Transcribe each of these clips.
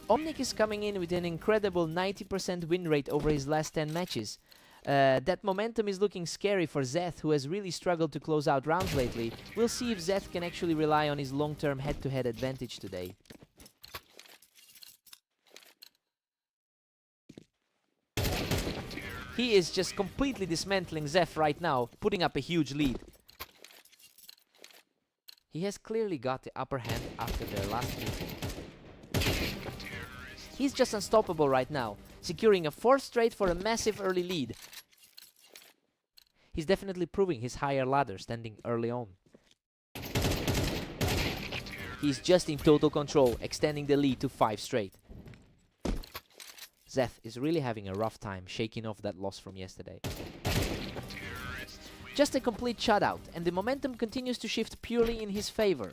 Omnic is coming in with an incredible 90% win rate over his last 10 matches. That momentum is looking scary for Zeth, who has really struggled to close out rounds lately. We'll see if Zeth can actually rely on his long-term head-to-head advantage today. He is just completely dismantling Zeth right now, putting up a huge lead. He has clearly got the upper hand after their last meeting. He's just unstoppable right now, securing a 4th straight for a massive early lead. He's definitely proving his higher ladder standing early on. He's just in total control, extending the lead to 5 straight. Zeth is really having a rough time shaking off that loss from yesterday. Just a complete shutout, and the momentum continues to shift purely in his favor.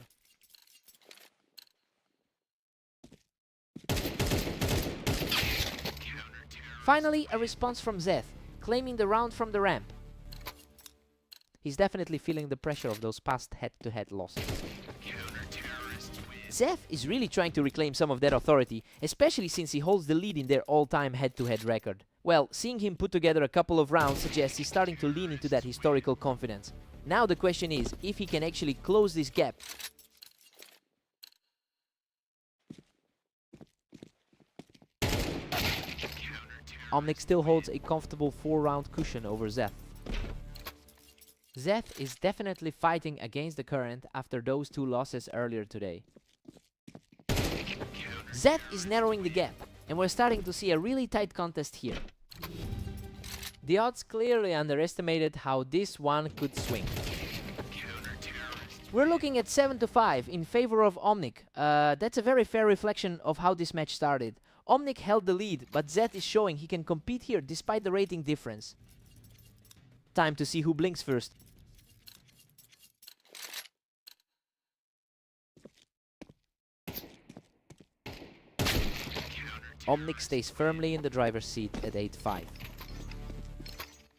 Finally, a response from Zeth, claiming the round from the ramp. He's definitely feeling the pressure of those past head-to-head losses. Zeth is really trying to reclaim some of that authority, especially since he holds the lead in their all-time head-to-head record. Well, seeing him put together a couple of rounds suggests he's starting to lean into that historical confidence. Now the question is if he can actually close this gap. Omnic still holds a comfortable 4-round cushion over Zeth. Zeth is definitely fighting against the current after those 2 losses earlier today. Zeth is narrowing the gap, and we're starting to see a really tight contest here. The odds clearly underestimated how this one could swing. We're looking at 7-5 in favor of Omnic. That's a very fair reflection of how this match started. Omnic held the lead, but Zeth is showing he can compete here despite the rating difference. Time to see who blinks first. Omnic stays firmly in the driver's seat at 8-5.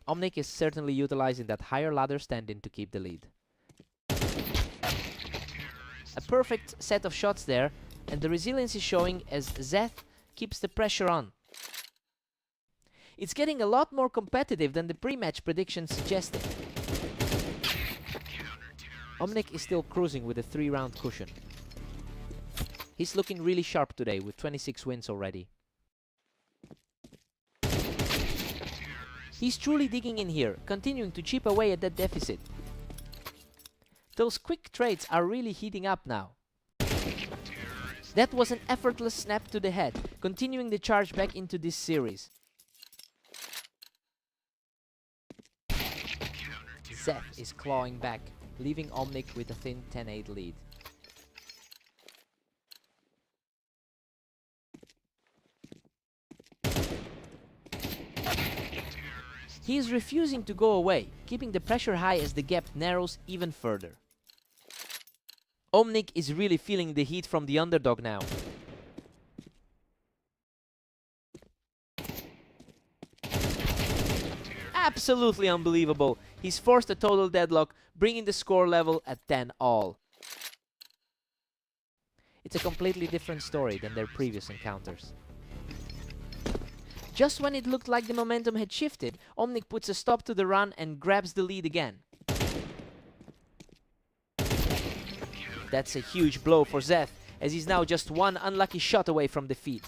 Omnic is certainly utilizing that higher ladder stand-in to keep the lead. A perfect set of shots there, and the resilience is showing as Zeth keeps the pressure on. It's getting a lot more competitive than the pre-match predictions suggested. Omnic is still cruising with a 3-round cushion. He's looking really sharp today with 26 wins already. He's truly digging in here, continuing to chip away at that deficit. Those quick trades are really heating up now. That was an effortless snap to the head, continuing the charge back into this series. Zeth is clawing back, leaving Omnic with a thin 10-8 lead. He is refusing to go away, keeping the pressure high as the gap narrows even further. Omnic is really feeling the heat from the underdog now. Absolutely unbelievable. He's forced a total deadlock, bringing the score level at 10-all. It's a completely different story than their previous encounters. Just when it looked like the momentum had shifted, Omnic puts a stop to the run and grabs the lead again. That's a huge blow for Zeth, as he's now just one unlucky shot away from defeat.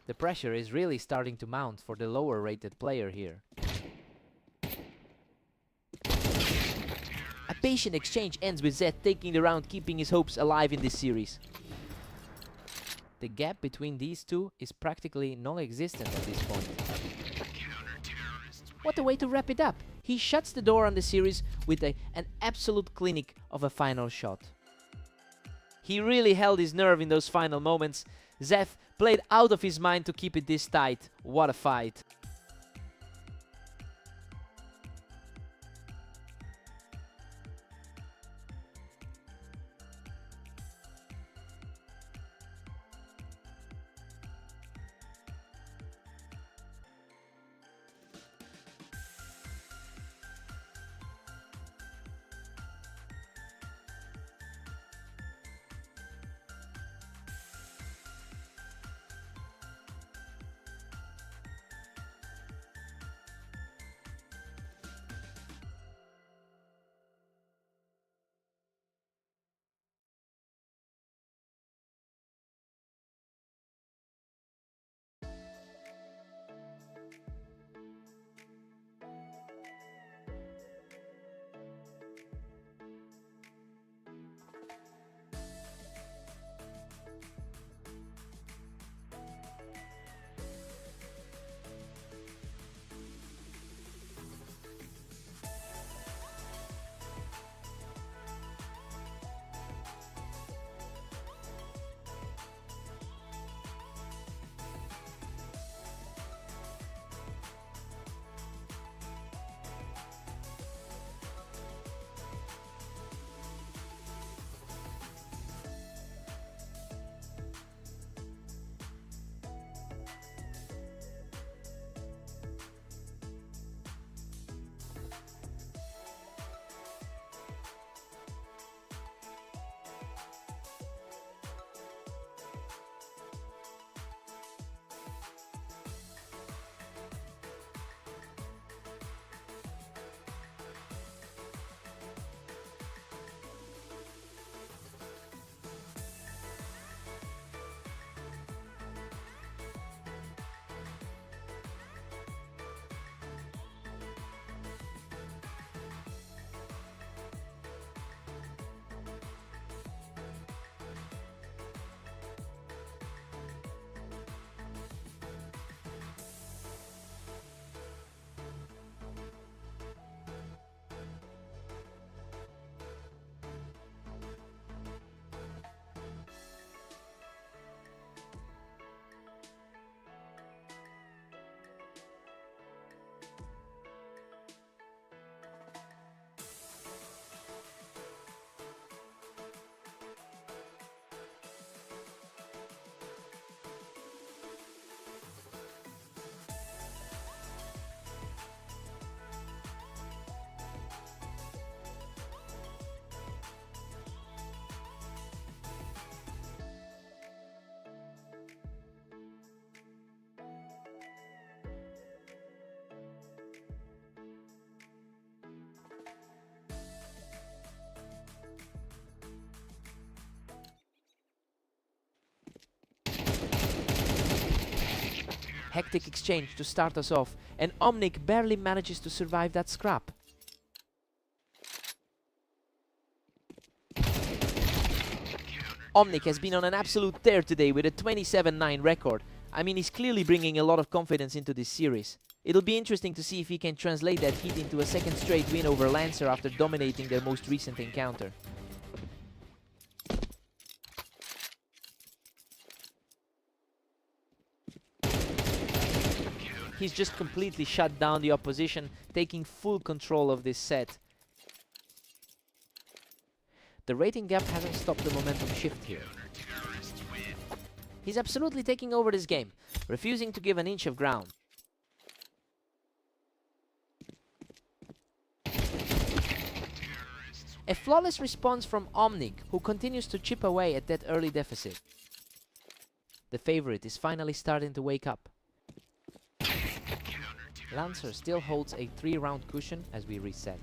The pressure is really starting to mount for the lower rated player here. A patient exchange ends with Zeth taking the round, keeping his hopes alive in this series. The gap between these two is practically non-existent at this point. What a way to wrap it up! He shuts the door on the series with an absolute clinic of a final shot. He really held his nerve in those final moments. Zeth played out of his mind to keep it this tight. What a fight! Hectic exchange to start us off, and Omnic barely manages to survive that scrap. Omnic has been on an absolute tear today with a 27-9 record. I mean, he's clearly bringing a lot of confidence into this series. It'll be interesting to see if he can translate that heat into a second straight win over Lancer after dominating their most recent encounter. He's just completely shut down the opposition, taking full control of this set. The rating gap hasn't stopped the momentum shift here. He's absolutely taking over this game, refusing to give an inch of ground. A flawless response from Omnic, who continues to chip away at that early deficit. The favorite is finally starting to wake up. Lancer still holds a 3-round cushion as we reset.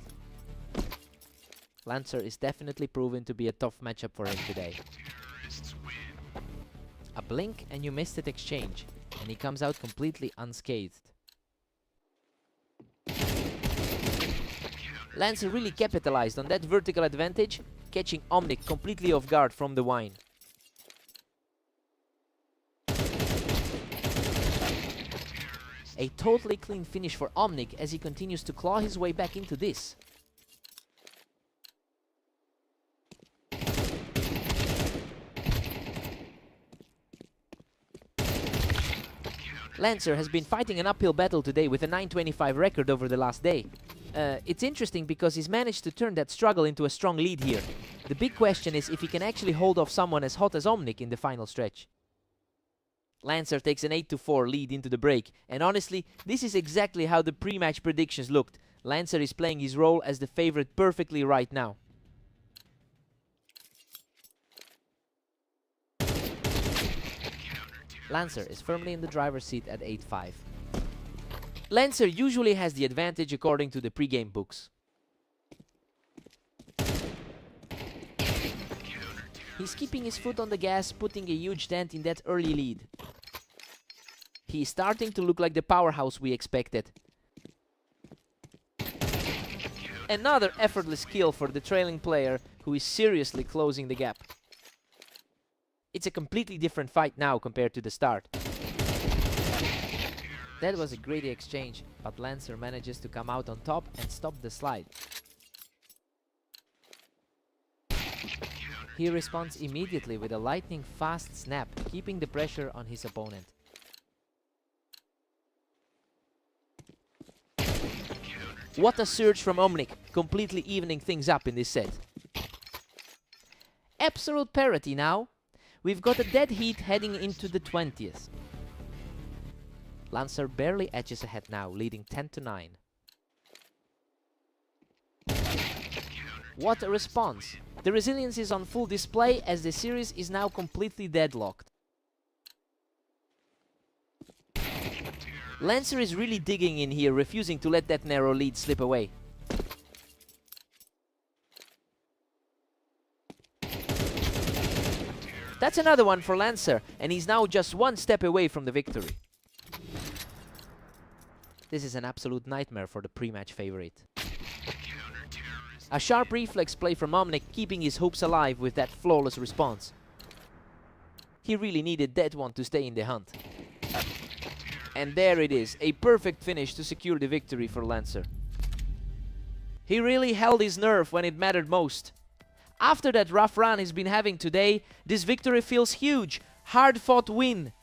Lancer is definitely proven to be a tough matchup for him today. A blink and you missed it exchange, and he comes out completely unscathed. Lancer really capitalized on that vertical advantage, catching Omnic completely off guard from the wine. A totally clean finish for Omnic as he continues to claw his way back into this. Lancer has been fighting an uphill battle today with a 925 record over the last day. It's interesting because he's managed to turn that struggle into a strong lead here. The big question is if he can actually hold off someone as hot as Omnic in the final stretch. Lancer takes an 8-4 lead into the break, and honestly, this is exactly how the pre-match predictions looked. Lancer is playing his role as the favorite perfectly right now. Lancer is firmly in the driver's seat at 8-5. Lancer usually has the advantage according to the pre-game books. He's keeping his foot on the gas, putting a huge dent in that early lead. He's starting to look like the powerhouse we expected. Another effortless kill for the trailing player, who is seriously closing the gap. It's a completely different fight now compared to the start. That was a great exchange, but Lancer manages to come out on top and stop the slide. He responds immediately with a lightning fast snap, keeping the pressure on his opponent. What a surge from Omnic, completely evening things up in this set. Absolute parity now. We've got a dead heat heading into the 20th. Lancer barely edges ahead now, leading 10-9. What a response! The resilience is on full display as the series is now completely deadlocked. Lancer is really digging in here, refusing to let that narrow lead slip away. That's another one for Lancer, and he's now just one step away from the victory. This is an absolute nightmare for the pre-match favorite. A sharp reflex play from Omnic, keeping his hopes alive with that flawless response. He really needed that one to stay in the hunt. And there it is, a perfect finish to secure the victory for Lancer. He really held his nerve when it mattered most. After that rough run he's been having today, this victory feels huge. Hard-fought win.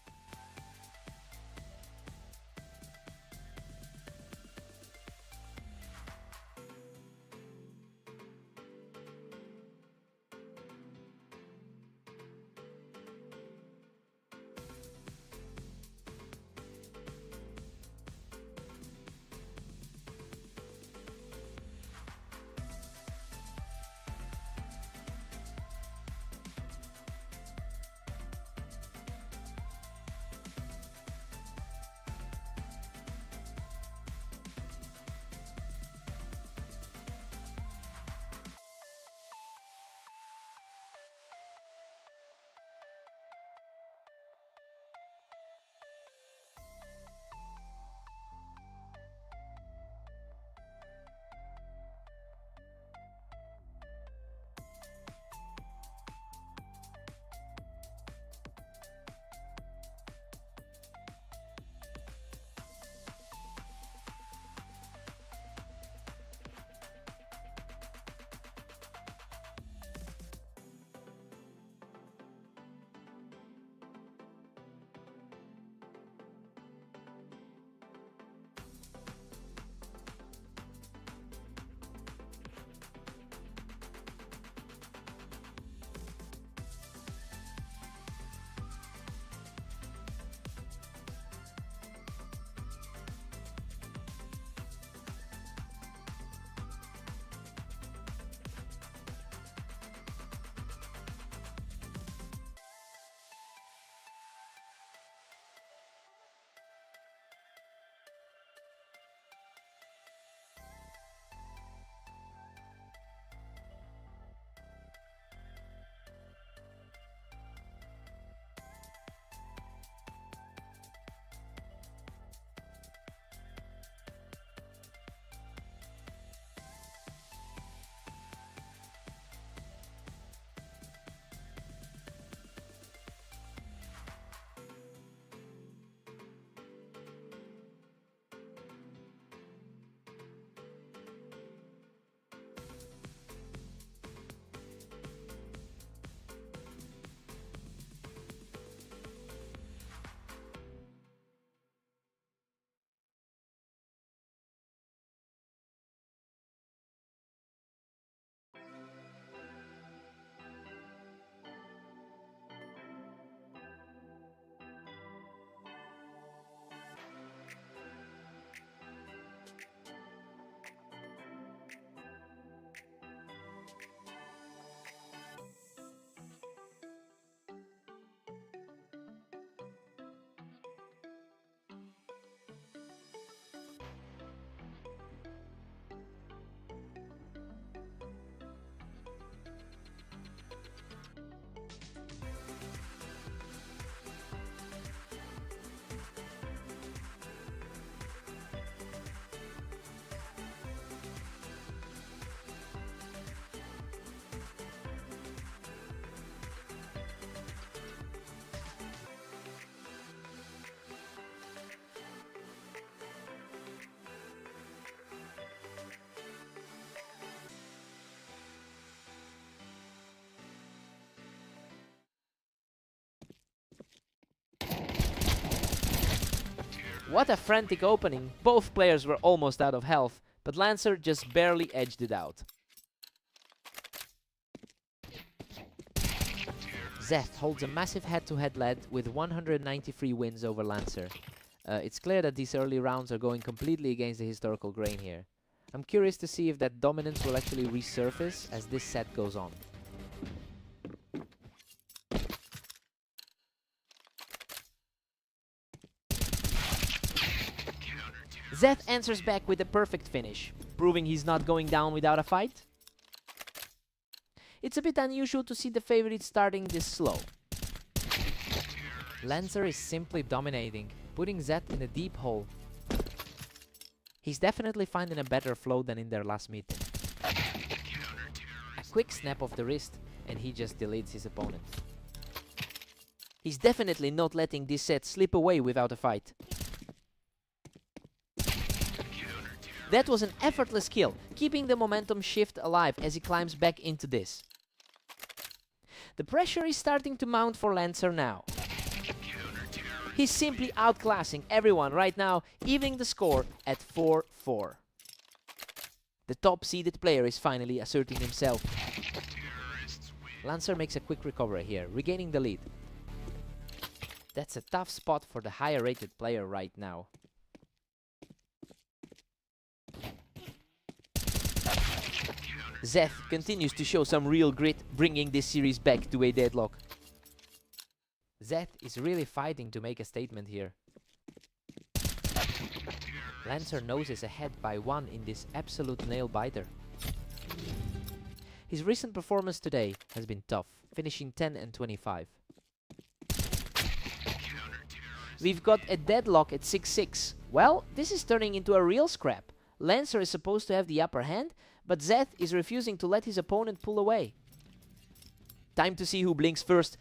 What a frantic opening. Both players were almost out of health, but Lancer just barely edged it out. Zeth holds a massive head-to-head lead with 193 wins over Lancer. It's clear that these early rounds are going completely against the historical grain here. I'm curious to see if that dominance will actually resurface as this set goes on. Zeth answers back with a perfect finish, proving he's not going down without a fight. It's a bit unusual to see the favorite starting this slow. Lancer is simply dominating, putting Zeth in a deep hole. He's definitely finding a better flow than in their last meeting. A quick snap of the wrist and he just deletes his opponent. He's definitely not letting this set slip away without a fight. That was an effortless kill, keeping the momentum shift alive as he climbs back into this. The pressure is starting to mount for Lancer now. He's simply outclassing everyone right now, evening the score at 4-4. The top-seeded player is finally asserting himself. Lancer makes a quick recovery here, regaining the lead. That's a tough spot for the higher-rated player right now. Zeth continues to show some real grit, bringing this series back to a deadlock. Zeth is really fighting to make a statement here. Lancer noses ahead by 1 in this absolute nail-biter. His recent performance today has been tough, finishing 10 and 25. We've got a deadlock at 6-6. Well, this is turning into a real scrap. Lancer is supposed to have the upper hand, but Zeth is refusing to let his opponent pull away. Time to see who blinks first.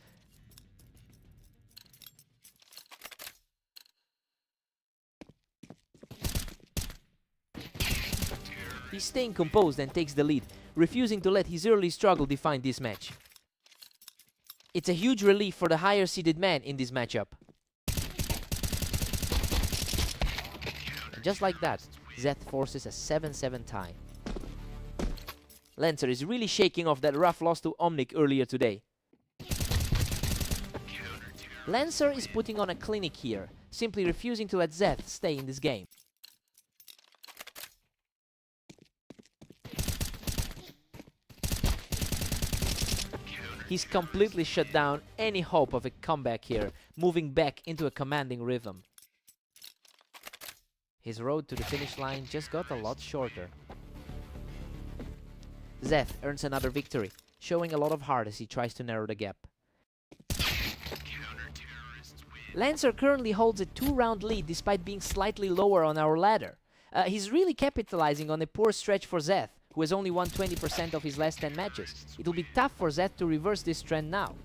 He's staying composed and takes the lead, refusing to let his early struggle define this match. It's a huge relief for the higher-seeded man in this matchup. And just like that, Zeth forces a 7-7 tie. Lancer is really shaking off that rough loss to Omnic earlier today. Lancer is putting on a clinic here, simply refusing to let Zeth stay in this game. He's completely shut down any hope of a comeback here, moving back into a commanding rhythm. His road to the finish line just got a lot shorter. Zeth earns another victory, showing a lot of heart as he tries to narrow the gap. Lancer currently holds a 2-round lead despite being slightly lower on our ladder. He's really capitalizing on a poor stretch for Zeth, who has only won 20% of his last 10 matches. It'll be tough for Zeth to reverse this trend now.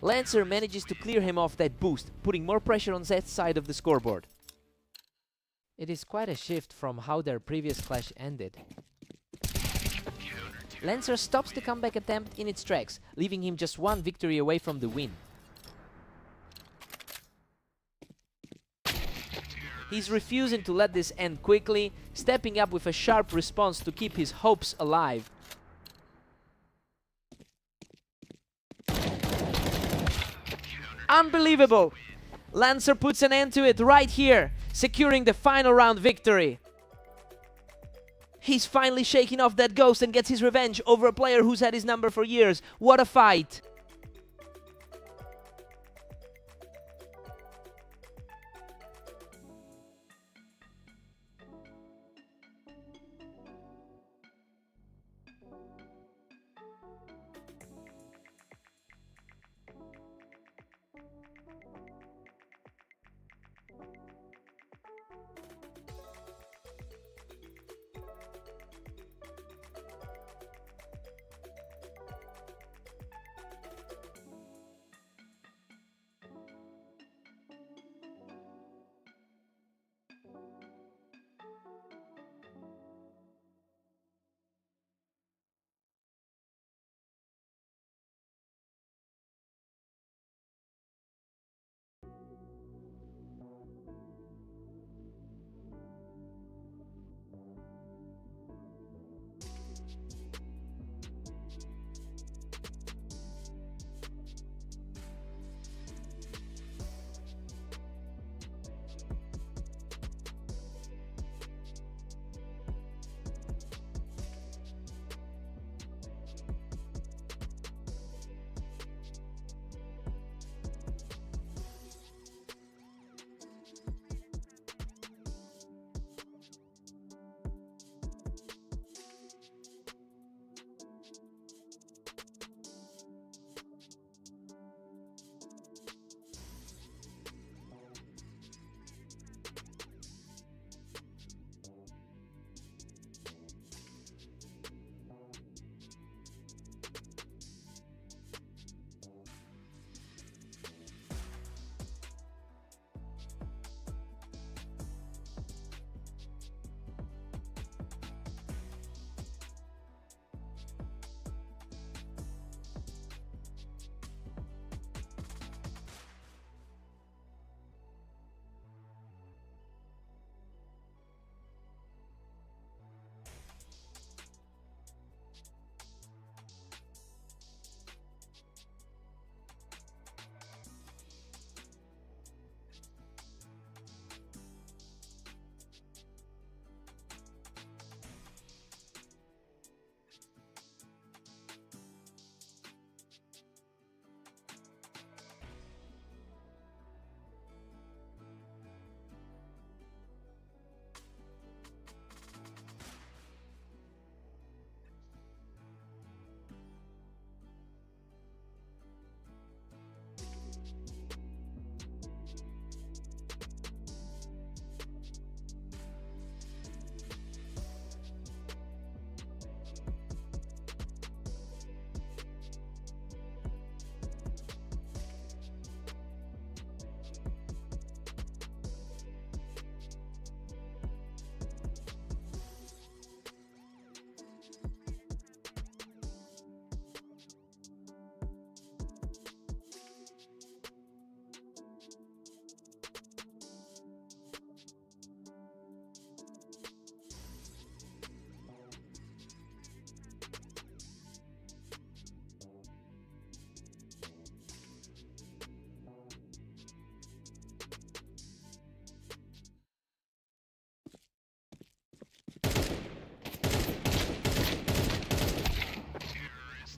Lancer manages to clear him off that boost, putting more pressure on Zeth's side of the scoreboard. It is quite a shift from how their previous clash ended. Lancer stops the comeback attempt in its tracks, leaving him just 1 victory away from the win. He's refusing to let this end quickly, stepping up with a sharp response to keep his hopes alive. Unbelievable! Lancer puts an end to it right here, securing the final round victory. He's finally shaking off that ghost and gets his revenge over a player who's had his number for years. What a fight!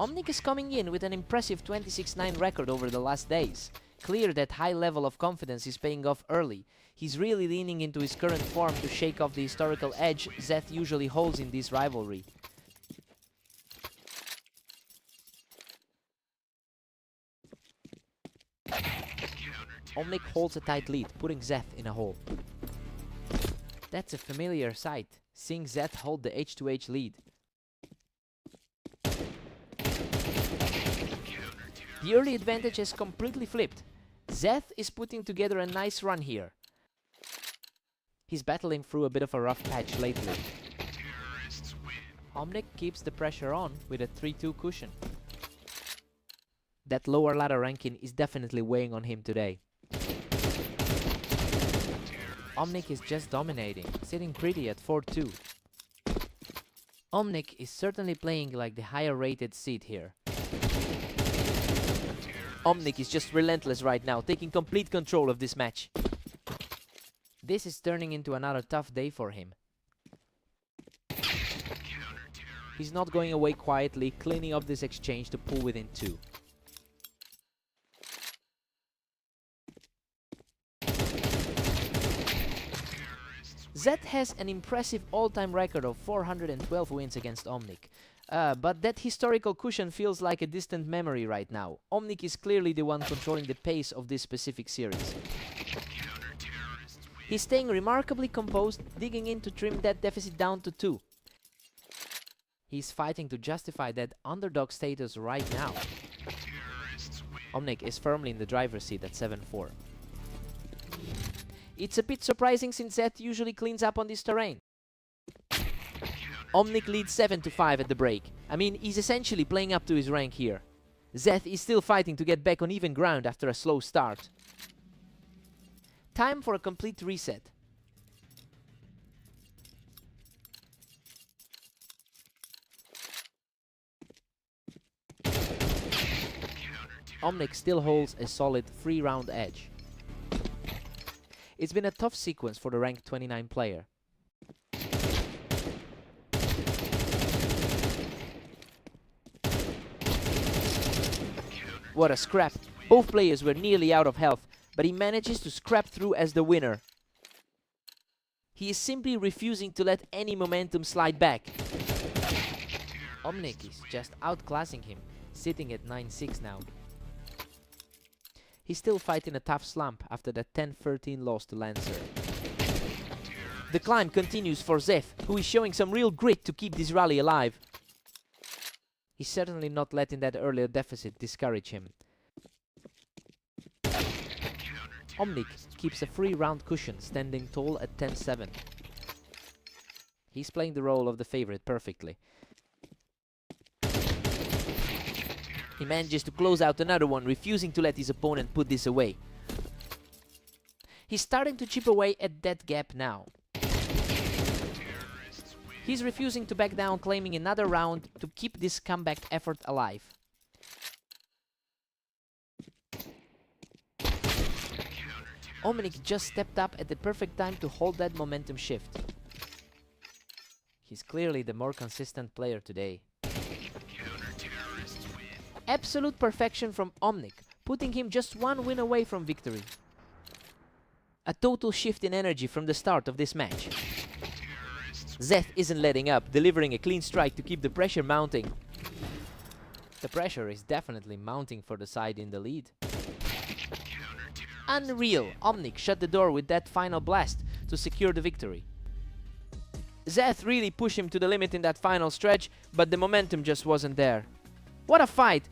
Omnic is coming in with an impressive 26-9 record over the last days. Clear that high level of confidence is paying off early. He's really leaning into his current form to shake off the historical edge Zeth usually holds in this rivalry. Omnic holds a tight lead, putting Zeth in a hole. That's a familiar sight, seeing Zeth hold the H2H lead. The early advantage has completely flipped. Zeth is putting together a nice run here. He's battling through a bit of a rough patch lately. Omnic keeps the pressure on with a 3-2 cushion. That lower ladder ranking is definitely weighing on him today. Omnic is just dominating, sitting pretty at 4-2. Omnic is certainly playing like the higher rated seed here. Omnic is just relentless right now, taking complete control of this match. This is turning into another tough day for him. He's not going away quietly, cleaning up this exchange to pull within 2. Zeth has an impressive all-time record of 412 wins against Omnic. But that historical cushion feels like a distant memory right now. Omnic is clearly the one controlling the pace of this specific series. He's staying remarkably composed, digging in to trim that deficit down to 2. He's fighting to justify that underdog status right now. Omnic is firmly in the driver's seat at 7-4. It's a bit surprising since Zeth usually cleans up on this terrain. Omnic leads 7-5 at the break. I mean, he's essentially playing up to his rank here. Zeth is still fighting to get back on even ground after a slow start. Time for a complete reset. Omnic still holds a solid 3-round edge. It's been a tough sequence for the ranked 29 player. What a scrap! Both players were nearly out of health, but he manages to scrap through as the winner. He is simply refusing to let any momentum slide back. Omnic is just outclassing him, sitting at 9-6 now. He's still fighting a tough slump after that 10-13 loss to Lancer. The climb continues for Zeth, who is showing some real grit to keep this rally alive. He's certainly not letting that earlier deficit discourage him. Omnic keeps a 3-round cushion, standing tall at 10-7. He's playing the role of the favorite perfectly. He manages to close out another one, refusing to let his opponent put this away. He's starting to chip away at that gap now. He's refusing to back down, claiming another round to keep this comeback effort alive. Omnic just stepped up at the perfect time to hold that momentum shift. He's clearly the more consistent player today. Absolute perfection from Omnic, putting him just 1 win away from victory. A total shift in energy from the start of this match. Zeth isn't letting up, delivering a clean strike to keep the pressure mounting. The pressure is definitely mounting for the side in the lead. Unreal! Omnic shut the door with that final blast to secure the victory. Zeth really pushed him to the limit in that final stretch, but the momentum just wasn't there. What a fight!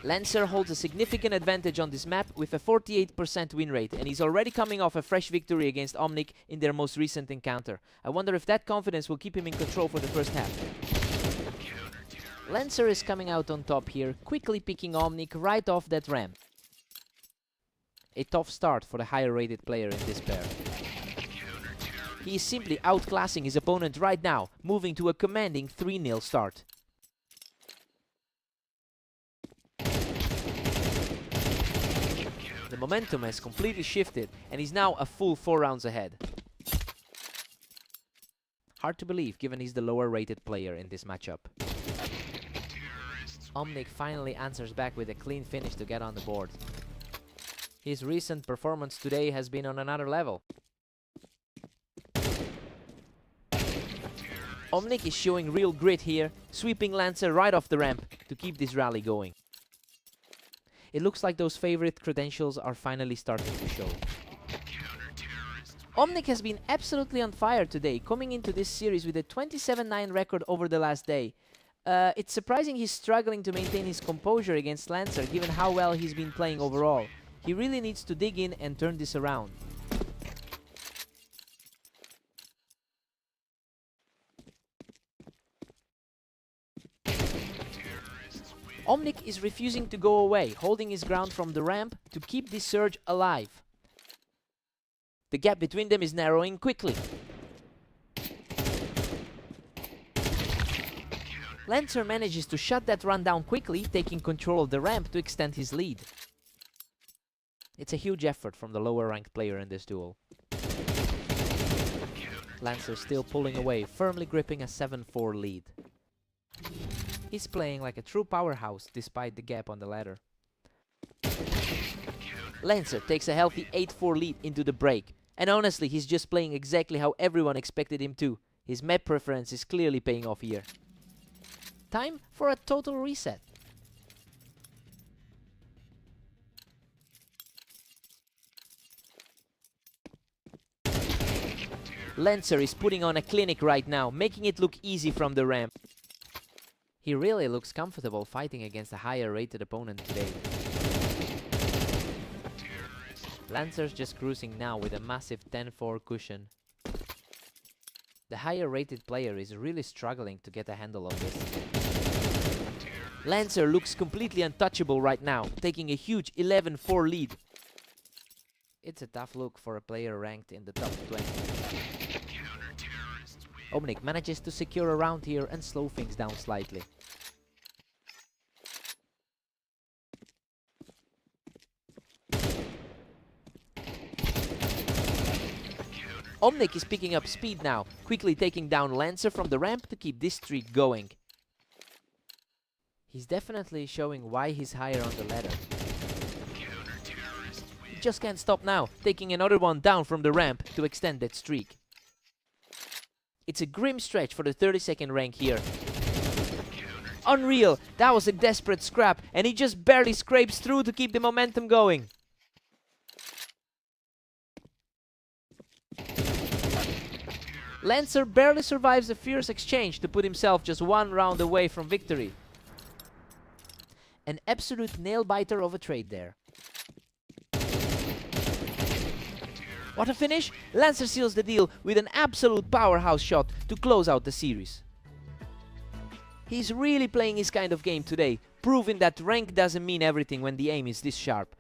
Lancer holds a significant advantage on this map with a 48% win rate, and he's already coming off a fresh victory against Omnic in their most recent encounter. I wonder if that confidence will keep him in control for the first half. Lancer is coming out on top here, quickly picking Omnic right off that ramp. A tough start for the higher rated player in this pair. He is simply outclassing his opponent right now, moving to a commanding 3-0 start. The momentum has completely shifted and he's now a full 4 rounds ahead. Hard to believe given he's the lower rated player in this matchup. Omnic finally answers back with a clean finish to get on the board. His recent performance today has been on another level. Omnic is showing real grit here, sweeping Lancer right off the ramp to keep this rally going. It looks like those favorite credentials are finally starting to show. Omnic has been absolutely on fire today, coming into this series with a 27-9 record over the last day. It's surprising he's struggling to maintain his composure against Lancer, given how well he's been playing overall. He really needs to dig in and turn this around. Omnic is refusing to go away, holding his ground from the ramp to keep this surge alive. The gap between them is narrowing quickly. Lancer manages to shut that run down quickly, taking control of the ramp to extend his lead. It's a huge effort from the lower ranked player in this duel. Lancer still pulling away, firmly gripping a 7-4 lead. He's playing like a true powerhouse despite the gap on the ladder. Lancer takes a healthy 8-4 lead into the break. And honestly, he's just playing exactly how everyone expected him to. His map preference is clearly paying off here. Time for a total reset. Lancer is putting on a clinic right now, making it look easy from the ramp. He really looks comfortable fighting against a higher rated opponent today. Lancer's just cruising now with a massive 10-4 cushion. The higher rated player is really struggling to get a handle on this. Lancer looks completely untouchable right now, taking a huge 11-4 lead. It's a tough look for a player ranked in the top 20. Omnic manages to secure a round here and slow things down slightly. Omnic is picking up speed now, quickly taking down Lancer from the ramp to keep this streak going. He's definitely showing why he's higher on the ladder. He just can't stop now, taking another one down from the ramp to extend that streak. It's a grim stretch for the 32nd rank here. Unreal! That was a desperate scrap, and he just barely scrapes through to keep the momentum going. Lancer barely survives a fierce exchange to put himself just 1 round away from victory. An absolute nail-biter of a trade there. What a finish! Lancer seals the deal with an absolute powerhouse shot to close out the series. He's really playing his kind of game today, proving that rank doesn't mean everything when the aim is this sharp.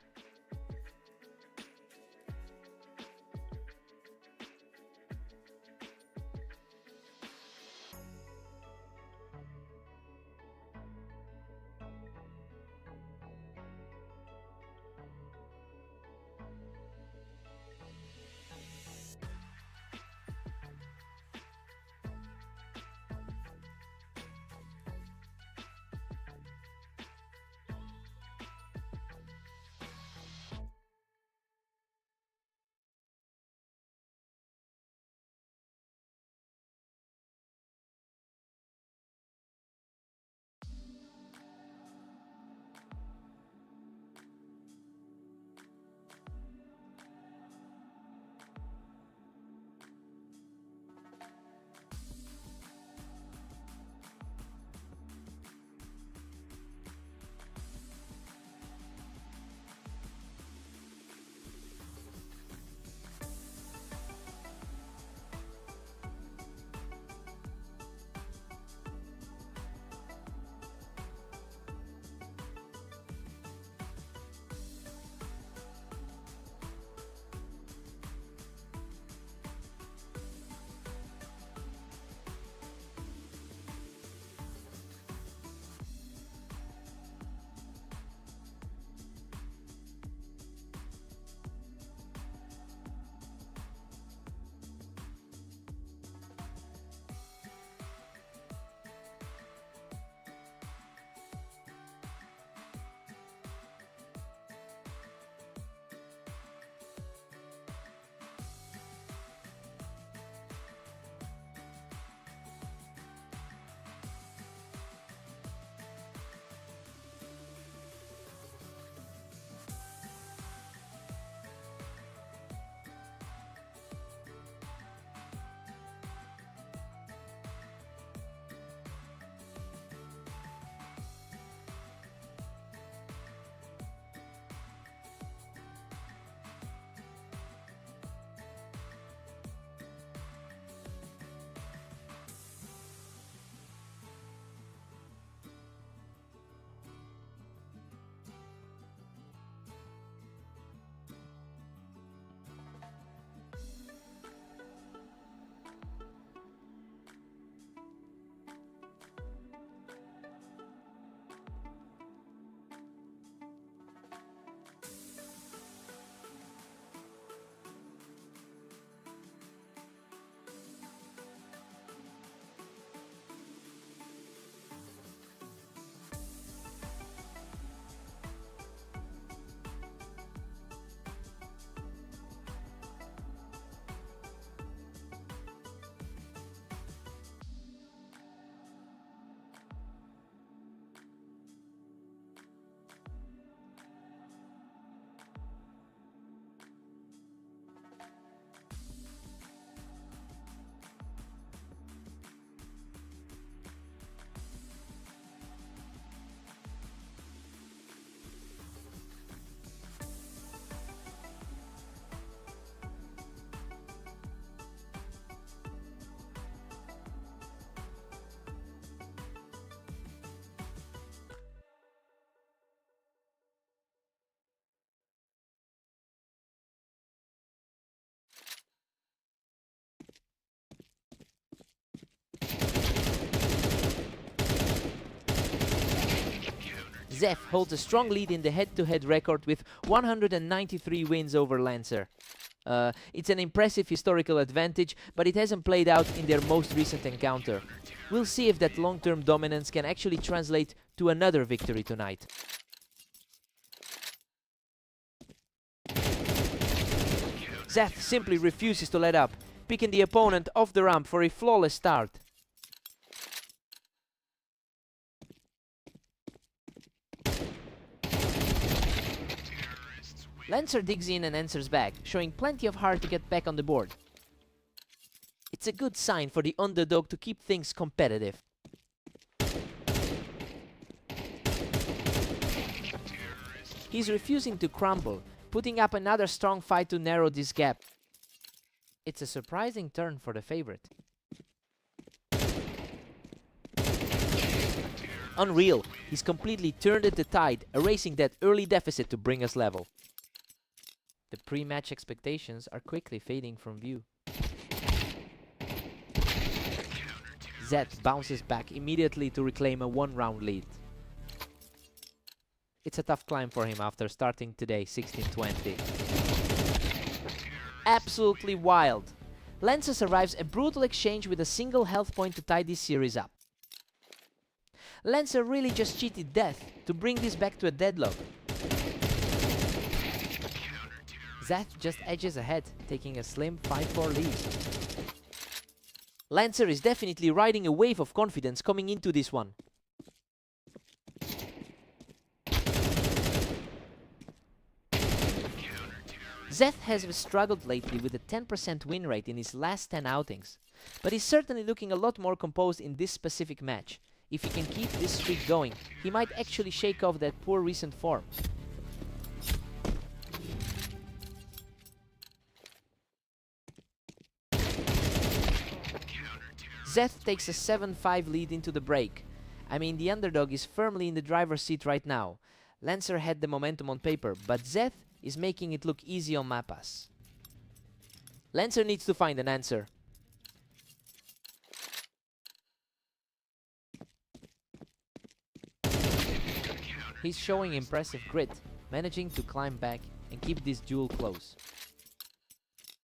Zeth holds a strong lead in the head-to-head record with 193 wins over Lancer. It's an impressive historical advantage, but it hasn't played out in their most recent encounter. We'll see if that long-term dominance can actually translate to another victory tonight. Zeth simply refuses to let up, picking the opponent off the ramp for a flawless start. Lancer digs in and answers back, showing plenty of heart to get back on the board. It's a good sign for the underdog to keep things competitive. He's refusing to crumble, putting up another strong fight to narrow this gap. It's a surprising turn for the favorite. Unreal, he's completely turned the tide, erasing that early deficit to bring us level. The pre-match expectations are quickly fading from view. Zeth bounces back immediately to reclaim a one-round lead. It's a tough climb for him after starting today 16-20. Absolutely wild. Lancer survives a brutal exchange with a single health point to tie this series up. Lancer really just cheated death to bring this back to a deadlock. Zeth just edges ahead, taking a slim 5-4 lead. Lancer is definitely riding a wave of confidence coming into this one. Zeth has struggled lately with a 10% win rate in his last 10 outings, but he's certainly looking a lot more composed in this specific match. If he can keep this streak going, he might actually shake off that poor recent form. Zeth takes a 7-5 lead into the break. I mean, the underdog is firmly in the driver's seat right now. Lancer had the momentum on paper, but Zeth is making it look easy on Mapas. Lancer needs to find an answer. He's showing impressive grit, managing to climb back and keep this duel close.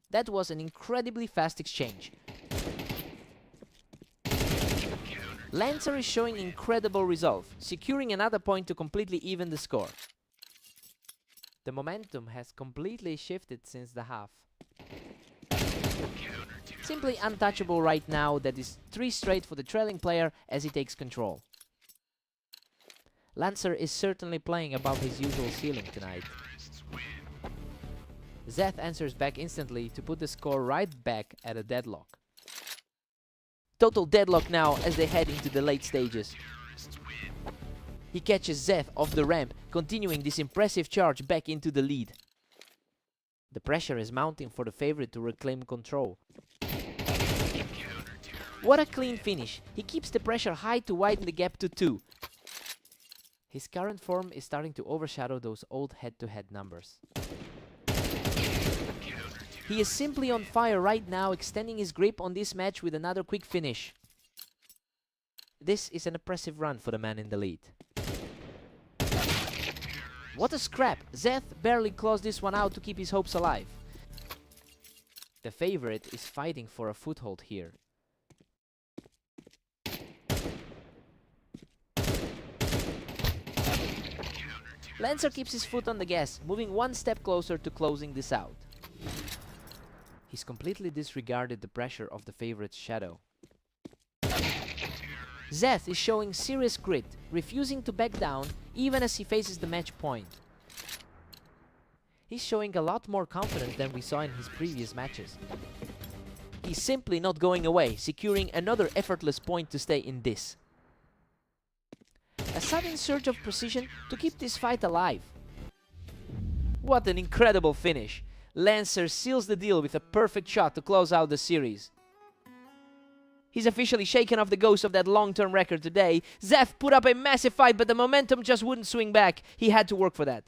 That was an incredibly fast exchange. Lancer is showing incredible resolve, securing another point to completely even the score. The momentum has completely shifted since the half. Simply untouchable right now. That is 3 straight for the trailing player as he takes control. Lancer is certainly playing above his usual ceiling tonight. Zeth answers back instantly to put the score right back at a deadlock. Total deadlock now as they head into the late stages. He catches Zeth off the ramp, continuing this impressive charge back into the lead. The pressure is mounting for the favorite to reclaim control. What a clean finish. He keeps the pressure high to widen the gap to 2. His current form is starting to overshadow those old head-to-head numbers. He is simply on fire right now, extending his grip on this match with another quick finish. This is an impressive run for the man in the lead. What a scrap! Zeth barely closed this one out to keep his hopes alive. The favorite is fighting for a foothold here. Lancer keeps his foot on the gas, moving one step closer to closing this out. He's completely disregarded the pressure of the favorite's shadow. Zeth is showing serious grit, refusing to back down even as he faces the match point. He's showing a lot more confidence than we saw in his previous matches. He's simply not going away, securing another effortless point to stay in this. A sudden surge of precision to keep this fight alive. What an incredible finish! Lancer seals the deal with a perfect shot to close out the series. He's officially shaken off the ghost of that long-term record today. Zeth put up a massive fight, but the momentum just wouldn't swing back. He had to work for that.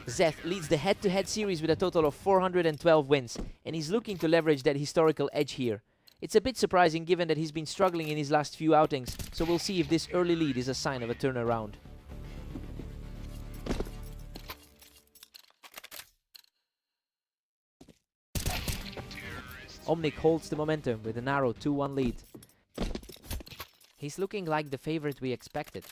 Zeth leads the head-to-head series with a total of 412 wins, and he's looking to leverage that historical edge here. It's a bit surprising given that he's been struggling in his last few outings, so we'll see if this early lead is a sign of a turnaround. Omnic holds the momentum with a narrow 2-1 lead. He's looking like the favorite we expected.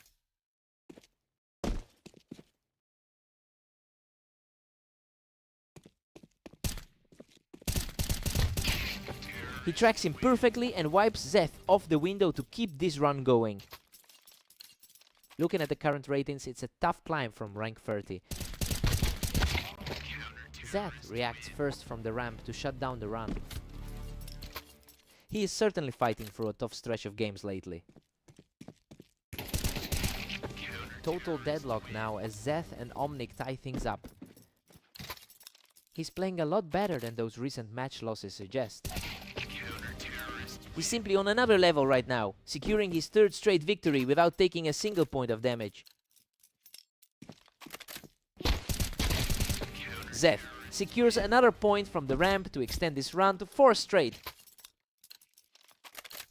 He tracks him perfectly and wipes Zeth off the window to keep this run going. Looking at the current ratings, it's a tough climb from rank 30. Zeth reacts first from the ramp to shut down the run. He is certainly fighting through a tough stretch of games lately. Total deadlock now as Zeth and Omnic tie things up. He's playing a lot better than those recent match losses suggest. He's simply on another level right now, securing his third straight victory without taking a single point of damage. Zeth secures another point from the ramp to extend this run to 4 straight.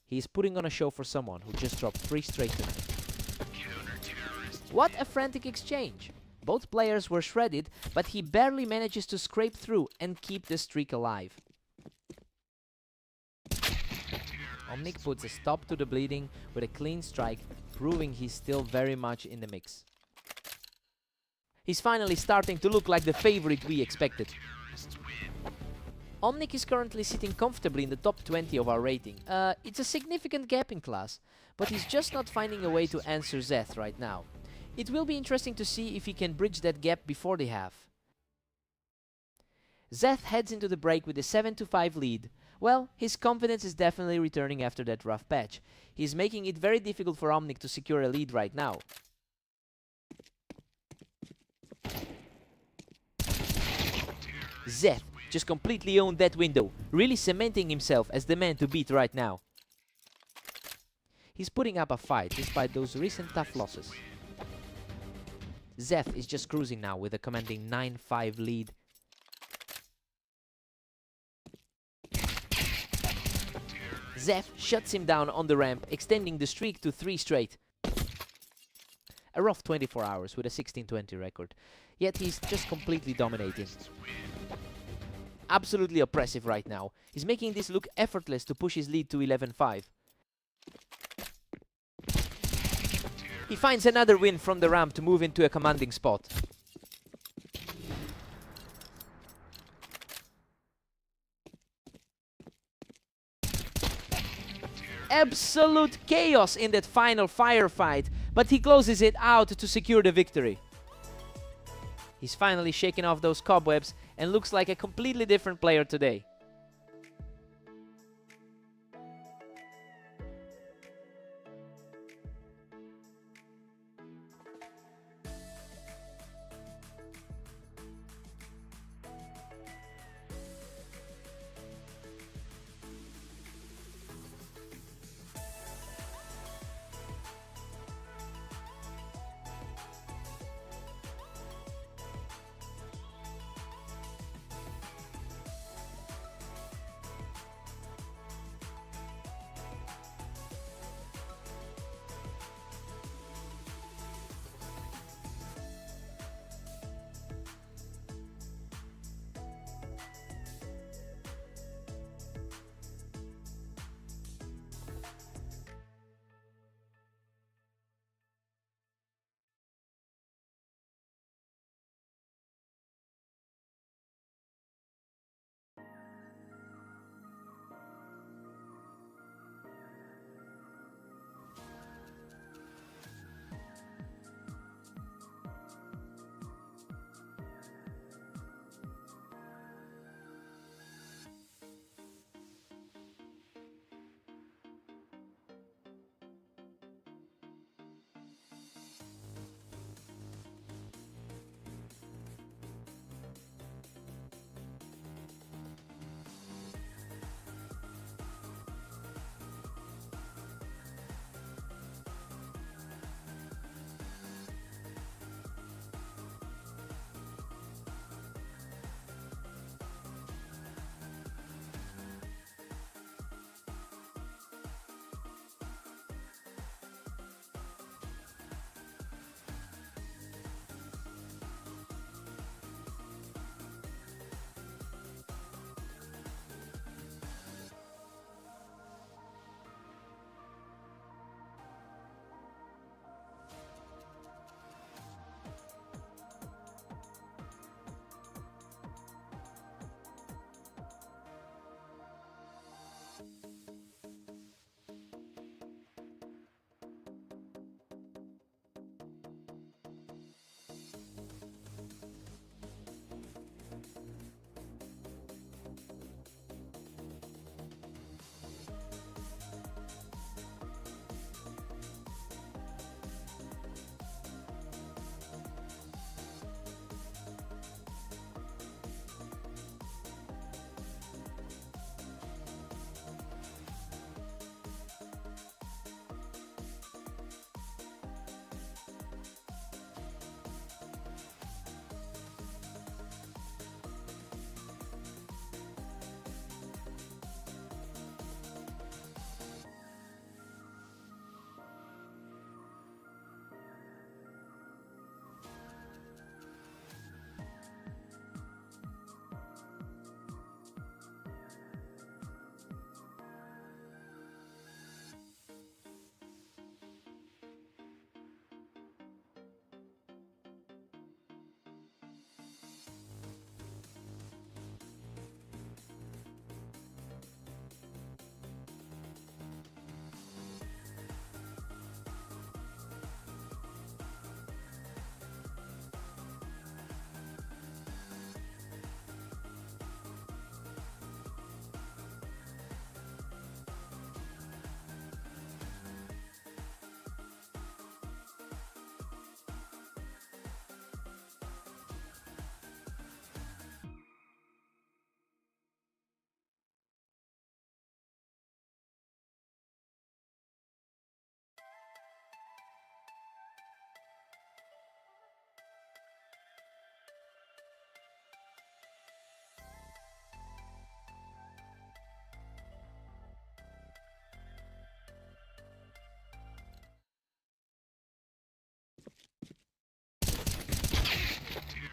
He's putting on a show for someone who just dropped 3 straight tonight. What a frantic exchange! Both players were shredded, but he barely manages to scrape through and keep the streak alive. Omnic puts a stop to the bleeding with a clean strike, proving he's still very much in the mix. He's finally starting to look like the favorite we expected. Omnic is currently sitting comfortably in the top 20 of our rating. It's a significant gap in class, but he's just not finding a way to answer Zeth right now. It will be interesting to see if he can bridge that gap before the half. Zeth heads into the break with a 7-5 lead. Well, his confidence is definitely returning after that rough patch. He's making it very difficult for Omnic to secure a lead right now. Zeth just completely owned that window, really cementing himself as the man to beat right now. He's putting up a fight despite those recent tough losses. Zeth is just cruising now with a commanding 9-5 lead. Zeth shuts him down on the ramp, extending the streak to 3 straight. A rough 24 hours with a 16-20 record, yet he's just completely dominating. Absolutely oppressive right now. He's making this look effortless to push his lead to 11-5. He finds another win from the ramp to move into a commanding spot. Absolute chaos in that final firefight, but he closes it out to secure the victory. He's finally shaken off those cobwebs and looks like a completely different player today.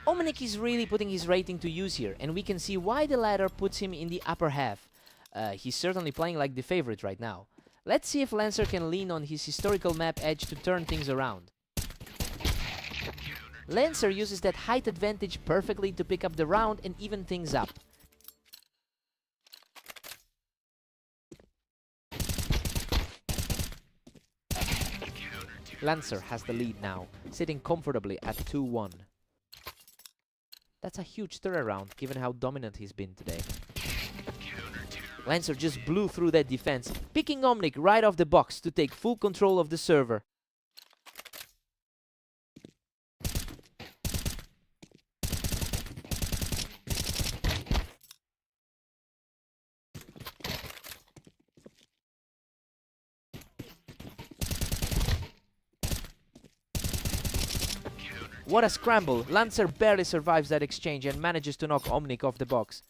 Omnic is really putting his rating to use here, and we can see why the ladder puts him in the upper half. He's certainly playing like the favorite right now. Let's see if Lancer can lean on his historical map edge to turn things around. Lancer uses that height advantage perfectly to pick up the round and even things up. Lancer has the lead now, sitting comfortably at 2-1. That's a huge turnaround given how dominant he's been today. Lancer just blew through that defense, picking Omnic right off the box to take full control of the server. What a scramble! Lancer barely survives that exchange and manages to knock Omnic off the box.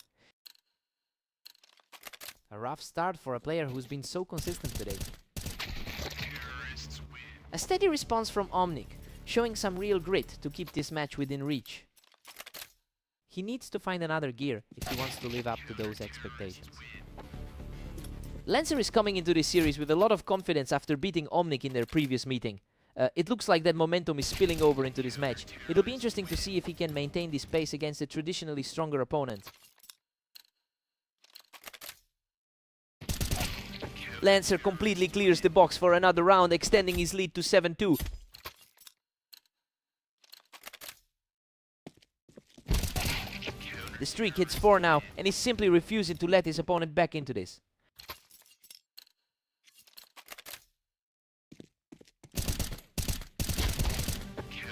A rough start for a player who's been so consistent today. A steady response from Omnic, showing some real grit to keep this match within reach. He needs to find another gear if he wants to live up to those expectations. Lancer is coming into this series with a lot of confidence after beating Omnic in their previous meeting. It looks like that momentum is spilling over into this match. It'll be interesting to see if he can maintain this pace against a traditionally stronger opponent. Lancer completely clears the box for another round, extending his lead to 7-2. The streak hits 4 now, and he's simply refusing to let his opponent back into this.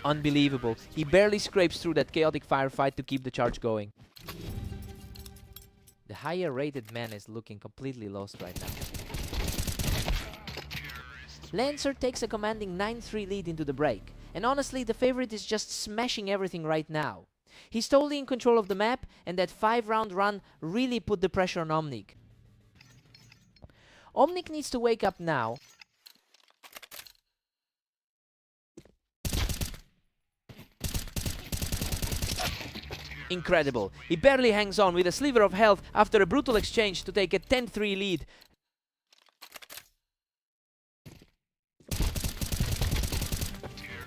Unbelievable. He barely scrapes through that chaotic firefight to keep the charge going. The higher rated man is looking completely lost right now. Lancer takes a commanding 9-3 lead into the break, and honestly the favorite is just smashing everything right now. He's totally in control of the map, and that 5-round run really put the pressure on Omnic. Omnic needs to wake up now. Incredible. He barely hangs on with a sliver of health after a brutal exchange to take a 10-3 lead.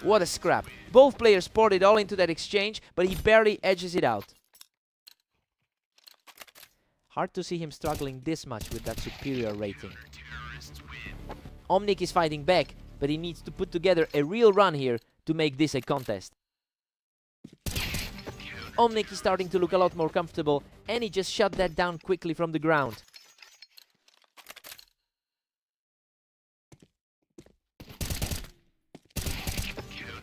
What a scrap. Both players poured it all into that exchange, but he barely edges it out. Hard to see him struggling this much with that superior rating. Omnic is fighting back, but he needs to put together a real run here to make this a contest. Omnic is starting to look a lot more comfortable, and he just shut that down quickly from the ground.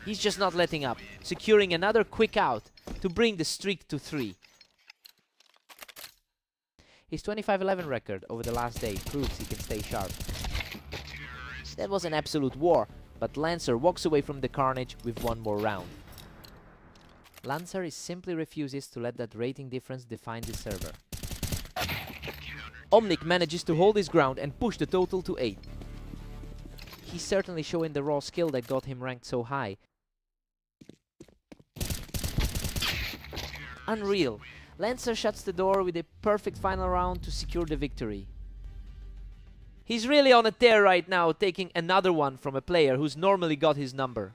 He's just not letting up, securing another quick out to bring the streak to 3. His 25-11 record over the last day proves he can stay sharp. That was an absolute war, but Lancer walks away from the carnage with one more round. Lancer simply refuses to let that rating difference define the server. Omnic manages to hold his ground and push the total to 8. He's certainly showing the raw skill that got him ranked so high. Unreal. Lancer shuts the door with a perfect final round to secure the victory. He's really on a tear right now, taking another one from a player who's normally got his number.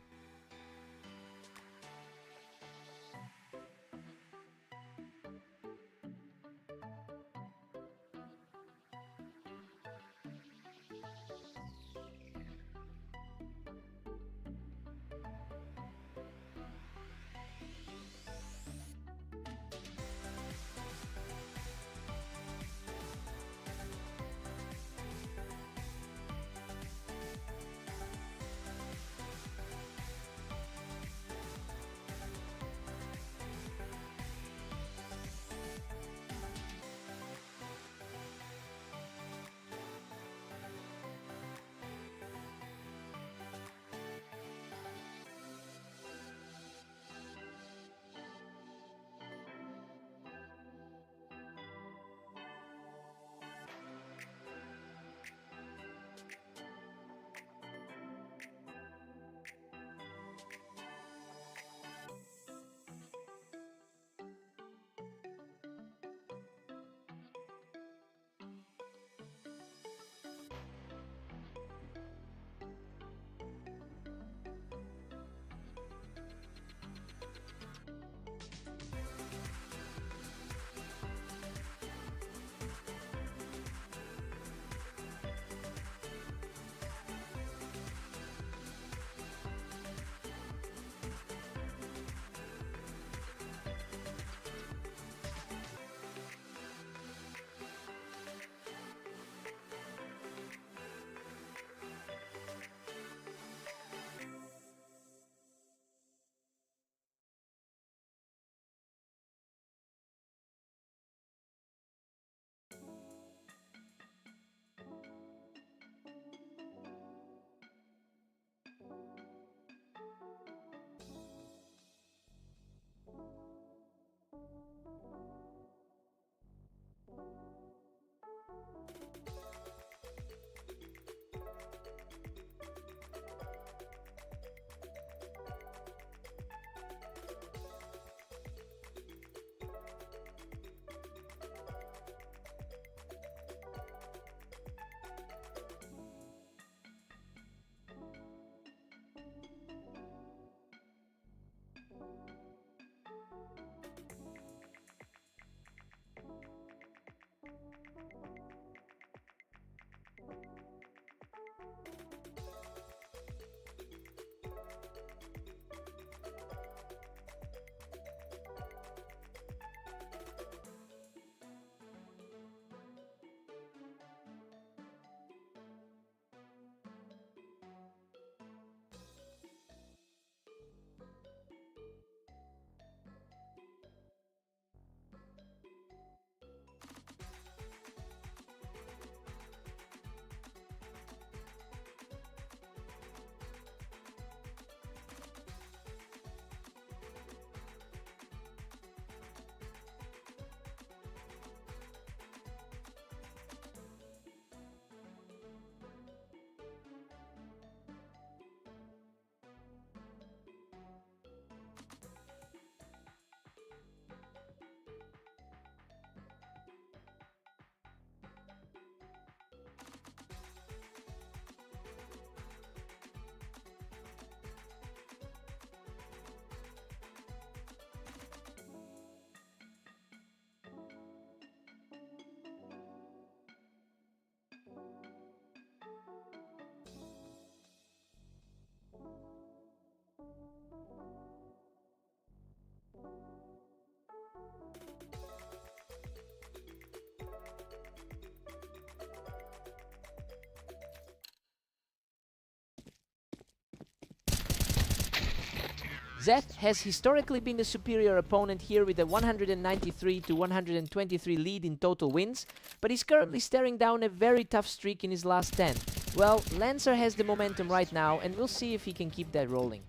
Zeth has historically been the superior opponent here with a 193 to 123 lead in total wins, but he's currently staring down a very tough streak in his last 10. Well, Lancer has the momentum right now, and we'll see if he can keep that rolling.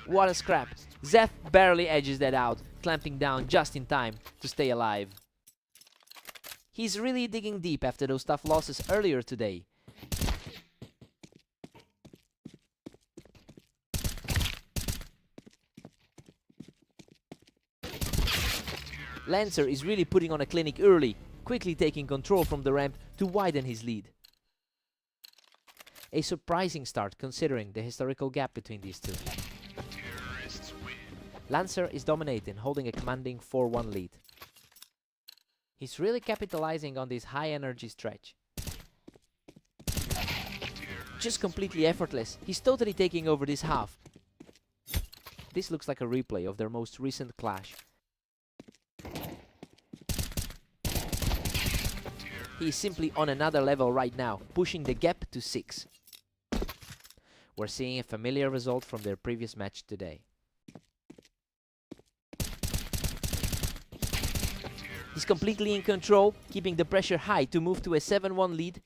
What a scrap! Zeth barely edges that out, clamping down just in time to stay alive. He's really digging deep after those tough losses earlier today. Lancer is really putting on a clinic early, quickly taking control from the ramp to widen his lead. A surprising start considering the historical gap between these two. Lancer is dominating, holding a commanding 4-1 lead. He's really capitalizing on this high energy stretch. Just completely effortless, he's totally taking over this half. This looks like a replay of their most recent clash. He's simply on another level right now, pushing the gap to 6. We're seeing a familiar result from their previous match today. He's completely in control, keeping the pressure high to move to a 7-1 lead.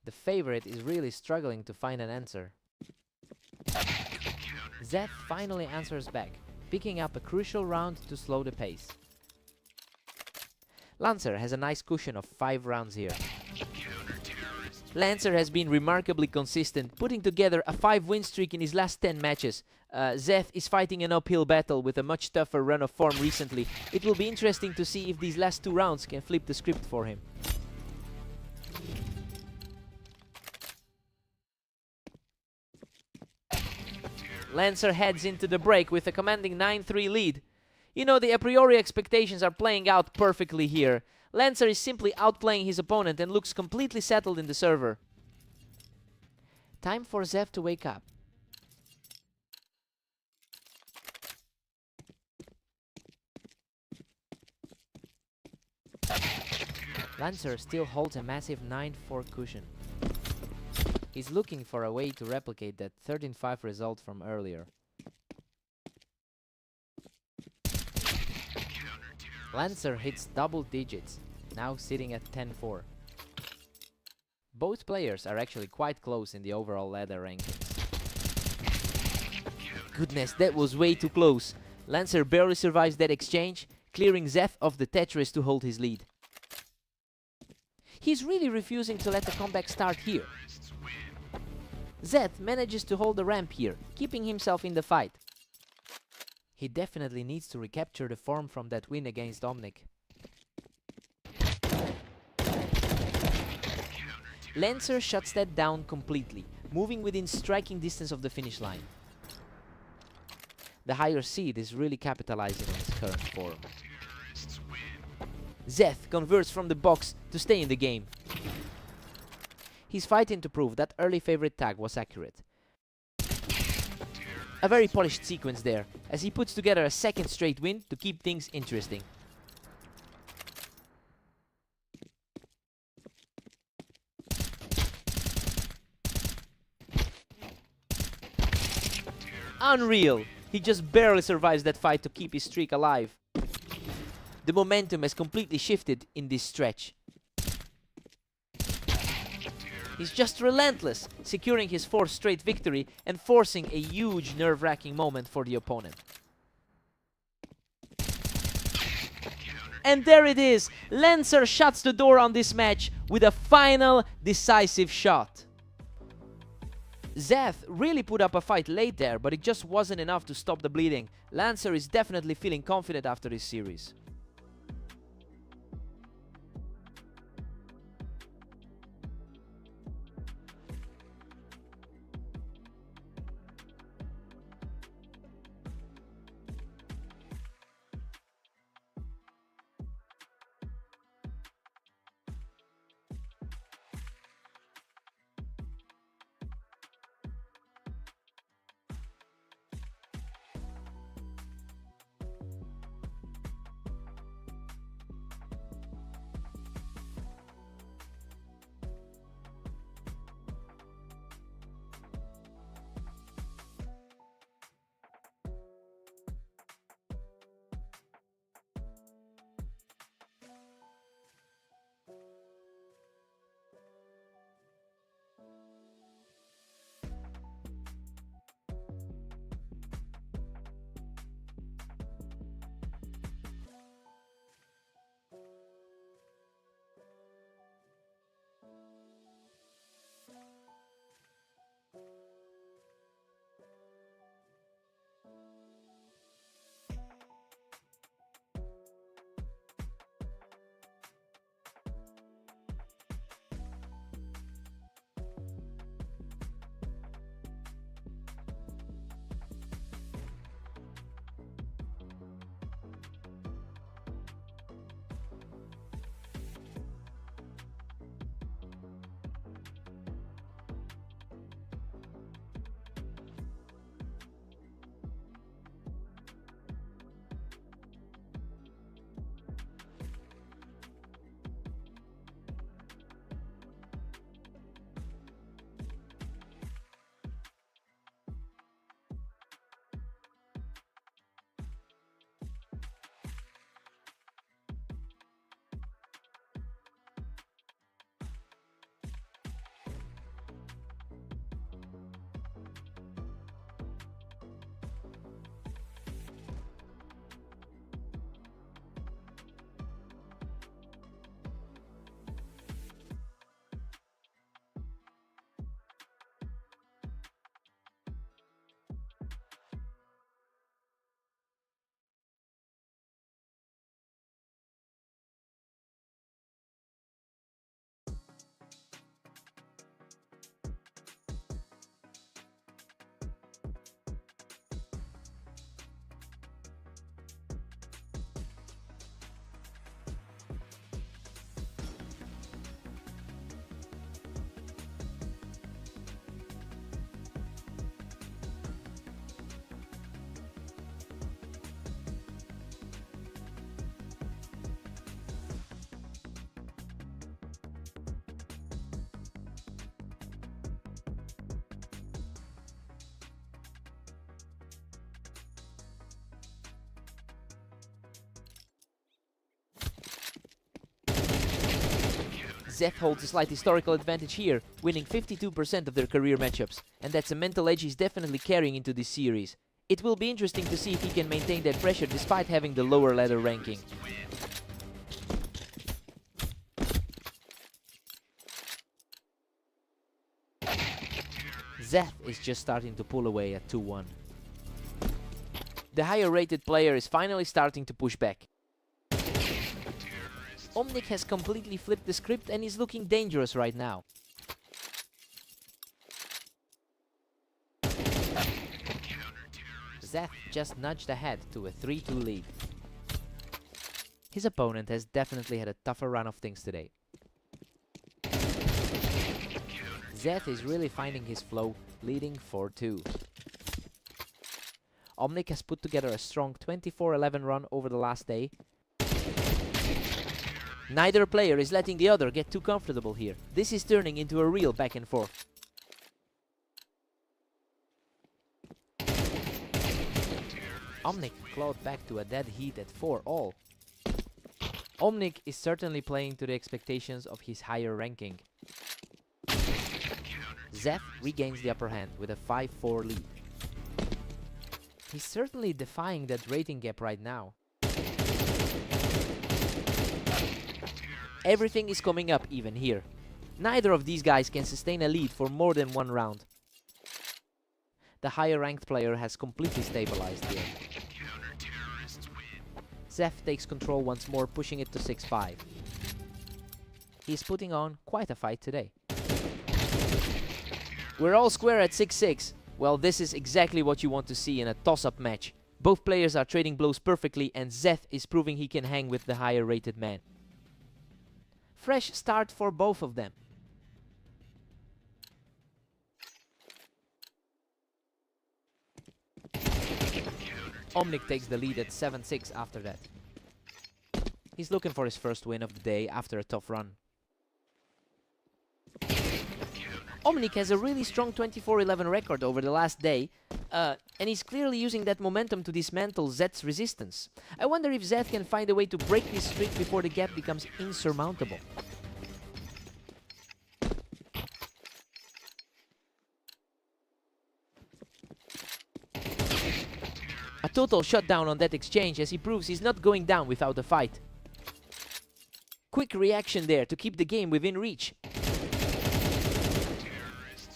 The favorite is really struggling to find an answer. Zeth finally answers back, picking up a crucial round to slow the pace. Lancer has a nice cushion of 5 rounds here. Lancer has been remarkably consistent, putting together a 5-win streak in his last 10 matches. Zeth is fighting an uphill battle with a much tougher run of form recently. It will be interesting to see if these last 2 rounds can flip the script for him. Lancer heads into the break with a commanding 9-3 lead. You know, the a priori expectations are playing out perfectly here. Lancer is simply outplaying his opponent and looks completely settled in the server. Time for Zeth to wake up. Lancer still holds a massive 9-4 cushion. He's looking for a way to replicate that 13-5 result from earlier. Lancer hits double digits, now sitting at 10-4. Both players are actually quite close in the overall ladder rankings. Goodness, that was way too close. Lancer barely survives that exchange, clearing Zeth of the Tetris to hold his lead. He's really refusing to let the comeback start here. Zeth manages to hold the ramp here, keeping himself in the fight. He definitely needs to recapture the form from that win against Omnic. Lancer shuts that down completely, moving within striking distance of the finish line. The higher seed is really capitalizing on his current form. Zeth converts from the box to stay in the game. He's fighting to prove that early favorite tag was accurate. A very polished sequence there, as he puts together a second straight win to keep things interesting. Unreal! He just barely survives that fight to keep his streak alive. The momentum has completely shifted in this stretch. He's just relentless, securing his 4th straight victory and forcing a huge nerve-wracking moment for the opponent. And there it is! Lancer shuts the door on this match with a final decisive shot. Zeth really put up a fight late there, but it just wasn't enough to stop the bleeding. Lancer is definitely feeling confident after this series. Zeth holds a slight historical advantage here, winning 52% of their career matchups, and that's a mental edge he's definitely carrying into this series. It will be interesting to see if he can maintain that pressure despite having the lower ladder ranking. Zeth is just starting to pull away at 2-1. The higher rated player is finally starting to push back. Omnic has completely flipped the script and is looking dangerous right now. Zeth just nudged ahead to a 3-2 lead. His opponent has definitely had a tougher run of things today. Zeth is really finding his flow, leading 4-2. Omnic has put together a strong 24-11 run over the last day. Neither player is letting the other get too comfortable here. This is turning into a real back and forth. Omnic clawed back to a dead heat at 4-all. Omnic is certainly playing to the expectations of his higher ranking. Zeth regains the upper hand with a 5-4 lead. He's certainly defying that rating gap right now. Everything is coming up even here. Neither of these guys can sustain a lead for more than one round. The higher ranked player has completely stabilized here. Zeth takes control once more, pushing it to 6-5. He's putting on quite a fight today. We're all square at 6-6. Well, this is exactly what you want to see in a toss-up match. Both players are trading blows perfectly and Zeth is proving he can hang with the higher rated man. Fresh start for both of them. Omnic takes the lead at 7-6 after that. He's looking for his first win of the day after a tough run. Omnic has a really strong 24-11 record over the last day, and he's clearly using that momentum to dismantle Zeth's resistance. I wonder if Zeth can find a way to break this streak before the gap becomes insurmountable. A total shutdown on that exchange as he proves he's not going down without a fight. Quick reaction there to keep the game within reach.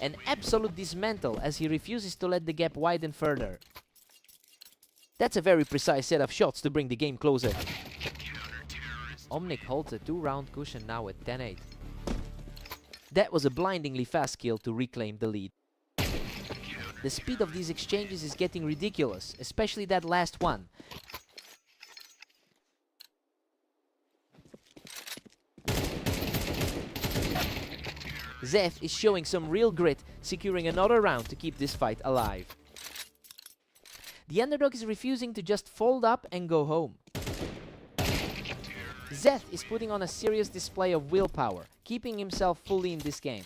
An absolute dismantle as he refuses to let the gap widen further. That's a very precise set of shots to bring the game closer. Omnic holds a 2-round cushion now at 10-8. That was a blindingly fast kill to reclaim the lead. The speed of these exchanges is getting ridiculous, especially that last one. Zeth is showing some real grit, securing another round to keep this fight alive. The underdog is refusing to just fold up and go home. Zeth is putting on a serious display of willpower, keeping himself fully in this game.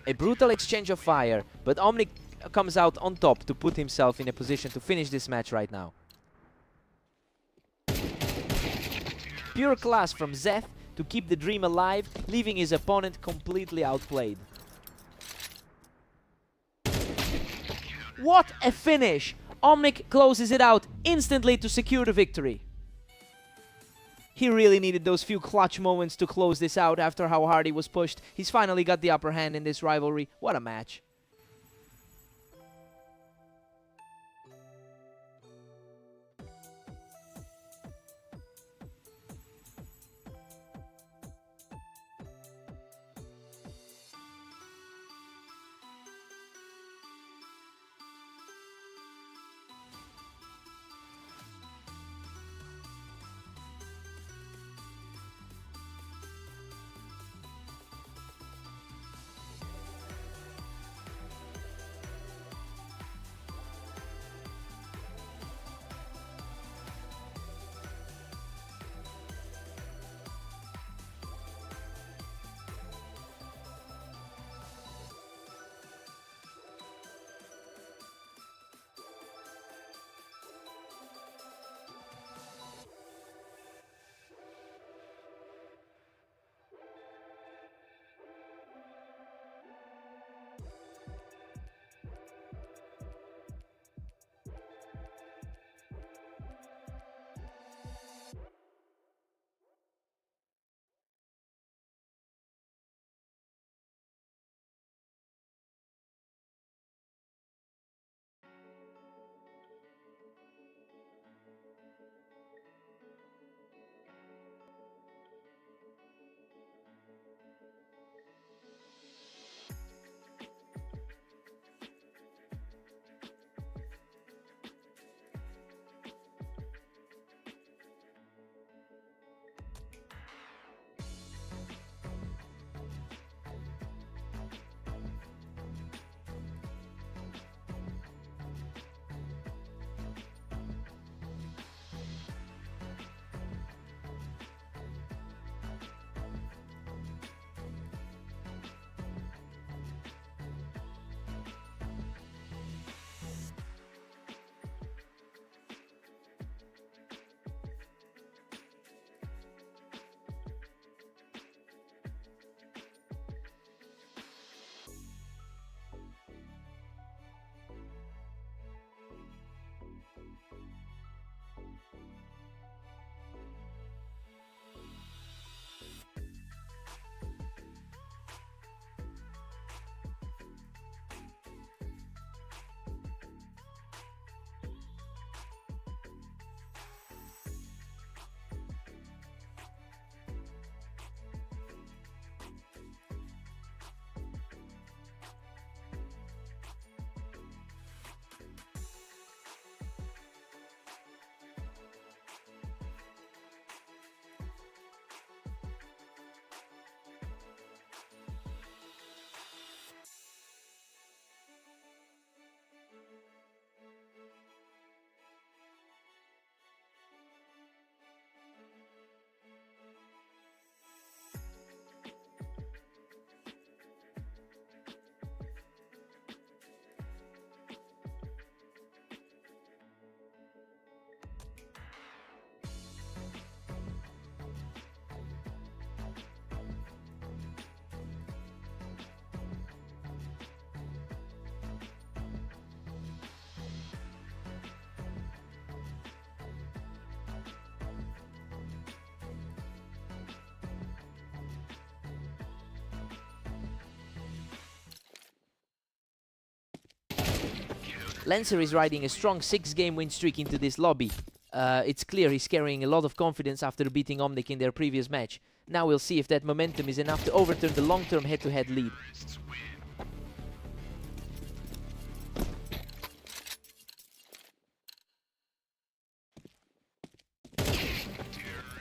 A brutal exchange of fire, but Omnic comes out on top to put himself in a position to finish this match right now. Pure class from Zeth to keep the dream alive, leaving his opponent completely outplayed. What a finish! Omnic closes it out instantly to secure the victory. He really needed those few clutch moments to close this out after how hard he was pushed. He's finally got the upper hand in this rivalry. What a match. Lancer is riding a strong 6-game win streak into this lobby. It's clear he's carrying a lot of confidence after beating Omnic in their previous match. Now we'll see if that momentum is enough to overturn the long-term head-to-head lead.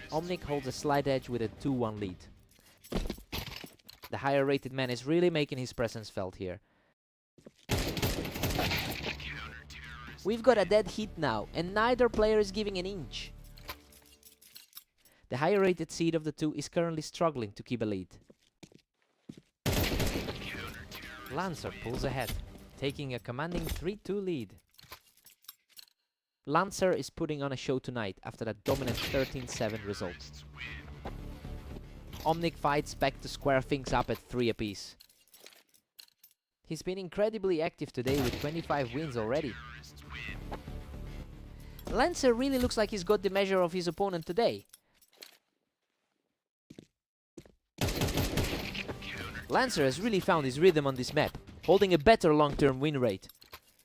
Omnic holds a slight edge with a 2-1 lead. The higher rated man is really making his presence felt here. We've got a dead heat now, and neither player is giving an inch. The higher rated seed of the two is currently struggling to keep a lead. Lancer pulls ahead, taking a commanding 3-2 lead. Lancer is putting on a show tonight after that dominant 13-7 result. Omnic fights back to square things up at 3 apiece. He's been incredibly active today with 25 wins already. Lancer really looks like he's got the measure of his opponent today. Lancer has really found his rhythm on this map, holding a better long-term win rate.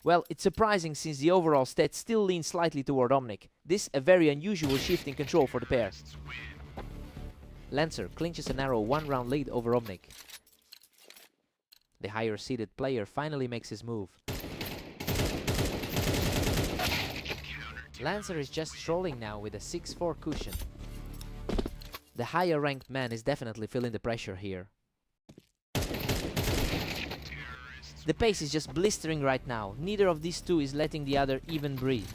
Well, it's surprising since the overall stats still lean slightly toward Omnic. This a very unusual shift in control for the pair. Lancer clinches a narrow 1-round lead over Omnic. The higher seeded player finally makes his move. Lancer is just strolling now with a 6-4 cushion. The higher ranked man is definitely feeling the pressure here. The pace is just blistering right now. Neither of these two is letting the other even breathe.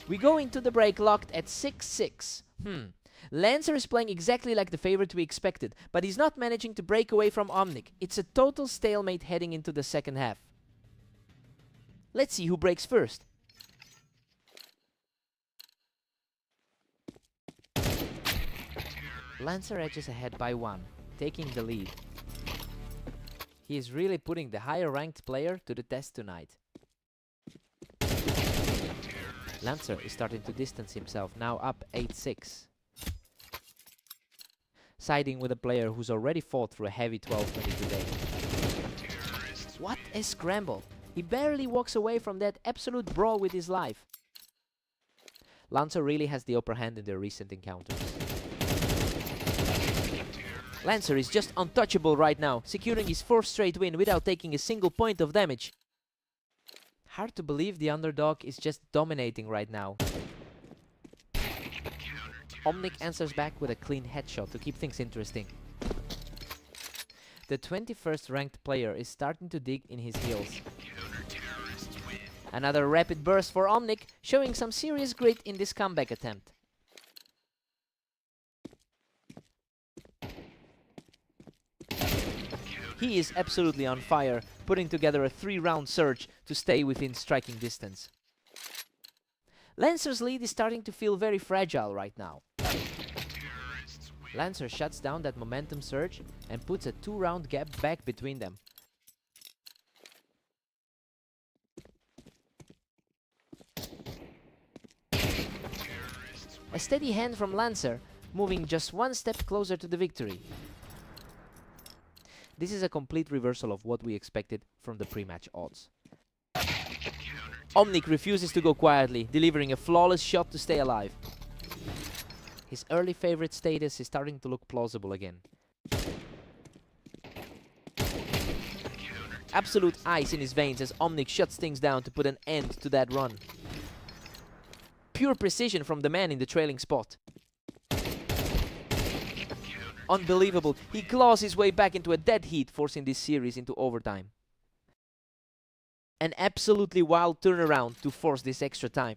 We go into the break locked at 6-6. Lancer is playing exactly like the favorite we expected, but he's not managing to break away from Omnic. It's a total stalemate heading into the second half. Let's see who breaks first. Lancer edges ahead by 1, taking the lead. He is really putting the higher ranked player to the test tonight. Lancer is starting to distance himself, now up 8-6. Siding with a player who's already fought through a heavy 12-22 day. What a scramble! He barely walks away from that absolute brawl with his life. Lancer really has the upper hand in their recent encounters. Lancer is just untouchable right now, securing his 4th straight win without taking a single point of damage. Hard to believe the underdog is just dominating right now. Omnic answers back with a clean headshot to keep things interesting. The 21st ranked player is starting to dig in his heels. Another rapid burst for Omnic, showing some serious grit in this comeback attempt. He is absolutely on fire, putting together a 3-round surge to stay within striking distance. Lancer's lead is starting to feel very fragile right now. Lancer shuts down that momentum surge and puts a 2-round gap back between them. A steady hand from Lancer, moving just 1 step closer to the victory. This is a complete reversal of what we expected from the pre-match odds. Omnic refuses to go quietly, delivering a flawless shot to stay alive. His early favorite status is starting to look plausible again. Absolute ice in his veins as Omnic shuts things down to put an end to that run. Pure precision from the man in the trailing spot. Unbelievable, he claws his way back into a dead heat, forcing this series into overtime. An absolutely wild turnaround to force this extra time.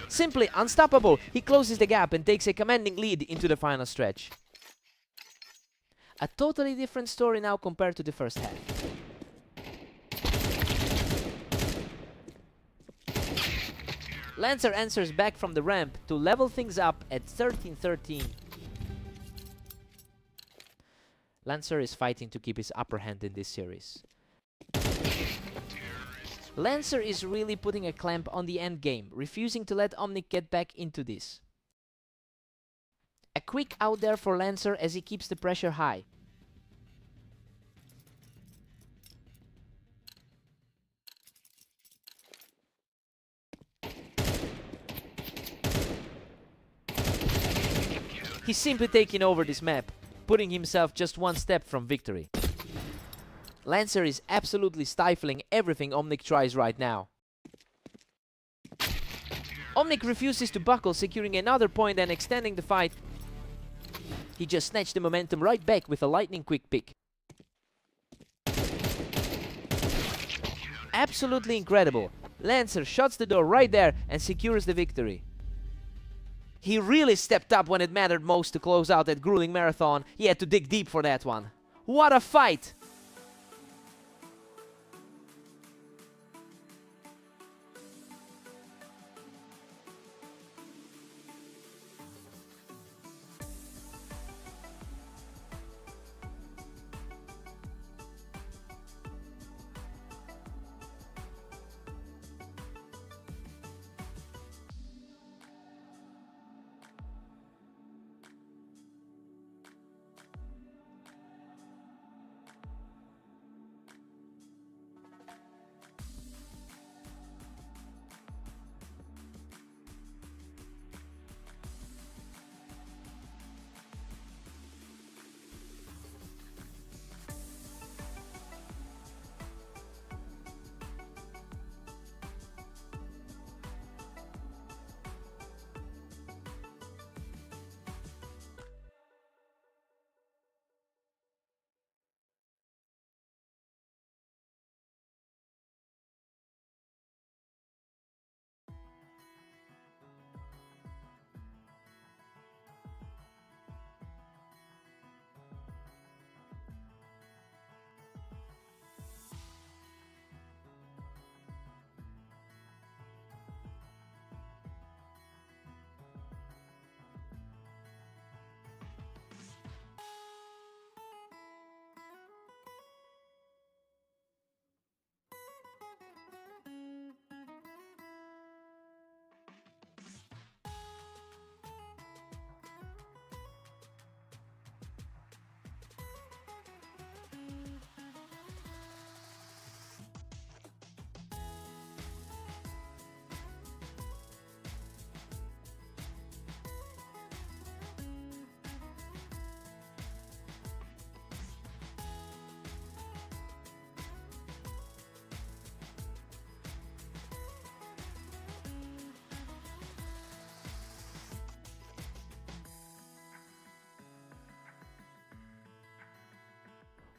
Simply unstoppable, he closes the gap and takes a commanding lead into the final stretch. A totally different story now compared to the first half. Lancer answers back from the ramp to level things up at 13-13. Lancer is fighting to keep his upper hand in this series. Lancer is really putting a clamp on the end game, refusing to let Omnic get back into this. A quick out there for Lancer as he keeps the pressure high. He's simply taking over this map, putting himself just one step from victory. Lancer is absolutely stifling everything Omnic tries right now. Omnic refuses to buckle, securing another point and extending the fight. He just snatched the momentum right back with a lightning quick pick. Absolutely incredible. Lancer shuts the door right there and secures the victory. He really stepped up when it mattered most to close out that grueling marathon. He had to dig deep for that one. What a fight!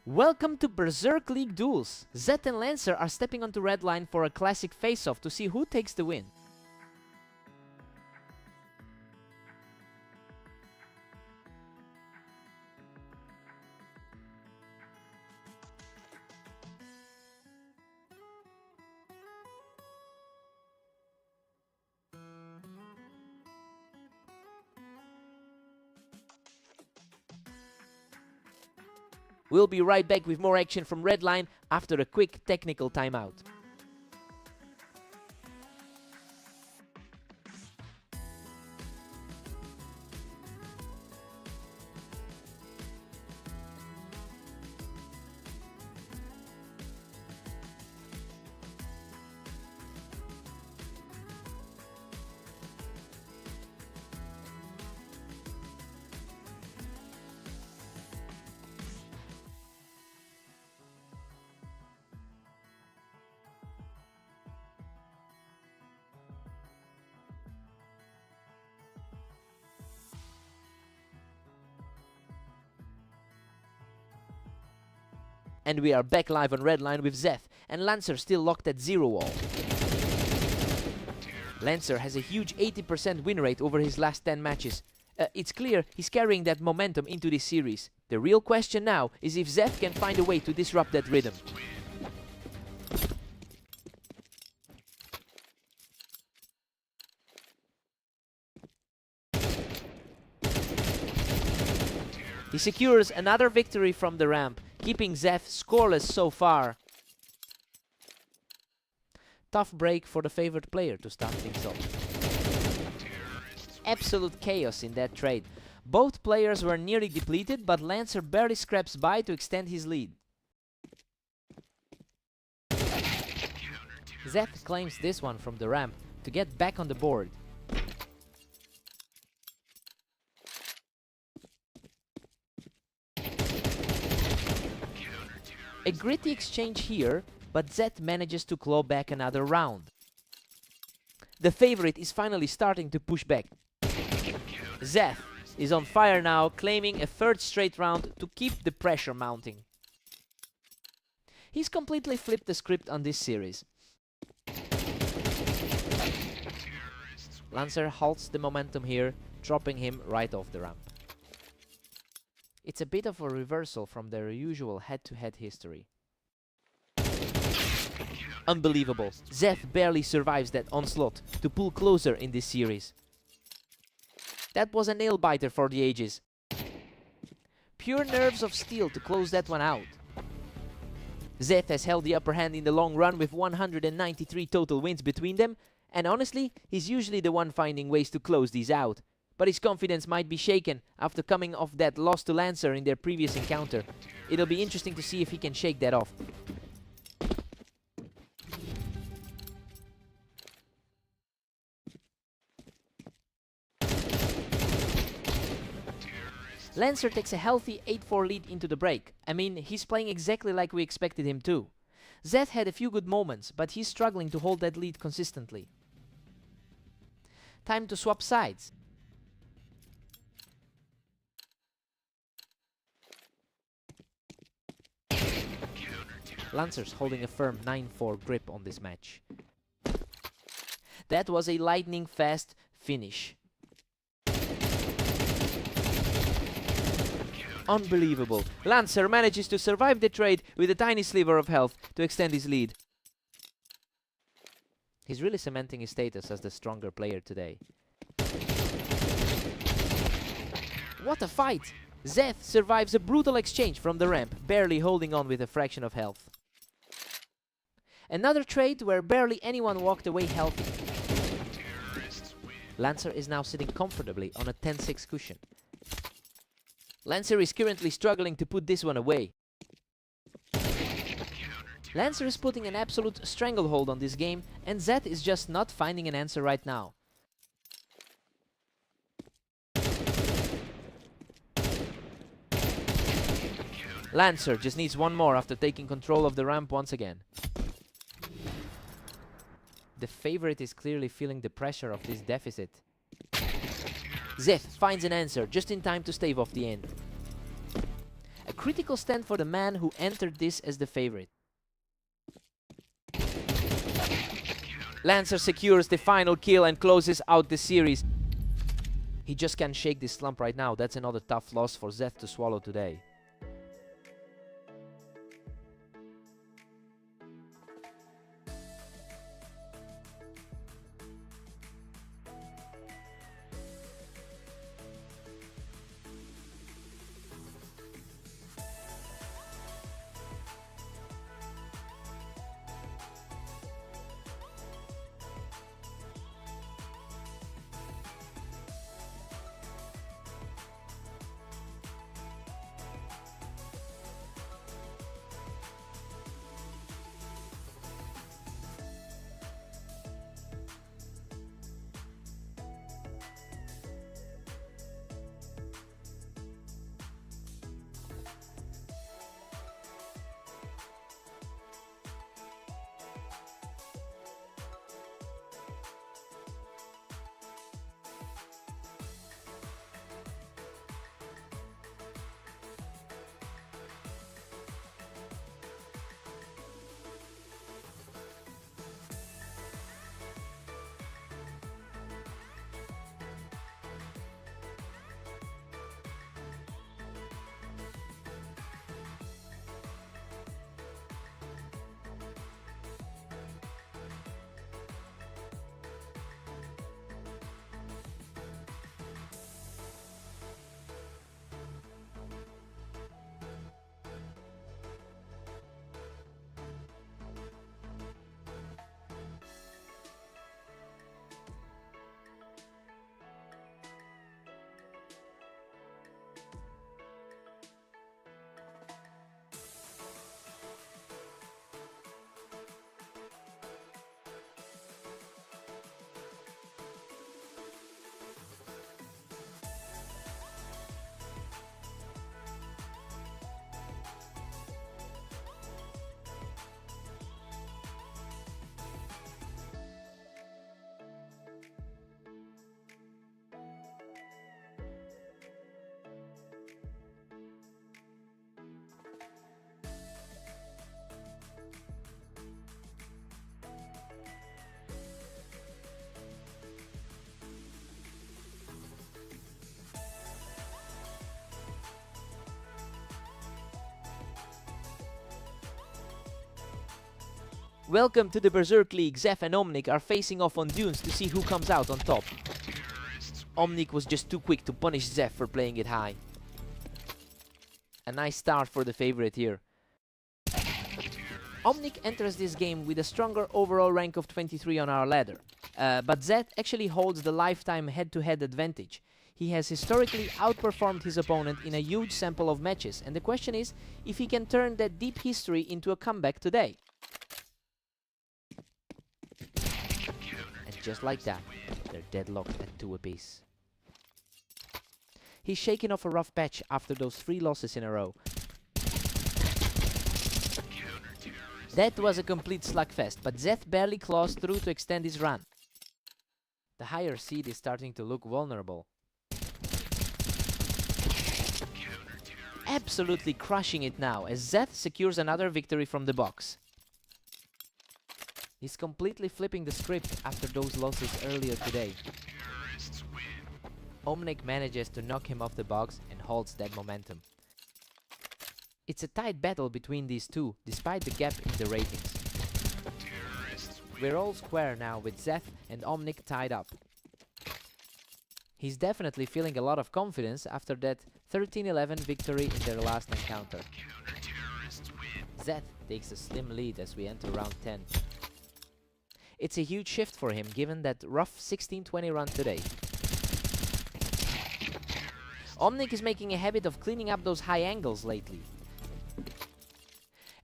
Welcome to Berserk League duels. Zed and Lancer are stepping onto red line for a classic face-off to see who takes the win. We'll be right back with more action from red line after a quick technical timeout. And we are back live on red line with Zeth and Lancer still locked at 0 all. Lancer has a huge 80% win rate over his last 10 matches. It's clear he's carrying that momentum into this series. The real question now is if Zeth can find a way to disrupt that rhythm. He secures another victory from the ramp, keeping Zeth scoreless so far. Tough break for the favored player to start things off. Absolute chaos in that trade. Both players were nearly depleted, but Lancer barely scraps by to extend his lead. Zeth claims this one from the ramp to get back on the board. A gritty exchange here, but Zeth manages to claw back another round. The favorite is finally starting to push back. Zeth is on fire now, claiming a third straight round to keep the pressure mounting. He's completely flipped the script on this series. Lancer halts the momentum here, dropping him right off the ramp. It's a bit of a reversal from their usual head-to-head history. Unbelievable. Zeth barely survives that onslaught to pull closer in this series. That was a nail-biter for the ages. Pure nerves of steel to close that one out. Zeth has held the upper hand in the long run with 193 total wins between them, and honestly, he's usually the one finding ways to close these out. But his confidence might be shaken after coming off that loss to Lancer in their previous encounter. It'll be interesting to see if he can shake that off. Lancer takes a healthy 8-4 lead into the break. I mean, he's playing exactly like we expected him to. Zeth had a few good moments, but he's struggling to hold that lead consistently. Time to swap sides. Lancer's holding a firm 9-4 grip on this match. That was a lightning fast finish. Unbelievable. Lancer manages to survive the trade with a tiny sliver of health to extend his lead. He's really cementing his status as the stronger player today. What a fight! Zeth survives a brutal exchange from the ramp, barely holding on with a fraction of health. Another trade where barely anyone walked away healthy. Lancer is now sitting comfortably on a 10-6 cushion. Lancer is currently struggling to put this one away. Lancer is putting an absolute stranglehold on this game, and Zeth is just not finding an answer right now. Lancer just needs one more after taking control of the ramp once again. The favorite is clearly feeling the pressure of this deficit. Zeth finds an answer just in time to stave off the end. A critical stand for the man who entered this as the favorite. Lancer secures the final kill and closes out the series. He just can't shake this slump right now. That's another tough loss for Zeth to swallow today. Welcome to the Berserk League. Zef and Omnic are facing off on dunes to see who comes out on top. Omnic was just too quick to punish Zef for playing it high. A nice start for the favorite here. Omnic enters this game with a stronger overall rank of 23 on our ladder. But Zef actually holds the lifetime head-to-head advantage. He has historically outperformed his opponent in a huge sample of matches, and the question is if he can turn that deep history into a comeback today. And just like that, they're deadlocked at 2 apiece. He's shaking off a rough patch after those 3 losses in a row. That was a complete slugfest, but Zef barely claws through to extend his run. The higher seed is starting to look vulnerable. Absolutely crushing it now as Zef secures another victory from the box. He's completely flipping the script after those losses earlier today. Omnic manages to knock him off the box and holds that momentum. It's a tight battle between these two, despite the gap in the ratings. We're all square now with Zef and Omnic tied up. He's definitely feeling a lot of confidence after that 13-11 victory in their last encounter. Zef takes a slim lead as we enter round 10. It's a huge shift for him given that rough 16-20 run today. Omnic is making a habit of cleaning up those high angles lately.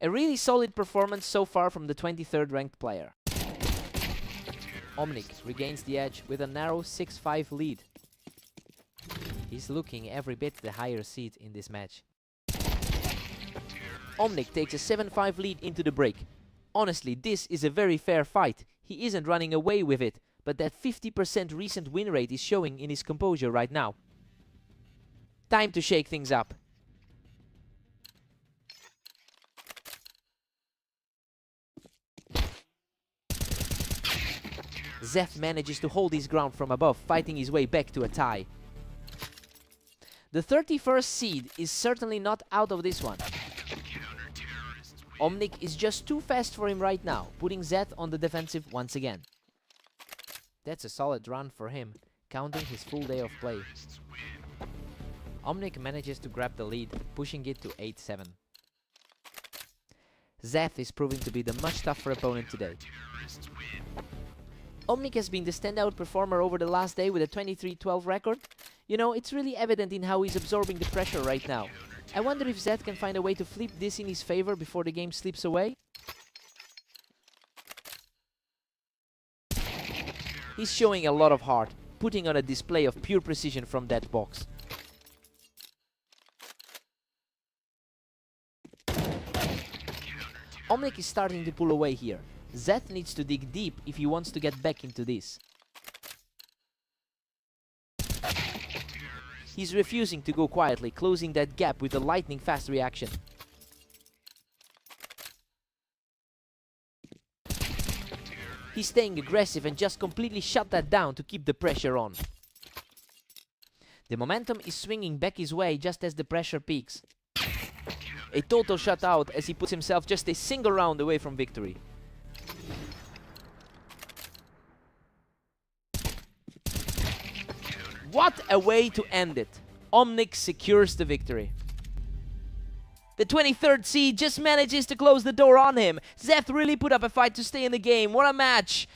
A really solid performance so far from the 23rd ranked player. Omnic regains the edge with a narrow 6-5 lead. He's looking every bit the higher seed in this match. Omnic takes a 7-5 lead into the break. Honestly, this is a very fair fight. He isn't running away with it, but that 50% recent win rate is showing in his composure right now. Time to shake things up. Zef manages to hold his ground from above, fighting his way back to a tie. The 31st seed is certainly not out of this one. Omnic is just too fast for him right now, putting Zef on the defensive once again. That's a solid run for him, counting his full day of play. Omnic manages to grab the lead, pushing it to 8-7. Zef is proving to be the much tougher opponent today. Omnic has been the standout performer over the last day with a 23-12 record. You know, it's really evident in how he's absorbing the pressure right now. I wonder if Zef can find a way to flip this in his favor before the game slips away. He's showing a lot of heart, putting on a display of pure precision from that box. Omnic is starting to pull away here. Zef needs to dig deep if he wants to get back into this. He's refusing to go quietly, closing that gap with a lightning fast reaction. He's staying aggressive and just completely shut that down to keep the pressure on. The momentum is swinging back his way just as the pressure peaks. A total shutout as he puts himself just a single round away from victory. What a way to end it. Omnic secures the victory. The 23rd seed just manages to close the door on him. Zef really put up a fight to stay in the game. What a match.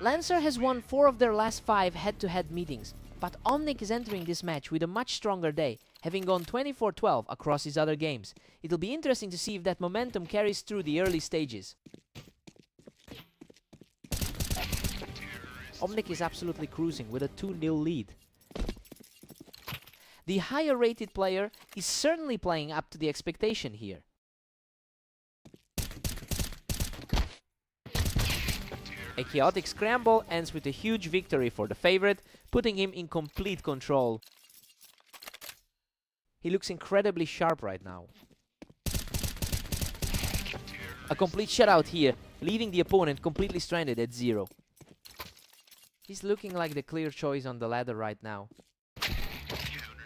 Lancer has won 4 of their last 5 head-to-head meetings, but Omnic is entering this match with a much stronger day, having gone 24-12 across his other games. It'll be interesting to see if that momentum carries through the early stages. Omnic is absolutely cruising with a 2-0 lead. The higher rated player is certainly playing up to the expectation here. A chaotic scramble ends with a huge victory for the favorite, putting him in complete control. He looks incredibly sharp right now. A complete shutout here, leaving the opponent completely stranded at 0. He's looking like the clear choice on the ladder right now.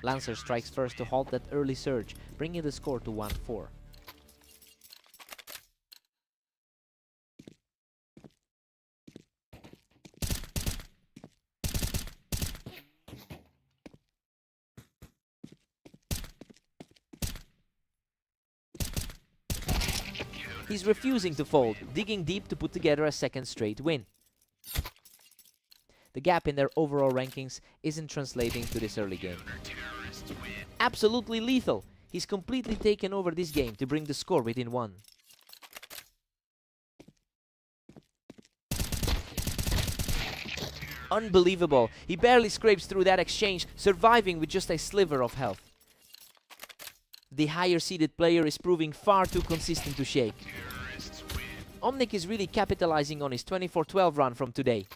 Lancer strikes first to halt that early surge, bringing the score to 1-4. He's refusing to fold, digging deep to put together a second straight win. The gap in their overall rankings isn't translating to this early game. Absolutely lethal! He's completely taken over this game to bring the score within 1. Unbelievable! He barely scrapes through that exchange, surviving with just a sliver of health. The higher seeded player is proving far too consistent to shake. Omnic is really capitalizing on his 24-12 run from today.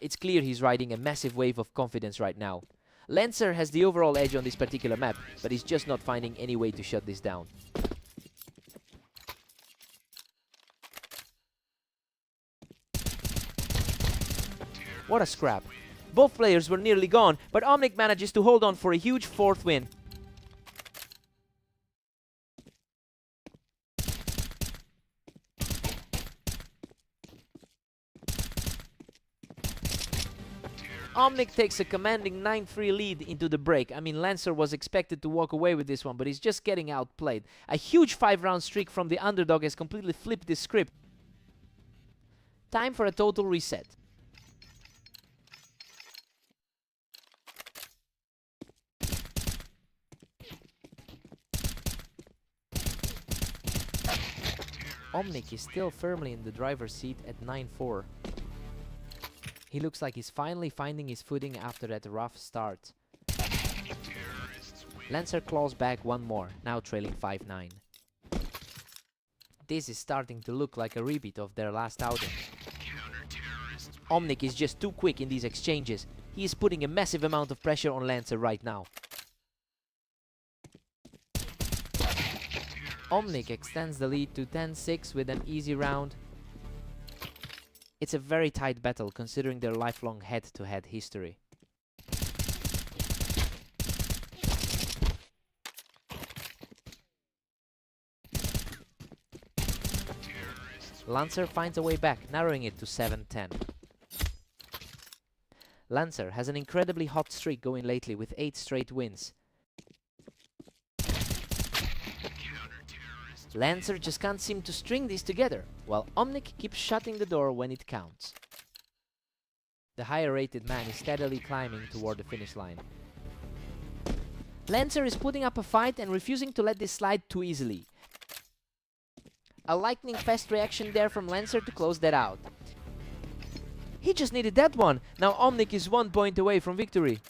It's clear he's riding a massive wave of confidence right now. Lancer has the overall edge on this particular map, but he's just not finding any way to shut this down. What a scrap. Both players were nearly gone, but Omnic manages to hold on for a huge 4th win. Omnic takes a commanding 9-3 lead into the break. I mean, Lancer was expected to walk away with this one, but he's just getting outplayed. A huge 5-round streak from the underdog has completely flipped the script. Time for a total reset. Omnic is still firmly in the driver's seat at 9-4. He looks like he's finally finding his footing after that rough start. Lancer claws back one more, now trailing 5-9. This is starting to look like a repeat of their last outing. Omnic is just too quick in these exchanges. He is putting a massive amount of pressure on Lancer right now. Omnic extends the lead to 10-6 with an easy round. It's a very tight battle considering their lifelong head-to-head history. Lancer finds a way back, narrowing it to 7-10. Lancer has an incredibly hot streak going lately with 8 straight wins. Lancer just can't seem to string these together, while Omnic keeps shutting the door when it counts. The higher rated man is steadily climbing toward the finish line. Lancer is putting up a fight and refusing to let this slide too easily. A lightning fast reaction there from Lancer to close that out. He just needed that one. Now Omnic is 1 point away from victory.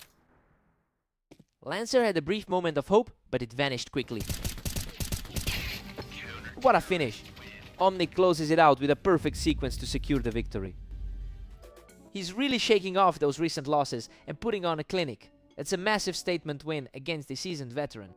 Lancer had a brief moment of hope, but it vanished quickly. What a finish! Omnic closes it out with a perfect sequence to secure the victory. He's really shaking off those recent losses and putting on a clinic. It's a massive statement win against the seasoned veteran.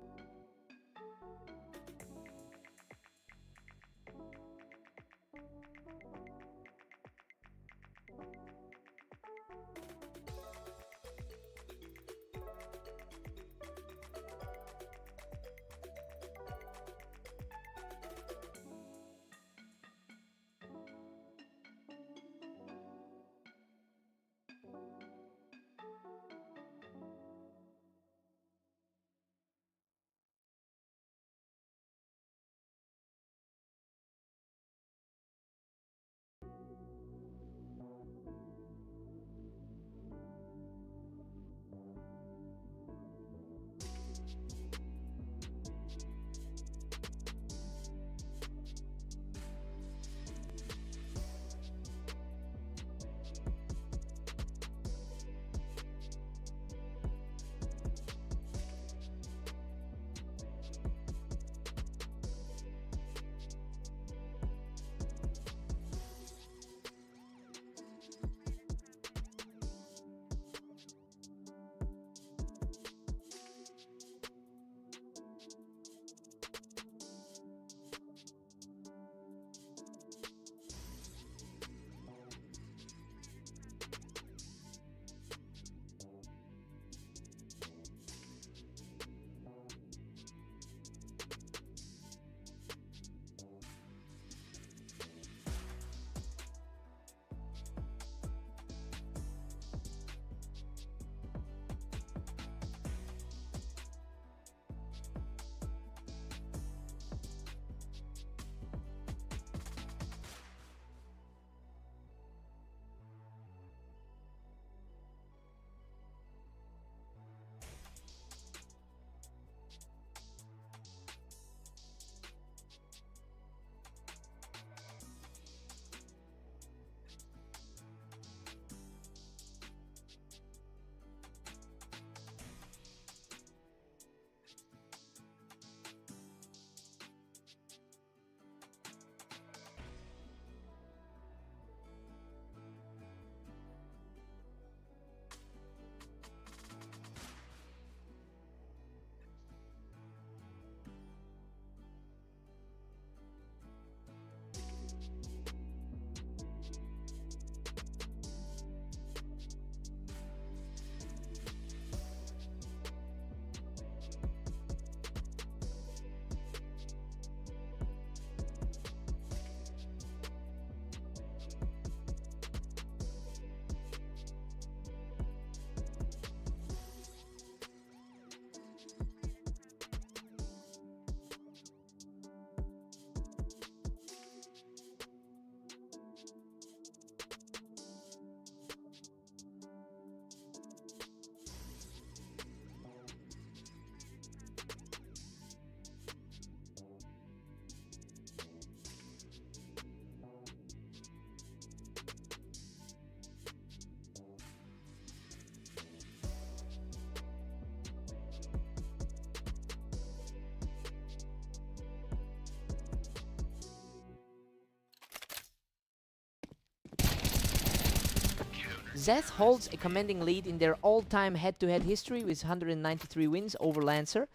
Zeth holds a commanding lead in their all-time head-to-head history with 193 wins over Lancer.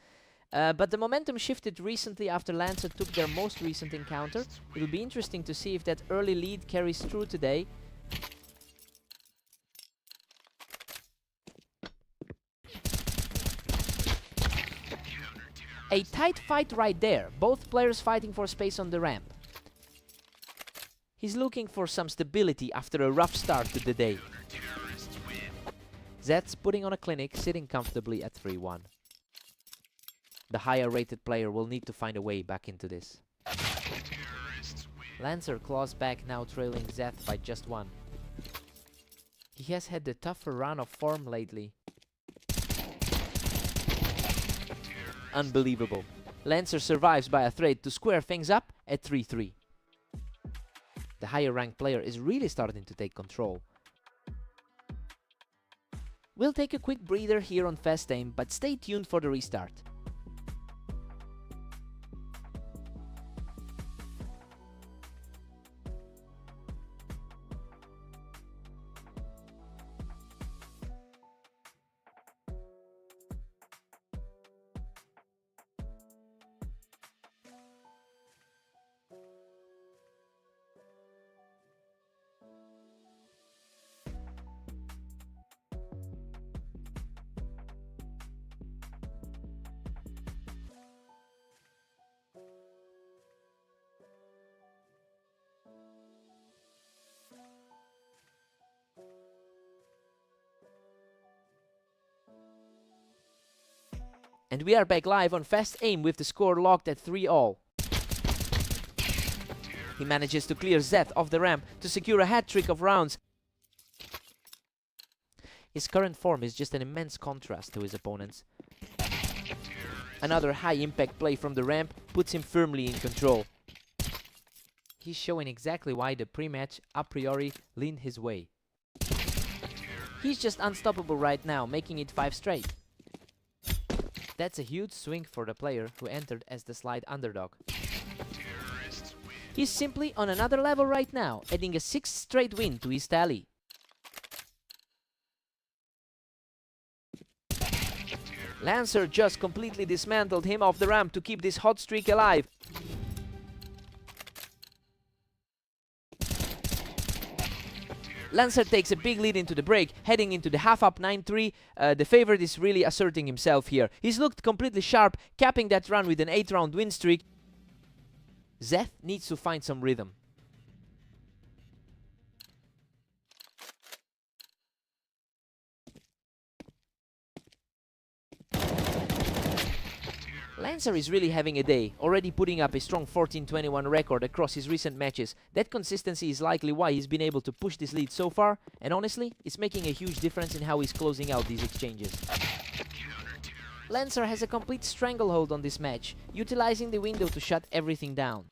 But the momentum shifted recently after Lancer took their most recent encounter. It'll be interesting to see if that early lead carries through today. A tight fight right there, both players fighting for space on the ramp. He's looking for some stability after a rough start to the day. Zeth's putting on a clinic, sitting comfortably at 3-1. The higher rated player will need to find a way back into this. Lancer claws back, now trailing Zeth by just 1. He has had the tougher run of form lately. Unbelievable. Lancer survives by a trade to square things up at 3-3. The higher ranked player is really starting to take control. We'll take a quick breather here on Fast Aim, but stay tuned for the restart. And we are back live on Fast Aim with the score locked at 3-all. He manages to clear Zeth off the ramp to secure a hat-trick of rounds. His current form is just an immense contrast to his opponents. Another high-impact play from the ramp puts him firmly in control. He's showing exactly why the pre-match a priori leaned his way. He's just unstoppable right now, making it 5 straight. That's a huge swing for the player who entered as the slight underdog. He's simply on another level right now, adding a 6th straight win to his tally. Lancer just completely dismantled him off the ramp to keep this hot streak alive. Lancer takes a big lead into the break, heading into the half-up 9-3. The favorite is really asserting himself here. He's looked completely sharp, capping that run with an 8-round win streak. Zeth needs to find some rhythm. Lancer is really having a day, already putting up a strong 14-21 record across his recent matches. That consistency is likely why he's been able to push this lead so far, and honestly, it's making a huge difference in how he's closing out these exchanges. Lancer has a complete stranglehold on this match, utilizing the window to shut everything down.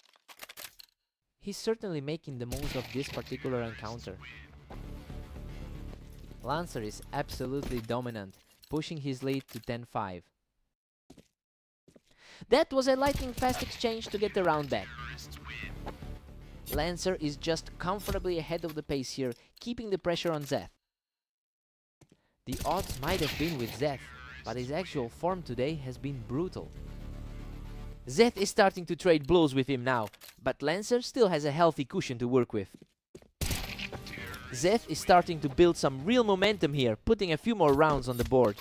He's certainly making the most of this particular encounter. Lancer is absolutely dominant, pushing his lead to 10-5. That was a lightning fast exchange to get the round back. Lancer is just comfortably ahead of the pace here, keeping the pressure on Zeth. The odds might have been with Zeth, but his actual form today has been brutal. Zeth is starting to trade blows with him now, but Lancer still has a healthy cushion to work with. Zeth is starting to build some real momentum here, putting a few more rounds on the board.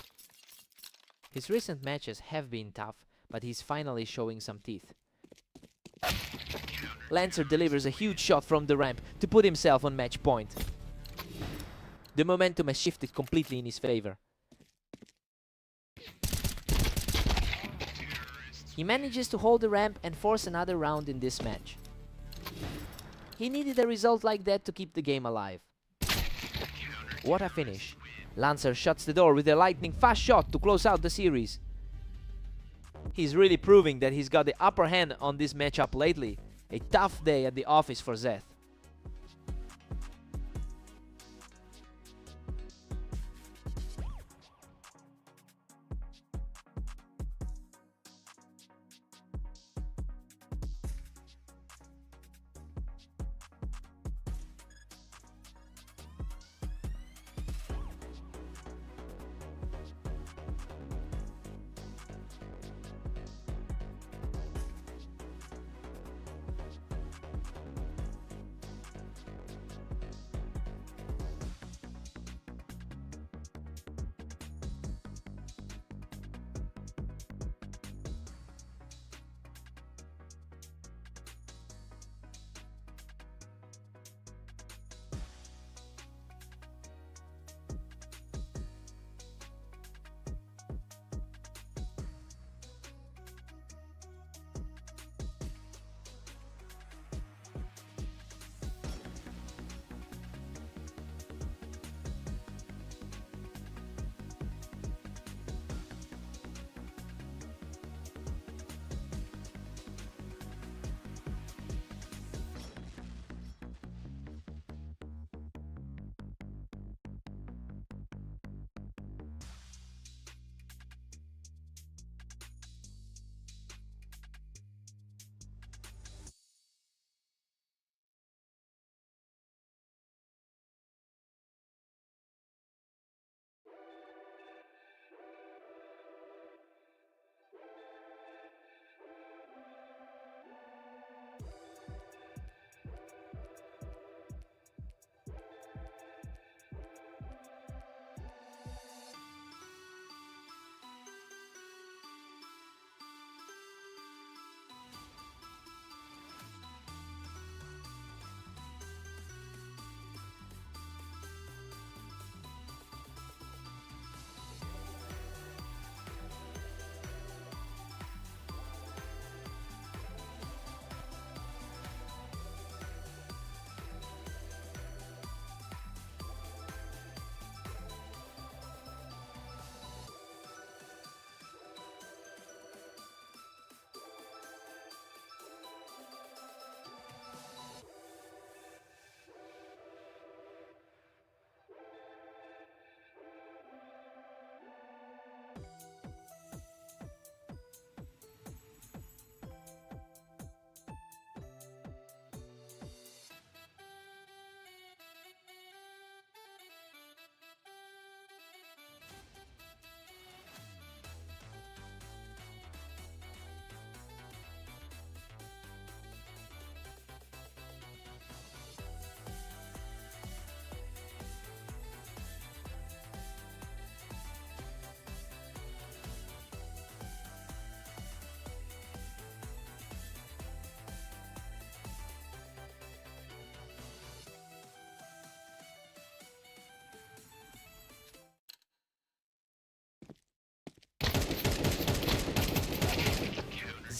His recent matches have been tough, but he's finally showing some teeth. Lancer delivers a huge shot from the ramp to put himself on match point. The momentum has shifted completely in his favor. He manages to hold the ramp and force another round in this match. He needed a result like that to keep the game alive. What a finish. Lancer shuts the door with a lightning fast shot to close out the series. He's really proving that he's got the upper hand on this matchup lately. A tough day at the office for Zeth.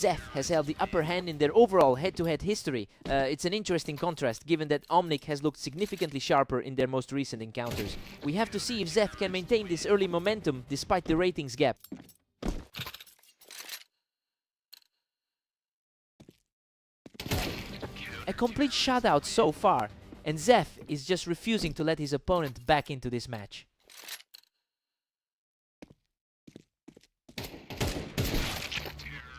Zeth has held the upper hand in their overall head-to-head history. It's an interesting contrast, given that Omnic has looked significantly sharper in their most recent encounters. We have to see if Zeth can maintain this early momentum despite the ratings gap. A complete shutout so far, and Zeth is just refusing to let his opponent back into this match.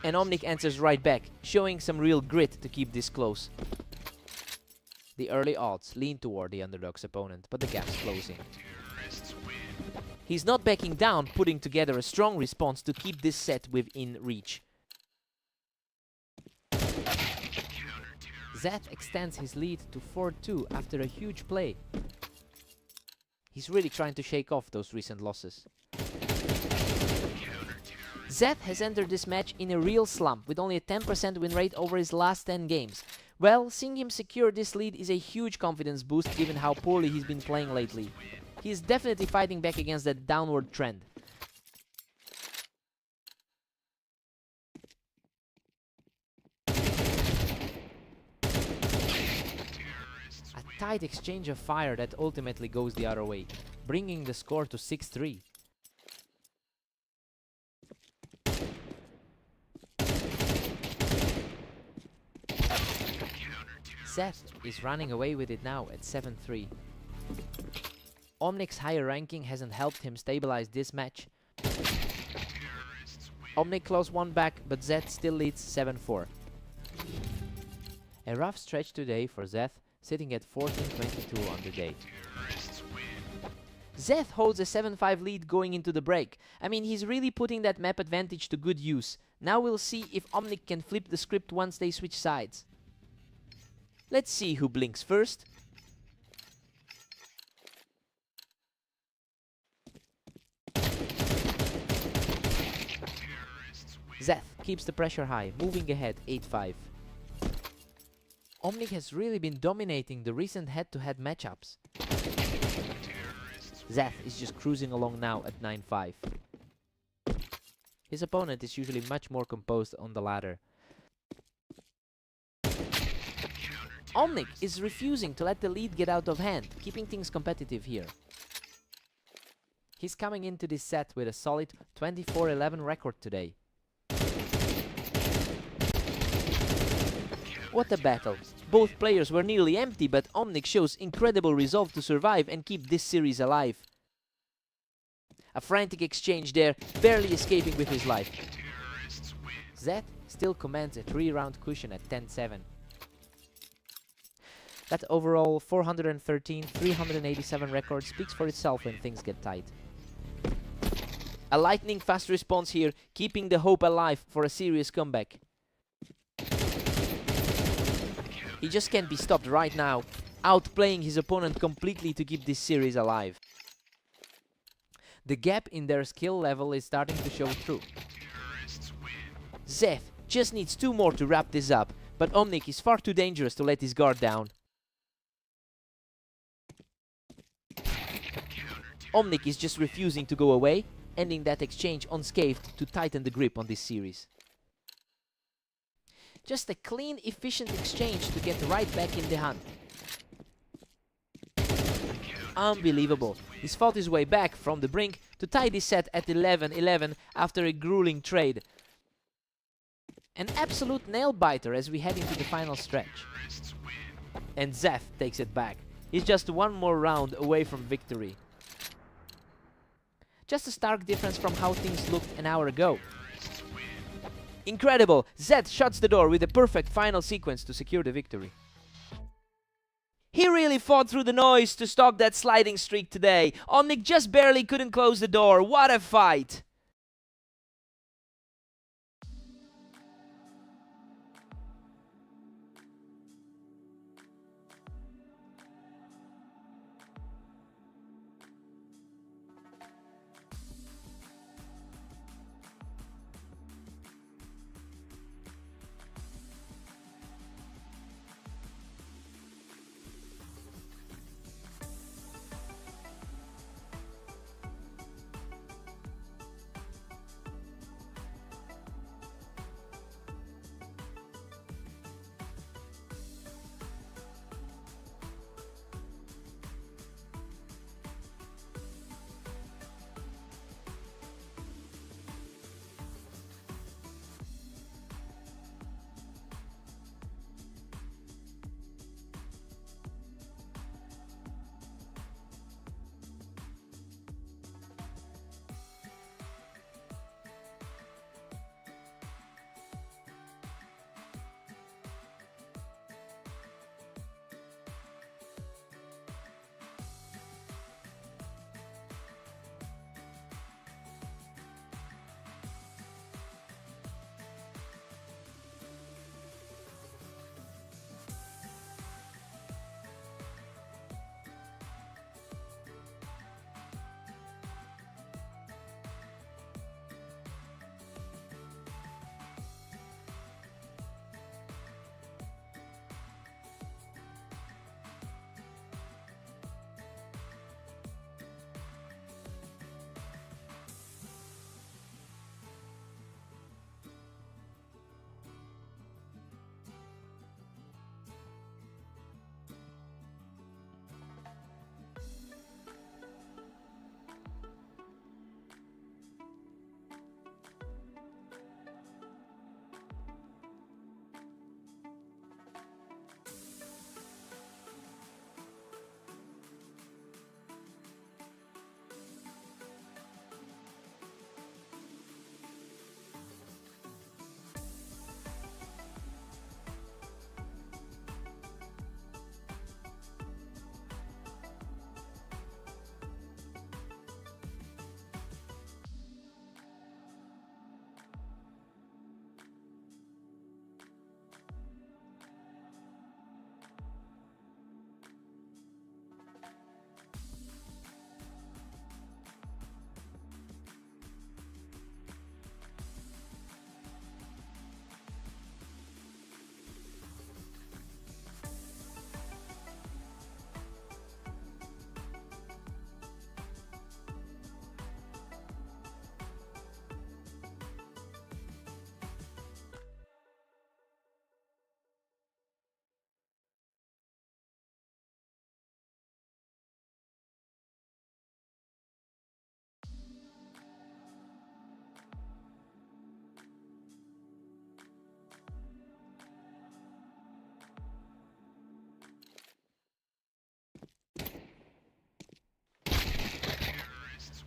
And Omnic answers right back, showing some real grit to keep this close. The early odds lean toward the underdog's opponent, but the gap's closing. He's not backing down, putting together a strong response to keep this set within reach. Zeth extends his lead to 4-2 after a huge play. He's really trying to shake off those recent losses. Zeth has entered this match in a real slump, with only a 10% win rate over his last 10 games. Well, seeing him secure this lead is a huge confidence boost given how poorly he's been playing lately. He is definitely fighting back against that downward trend. A tight exchange of fire that ultimately goes the other way, bringing the score to 6-3. Zeth is running away with it now at 7-3. Omnic's higher ranking hasn't helped him stabilize this match. Omnic closed one back, but Zeth still leads 7-4. A rough stretch today for Zeth, sitting at 14-22 on the day. Zeth holds a 7-5 lead going into the break. I mean, he's really putting that map advantage to good use. Now we'll see if Omnic can flip the script once they switch sides. Let's see who blinks first. Zeth keeps the pressure high, moving ahead 8-5. Omnic has really been dominating the recent head-to-head matchups. Zeth is just cruising along now at 9-5. His opponent is usually much more composed on the ladder. Omnic is refusing to let the lead get out of hand, keeping things competitive here. He's coming into this set with a solid 24-11 record today. What a battle! Both players were nearly empty, but Omnic shows incredible resolve to survive and keep this series alive. A frantic exchange there, barely escaping with his life. Zeth still commands a 3-round cushion at 10-7. That overall 413, 387 record speaks for itself when things get tight. A lightning fast response here, keeping the hope alive for a serious comeback. He just can't be stopped right now, outplaying his opponent completely to keep this series alive. The gap in their skill level is starting to show through. Zeth just needs 2 more to wrap this up, but Omnic is far too dangerous to let his guard down. Omnic is just refusing to go away, ending that exchange unscathed to tighten the grip on this series. Just a clean, efficient exchange to get right back in the hunt. Unbelievable. He's fought his way back from the brink to tie this set at 11-11 after a grueling trade. An absolute nail-biter as we head into the final stretch. And Zeth takes it back. He's just 1 more round away from victory. Just a stark difference from how things looked an hour ago. Incredible! Zeth shuts the door with a perfect final sequence to secure the victory. He really fought through the noise to stop that sliding streak today. Omnic just barely couldn't close the door. What a fight!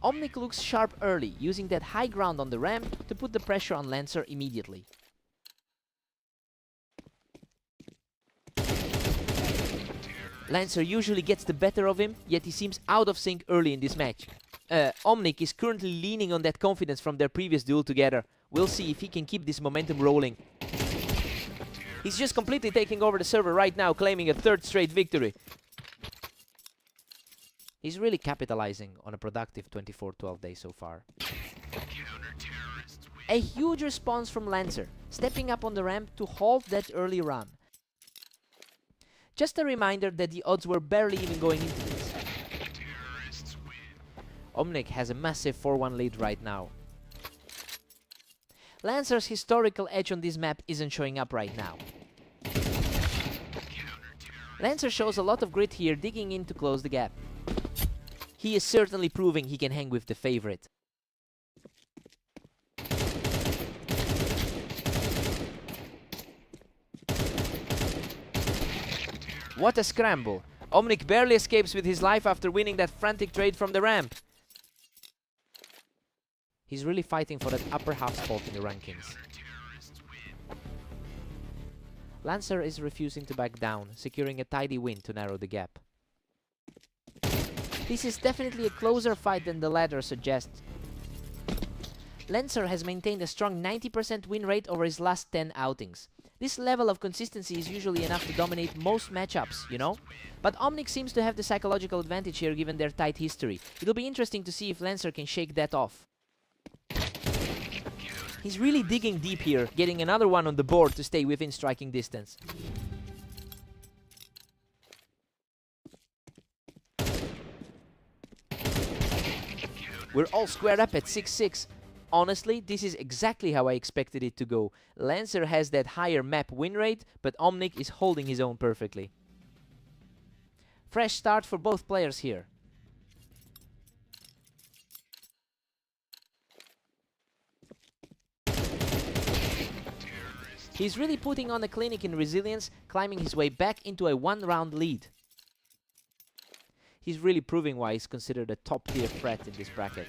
Omnic looks sharp early, using that high ground on the ramp to put the pressure on Lancer immediately. Lancer usually gets the better of him, yet he seems out of sync early in this match. Omnic is currently leaning on that confidence from their previous duel together. We'll see if he can keep this momentum rolling. He's just completely taking over the server right now, claiming a third straight victory. He's really capitalizing on a productive 24-12 day so far. A huge response from Lancer, stepping up on the ramp to halt that early run. Just a reminder that the odds were barely even going into this. Omnic has a massive 4-1 lead right now. Lancer's historical edge on this map isn't showing up right now. Lancer shows a lot of grit here, digging in to close the gap. He is certainly proving he can hang with the favorite. What a scramble! Omnic barely escapes with his life after winning that frantic trade from the ramp. He's really fighting for that upper half spot in the rankings. Lancer is refusing to back down, securing a tidy win to narrow the gap. This is definitely a closer fight than the ladder suggests. Lancer has maintained a strong 90% win rate over his last 10 outings. This level of consistency is usually enough to dominate most matchups, you know? But Omnic seems to have the psychological advantage here given their tight history. It'll be interesting to see if Lancer can shake that off. He's really digging deep here, getting another one on the board to stay within striking distance. We're all squared up at 6-6. Honestly, this is exactly how I expected it to go. Lancer has that higher map win rate, but Omnic is holding his own perfectly. Fresh start for both players here. He's really putting on a clinic in resilience, climbing his way back into a one-round lead. He's really proving why he's considered a top-tier threat in this bracket.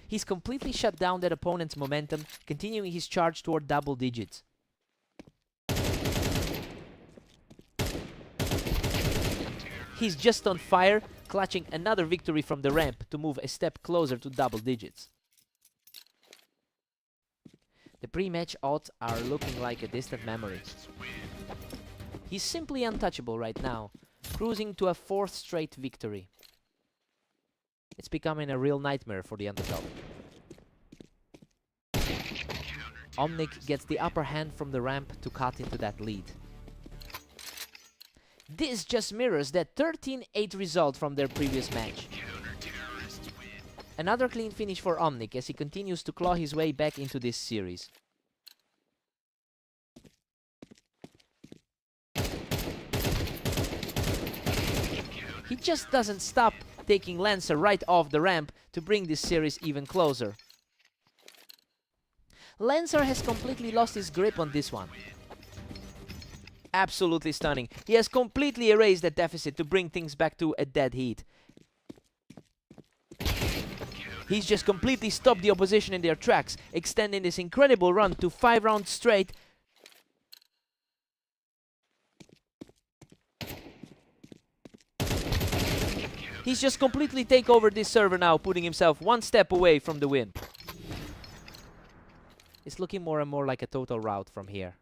He's completely shut down that opponent's momentum, continuing his charge toward double digits. He's just on fire, clutching another victory from the ramp to move a step closer to double digits. The pre-match odds are looking like a distant memory. He's simply untouchable right now, cruising to a 4th straight victory. It's becoming a real nightmare for the underdog. Omnic gets the upper hand from the ramp to cut into that lead. This just mirrors that 13-8 result from their previous match. Another clean finish for Omnic as he continues to claw his way back into this series. He just doesn't stop taking Lancer right off the ramp to bring this series even closer. Lancer has completely lost his grip on this one. Absolutely stunning. He has completely erased that deficit to bring things back to a dead heat. He's just completely stopped the opposition in their tracks, extending this incredible run to 5 rounds straight. He's just completely take over this server now, putting himself one step away from the win. It's looking more and more like a total rout from here.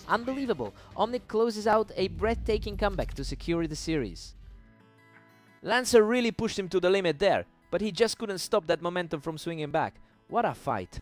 Unbelievable. Omnic closes out a breathtaking comeback to secure the series. Lancer really pushed him to the limit there, but he just couldn't stop that momentum from swinging back. What a fight.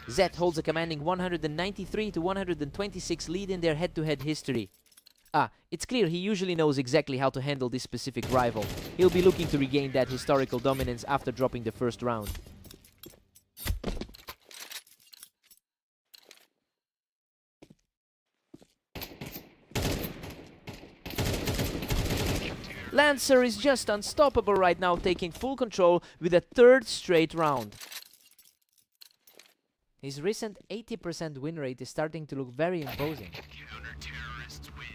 Zeth holds a commanding 193 to 126 lead in their head-to-head history. It's clear he usually knows exactly how to handle this specific rival. He'll be looking to regain that historical dominance after dropping the first round. Lancer is just unstoppable right now, taking full control with a third straight round. His recent 80% win rate is starting to look very imposing.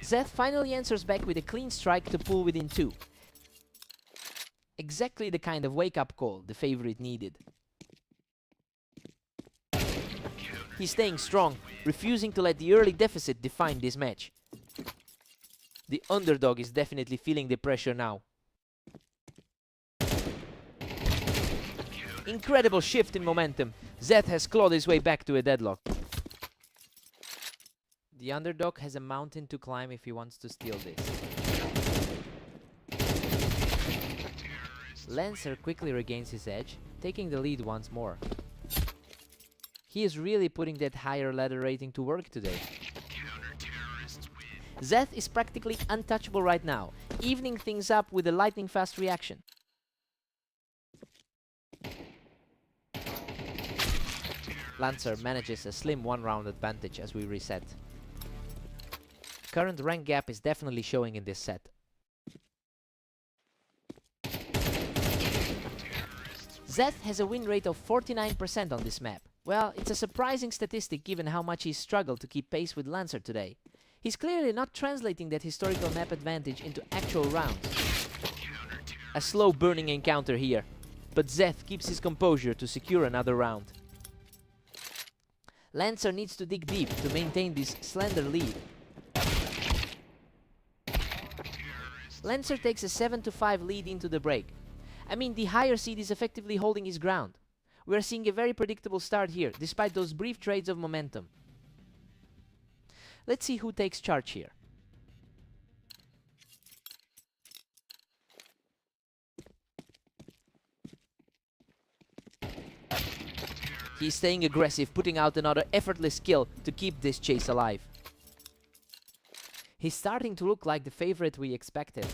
Zeth finally answers back with a clean strike to pull within 2. Exactly the kind of wake-up call the favorite needed. He's staying strong, refusing to let the early deficit define this match. The underdog is definitely feeling the pressure now. Incredible shift in momentum. Zeth has clawed his way back to a deadlock. The underdog has a mountain to climb if he wants to steal this. Lancer quickly regains his edge, taking the lead once more. He is really putting that higher ladder rating to work today. Zeth is practically untouchable right now, evening things up with a lightning-fast reaction. Lancer manages a slim one-round advantage as we reset. Current rank gap is definitely showing in this set. Zeth has a win rate of 49% on this map. Well, it's a surprising statistic given how much he's struggled to keep pace with Lancer today. He's clearly not translating that historical map advantage into actual rounds. A slow burning encounter here, but Zeth keeps his composure to secure another round. Lancer needs to dig deep to maintain this slender lead. Lancer takes a 7-5 lead into the break. I mean, the higher seed is effectively holding his ground. We are seeing a very predictable start here, despite those brief trades of momentum. Let's see who takes charge here. He's staying aggressive, putting out another effortless kill to keep this chase alive. He's starting to look like the favorite we expected.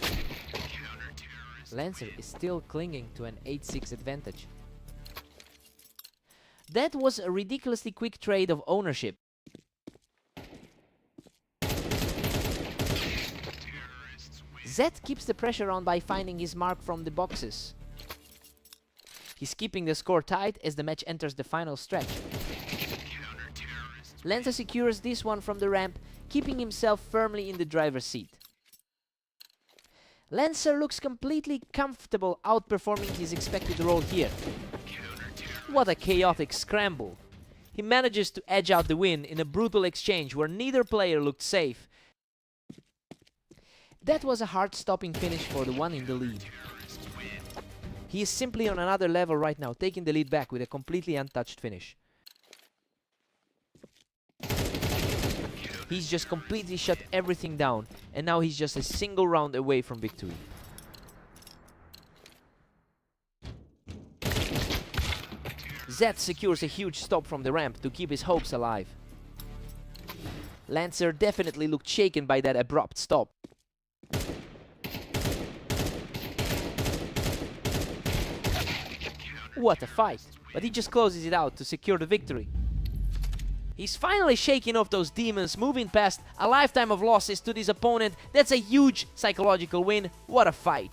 Lancer is still clinging to an 8-6 advantage. That was a ridiculously quick trade of ownership. Zeth keeps the pressure on by finding his mark from the boxes. He's keeping the score tight as the match enters the final stretch. Lancer secures this one from the ramp, keeping himself firmly in the driver's seat. Lancer looks completely comfortable, outperforming his expected role here. What a chaotic scramble! He manages to edge out the win in a brutal exchange where neither player looked safe. That was a heart-stopping finish for the one in the lead. He is simply on another level right now, taking the lead back with a completely untouched finish. He's just completely shut everything down, and now he's just a single round away from victory. Zeth secures a huge stop from the ramp to keep his hopes alive. Lancer definitely looked shaken by that abrupt stop. What a fight, but he just closes it out to secure the victory. He's finally shaking off those demons, moving past a lifetime of losses to this opponent. That's a huge psychological win. What a fight.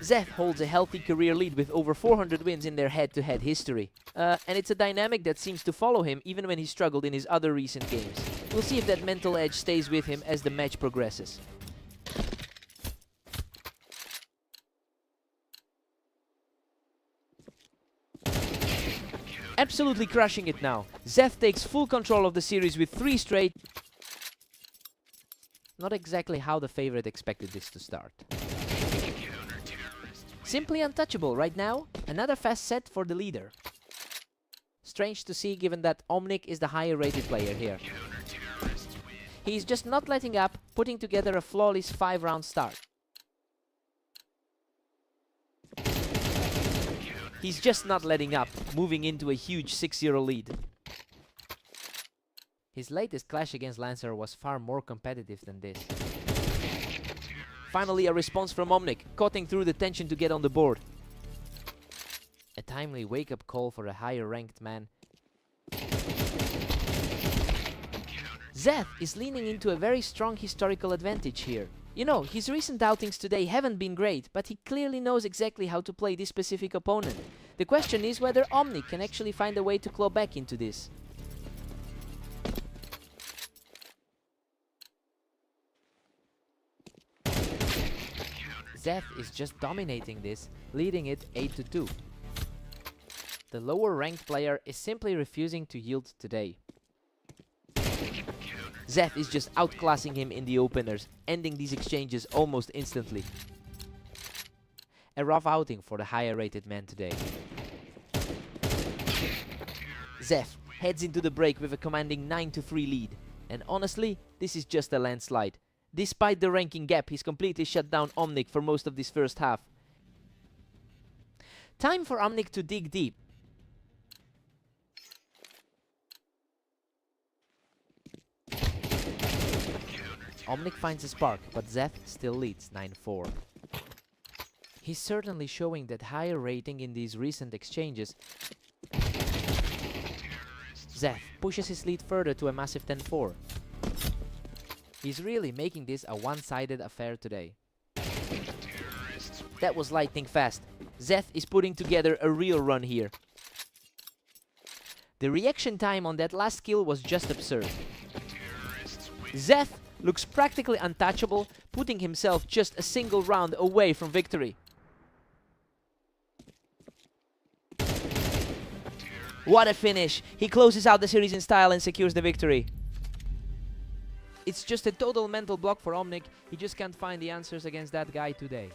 Zeth holds a healthy career lead with over 400 wins in their head-to-head history. And it's a dynamic that seems to follow him even when he struggled in his other recent games. We'll see if that mental edge stays with him as the match progresses. Absolutely crushing it now. Zeth takes full control of the series with 3 straight. Not exactly how the favorite expected this to start. Simply untouchable right now. Another fast set for the leader. Strange to see given that Omnic is the higher rated player here. He's just not letting up, putting together a flawless 5-round start. He's just not letting up, moving into a huge 6-0 lead. His latest clash against Lancer was far more competitive than this. Finally a response from Omnic, cutting through the tension to get on the board. A timely wake-up call for a higher ranked man. Zeth is leaning into a very strong historical advantage here. You know, his recent outings today haven't been great, but he clearly knows exactly how to play this specific opponent. The question is whether Omnic can actually find a way to claw back into this. Zeth is just dominating this, leading it 8-2. The lower ranked player is simply refusing to yield today. Zeth is just outclassing him in the openers, ending these exchanges almost instantly. A rough outing for the higher rated man today. Zeth heads into the break with a commanding 9-3 lead. And honestly, this is just a landslide. Despite the ranking gap, he's completely shut down Omnic for most of this first half. Time for Omnic to dig deep. Omnic finds a spark, but Zeth still leads 9-4. He's certainly showing that higher rating in these recent exchanges. Zeth pushes his lead further to a massive 10-4. He's really making this a one-sided affair today. That was lightning fast. Zeth is putting together a real run here. The reaction time on that last kill was just absurd. Zeth looks practically untouchable, putting himself just a single round away from victory. What a finish! He closes out the series in style and secures the victory. It's just a total mental block for Omnic. He just can't find the answers against that guy today.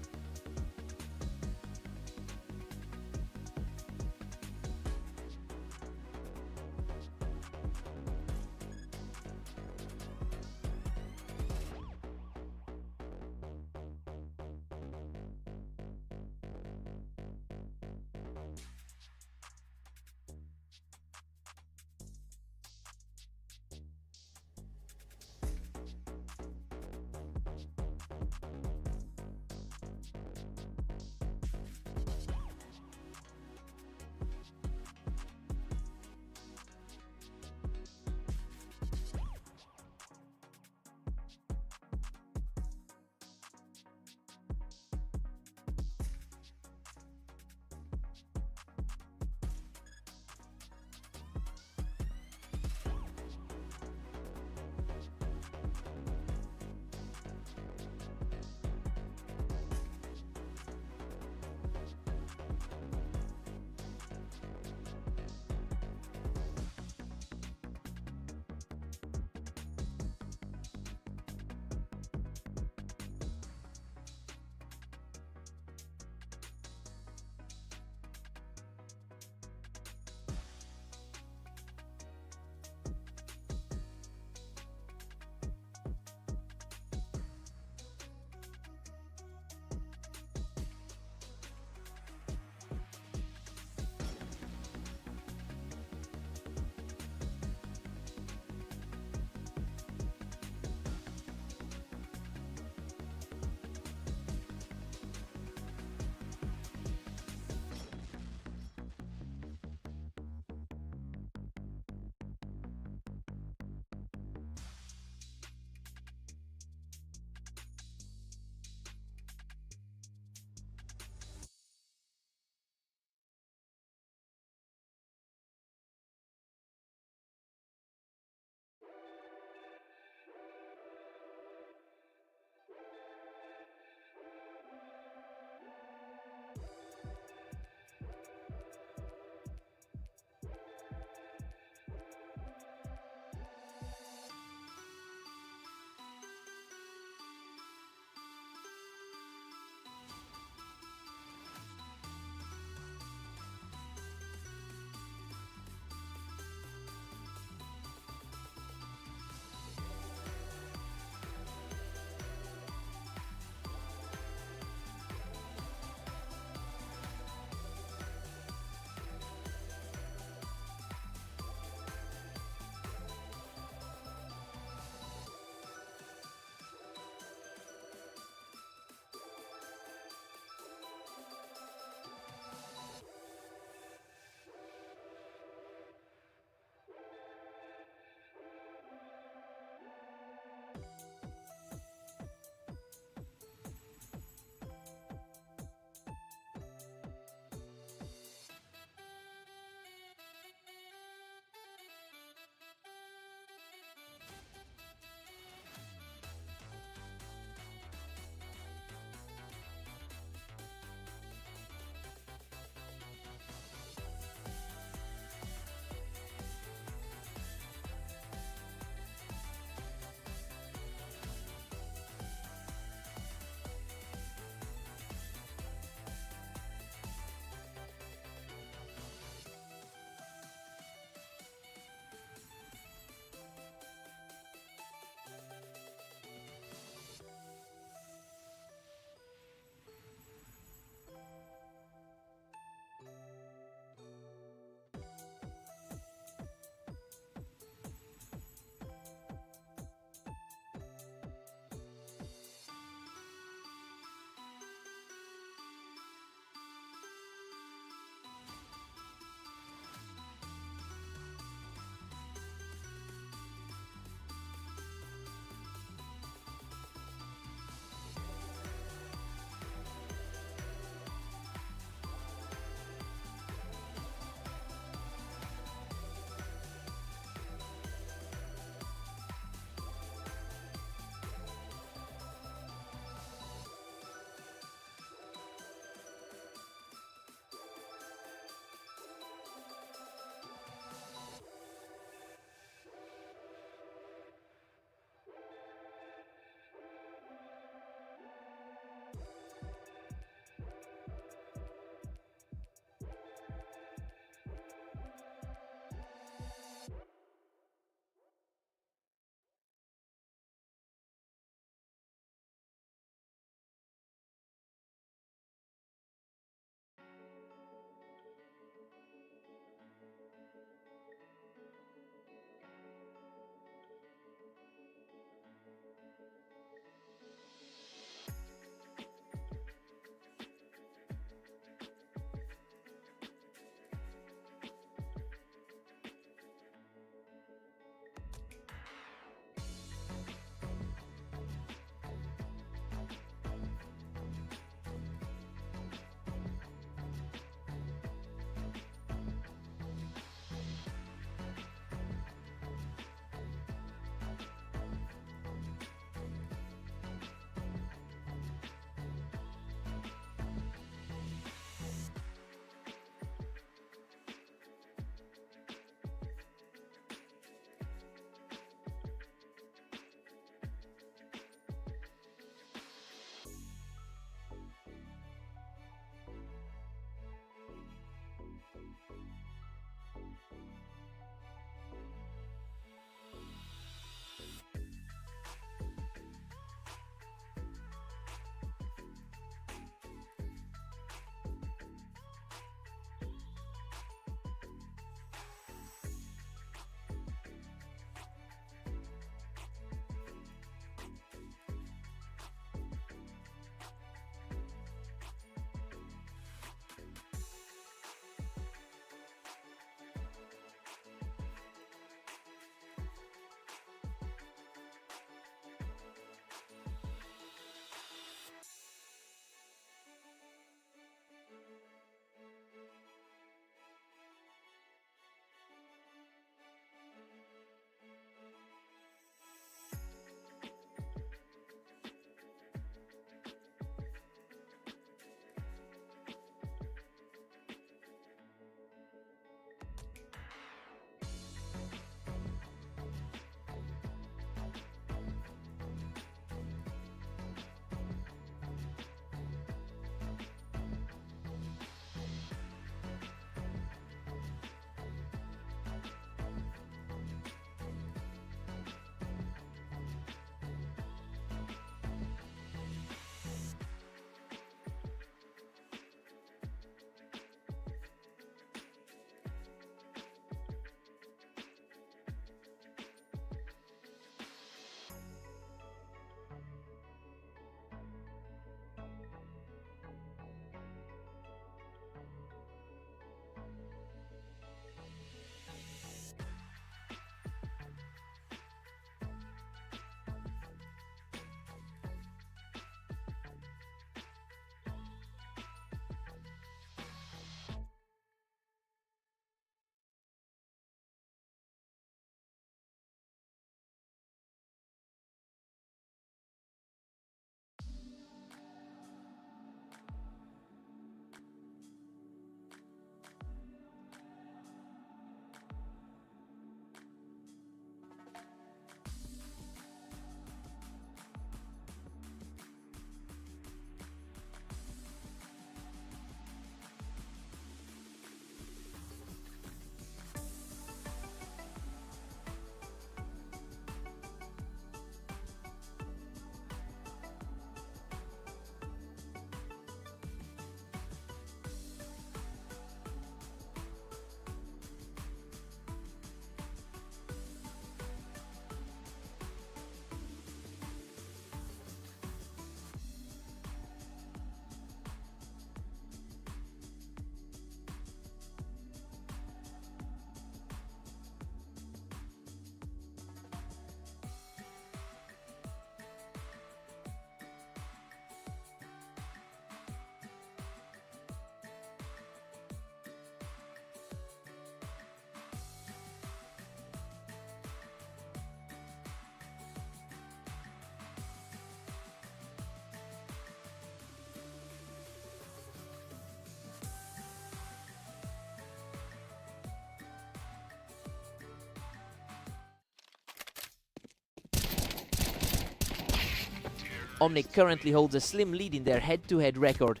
Omnic currently holds a slim lead in their head-to-head record.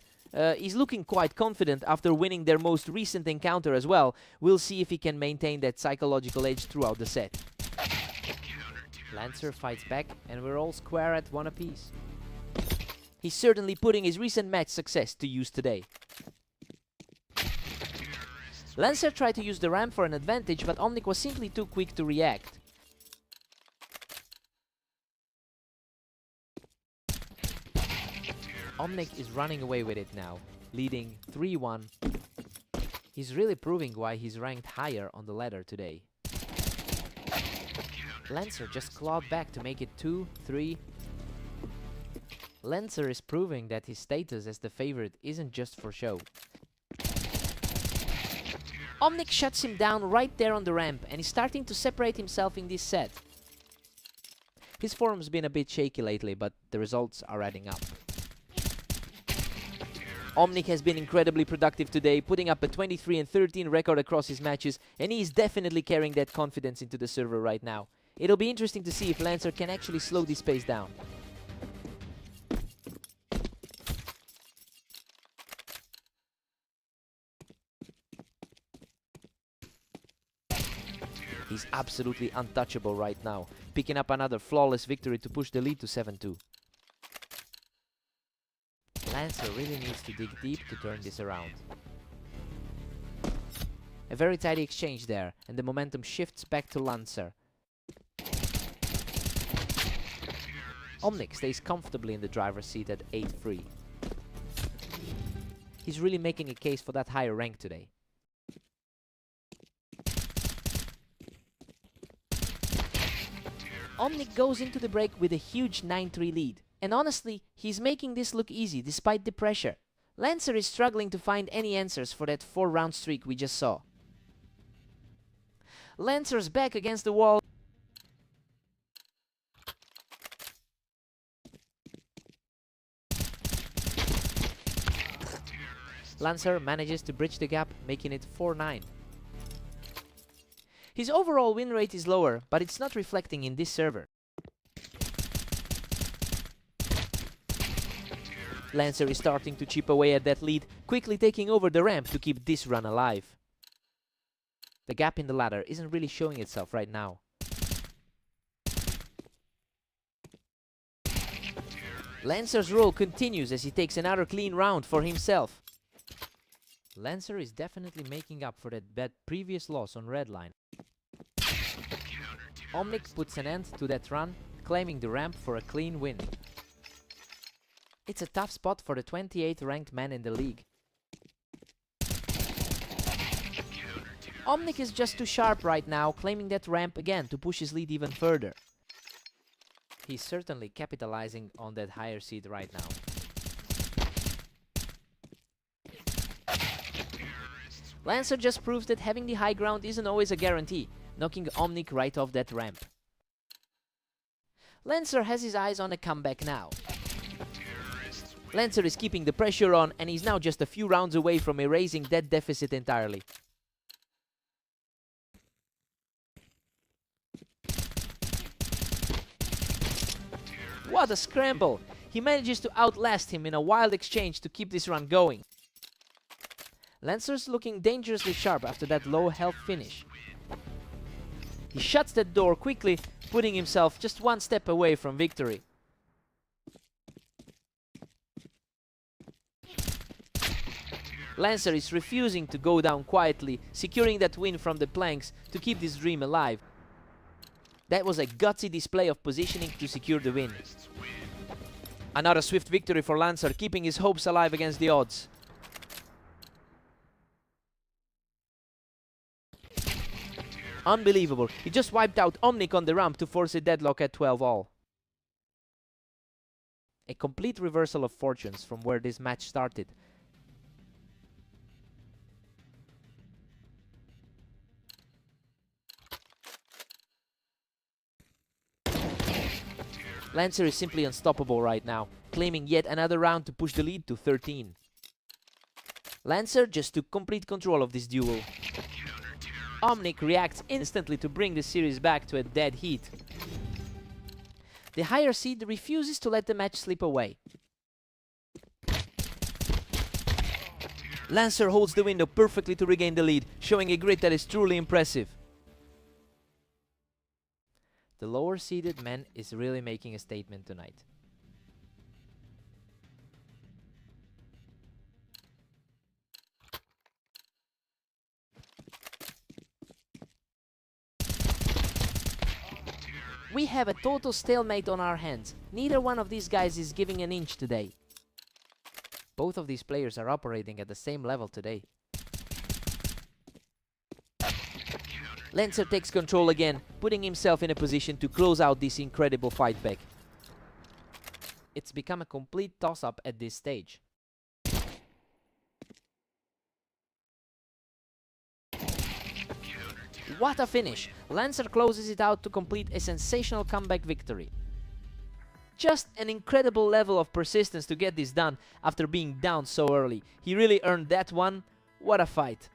He's looking quite confident after winning their most recent encounter as well. We'll see if he can maintain that psychological edge throughout the set. Lancer fights back, and we're all square at 1 apiece. He's certainly putting his recent match success to use today. Lancer tried to use the ramp for an advantage, but Omnic was simply too quick to react. Omnic is running away with it now, leading 3-1. He's really proving why he's ranked higher on the ladder today. Lancer just clawed back to make it 2-3. Lancer is proving that his status as the favorite isn't just for show. Omnic shuts him down right there on the ramp and is starting to separate himself in this set. His form's been a bit shaky lately, but the results are adding up. Omnic has been incredibly productive today, putting up a 23-13 record across his matches, and he is definitely carrying that confidence into the server right now. It'll be interesting to see if Lancer can actually slow this pace down. He's absolutely untouchable right now, picking up another flawless victory to push the lead to 7-2. Lancer really needs to dig deep to turn this around. A very tidy exchange there, and the momentum shifts back to Lancer. Omnic stays comfortably in the driver's seat at 8-3. He's really making a case for that higher rank today. Omnic goes into the break with a huge 9-3 lead. And honestly, he's making this look easy despite the pressure. Lancer is struggling to find any answers for that 4-round streak we just saw. Lancer's back against the wall. Lancer manages to bridge the gap, making it 4-9. His overall win rate is lower, but it's not reflecting in this server. Lancer is starting to chip away at that lead, quickly taking over the ramp to keep this run alive. The gap in the ladder isn't really showing itself right now. Lancer's roll continues as he takes another clean round for himself. Lancer is definitely making up for that previous loss on red line. Omnic puts an end to that run, claiming the ramp for a clean win. It's a tough spot for the 28th ranked man in the league. Omnic is just too sharp right now, claiming that ramp again to push his lead even further. He's certainly capitalizing on that higher seed right now. Lancer just proves that having the high ground isn't always a guarantee, knocking Omnic right off that ramp. Lancer has his eyes on a comeback now. Lancer is keeping the pressure on, and he's now just a few rounds away from erasing that deficit entirely. What a scramble! He manages to outlast him in a wild exchange to keep this run going. Lancer's looking dangerously sharp after that low health finish. He shuts that door quickly, putting himself just one step away from victory. Lancer is refusing to go down quietly, securing that win from the planks to keep this dream alive. That was a gutsy display of positioning to secure the win. Another swift victory for Lancer, keeping his hopes alive against the odds. Unbelievable, he just wiped out Omnic on the ramp to force a deadlock at 12-all. A complete reversal of fortunes from where this match started. Lancer is simply unstoppable right now, claiming yet another round to push the lead to 13. Lancer just took complete control of this duel. Omnic reacts instantly to bring the series back to a dead heat. The higher seed refuses to let the match slip away. Lancer holds the window perfectly to regain the lead, showing a grit that is truly impressive. The lower seeded man is really making a statement tonight. We have a total stalemate on our hands. Neither one of these guys is giving an inch today. Both of these players are operating at the same level today. Lancer takes control again, putting himself in a position to close out this incredible fight back. It's become a complete toss-up at this stage. What a finish! Lancer closes it out to complete a sensational comeback victory. Just an incredible level of persistence to get this done after being down so early. He really earned that one. What a fight!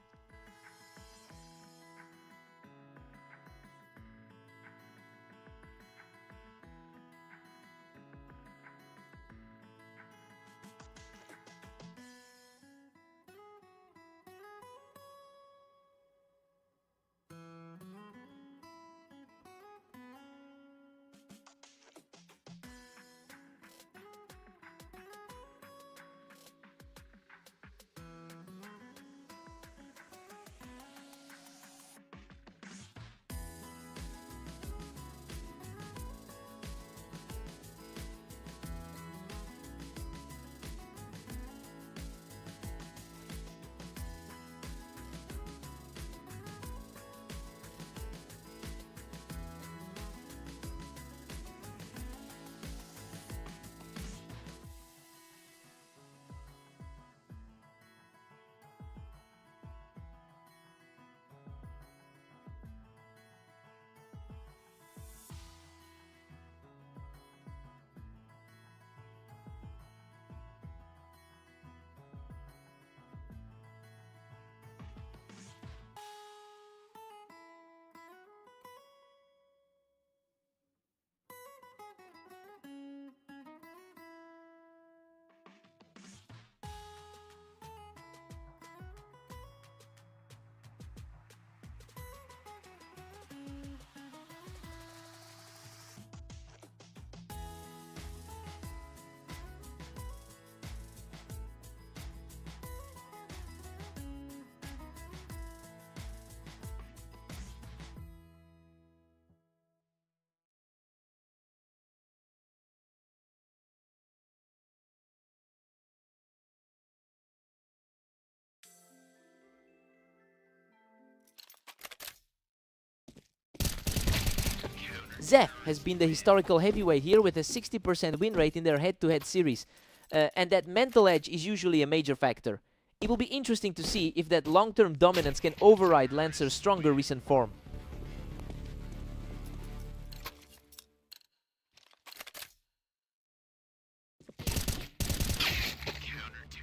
Zef has been the historical heavyweight here with a 60% win rate in their head-to-head series, and that mental edge is usually a major factor. It will be interesting to see if that long-term dominance can override Lancer's stronger recent form.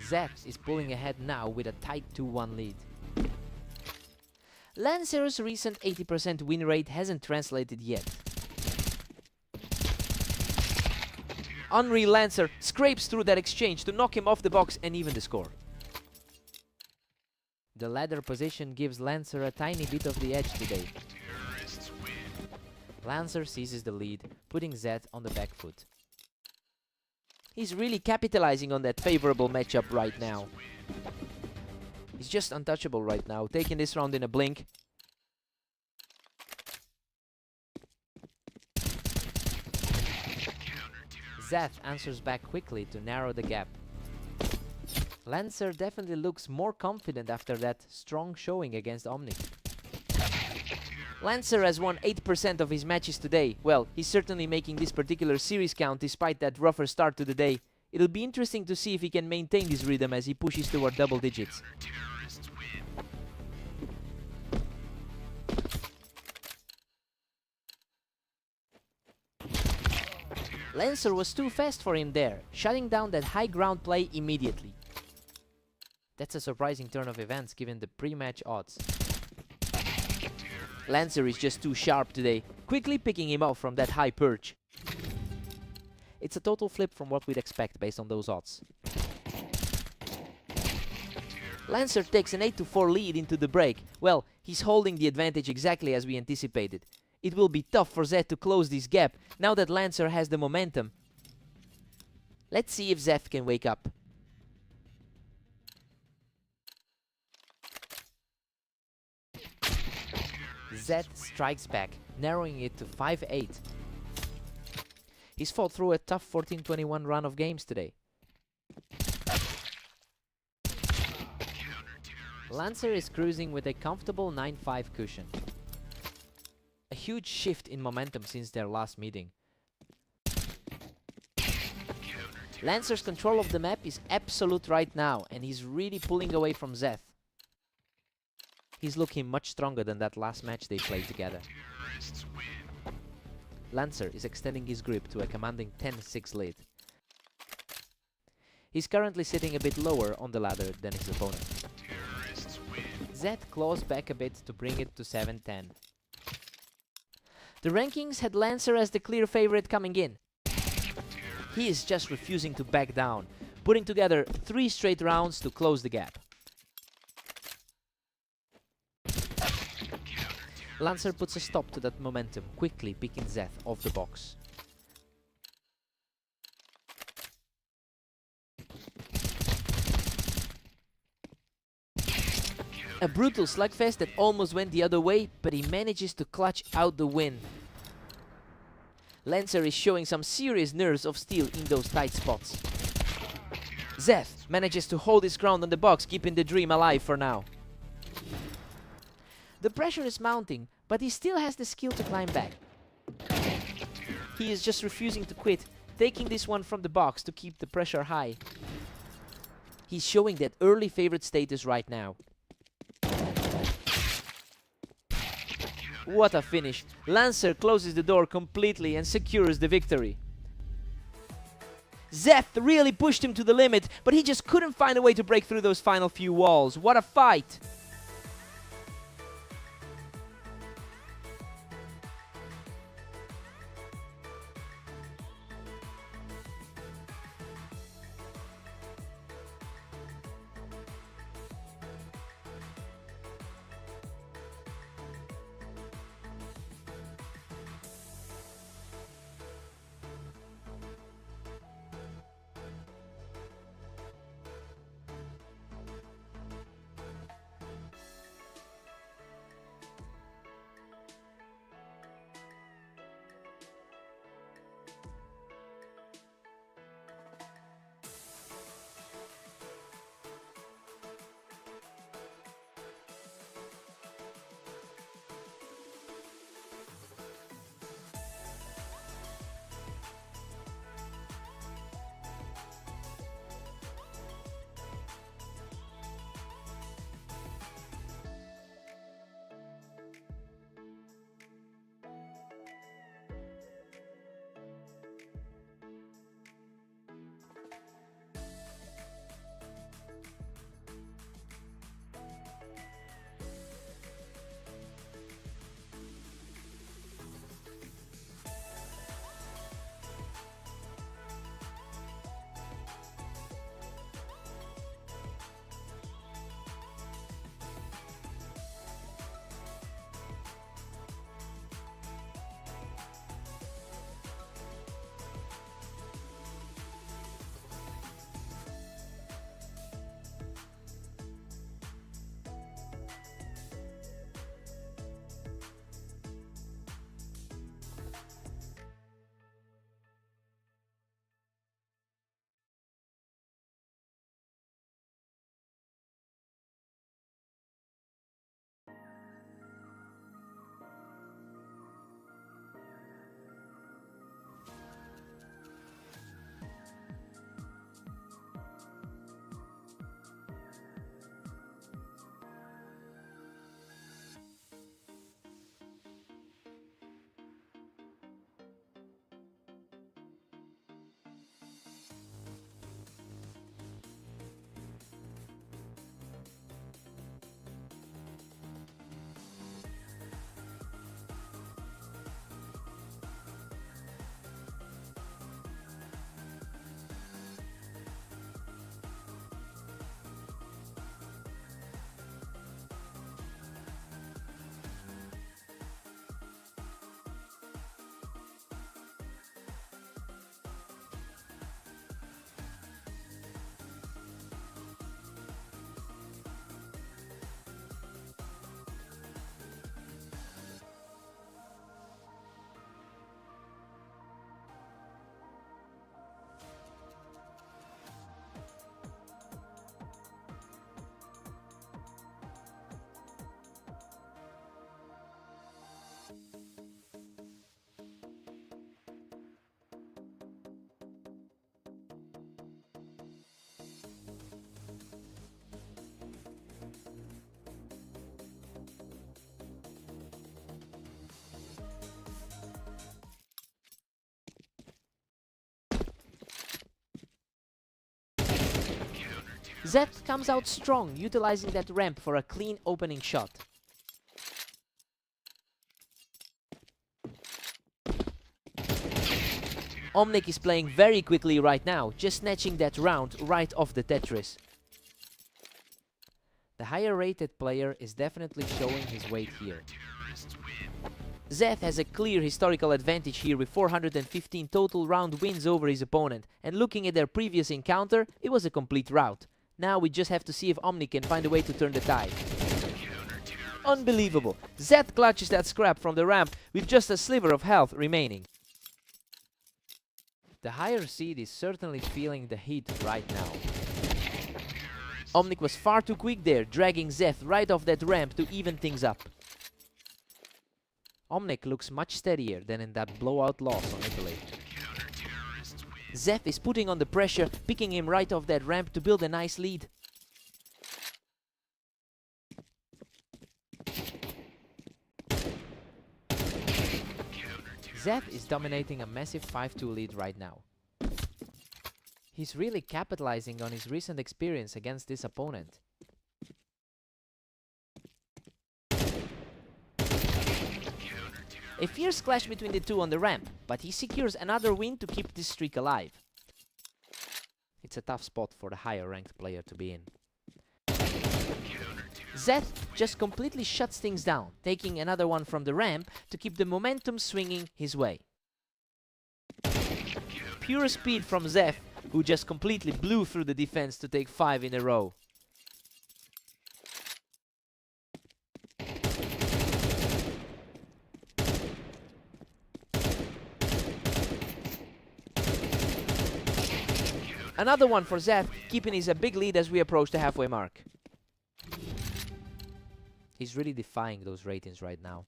Zef is pulling ahead now with a tight 2-1 lead. Lancer's recent 80% win rate hasn't translated yet. Unreal Lancer scrapes through that exchange to knock him off the box and even the score. The ladder position gives Lancer a tiny bit of the edge today. Lancer seizes the lead, putting Zeth on the back foot. He's really capitalizing on that favorable matchup right now. He's just untouchable right now, taking this round in a blink. Zeth answers back quickly to narrow the gap. Lancer definitely looks more confident after that strong showing against Omni. Lancer has won 8% of his matches today. Well, he's certainly making this particular series count despite that rougher start to the day. It'll be interesting to see if he can maintain this rhythm as he pushes toward double digits. Lancer was too fast for him there, shutting down that high ground play immediately. That's a surprising turn of events given the pre-match odds. Lancer is just too sharp today, quickly picking him off from that high perch. It's a total flip from what we'd expect based on those odds. Lancer takes an 8-4 lead into the break. Well, he's holding the advantage exactly as we anticipated. It will be tough for Zeth to close this gap now that Lancer has the momentum. Let's see if Zeth can wake up. Zeth strikes back, narrowing it to 5-8. He's fought through a tough 14-21 run of games today. Lancer is cruising with a comfortable 9-5 cushion. A huge shift in momentum since their last meeting. Lancer's control of the map is absolute right now, and he's really pulling away from Zeth. He's looking much stronger than that last match they played together. Lancer is extending his grip to a commanding 10-6 lead. He's currently sitting a bit lower on the ladder than his opponent. Zeth claws back a bit to bring it to 7-10. The rankings had Lancer as the clear favorite coming in. He is just refusing to back down, putting together 3 straight rounds to close the gap. Lancer puts a stop to that momentum, quickly picking Zeth off the box. A brutal slugfest that almost went the other way, but he manages to clutch out the win. Lancer is showing some serious nerves of steel in those tight spots. Zeth manages to hold his ground on the box, keeping the dream alive for now. The pressure is mounting, but he still has the skill to climb back. He is just refusing to quit, taking this one from the box to keep the pressure high. He's showing that early favorite status right now. What a finish! Lancer closes the door completely and secures the victory. Zeth really pushed him to the limit, but he just couldn't find a way to break through those final few walls. What a fight! Zeth comes out strong, utilizing that ramp for a clean opening shot. Omnic is playing very quickly right now, just snatching that round right off the Tetris. The higher rated player is definitely showing his weight here. Zeth has a clear historical advantage here with 415 total round wins over his opponent, and looking at their previous encounter, it was a complete rout. Now we just have to see if Omnic can find a way to turn the tide. Unbelievable! Zeth clutches that scrap from the ramp with just a sliver of health remaining. The higher seed is certainly feeling the heat right now. Omnic was far too quick there, dragging Zeth right off that ramp to even things up. Omnic looks much steadier than in that blowout loss on Italy. Zeth is putting on the pressure, picking him right off that ramp to build a nice lead. Zeth is dominating a massive 5-2 lead right now. He's really capitalizing on his recent experience against this opponent. A fierce clash between the two on the ramp, but he secures another win to keep this streak alive. It's a tough spot for the higher ranked player to be in. Zeth just completely shuts things down, taking another one from the ramp to keep the momentum swinging his way. Pure speed from Zeth, who just completely blew through the defense to take 5 in a row. Another one for Zeth, keeping his a big lead as we approach the halfway mark. He's really defying those ratings right now.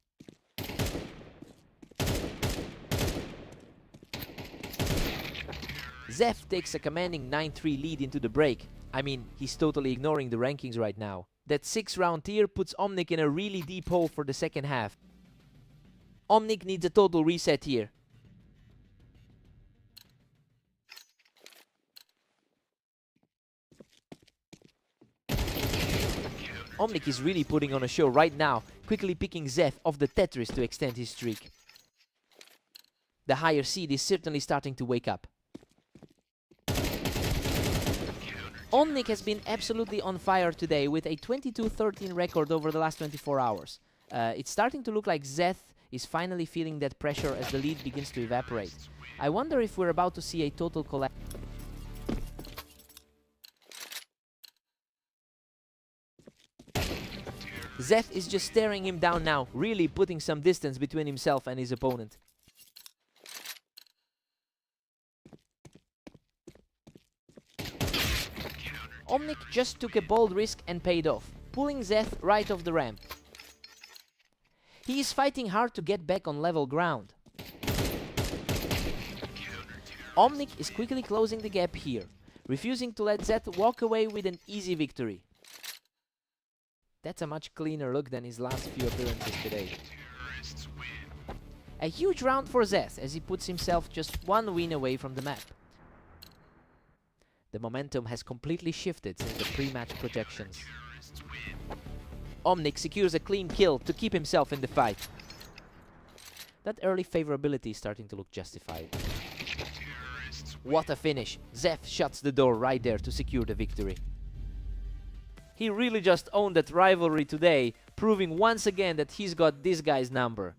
Zeth takes a commanding 9-3 lead into the break. I mean, he's totally ignoring the rankings right now. That 6-round tier puts Omnic in a really deep hole for the second half. Omnic needs a total reset here. Omnic is really putting on a show right now, quickly picking Zeth off the Tetris to extend his streak. The higher seed is certainly starting to wake up. Omnic has been absolutely on fire today with a 22-13 record over the last 24 hours. It's starting to look like Zeth is finally feeling that pressure as the lead begins to evaporate. I wonder if we're about to see a total collapse. Zeth is just staring him down now, really putting some distance between himself and his opponent. Omnic just took a bold risk and paid off, pulling Zeth right off the ramp. He is fighting hard to get back on level ground. Omnic is quickly closing the gap here, refusing to let Zeth walk away with an easy victory. That's a much cleaner look than his last few appearances today. A huge round for Zeth as he puts himself just one win away from the map. The momentum has completely shifted since the pre-match projections. Omnic secures a clean kill to keep himself in the fight. That early favorability is starting to look justified. What a finish! Zeth shuts the door right there to secure the victory. He really just owned that rivalry today, proving once again that he's got this guy's number.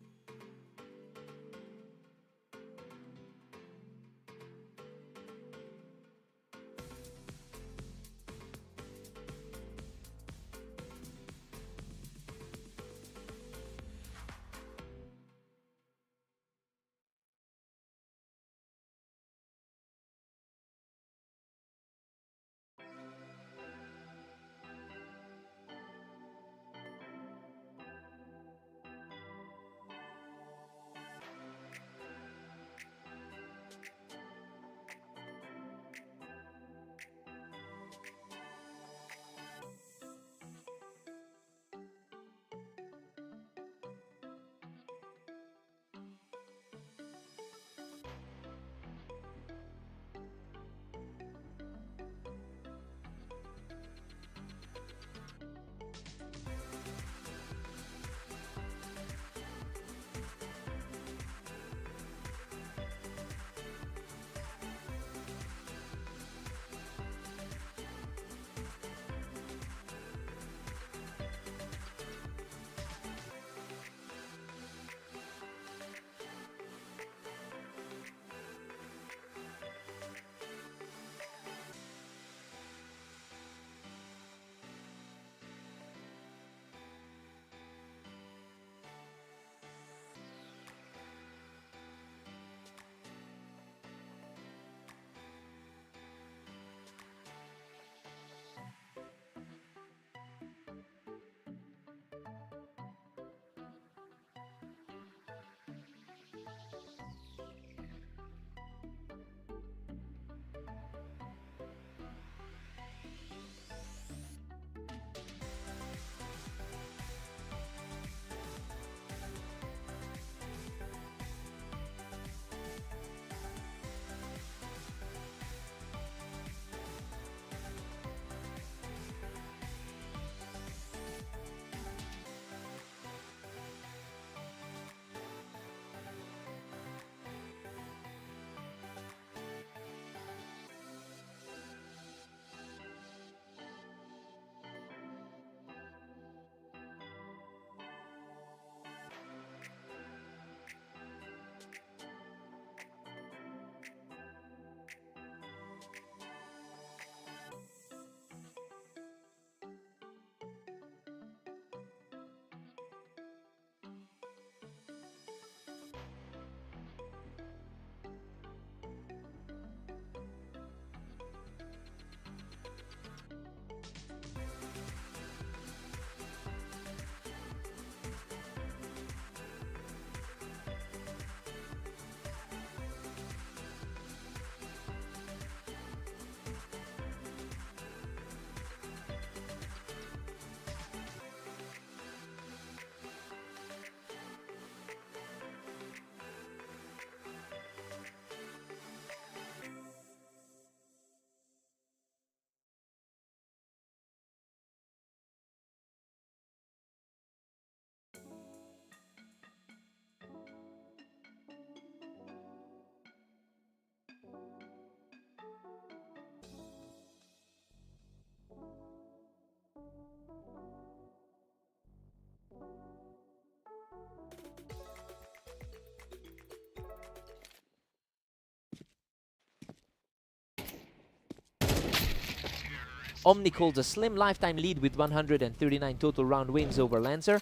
Omnic holds a slim lifetime lead with 139 total round wins over Lancer.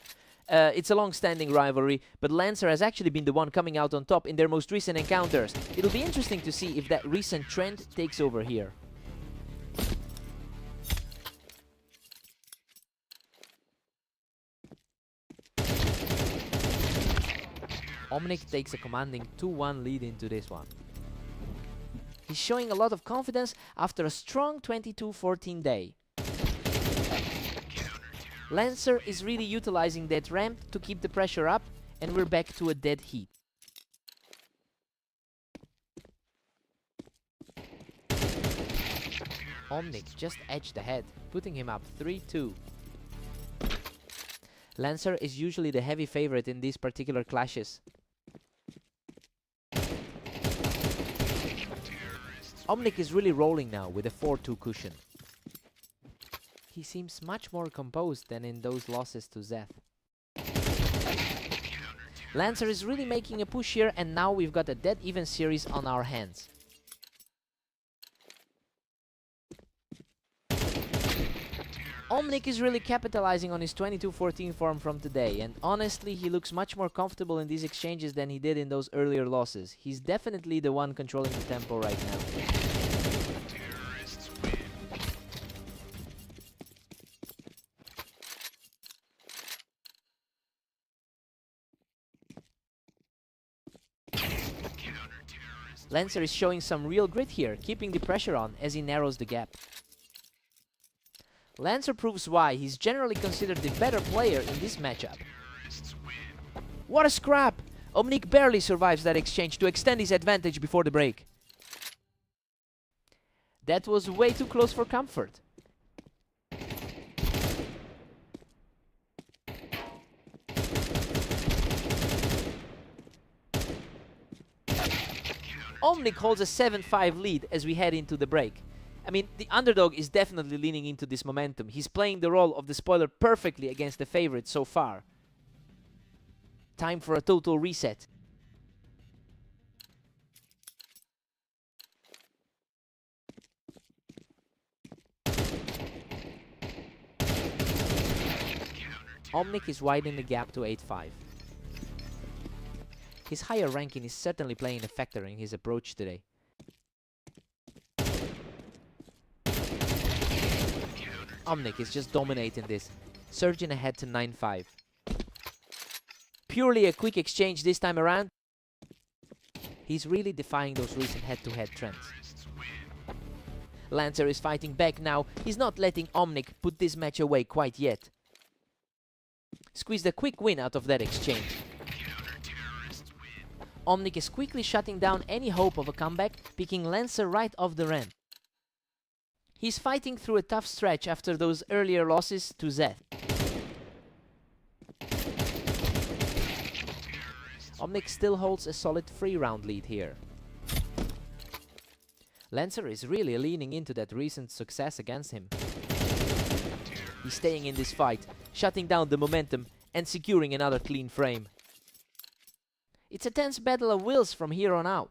It's a long-standing rivalry, but Lancer has actually been the one coming out on top in their most recent encounters. It'll be interesting to see if that recent trend takes over here. Omnic takes a commanding 2-1 lead into this one. He's showing a lot of confidence after a strong 22-14 day. Lancer is really utilizing that ramp to keep the pressure up, and we're back to a dead heat. Omnic just edged ahead, putting him up 3-2. Lancer is usually the heavy favorite in these particular clashes. Omnic is really rolling now with a 4-2 cushion. He seems much more composed than in those losses to Zeth. Lancer is really making a push here, and now we've got a dead even series on our hands. Omnic is really capitalizing on his 22-14 form from today, and honestly he looks much more comfortable in these exchanges than he did in those earlier losses. He's definitely the one controlling the tempo right now. Lancer is showing some real grit here, keeping the pressure on as he narrows the gap. Lancer proves why he's generally considered the better player in this matchup. What a scrap! Omnic barely survives that exchange to extend his advantage before the break. That was way too close for comfort. Omnic holds a 7-5 lead as we head into the break. I mean, the underdog is definitely leaning into this momentum. He's playing the role of the spoiler perfectly against the favorite so far. Time for a total reset. Omnic is widening the gap to 8-5. His higher ranking is certainly playing a factor in his approach today. Omnic is just dominating this, surging ahead to 9-5. Purely a quick exchange this time around. He's really defying those recent head-to-head trends. Lancer is fighting back now. He's not letting Omnic put this match away quite yet. Squeezed a quick win out of that exchange. Omnic is quickly shutting down any hope of a comeback, picking Lancer right off the ramp. He's fighting through a tough stretch after those earlier losses to Zeth. Omnic still holds a solid 3-round lead here. Lancer is really leaning into that recent success against him. He's staying in this fight, shutting down the momentum and securing another clean frame. It's a tense battle of wills from here on out.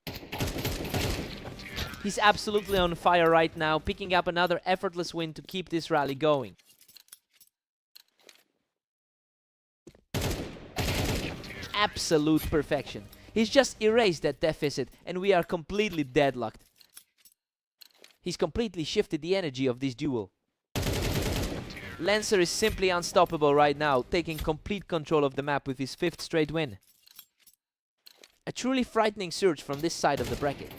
He's absolutely on fire right now, picking up another effortless win to keep this rally going. Absolute perfection. He's just erased that deficit and we are completely deadlocked. He's completely shifted the energy of this duel. Lancer is simply unstoppable right now, taking complete control of the map with his 5th straight win. A truly frightening surge from this side of the bracket.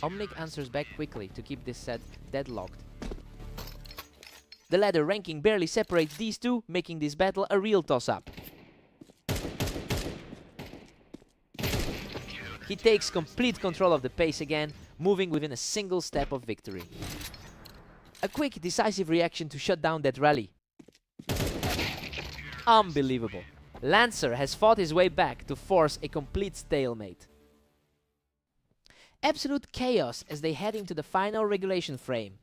Omnic answers back quickly to keep this set deadlocked. The ladder ranking barely separates these two, making this battle a real toss-up. He takes complete control of the pace again, moving within a single step of victory. A quick, decisive reaction to shut down that rally. Unbelievable. Lancer has fought his way back to force a complete stalemate. Absolute chaos as they head into the final regulation frame.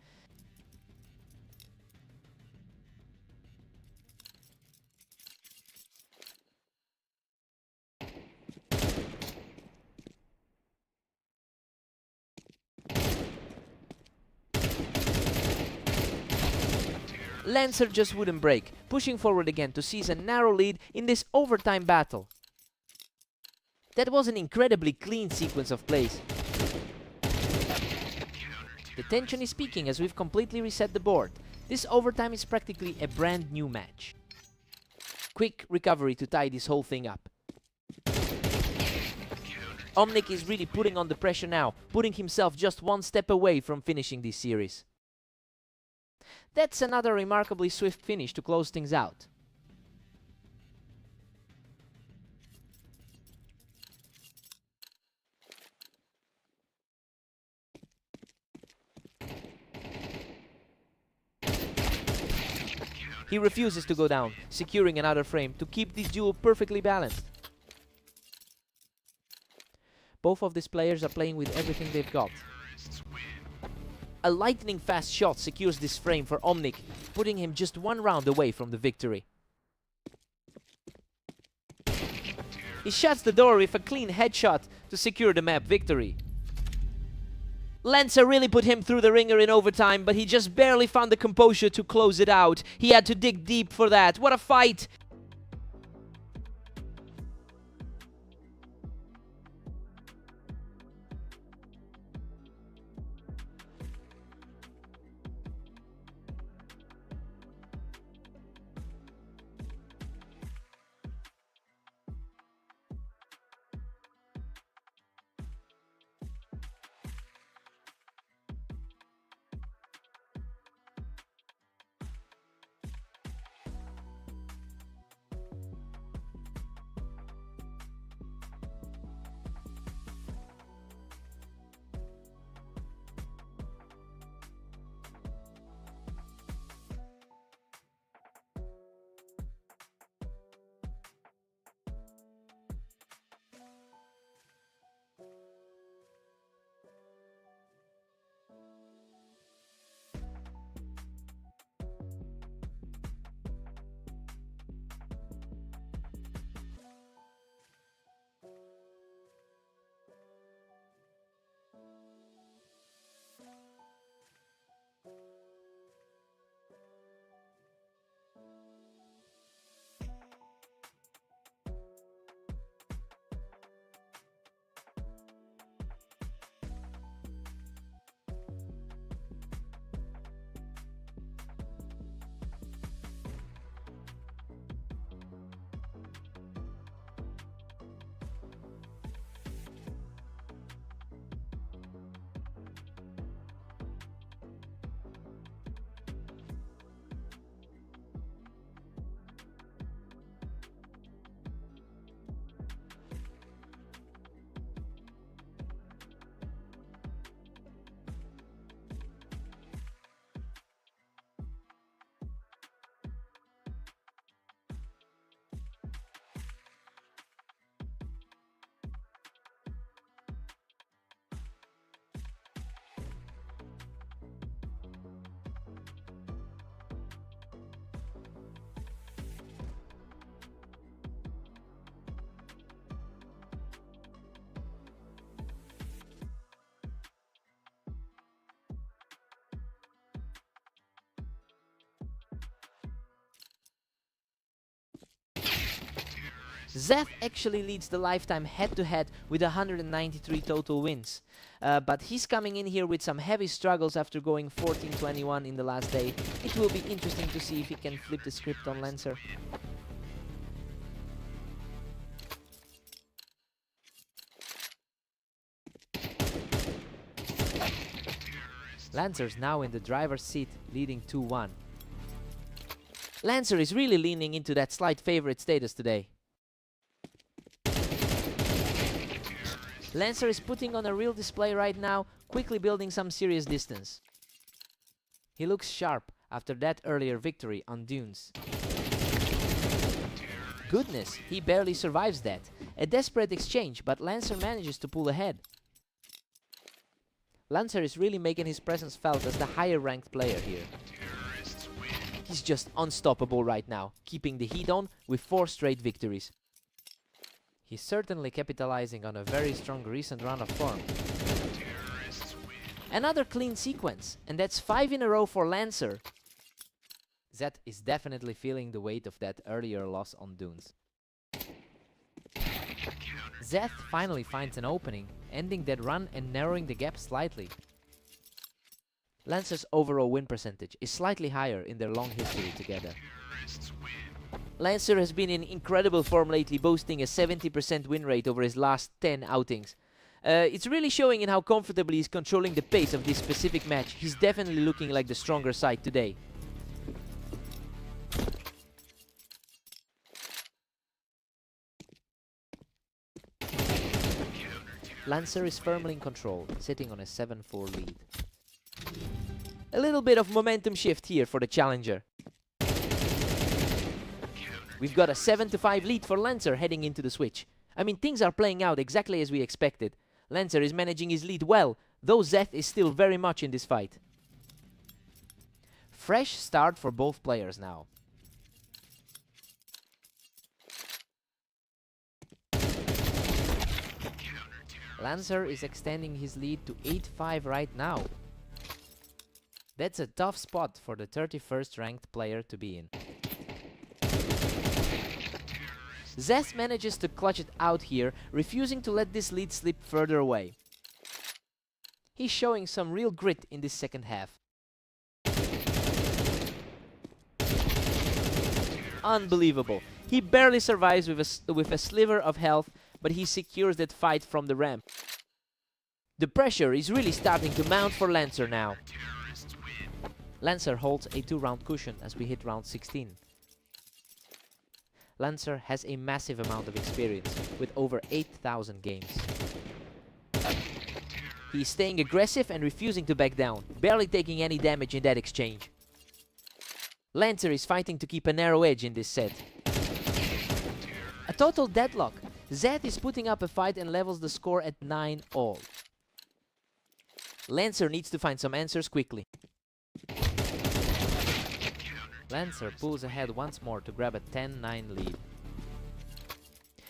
Lancer just wouldn't break, pushing forward again to seize a narrow lead in this overtime battle. That was an incredibly clean sequence of plays. The tension is peaking as we've completely reset the board. This overtime is practically a brand new match. Quick recovery to tie this whole thing up. Omnic is really putting on the pressure now, putting himself just one step away from finishing this series. That's another remarkably swift finish to close things out. He refuses to go down, securing another frame to keep this duel perfectly balanced. Both of these players are playing with everything they've got. A lightning-fast shot secures this frame for Omnic, putting him just one round away from the victory. He shuts the door with a clean headshot to secure the map victory. Lancer really put him through the ringer in overtime, but he just barely found the composure to close it out. He had to dig deep for that. What a fight! Zeth actually leads the lifetime head-to-head with 193 total wins. But he's coming in here with some heavy struggles after going 14-21 in the last day. It will be interesting to see if he can flip the script on Lancer. Lancer's now in the driver's seat, leading 2-1. Lancer is really leaning into that slight favorite status today. Lancer is putting on a real display right now, quickly building some serious distance. He looks sharp after that earlier victory on Dunes. Goodness, he barely survives that. A desperate exchange, but Lancer manages to pull ahead. Lancer is really making his presence felt as the higher ranked player here. He's just unstoppable right now, keeping the heat on with 4 straight victories. He's certainly capitalizing on a very strong recent run of form. Another clean sequence, and that's 5 in a row for Lancer. Zeth is definitely feeling the weight of that earlier loss on Dunes. Zeth finally finds an opening, ending that run and narrowing the gap slightly. Lancer's overall win percentage is slightly higher in their long history together. Lancer has been in incredible form lately, boasting a 70% win rate over his last 10 outings. It's really showing in how comfortably he's controlling the pace of this specific match. He's definitely looking like the stronger side today. Lancer is firmly in control, sitting on a 7-4 lead. A little bit of momentum shift here for the challenger. We've got a 7-5 lead for Lancer heading into the switch. I mean, things are playing out exactly as we expected. Lancer is managing his lead well, though Zeth is still very much in this fight. Fresh start for both players now. Lancer is extending his lead to 8-5 right now. That's a tough spot for the 31st ranked player to be in. Zeth manages to clutch it out here, refusing to let this lead slip further away. He's showing some real grit in this second half. Unbelievable. He barely survives with a sliver of health, but he secures that fight from the ramp. The pressure is really starting to mount for Lancer now. Lancer holds a 2-round cushion as we hit round 16. Lancer has a massive amount of experience with over 8,000 games. He's staying aggressive and refusing to back down, barely taking any damage in that exchange. Lancer is fighting to keep a narrow edge in this set. A total deadlock. Zeth is putting up a fight and levels the score at 9-all. Lancer needs to find some answers quickly. Lancer pulls ahead once more to grab a 10-9 lead.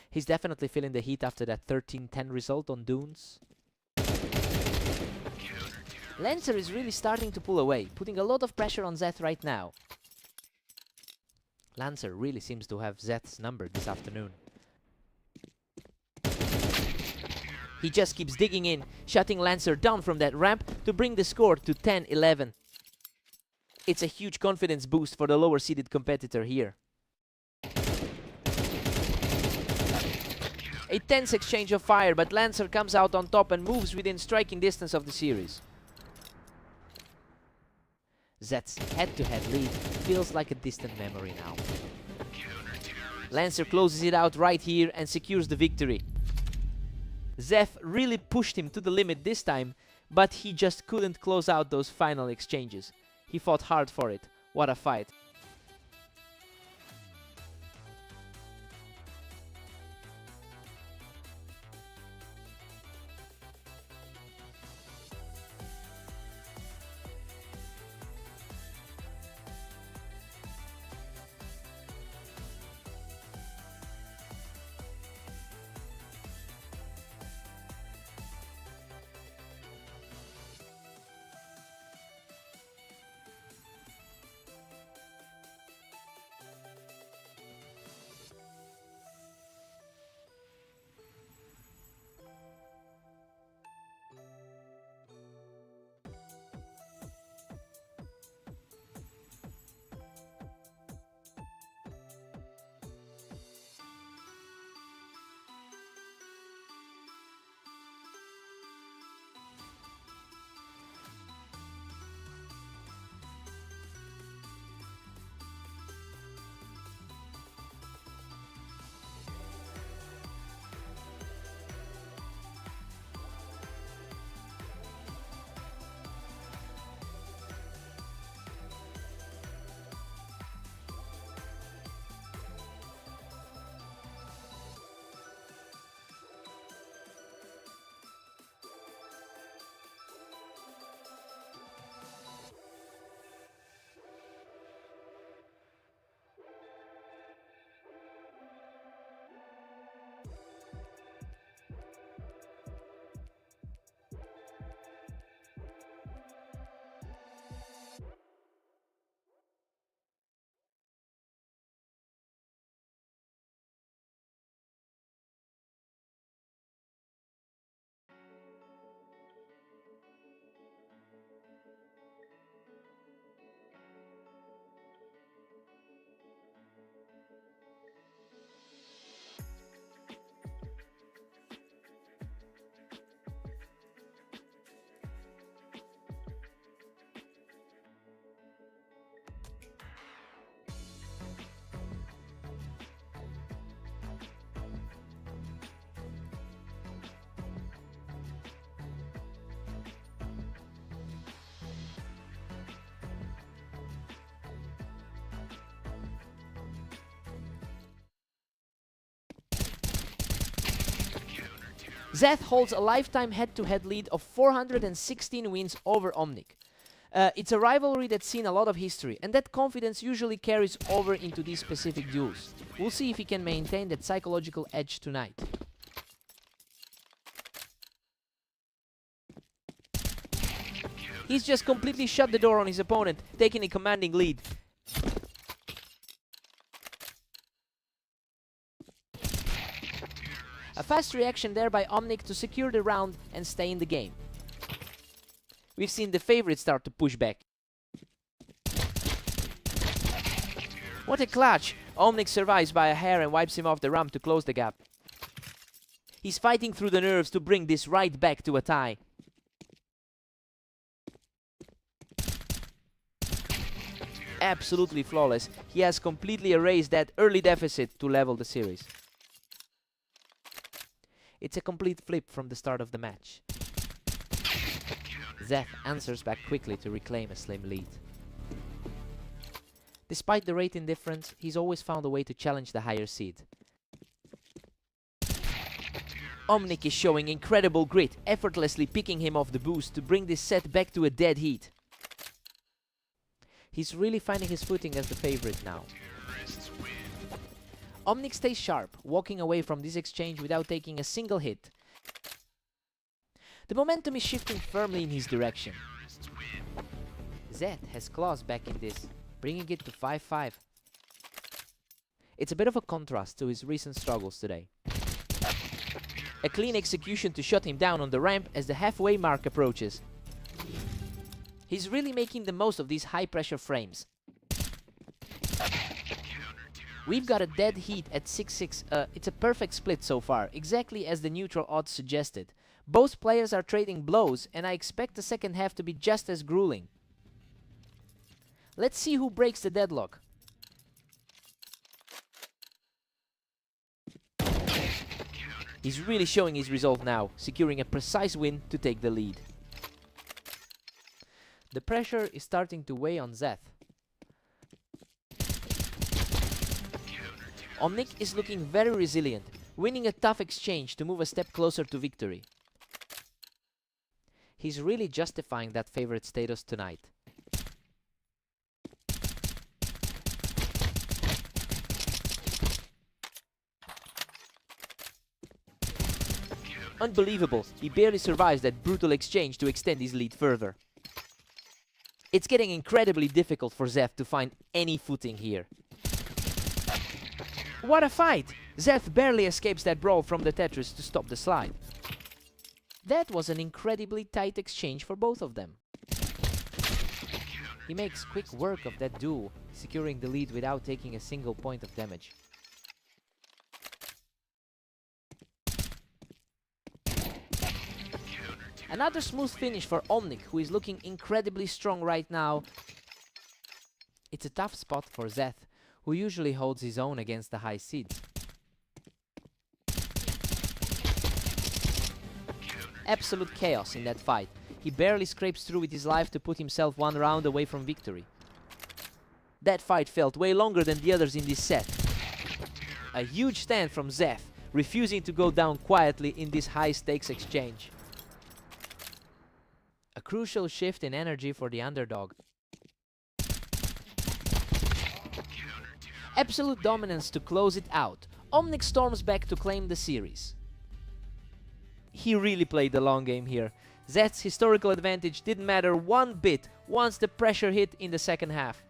He's definitely feeling the heat after that 13-10 result on Dunes. Lancer is really starting to pull away, putting a lot of pressure on Zeth right now. Lancer really seems to have Zeth's number this afternoon. He just keeps digging in, shutting Lancer down from that ramp to bring the score to 10-11. It's a huge confidence boost for the lower-seeded competitor here. A tense exchange of fire, but Lancer comes out on top and moves within striking distance of the series. Zeth's head-to-head lead feels like a distant memory now. Lancer closes it out right here and secures the victory. Zeth really pushed him to the limit this time, but he just couldn't close out those final exchanges. He fought hard for it. What a fight. Zeth holds a lifetime head-to-head lead of 416 wins over Omnic. It's a rivalry that's seen a lot of history, and that confidence usually carries over into these specific duels. We'll see if he can maintain that psychological edge tonight. He's just completely shut the door on his opponent, taking a commanding lead. A fast reaction there by Omnic to secure the round and stay in the game. We've seen the favorite start to push back. What a clutch! Omnic survives by a hair and wipes him off the ramp to close the gap. He's fighting through the nerves to bring this right back to a tie. Absolutely flawless. He has completely erased that early deficit to level the series. It's a complete flip from the start of the match. Zeth answers back quickly to reclaim a slim lead. Despite the rating difference, he's always found a way to challenge the higher seed. Omnic is showing incredible grit, effortlessly picking him off the boost to bring this set back to a dead heat. He's really finding his footing as the favorite now. Omnic stays sharp, walking away from this exchange without taking a single hit. The momentum is shifting firmly in his direction. Zeth has claws back in this, bringing it to 5-5. It's a bit of a contrast to his recent struggles today. A clean execution to shut him down on the ramp as the halfway mark approaches. He's really making the most of these high-pressure frames. We've got a dead heat at 6-6. It's a perfect split so far, exactly as the neutral odds suggested. Both players are trading blows, and I expect the second half to be just as grueling. Let's see who breaks the deadlock. He's really showing his resolve now, securing a precise win to take the lead. The pressure is starting to weigh on Zeth. Omnic is looking very resilient, winning a tough exchange to move a step closer to victory. He's really justifying that favorite status tonight. Unbelievable, he barely survives that brutal exchange to extend his lead further. It's getting incredibly difficult for Zeth to find any footing here. What a fight! Zeth barely escapes that brawl from the Tetris to stop the slide. That was an incredibly tight exchange for both of them. He makes quick work of that duel, securing the lead without taking a single point of damage. Another smooth finish for Omnic, who is looking incredibly strong right now. It's a tough spot for Zeth, who usually holds his own against the high seeds. Absolute chaos in that fight. He barely scrapes through with his life to put himself one round away from victory. That fight felt way longer than the others in this set. A huge stand from Zeth, refusing to go down quietly in this high-stakes exchange. A crucial shift in energy for the underdog. Absolute dominance to close it out. Omnic storms back to claim the series. He really played the long game here. Zeth's historical advantage didn't matter one bit once the pressure hit in the second half.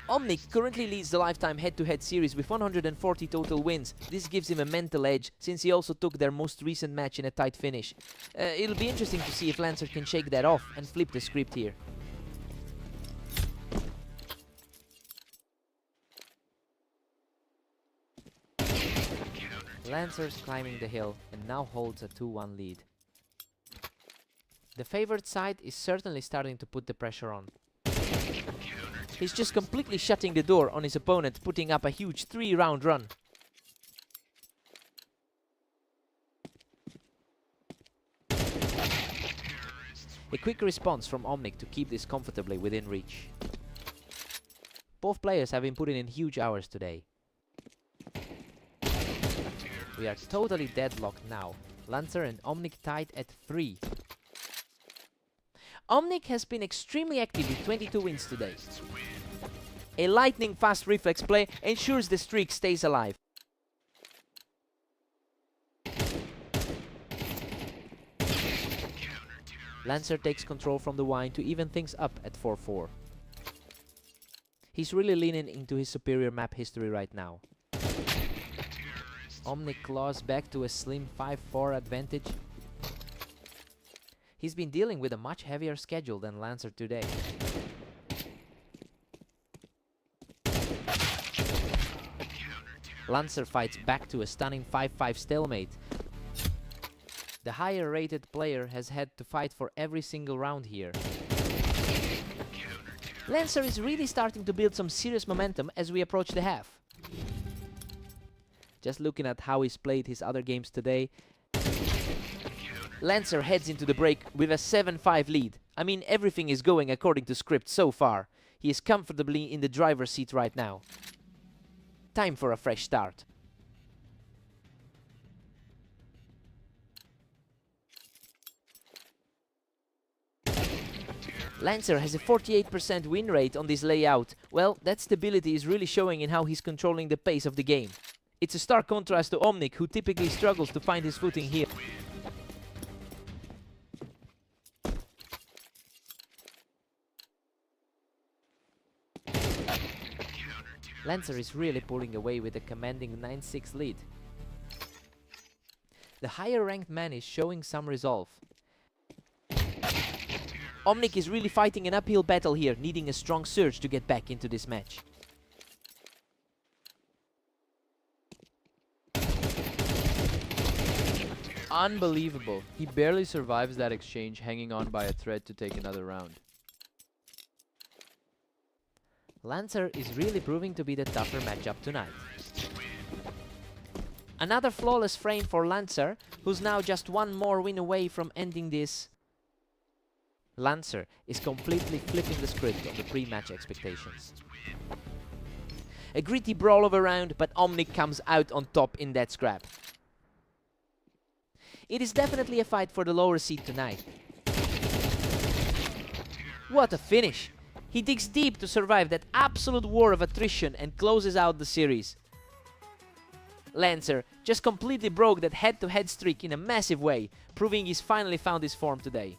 Omnic currently leads the lifetime head-to-head series with 140 total wins. This gives him a mental edge, since he also took their most recent match in a tight finish. It'll be interesting to see if Lancer can shake that off and flip the script here. Lancer's climbing the hill and now holds a 2-1 lead. The favored side is certainly starting to put the pressure on. He's just completely shutting the door on his opponent, putting up a huge 3-round run. A quick response from Omnic to keep this comfortably within reach. Both players have been putting in huge hours today. We are totally deadlocked now. Lancer and Omnic tied at 3. Omnic has been extremely active with 22 wins today. A lightning fast reflex play ensures the streak stays alive. Lancer takes control from the wine to even things up at 4-4. He's really leaning into his superior map history right now. Omnic claws back to a slim 5-4 advantage. He's been dealing with a much heavier schedule than Lancer today. Lancer fights back to a stunning 5-5 stalemate. The higher rated player has had to fight for every single round here. Lancer is really starting to build some serious momentum as we approach the half. Just looking at how he's played his other games today, Lancer heads into the break with a 7-5 lead. I mean, everything is going according to script so far. He is comfortably in the driver's seat right now. Time for a fresh start. Lancer has a 48% win rate on this layout. Well, that stability is really showing in how he's controlling the pace of the game. It's a stark contrast to Omnic, who typically struggles to find his footing here. Lancer is really pulling away with a commanding 9-6 lead. The higher ranked man is showing some resolve. Omnic is really fighting an uphill battle here, needing a strong surge to get back into this match. Unbelievable. He barely survives that exchange, hanging on by a thread to take another round. Lancer is really proving to be the tougher matchup tonight. Another flawless frame for Lancer, who's now just one more win away from ending this. Lancer is completely flipping the script on the pre-match expectations. A gritty brawl of a round, but Omnic comes out on top in that scrap. It is definitely a fight for the lower seed tonight. What a finish! He digs deep to survive that absolute war of attrition and closes out the series. Lancer just completely broke that head-to-head streak in a massive way, proving he's finally found his form today.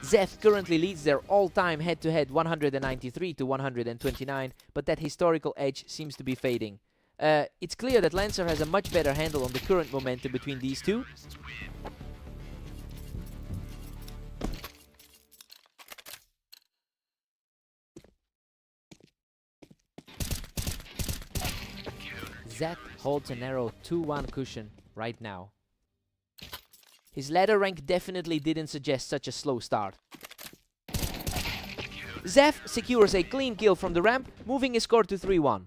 Zeth currently leads their all-time head-to-head 193 to 129, but that historical edge seems to be fading. It's clear that Lancer has a much better handle on the current momentum between these two. Zeth holds a narrow 2-1 cushion right now. His ladder rank definitely didn't suggest such a slow start. Zeth secures a clean kill from the ramp, moving his score to 3-1.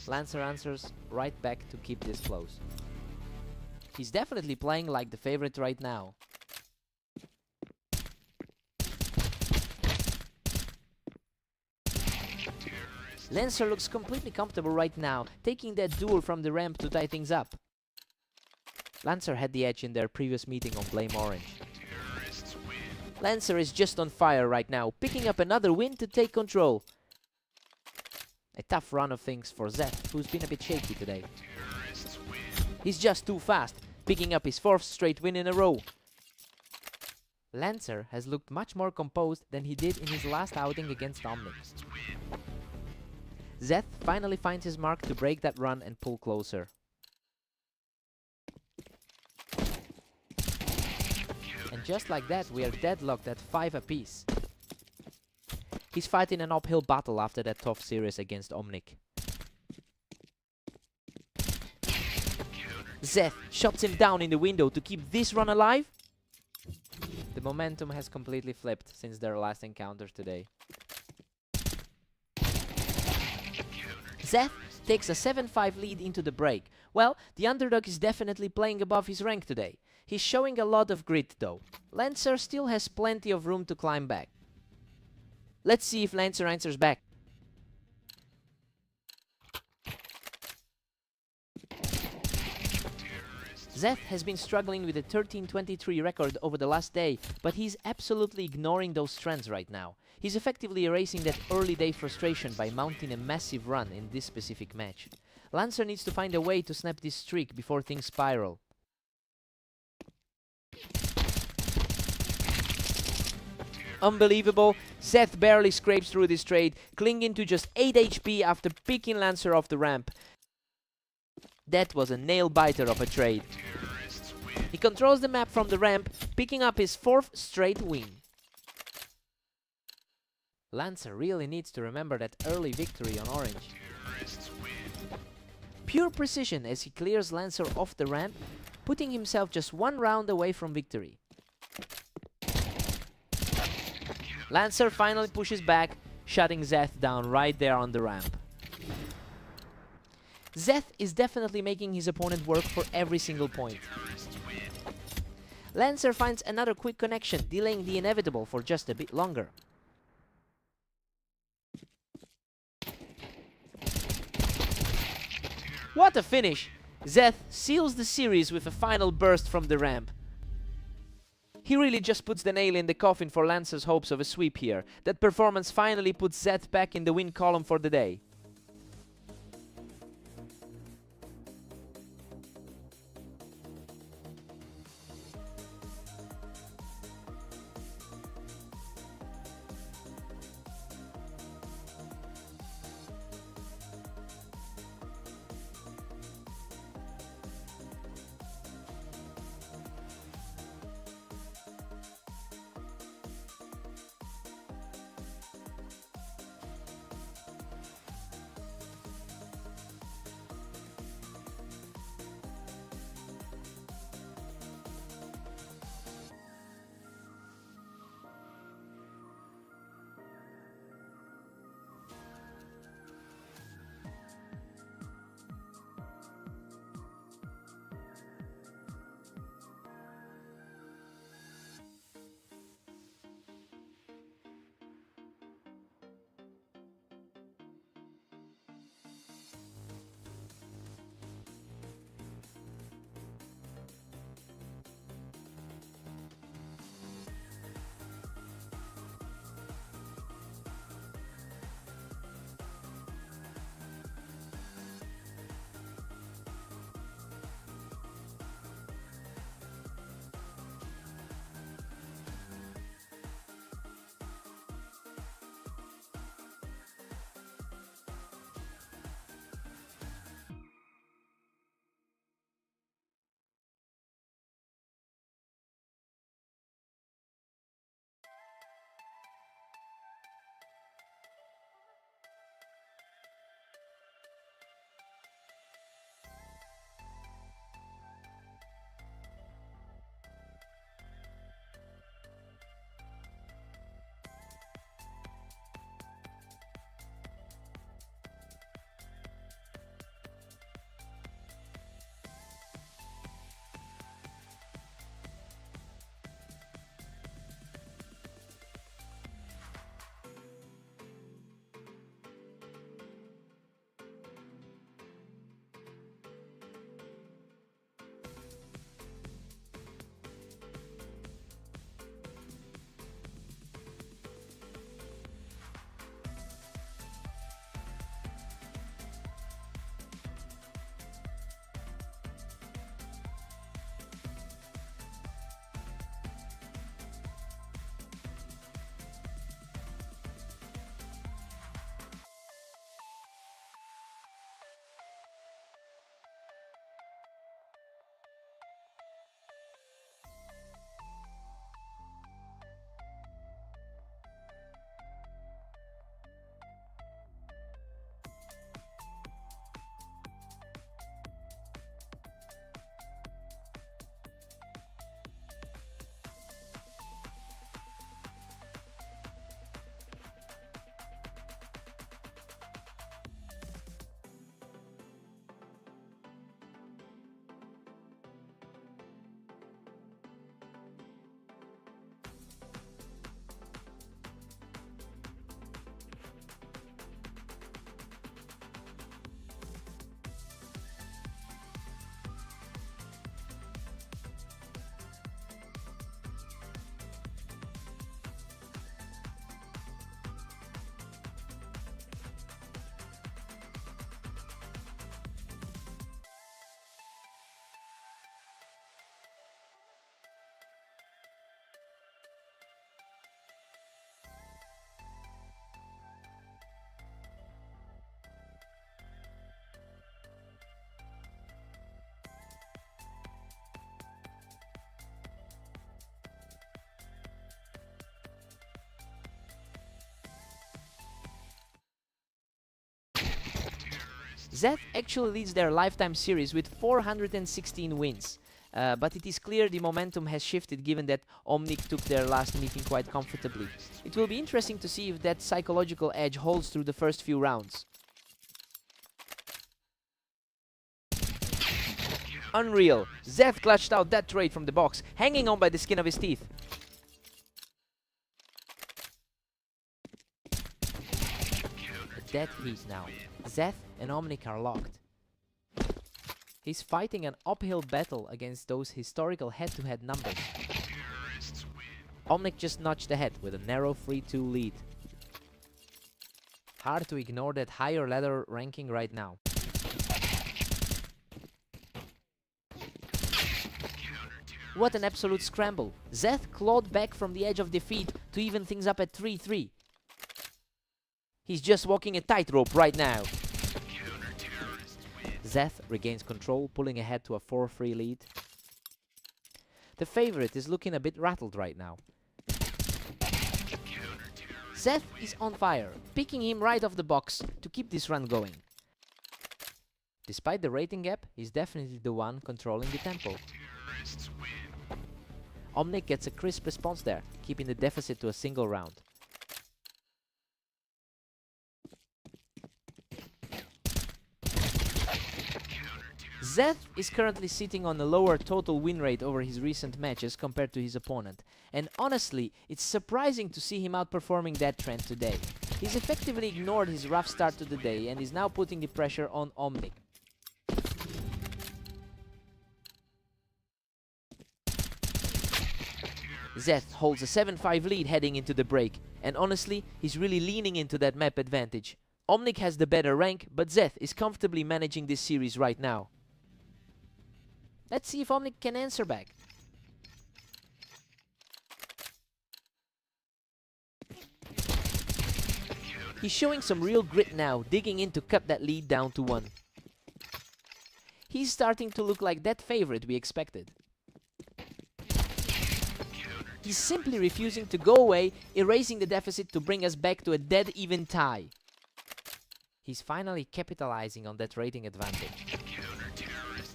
Lancer answers right back to keep this close. He's definitely playing like the favorite right now. Lancer looks completely comfortable right now, taking that duel from the ramp to tie things up. Lancer had the edge in their previous meeting on Blame Orange. Lancer is just on fire right now, picking up another win to take control. A tough run of things for Zeth, who's been a bit shaky today. He's just too fast, picking up his 4th straight win in a row. Lancer has looked much more composed than he did in his last outing against Omnic. Zeth finally finds his mark to break that run and pull closer. And just like that, we are deadlocked at 5 apiece. He's fighting an uphill battle after that tough series against Omnic. Zeth shuts him down in the window to keep this run alive. The momentum has completely flipped since their last encounter today. Zeth takes a 7-5 lead into the break. Well, the underdog is definitely playing above his rank today. He's showing a lot of grit though. Lancer still has plenty of room to climb back. Let's see if Lancer answers back. Zeth has been struggling with a 13-23 record over the last day, but he's absolutely ignoring those trends right now. He's effectively erasing that early day frustration by mounting a massive run in this specific match. Lancer needs to find a way to snap this streak before things spiral. Unbelievable, Zeth barely scrapes through this trade, clinging to just 8 HP after picking Lancer off the ramp. That was a nail-biter of a trade. He controls the map from the ramp, picking up his 4th straight win. Lancer really needs to remember that early victory on Orange. Pure precision as he clears Lancer off the ramp, putting himself just 1 round away from victory. Lancer finally pushes back, shutting Zeth down right there on the ramp. Zeth is definitely making his opponent work for every single point. Lancer finds another quick connection, delaying the inevitable for just a bit longer. What a finish! Zeth seals the series with a final burst from the ramp. He really just puts the nail in the coffin for Lancer's hopes of a sweep here. That performance finally puts Zeth back in the win column for the day. Zeth actually leads their lifetime series with 416 wins. But it is clear the momentum has shifted given that Omnic took their last meeting quite comfortably. It will be interesting to see if that psychological edge holds through the first few rounds. Unreal! Zeth clutched out that trade from the box, hanging on by the skin of his teeth. A dead heat now. Zeth and Omnic are locked. He's fighting an uphill battle against those historical head-to-head numbers. Omnic just notched ahead with a narrow 3-2 lead. Hard to ignore that higher ladder ranking right now. What an absolute scramble. Zeth clawed back from the edge of defeat to even things up at 3-3. He's just walking a tightrope right now. Zeth regains control, pulling ahead to a 4-3 lead. The favorite is looking a bit rattled right now. Zeth is on fire, picking him right off the box to keep this run going. Despite the rating gap, he's definitely the one controlling the tempo. Omnic gets a crisp response there, keeping the deficit to a single round. Zeth is currently sitting on a lower total win rate over his recent matches compared to his opponent, and honestly, it's surprising to see him outperforming that trend today. He's effectively ignored his rough start to the day and is now putting the pressure on Omnic. Zeth holds a 7-5 lead heading into the break, and honestly, he's really leaning into that map advantage. Omnic has the better rank, but Zeth is comfortably managing this series right now. Let's see if Omnic can answer back. He's showing some real grit now, digging in to cut that lead down to 1. He's starting to look like that favorite we expected. He's simply refusing to go away, erasing the deficit to bring us back to a dead even tie. He's finally capitalizing on that rating advantage.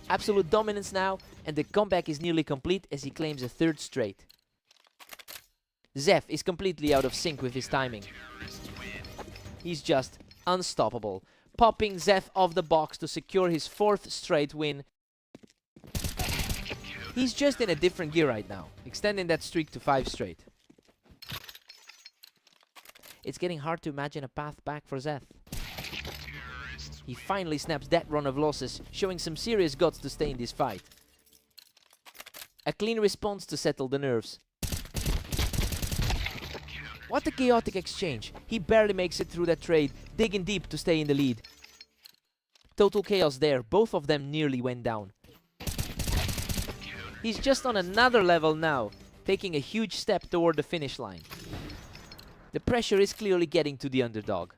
Absolute dominance now, and the comeback is nearly complete as he claims a 3rd straight. Zeth is completely out of sync with his timing. He's just unstoppable, popping Zeth off the box to secure his 4th straight win. He's just in a different gear right now, extending that streak to 5 straight. It's getting hard to imagine a path back for Zeth. He finally snaps that run of losses, showing some serious guts to stay in this fight. A clean response to settle the nerves. What a chaotic exchange. He barely makes it through that trade, digging deep to stay in the lead. Total chaos there, both of them nearly went down. He's just on another level now, taking a huge step toward the finish line. The pressure is clearly getting to the underdog.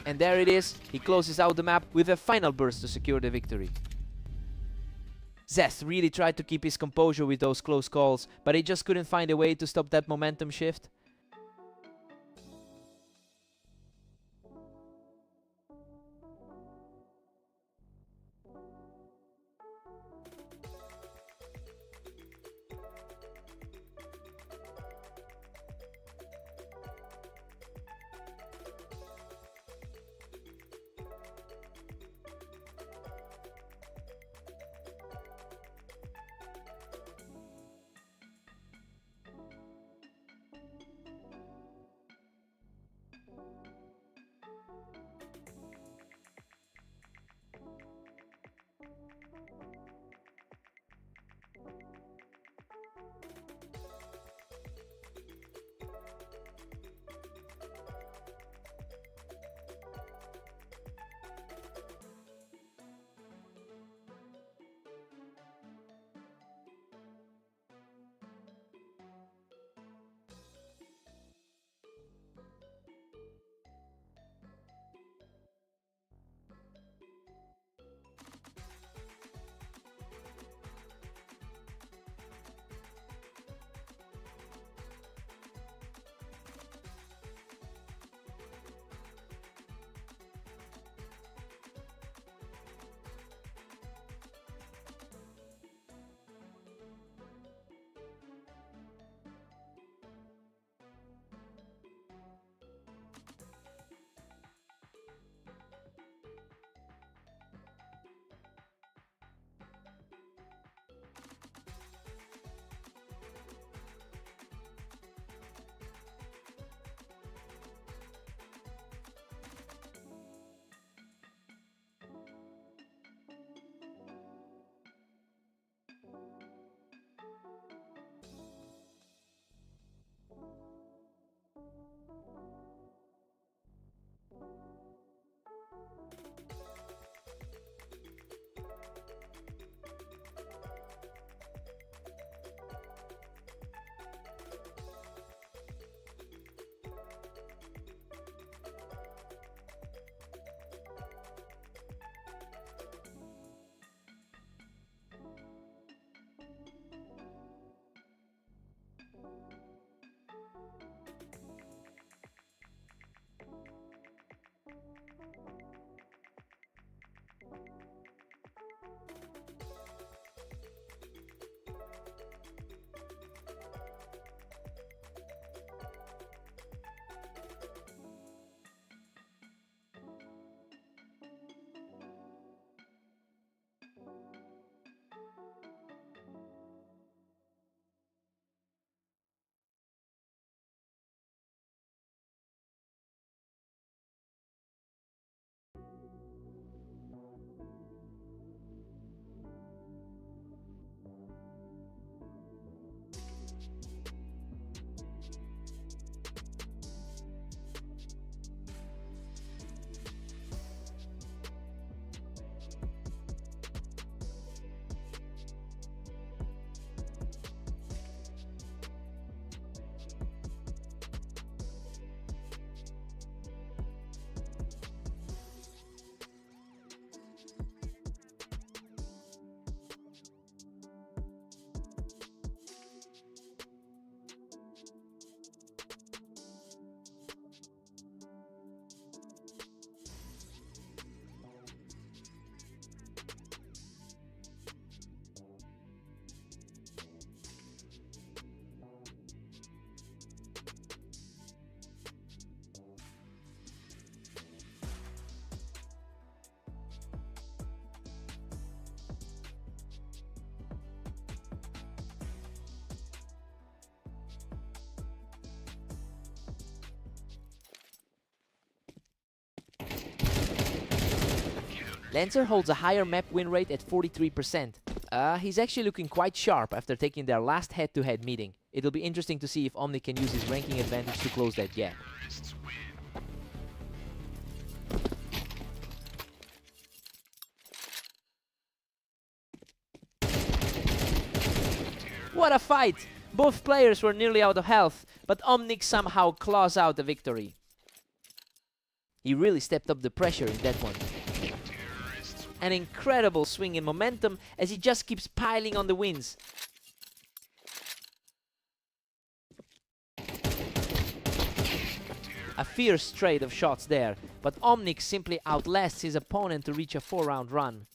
And there it is, he closes out the map with a final burst to secure the victory. Zeth really tried to keep his composure with those close calls, but he just couldn't find a way to stop that momentum shift. Lancer holds a higher map win rate at 43%. He's actually looking quite sharp after taking their last head-to-head meeting. It'll be interesting to see if Omnic can use his ranking advantage to close that gap. What a fight! Both players were nearly out of health, but Omnic somehow claws out the victory. He really stepped up the pressure in that one. An incredible swing in momentum as he just keeps piling on the wins. A fierce trade of shots there, but Omnic simply outlasts his opponent to reach a 4-round run.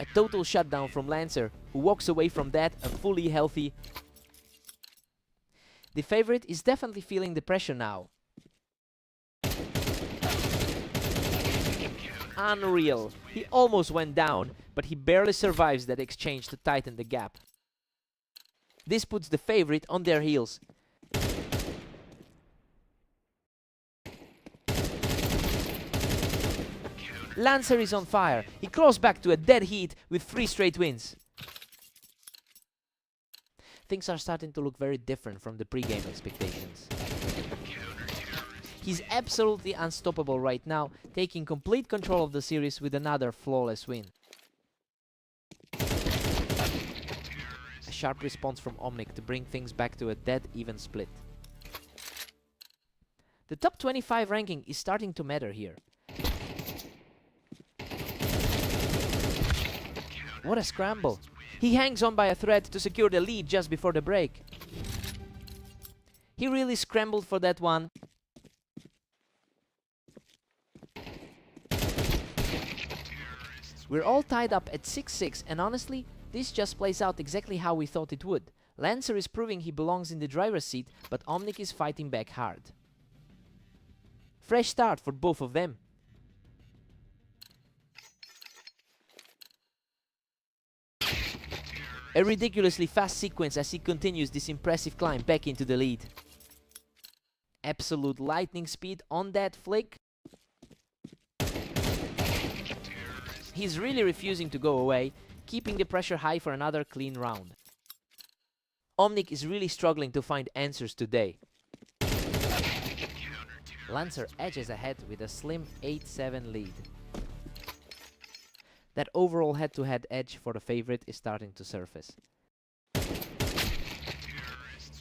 A total shutdown from Lancer, who walks away from that a fully healthy. The favorite is definitely feeling the pressure now. Unreal. He almost went down, but he barely survives that exchange to tighten the gap. This puts the favorite on their heels. Lancer is on fire. He claws back to a dead heat with 3 straight wins. Things are starting to look very different from the pre-game expectations. He's absolutely unstoppable right now, taking complete control of the series with another flawless win. A sharp response from Omnic to bring things back to a dead-even split. The top 25 ranking is starting to matter here. What a scramble! He hangs on by a thread to secure the lead just before the break. He really scrambled for that one. We're all tied up at 6-6, and honestly, this just plays out exactly how we thought it would. Lancer is proving he belongs in the driver's seat, but Omnic is fighting back hard. Fresh start for both of them. A ridiculously fast sequence as he continues this impressive climb back into the lead. Absolute lightning speed on that flick. He's really refusing to go away, keeping the pressure high for another clean round. Omnic is really struggling to find answers today. Lancer edges ahead with a slim 8-7 lead. That overall head-to-head edge for the favorite is starting to surface.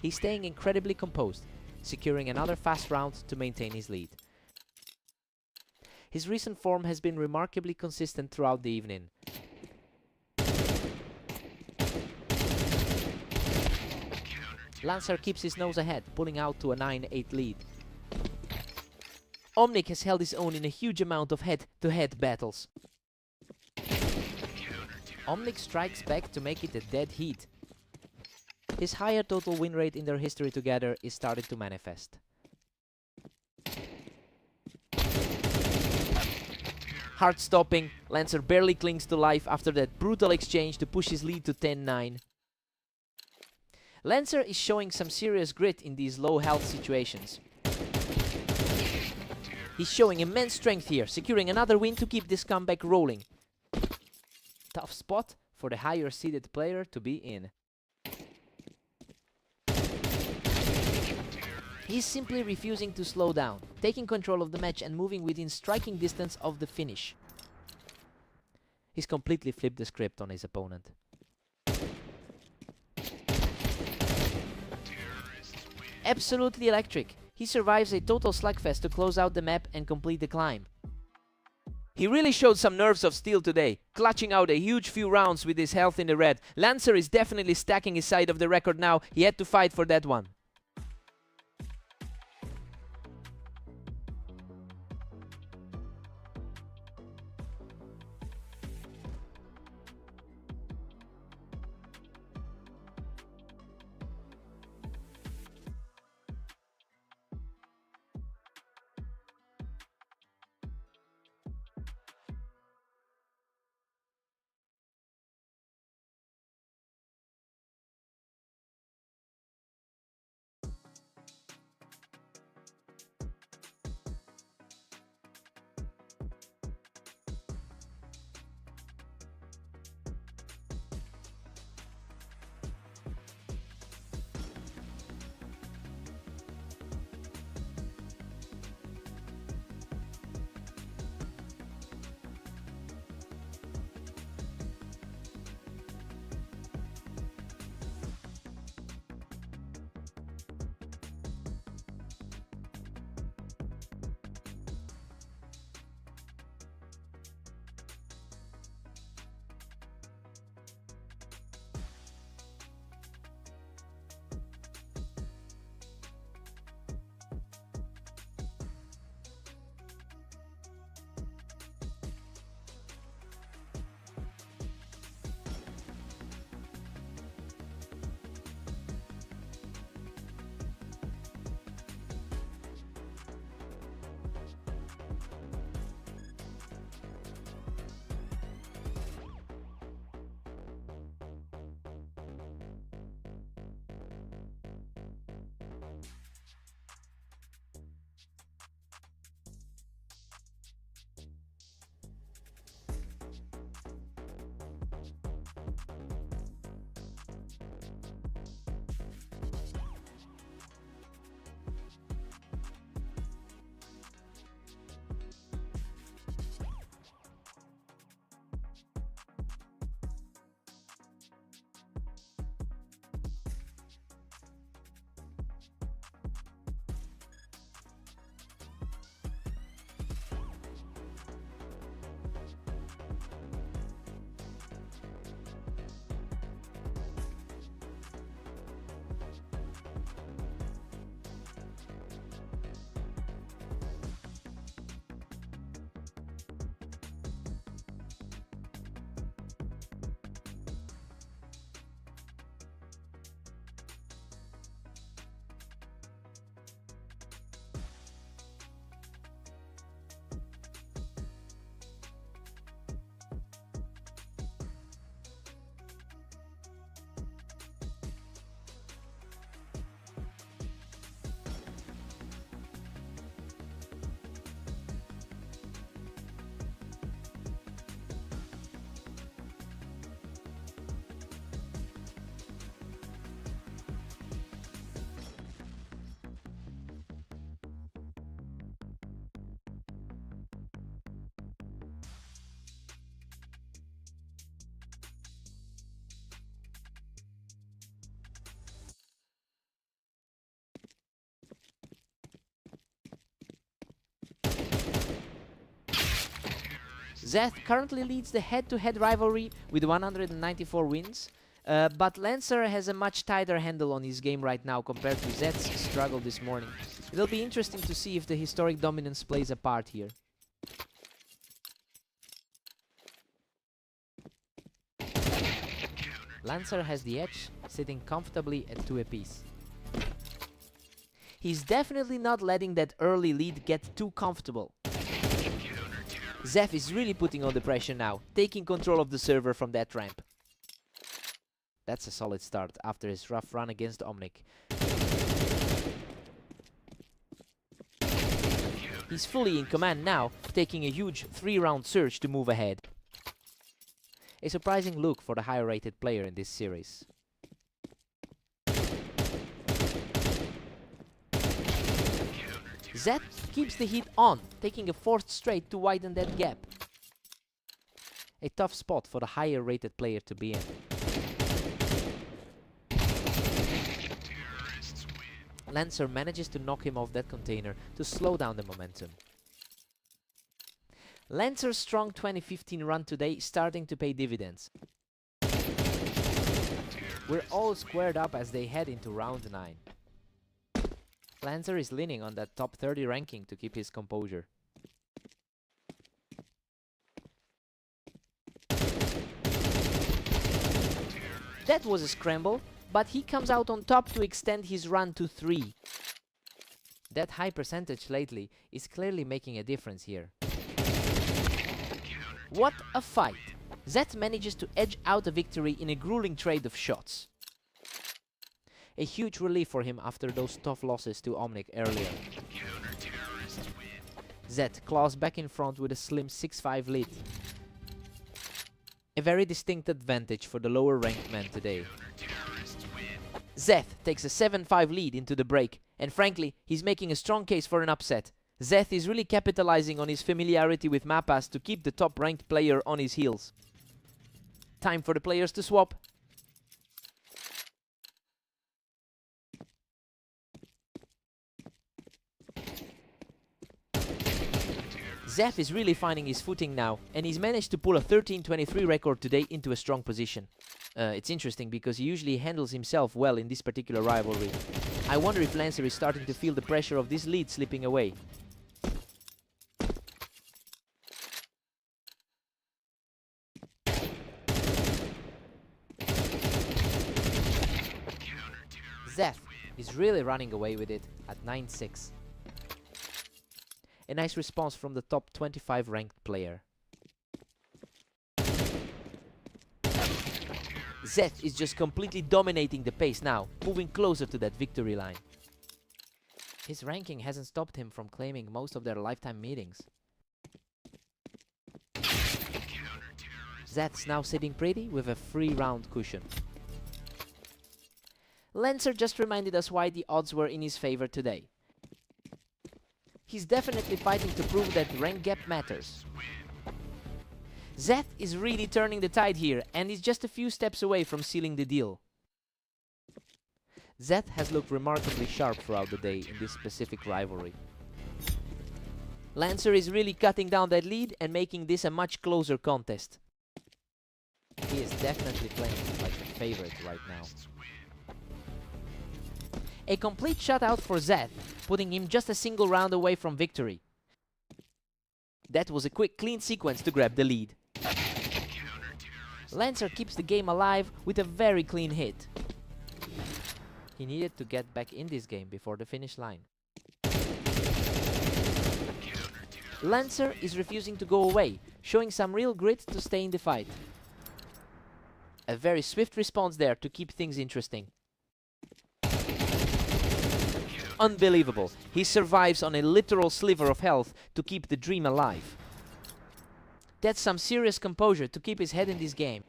He's staying incredibly composed, securing another fast round to maintain his lead. His recent form has been remarkably consistent throughout the evening. Lancer keeps his nose ahead, pulling out to a 9-8 lead. Omnic has held his own in a huge amount of head-to-head battles. Omnic strikes back to make it a dead heat. His higher total win rate in their history together is starting to manifest. Hard stopping, Lancer barely clings to life after that brutal exchange to push his lead to 10-9. Lancer is showing some serious grit in these low health situations. He's showing immense strength here, securing another win to keep this comeback rolling. Tough spot for the higher seeded player to be in. He's simply refusing to slow down, taking control of the match and moving within striking distance of the finish. He's completely flipped the script on his opponent. Absolutely electric. He survives a total slugfest to close out the map and complete the climb. He really showed some nerves of steel today, clutching out a huge few rounds with his health in the red. Lancer is definitely stacking his side of the record now. He had to fight for that one. Zeth currently leads the head-to-head rivalry with 194 wins, but Lancer has a much tighter handle on his game right now compared to Zeth's struggle this morning. It'll be interesting to see if the historic dominance plays a part here. Lancer has the edge, sitting comfortably at 2 apiece. He's definitely not letting that early lead get too comfortable. Zeth is really putting on the pressure now, taking control of the server from that ramp. That's a solid start after his rough run against Omnic. He's fully in command now, taking a huge 3-round surge to move ahead. A surprising look for the higher rated player in this series. Zeth keeps the heat on, taking a 4th straight to widen that gap. A tough spot for the higher rated player to be in. Lancer manages to knock him off that container to slow down the momentum. Lancer's strong 2015 run today is starting to pay dividends. We're all squared up as they head into round 9. Lancer is leaning on that top 30 ranking to keep his composure. That was a scramble, but he comes out on top to extend his run to 3. That high percentage lately is clearly making a difference here. What a fight! Zeth manages to edge out a victory in a grueling trade of shots. A huge relief for him after those tough losses to Omnic earlier. Zeth claws back in front with a slim 6-5 lead. A very distinct advantage for the lower ranked man today. Zeth takes a 7-5 lead into the break, and frankly, he's making a strong case for an upset. Zeth is really capitalizing on his familiarity with Mappas to keep the top ranked player on his heels. Time for the players to swap. Zeth is really finding his footing now, and he's managed to pull a 13-23 record today into a strong position. It's interesting because he usually handles himself well in this particular rivalry. I wonder if Lancer is starting to feel the pressure of this lead slipping away. Zeth is really running away with it at 9-6. A nice response from the top 25 ranked player. Zeth is just completely dominating the pace now, moving closer to that victory line. His ranking hasn't stopped him from claiming most of their lifetime meetings. Zeth's now sitting pretty with a 3-round cushion. Lancer just reminded us why the odds were in his favor today. He's definitely fighting to prove that rank gap matters. Zeth is really turning the tide here, and is just a few steps away from sealing the deal. Zeth has looked remarkably sharp throughout the day in this specific rivalry. Lancer is really cutting down that lead and making this a much closer contest. He is definitely playing like a favorite right now. A complete shutout for Zeth, putting him just a single round away from victory. That was a quick, clean sequence to grab the lead. Lancer keeps the game alive with a very clean hit. He needed to get back in this game before the finish line. Lancer is refusing to go away, showing some real grit to stay in the fight. A very swift response there to keep things interesting. Unbelievable. He survives on a literal sliver of health to keep the dream alive. That's some serious composure to keep his head in this game.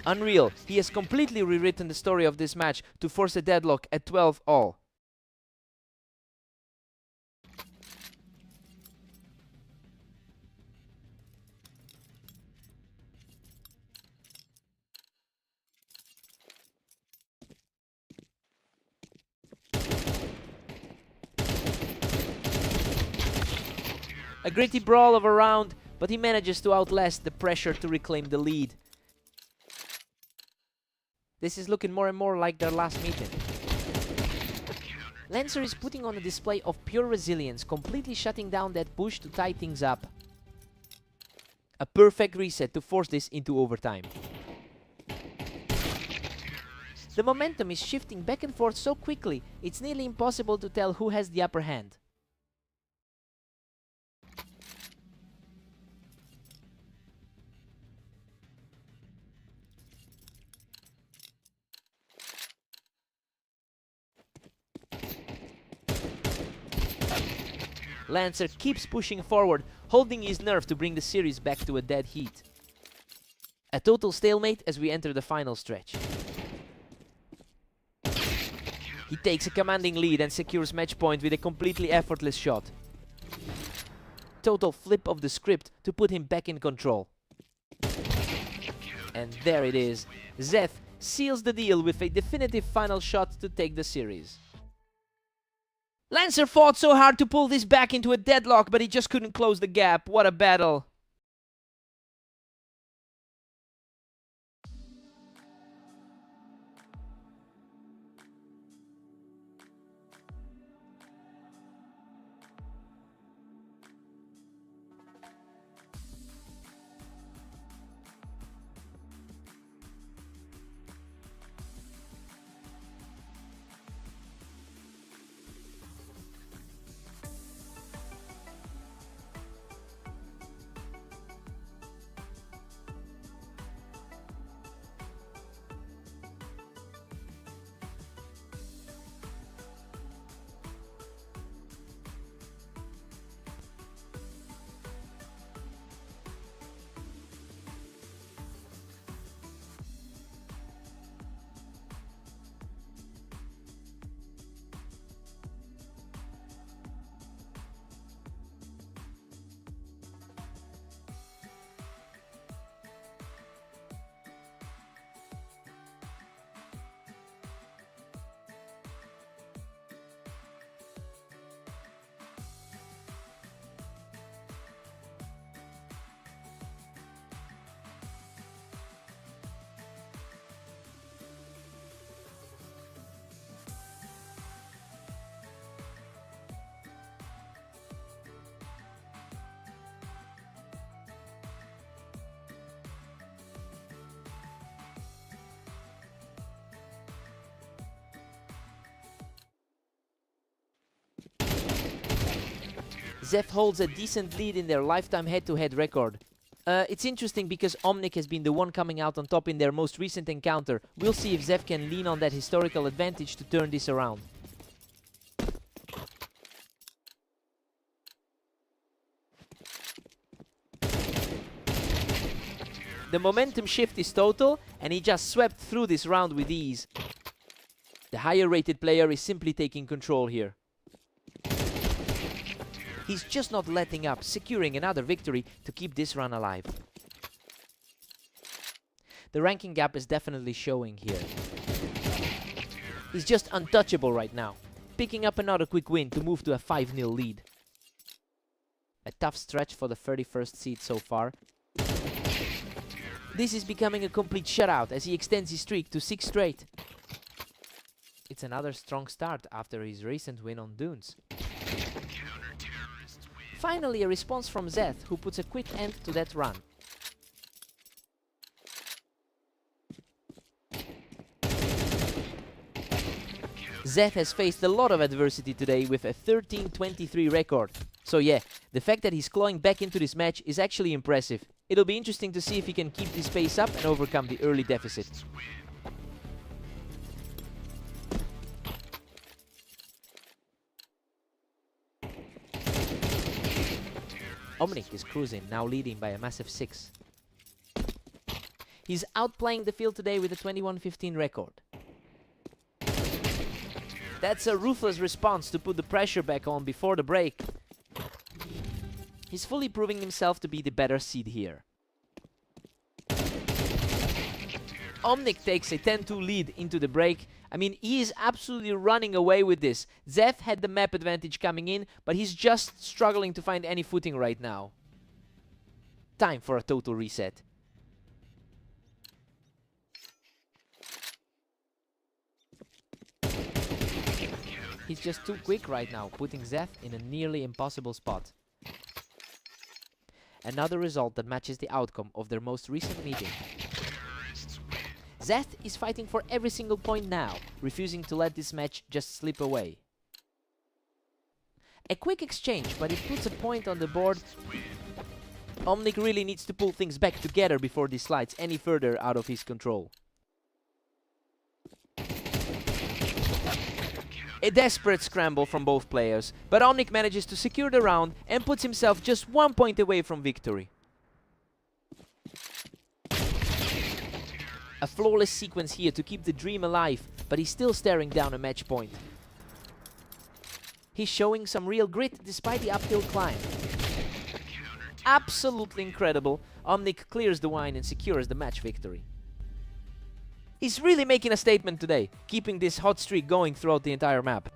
Unreal. He has completely rewritten the story of this match to force a deadlock at 12-all. A gritty brawl of a round, but he manages to outlast the pressure to reclaim the lead. This is looking more and more like their last meeting. Lancer is putting on a display of pure resilience, completely shutting down that push to tie things up. A perfect reset to force this into overtime. The momentum is shifting back and forth so quickly, it's nearly impossible to tell who has the upper hand. Lancer keeps pushing forward, holding his nerve to bring the series back to a dead heat. A total stalemate as we enter the final stretch. He takes a commanding lead and secures match point with a completely effortless shot. Total flip of the script to put him back in control. And there it is. Zeth seals the deal with a definitive final shot to take the series. Lancer fought so hard to pull this back into a deadlock, but he just couldn't close the gap. What a battle. Zeth holds a decent lead in their lifetime head-to-head record. It's interesting because Omnic has been the one coming out on top in their most recent encounter. We'll see if Zeth can lean on that historical advantage to turn this around. The momentum shift is total, and he just swept through this round with ease. The higher rated player is simply taking control here. He's just not letting up, securing another victory to keep this run alive. The ranking gap is definitely showing here. He's just untouchable right now, picking up another quick win to move to a 5-0 lead. A tough stretch for the 31st seed so far. This is becoming a complete shutout as he extends his streak to 6 straight. It's another strong start after his recent win on Dunes. Finally, a response from Zeth, who puts a quick end to that run. Zeth has faced a lot of adversity today with a 13-23 record. So yeah, the fact that he's clawing back into this match is actually impressive. It'll be interesting to see if he can keep this pace up and overcome the early deficit. Omnic is cruising, now leading by a massive 6. He's outplaying the field today with a 21-15 record. That's a ruthless response to put the pressure back on before the break. He's fully proving himself to be the better seed here. Omnic takes a 10-2 lead into the break. I mean, he is absolutely running away with this. Zeth had the map advantage coming in, but he's just struggling to find any footing right now. time for a total reset. He's just too quick right now, putting Zeth in a nearly impossible spot. Another result that matches the outcome of their most recent meeting. Zeth is fighting for every single point now, refusing to let this match just slip away. A quick exchange, but it puts a point on the board. Omnic really needs to pull things back together before this slides any further out of his control. A desperate scramble from both players, but Omnic manages to secure the round and puts himself just 1 point away from victory. A flawless sequence here to keep the dream alive, but he's still staring down a match point. He's showing some real grit despite the uphill climb. Absolutely incredible. Omnic clears the wine and secures the match victory. He's really making a statement today, keeping this hot streak going throughout the entire map.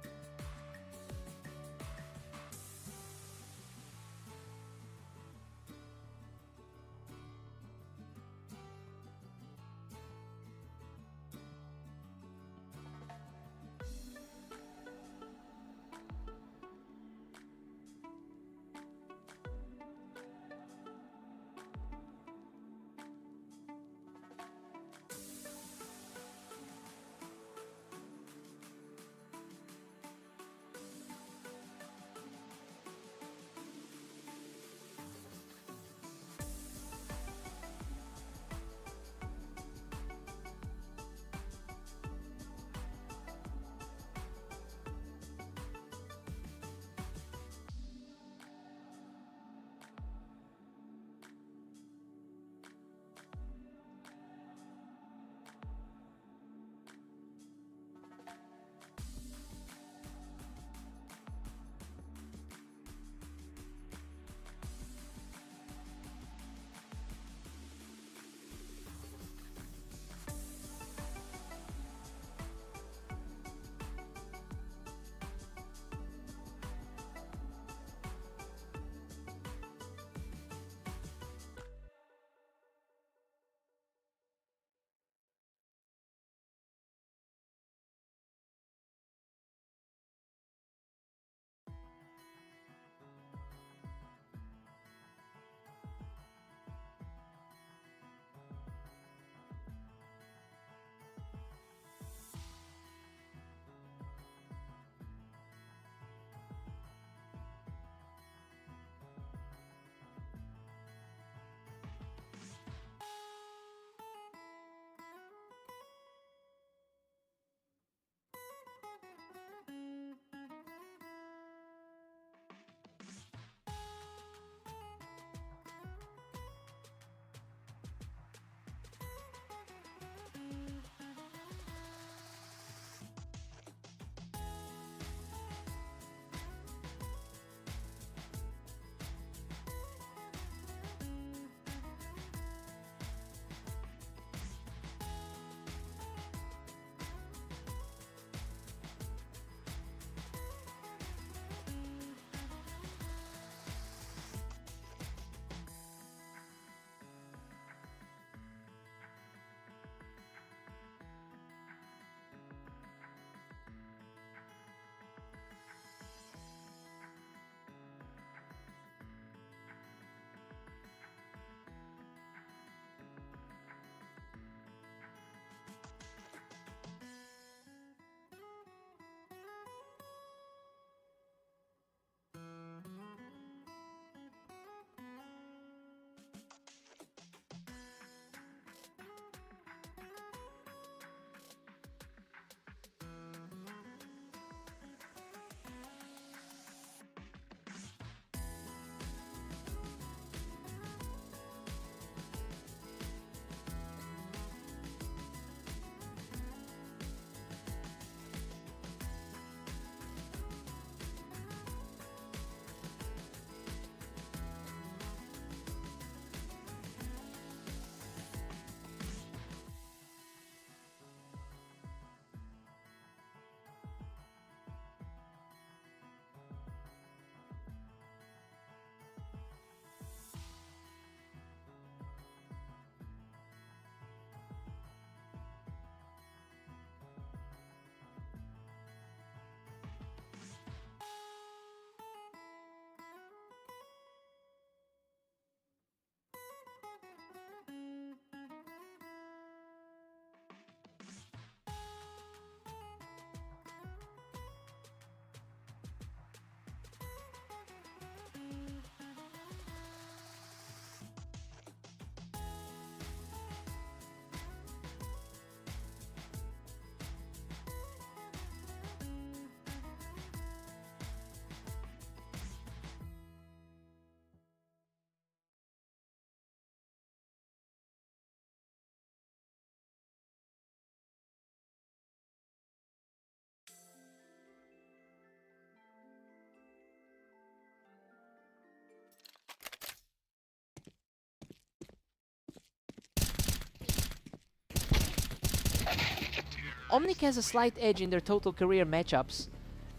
Omnic has a slight edge in their total career matchups.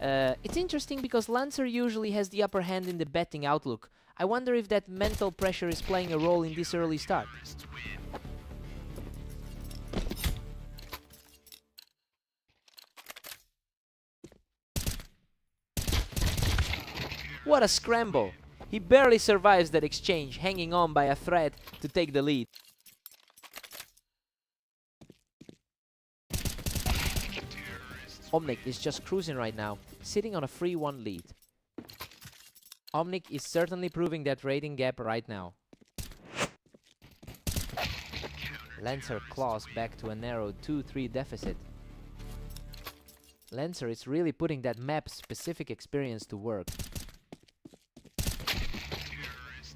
It's interesting because Lancer usually has the upper hand in the betting outlook. I wonder if that mental pressure is playing a role in this early start. What a scramble! He barely survives that exchange, hanging on by a thread to take the lead. Omnic is just cruising right now, sitting on a 3-1 lead. Omnic is certainly proving that rating gap right now. Lancer claws back to a narrow 2-3 deficit. Lancer is really putting that map-specific experience to work.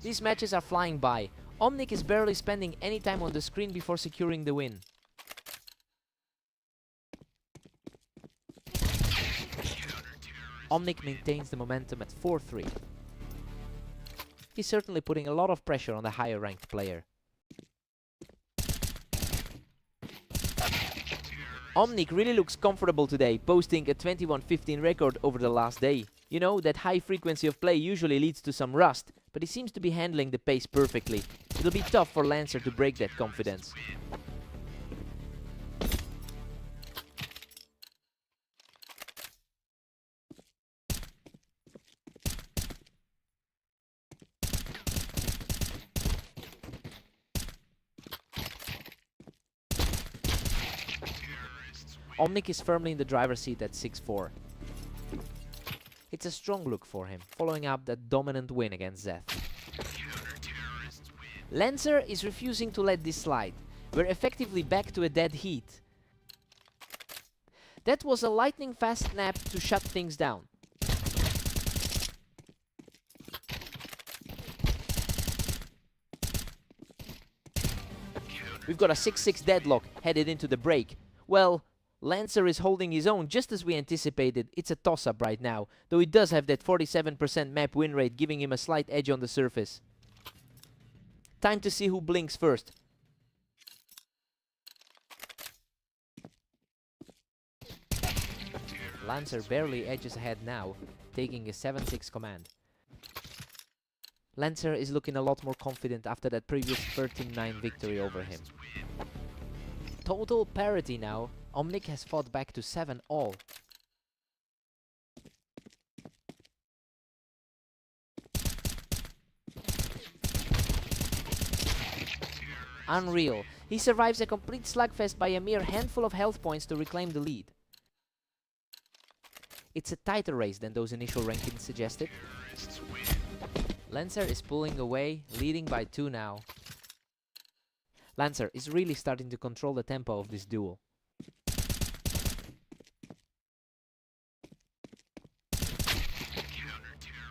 These matches are flying by. Omnic is barely spending any time on the screen before securing the win. Omnic maintains the momentum at 4-3. He's certainly putting a lot of pressure on the higher ranked player. Omnic really looks comfortable today, posting a 21-15 record over the last day. You know, that high frequency of play usually leads to some rust, but he seems to be handling the pace perfectly. It'll be tough for Lancer to break that confidence. Omnic is firmly in the driver's seat at 6-4. It's a strong look for him, following up that dominant win against Zeth. Lancer is refusing to let this slide. We're effectively back to a dead heat. That was a lightning fast snap to shut things down. We've got a 6-6 deadlock headed into the break. Well, Lancer is holding his own just as we anticipated. It's a toss-up right now, though he does have that 47% map win rate, giving him a slight edge on the surface. Time to see who blinks first. Lancer barely edges ahead now, taking a 7-6 command. Lancer is looking a lot more confident after that previous 13-9 victory over him. Total parity now. Omnic has fought back to 7-all. Unreal. He survives a complete slugfest by a mere handful of health points to reclaim the lead. It's a tighter race than those initial rankings suggested. Lancer is pulling away, leading by 2 now. Lancer is really starting to control the tempo of this duel.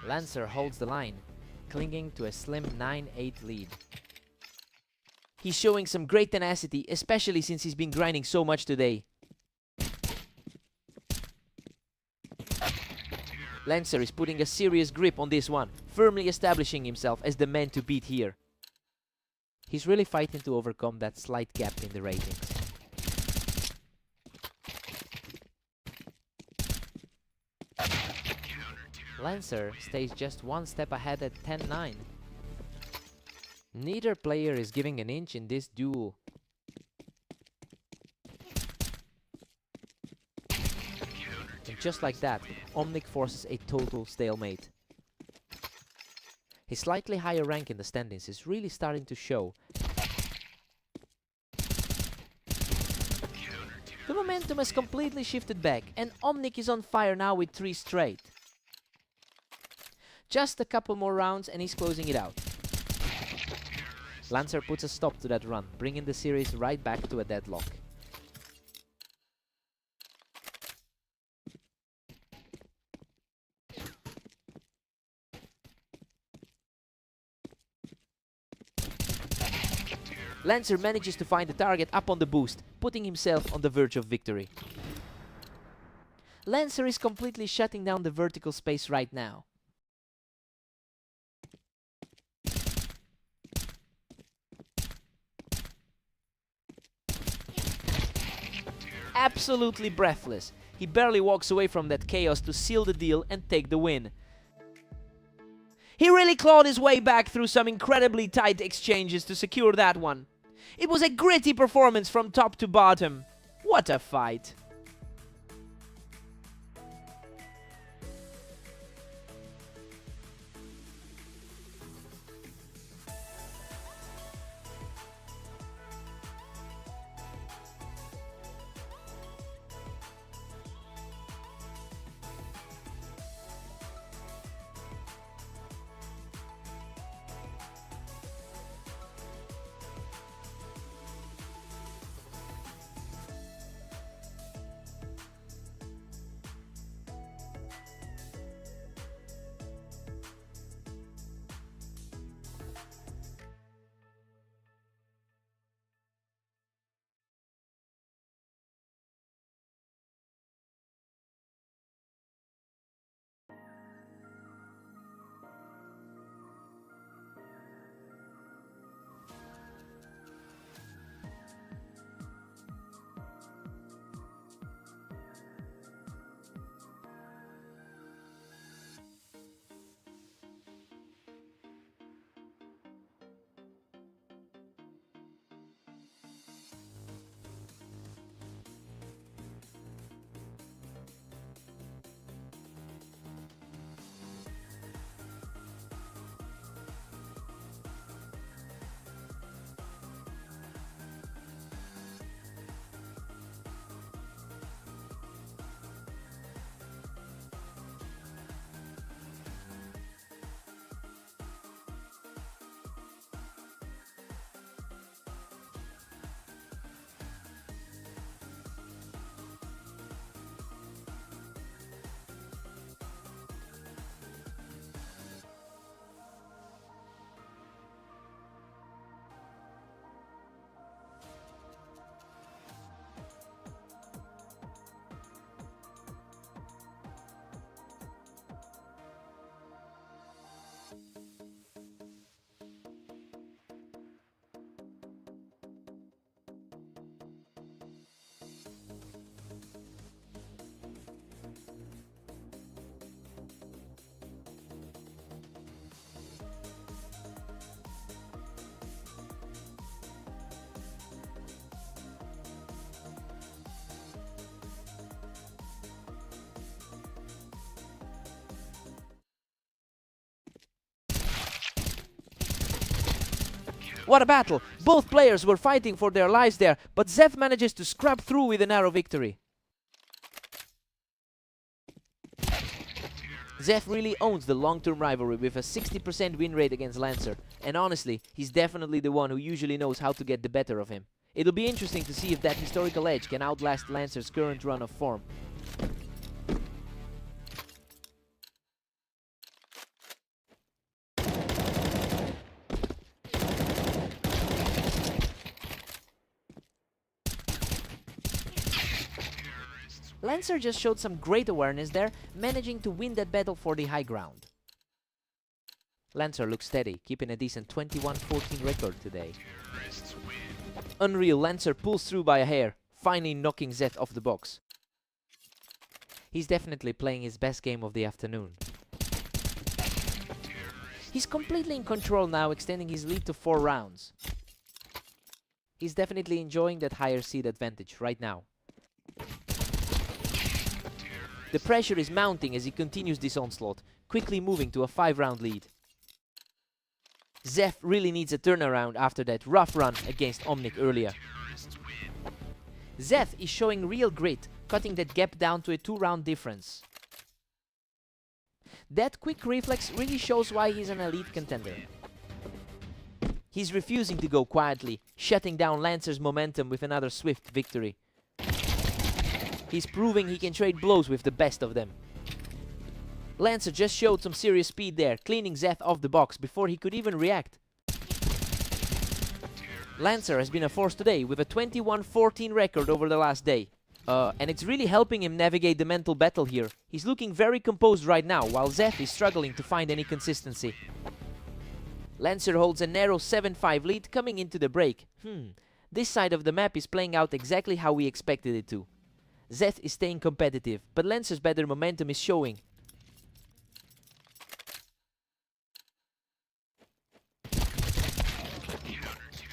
Lancer holds the line, clinging to a slim 9-8 lead. He's showing some great tenacity, especially since he's been grinding so much today. Lancer is putting a serious grip on this one, firmly establishing himself as the man to beat here. He's really fighting to overcome that slight gap in the ratings. Lancer stays just one step ahead at 10-9. Neither player is giving an inch in this duel. And just like that, Omnic forces a total stalemate. His slightly higher rank in the standings is really starting to show. The momentum has completely shifted back, and Omnic is on fire now with 3 straight. Just a couple more rounds and he's closing it out. Lancer puts a stop to that run, bringing the series right back to a deadlock. Lancer manages to find the target up on the boost, putting himself on the verge of victory. Lancer is completely shutting down the vertical space right now. absolutely breathless. He barely walks away from that chaos to seal the deal and take the win. He really clawed his way back through some incredibly tight exchanges to secure that one. It was a gritty performance from top to bottom. What a fight! What a battle! Both players were fighting for their lives there, but Zef manages to scrap through with a narrow victory. Zef really owns the long-term rivalry with a 60% win rate against Lancer, and honestly, he's definitely the one who usually knows how to get the better of him. It'll be interesting to see if that historical edge can outlast Lancer's current run of form. Lancer just showed some great awareness there, managing to win that battle for the high ground. Lancer looks steady, keeping a decent 21-14 record today. Unreal, Lancer pulls through by a hair, finally knocking Zeth off the box. He's definitely playing his best game of the afternoon. He's completely in control now, extending his lead to 4 rounds. He's definitely enjoying that higher seed advantage right now. The pressure is mounting as he continues this onslaught, quickly moving to a 5-round lead. Zef really needs a turnaround after that rough run against Omnic earlier. Zeth is showing real grit, cutting that gap down to a 2-round difference. That quick reflex really shows why he's an elite contender. He's refusing to go quietly, shutting down Lancer's momentum with another swift victory. He's proving he can trade blows with the best of them. Lancer just showed some serious speed there, cleaning Zeth off the box before he could even react. Lancer has been a force today with a 21-14 record over the last day. And it's really helping him navigate the mental battle here. He's looking very composed right now, while Zeth is struggling to find any consistency. Lancer holds a narrow 7-5 lead coming into the break. This side of the map is playing out exactly how we expected it to. Zeth is staying competitive, but Lancer's better momentum is showing.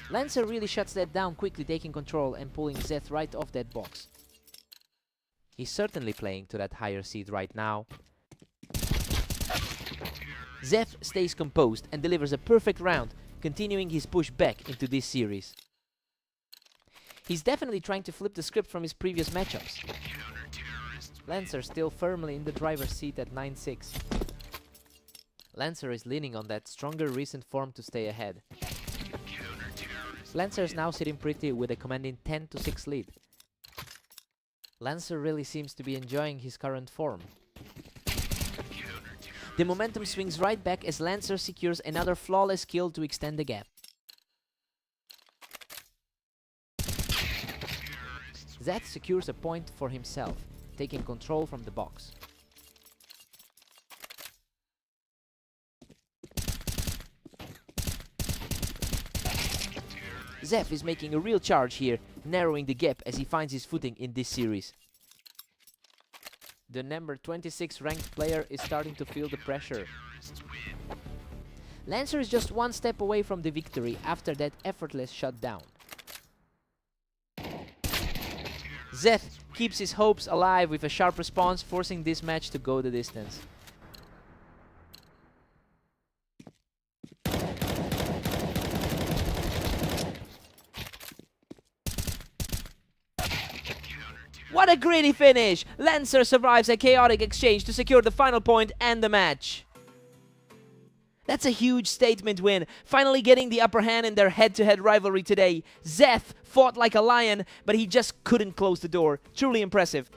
Lancer really shuts that down quickly, taking control and pulling Zeth right off that box. He's certainly playing to that higher seed right now. Zeth stays composed and delivers a perfect round, continuing his push back into this series. He's definitely trying to flip the script from his previous matchups. Lancer still firmly in the driver's seat at 9-6. Lancer is leaning on that stronger recent form to stay ahead. Lancer is now sitting pretty with a commanding 10-6 lead. Lancer really seems to be enjoying his current form. The momentum swings right back as Lancer secures another flawless kill to extend the gap. Zeth secures a point for himself, taking control from the box. Zeth is making a real charge here, narrowing the gap as he finds his footing in this series. The number 26 ranked player is starting to feel the pressure. Lancer is just one step away from the victory after that effortless shutdown. Zeth keeps his hopes alive with a sharp response, forcing this match to go the distance. What a gritty finish! Lancer survives a chaotic exchange to secure the final point and the match. That's a huge statement win, finally getting the upper hand in their head-to-head rivalry today. Zeth fought like a lion, but he just couldn't close the door. Truly impressive.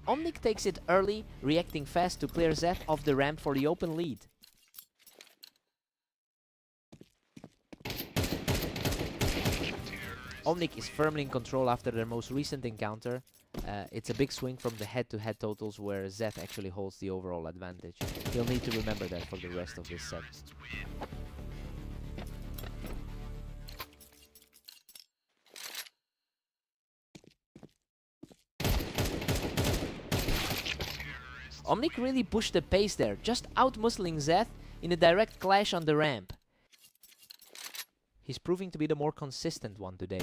Omnic takes it early, reacting fast to clear Zeth off the ramp for the open lead. Omnic is firmly in control after their most recent encounter. It's a big swing from the head-to-head totals where Zeth actually holds the overall advantage. He'll need to remember that for the rest of this set. Omnic really pushed the pace there, just out-muscling Zeth in a direct clash on the ramp. He's proving to be the more consistent one today.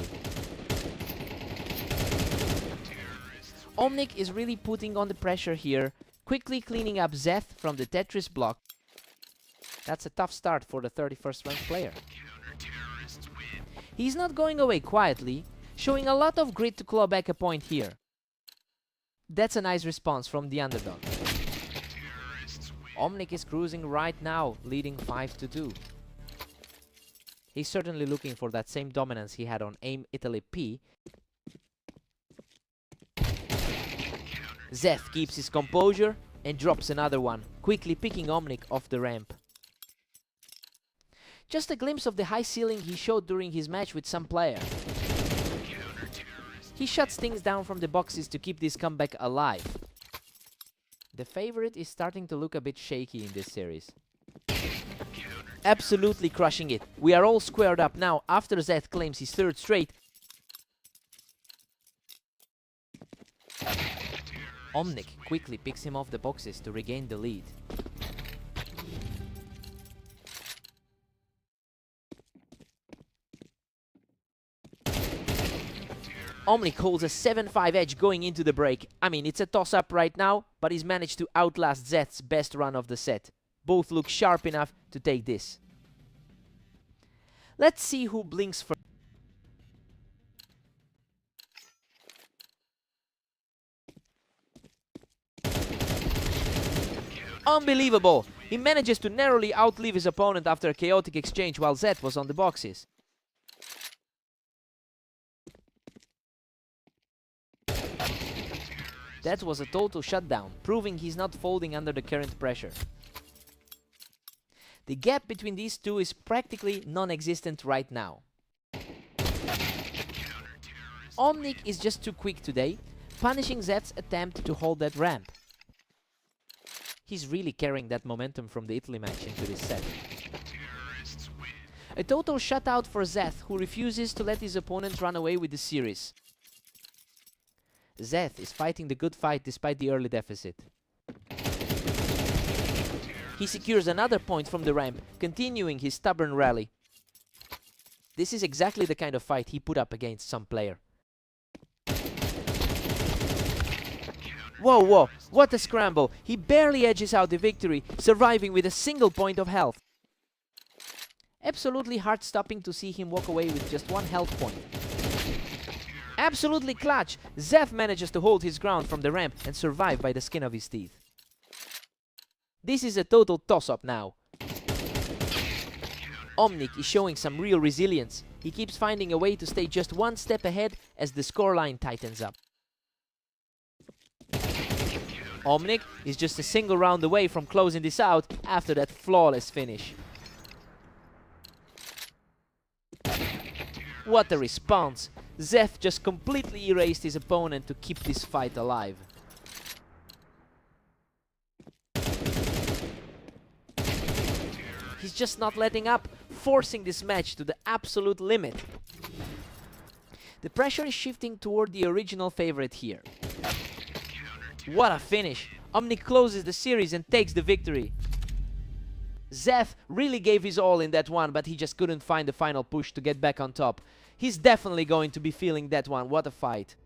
Omnic is really putting on the pressure here, quickly cleaning up Zeth from the Tetris block. That's a tough start for the 31st ranked player. He's not going away quietly, showing a lot of grit to claw back a point here. That's a nice response from the underdog. Omnic is cruising right now, leading 5-2. He's certainly looking for that same dominance he had on AIM Italy P. Zeth keeps his composure and drops another one, quickly picking Omnic off the ramp. Just a glimpse of the high ceiling he showed during his match with some player. He shuts things down from the boxes to keep this comeback alive. The favorite is starting to look a bit shaky in this series. Absolutely crushing it. We are all squared up now after Zeth claims his third straight. Omnic quickly picks him off the boxes to regain the lead. Omnic holds a 7-5 edge going into the break. I mean, it's a toss-up right now, but he's managed to outlast Zeth's best run of the set. Both look sharp enough to take this. Let's see who blinks first. Unbelievable! He manages to narrowly outlive his opponent after a chaotic exchange while Zeth was on the boxes. That was a total shutdown, proving he's not folding under the current pressure. The gap between these two is practically non-existent right now. Omnic is just too quick today, punishing Zeth's attempt to hold that ramp. He's really carrying that momentum from the Italy match into this set. A total shutout for Zeth, who refuses to let his opponent run away with the series. Zeth is fighting the good fight despite the early deficit. He secures another point from the ramp, continuing his stubborn rally. This is exactly the kind of fight he put up against some player. Whoa, whoa, what a scramble! He barely edges out the victory, surviving with a single point of health. Absolutely heart-stopping to see him walk away with just one health point. Absolutely clutch! Zeth manages to hold his ground from the ramp and survive by the skin of his teeth. This is a total toss-up now. Omnic is showing some real resilience. He keeps finding a way to stay just one step ahead as the scoreline tightens up. Omnic is just a single round away from closing this out after that flawless finish. What a response! Zeth just completely erased his opponent to keep this fight alive. He's just not letting up, forcing this match to the absolute limit. The pressure is shifting toward the original favorite here. What a finish! Omnic closes the series and takes the victory. Zeth really gave his all in that one, but he just couldn't find the final push to get back on top. He's definitely going to be feeling that one. What a fight.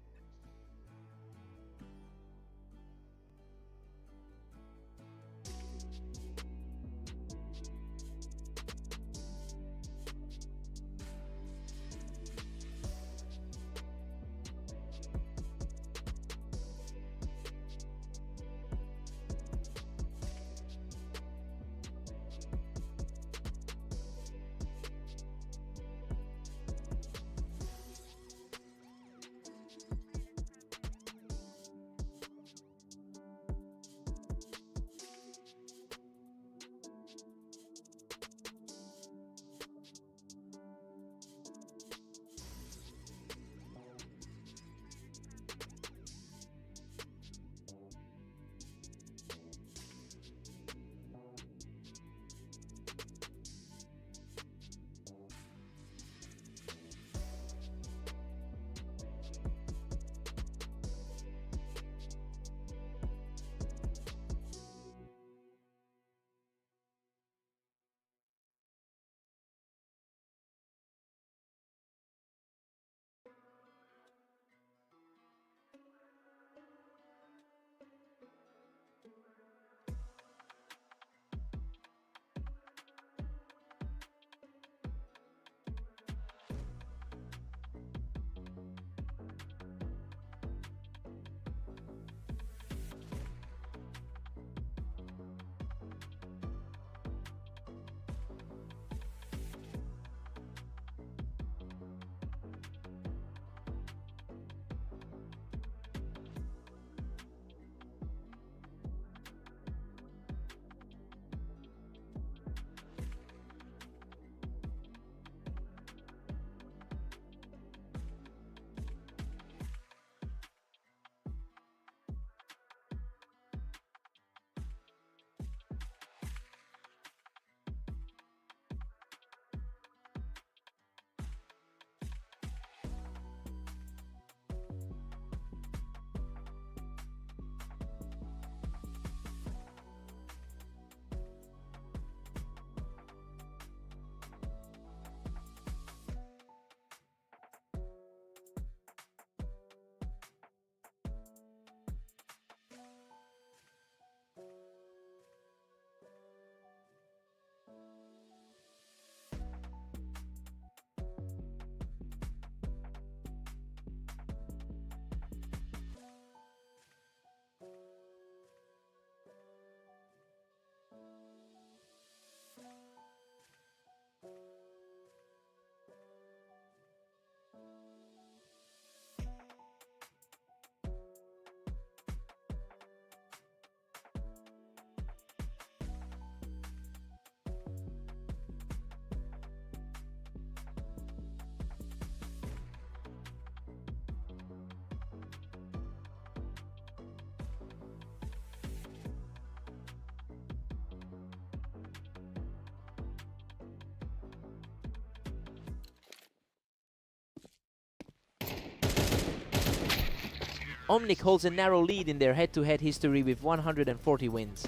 Omnic holds a narrow lead in their head-to-head history with 140 wins.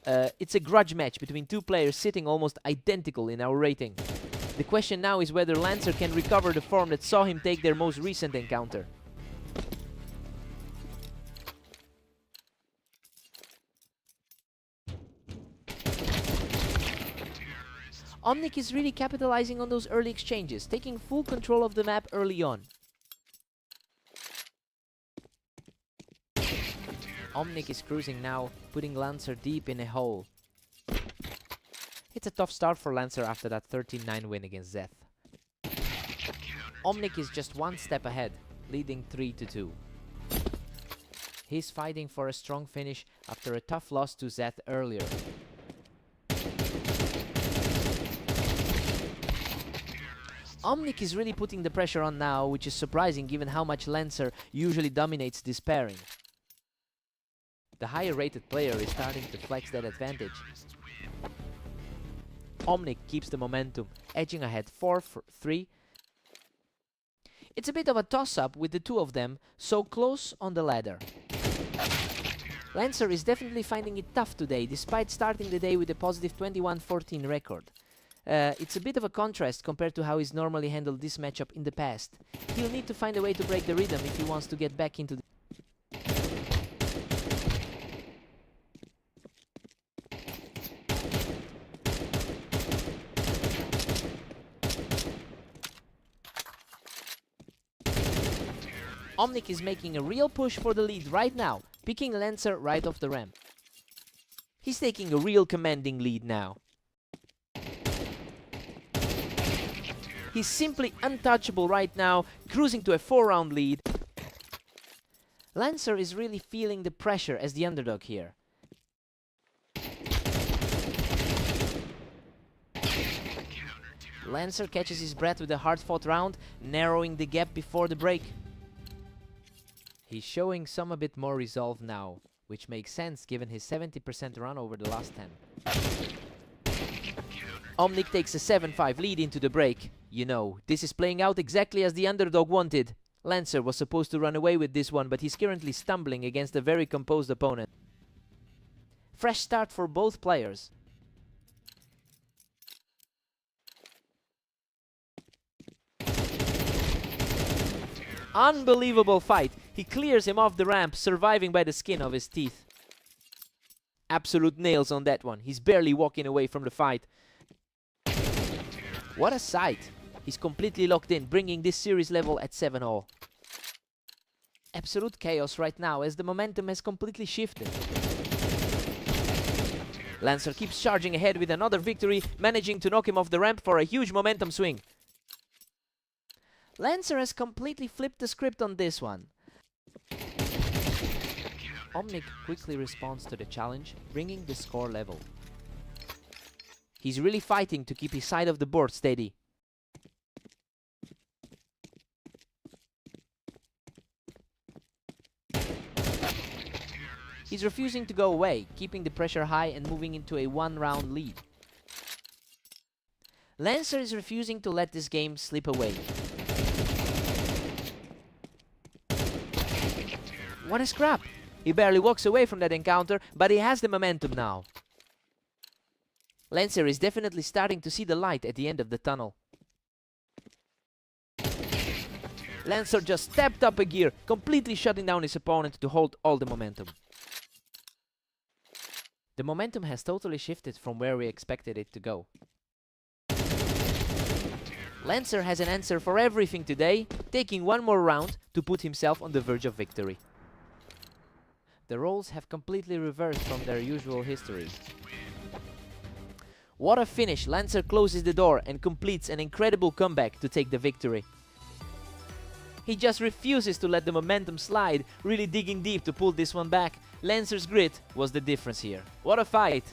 It's a grudge match between two players sitting almost identical in our rating. The question now is whether Lancer can recover the form that saw him take their most recent encounter. Omnic is really capitalizing on those early exchanges, taking full control of the map early on. Omnic is cruising now, putting Lancer deep in a hole. It's a tough start for Lancer after that 13-9 win against Zeth. Omnic is just one step ahead, leading 3-2. He's fighting for a strong finish after a tough loss to Zeth earlier. Omnic is really putting the pressure on now, which is surprising given how much Lancer usually dominates this pairing. The higher rated player is starting to flex that advantage. Omnic keeps the momentum, edging ahead 4-3. It's a bit of a toss-up with the two of them so close on the ladder. Lancer is definitely finding it tough today, despite starting the day with a positive 21-14 record. It's a bit of a contrast compared to how he's normally handled this matchup in the past. He'll need to find a way to break the rhythm if he wants to get back into the... Omnic is making a real push for the lead right now, picking Lancer right off the ramp. He's taking a real commanding lead now. He's simply untouchable right now, cruising to a 4-round lead. Lancer is really feeling the pressure as the underdog here. Lancer catches his breath with a hard-fought round, narrowing the gap before the break. He's showing a bit more resolve now, which makes sense given his 70% run over the last 10. Omnic takes a 7-5 lead into the break. You know, this is playing out exactly as the underdog wanted. Lancer was supposed to run away with this one, but he's currently stumbling against a very composed opponent. Fresh start for both players. Unbelievable fight. He clears him off the ramp, surviving by the skin of his teeth. Absolute nails on that one. He's barely walking away from the fight. What a sight. He's completely locked in, bringing this series level at 7-all. Absolute chaos right now as the momentum has completely shifted. Lancer keeps charging ahead with another victory, managing to knock him off the ramp for a huge momentum swing. Lancer has completely flipped the script on this one. Omnic quickly responds to the challenge, bringing the score level. He's really fighting to keep his side of the board steady. He's refusing to go away, keeping the pressure high and moving into a 1-round lead. Lancer is refusing to let this game slip away. What a scrap! He barely walks away from that encounter, but he has the momentum now. Lancer is definitely starting to see the light at the end of the tunnel. Lancer just stepped up a gear, completely shutting down his opponent to hold all the momentum. The momentum has totally shifted from where we expected it to go. Lancer has an answer for everything today, taking one more round to put himself on the verge of victory. The roles have completely reversed from their usual history. What a finish! Lancer closes the door and completes an incredible comeback to take the victory. He just refuses to let the momentum slide, really digging deep to pull this one back. Lancer's grit was the difference here. What a fight!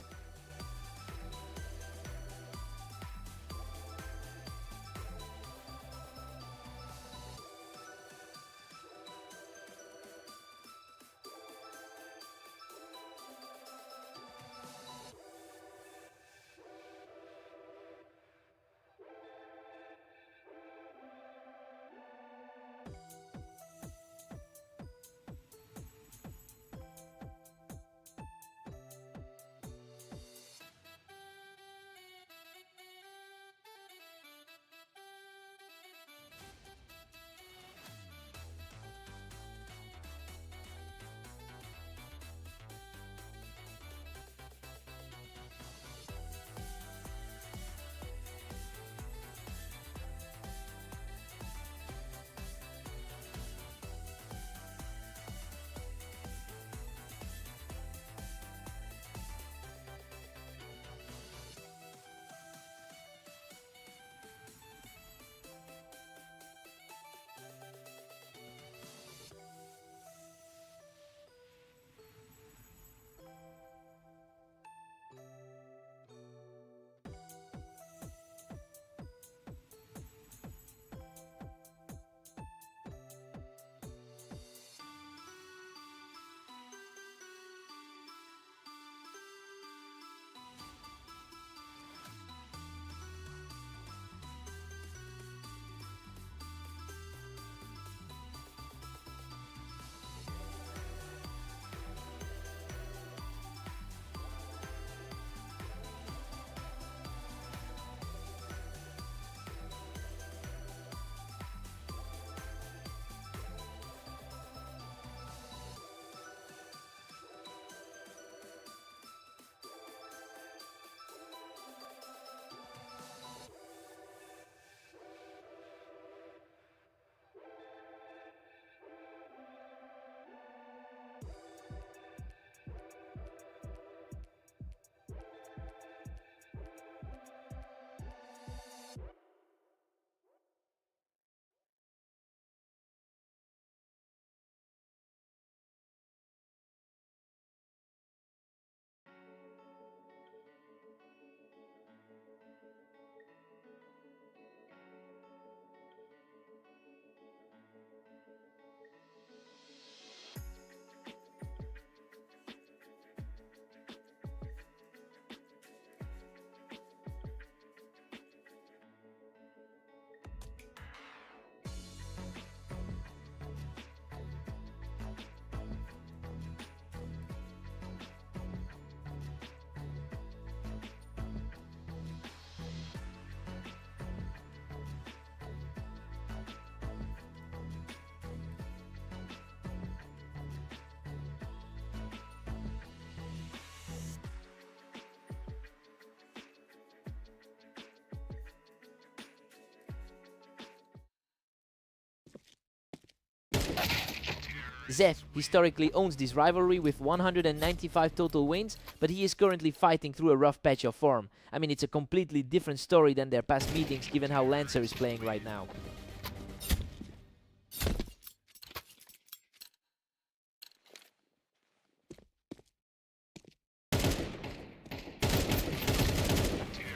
Zeth historically owns this rivalry with 195 total wins, but he is currently fighting through a rough patch of form. I mean, it's a completely different story than their past meetings, given how Lancer is playing right now.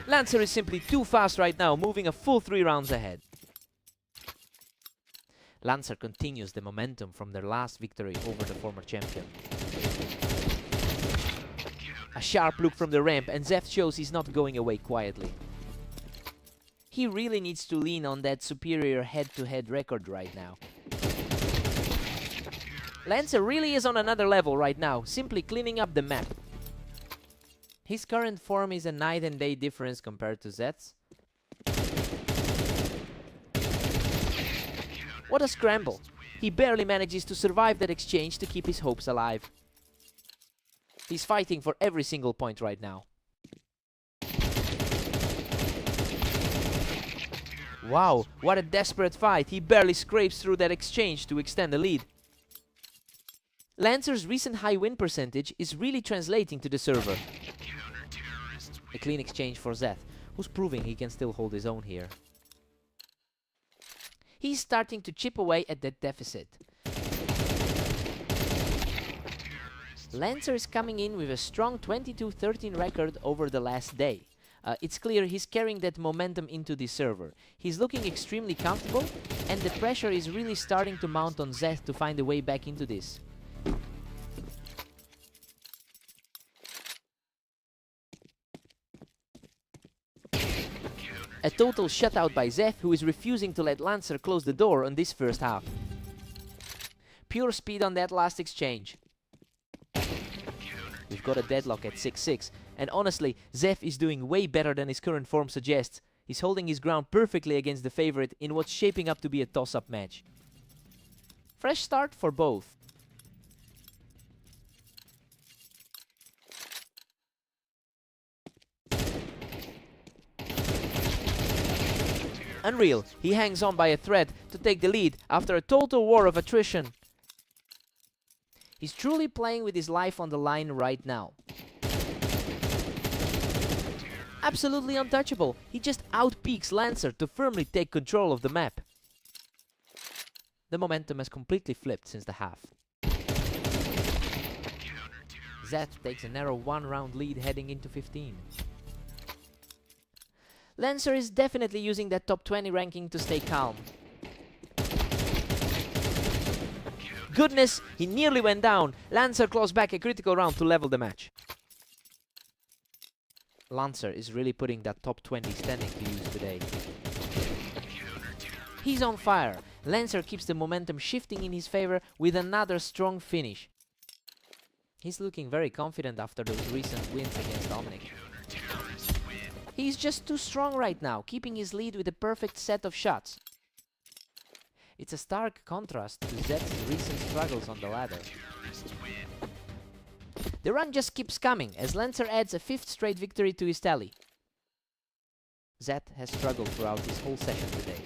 Lancer is simply too fast right now, moving a full 3 rounds ahead. Lancer continues the momentum from their last victory over the former champion. A sharp look from the ramp, and Zeth shows he's not going away quietly. He really needs to lean on that superior head-to-head record right now. Lancer really is on another level right now, simply cleaning up the map. His current form is a night and day difference compared to Zeth's. What a scramble! He barely manages to survive that exchange to keep his hopes alive. He's fighting for every single point right now. Wow, what a desperate fight! He barely scrapes through that exchange to extend the lead. Lancer's recent high win percentage is really translating to the server. A clean exchange for Zeth, who's proving he can still hold his own here. He's starting to chip away at that deficit. Lancer is coming in with a strong 22-13 record over the last day. It's clear he's carrying that momentum into the server. He's looking extremely comfortable, and the pressure is really starting to mount on Zeth to find a way back into this. A total shutout by Zeth, who is refusing to let Lancer close the door on this first half. Pure speed on that last exchange. We've got a deadlock at 6-6, and honestly, Zeth is doing way better than his current form suggests. He's holding his ground perfectly against the favorite in what's shaping up to be a toss-up match. Fresh start for both. Unreal, he hangs on by a thread to take the lead after a total war of attrition. He's truly playing with his life on the line right now. Absolutely untouchable, he just outpeaks Lancer to firmly take control of the map. The momentum has completely flipped since the half. Zeth takes a narrow 1-round lead heading into 15. Lancer is definitely using that top 20 ranking to stay calm. Goodness, he nearly went down. Lancer claws back a critical round to level the match. Lancer is really putting that top 20 standing to use today. He's on fire. Lancer keeps the momentum shifting in his favor with another strong finish. He's looking very confident after those recent wins against Dominic. He's just too strong right now, keeping his lead with a perfect set of shots. It's a stark contrast to Zeth's recent struggles on the ladder. The run just keeps coming as Lancer adds a 5th straight victory to his tally. Zeth has struggled throughout his whole session today.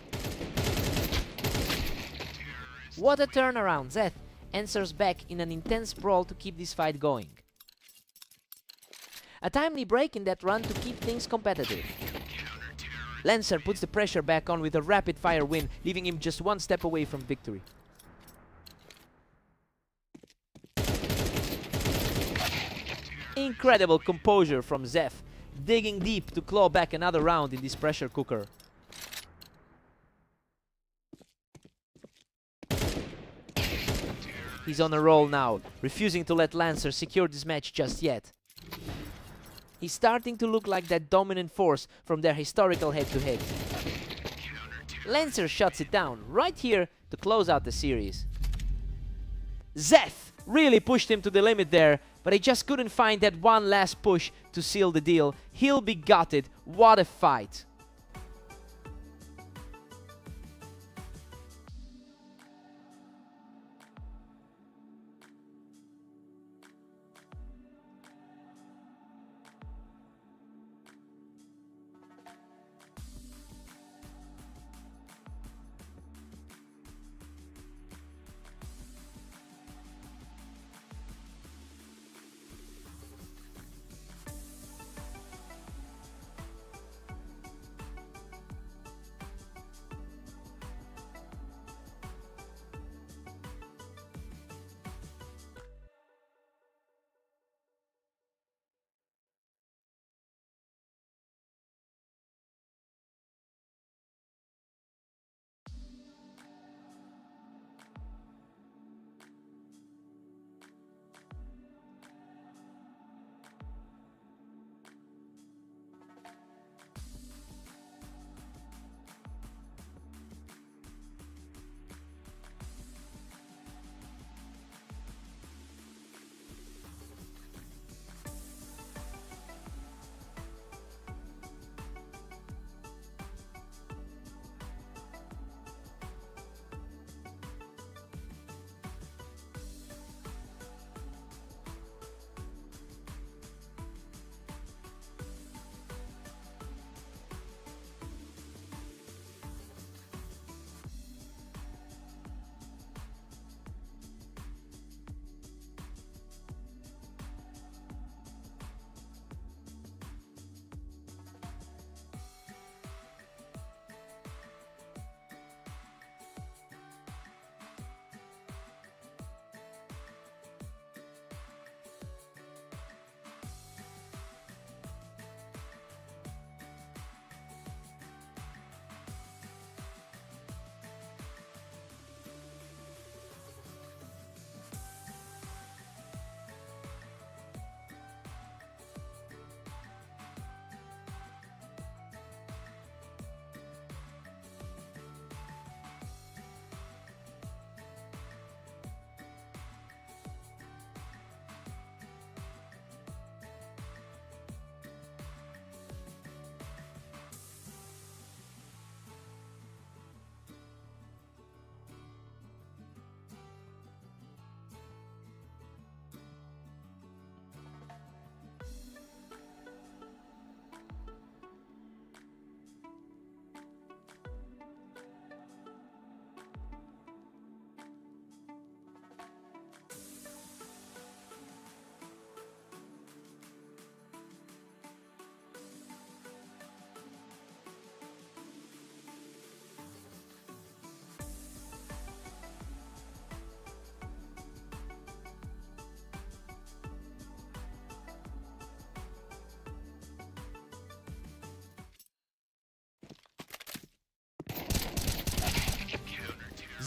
What a turnaround! Zeth answers back in an intense brawl to keep this fight going. A timely break in that run to keep things competitive. Lancer puts the pressure back on with a rapid-fire win, leaving him just 1 step away from victory. Incredible composure from Zeth, digging deep to claw back another round in this pressure cooker. He's on a roll now, refusing to let Lancer secure this match just yet. He's starting to look like that dominant force from their historical head-to-head. Lancer shuts it down right here to close out the series. Zeth really pushed him to the limit there, but he just couldn't find that one last push to seal the deal. He'll be gutted. What a fight!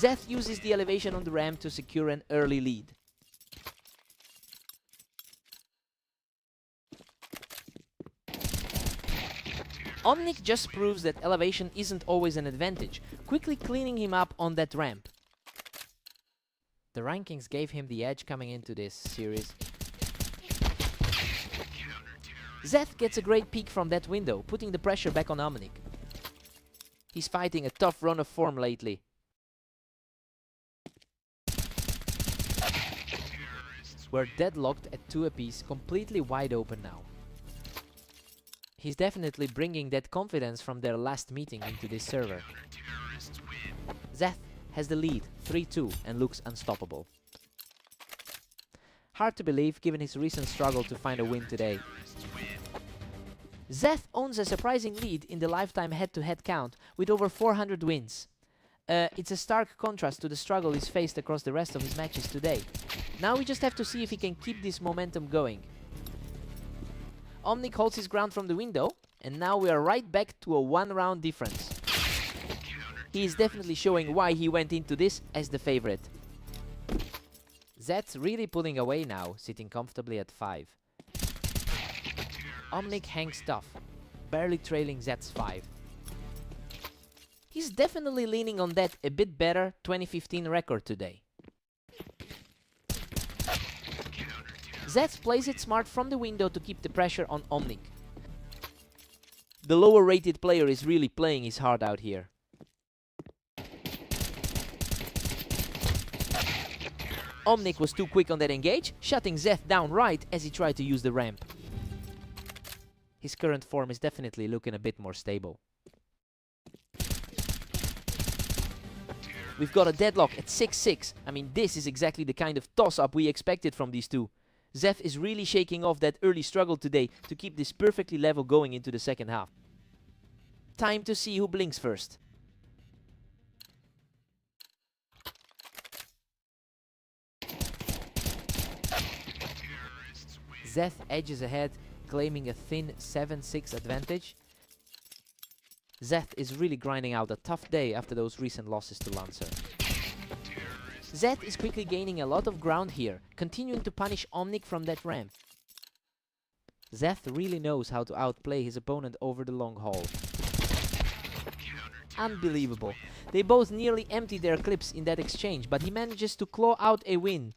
Zeth uses the elevation on the ramp to secure an early lead. Omnic just proves that elevation isn't always an advantage, quickly cleaning him up on that ramp. The rankings gave him the edge coming into this series. Zeth gets a great peek from that window, putting the pressure back on Omnic. He's fighting a tough run of form lately. We're deadlocked at 2 apiece, completely wide open now. He's definitely bringing that confidence from their last meeting into this server. Zeth has the lead, 3-2, and looks unstoppable. Hard to believe given his recent struggle to find a win today. Zeth owns a surprising lead in the lifetime head-to-head count with over 400 wins. It's a stark contrast to the struggle he's faced across the rest of his matches today. Now we just have to see if he can keep this momentum going. Omnic holds his ground from the window, and now we are right back to a 1-round difference. He is definitely showing why he went into this as the favorite. Zeth's really pulling away now, sitting comfortably at 5. Omnic hangs tough, barely trailing Zeth's 5. He's definitely leaning on that a bit better 2015 record today. Zeth plays it smart from the window to keep the pressure on Omnic. The lower rated player is really playing his heart out here. Omnic was too quick on that engage, shutting Zeth down right as he tried to use the ramp. His current form is definitely looking a bit more stable. We've got a deadlock at 6-6. I mean, this is exactly the kind of toss-up we expected from these two. Zeth is really shaking off that early struggle today to keep this perfectly level going into the second half. Time to see who blinks first. Zeth edges ahead, claiming a thin 7-6 advantage. Zeth is really grinding out a tough day after those recent losses to Lancer. Zeth is quickly gaining a lot of ground here, continuing to punish Omnic from that ramp. Zeth really knows how to outplay his opponent over the long haul. Unbelievable. They both nearly emptied their clips in that exchange, but he manages to claw out a win.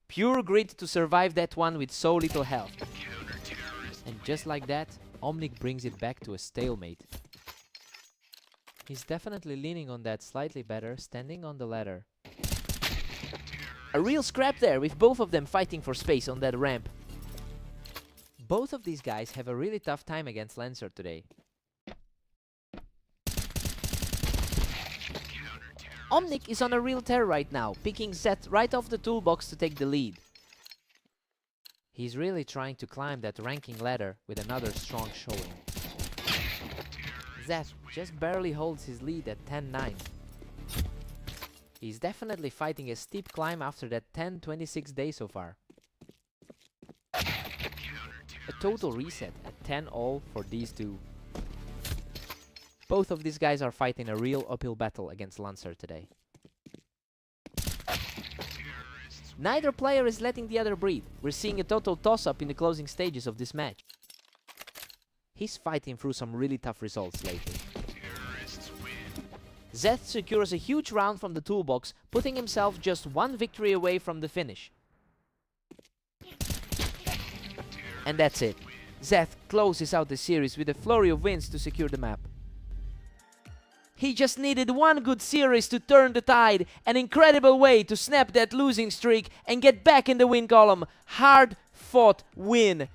Pure grit to survive that one with so little health. And just like that, Omnic brings it back to a stalemate. He's definitely leaning on that slightly better, standing on the ladder. A real scrap there, with both of them fighting for space on that ramp. Both of these guys have a really tough time against Lancer today. Omnic is on a real tear right now, picking Zeth right off the toolbox to take the lead. He's really trying to climb that ranking ladder with another strong showing. Zeth just barely holds his lead at 10-9. He's definitely fighting a steep climb after that 10-26 day so far. A total reset at 10-all for these two. Both of these guys are fighting a real uphill battle against Lancer today. Neither player is letting the other breathe. We're seeing a total toss-up in the closing stages of this match. He's fighting through some really tough results lately. Zeth secures a huge round from the toolbox, putting himself just one victory away from the finish. And that's it. Zeth closes out the series with a flurry of wins to secure the map. He just needed one good series to turn the tide, an incredible way to snap that losing streak and get back in the win column. Hard-fought win.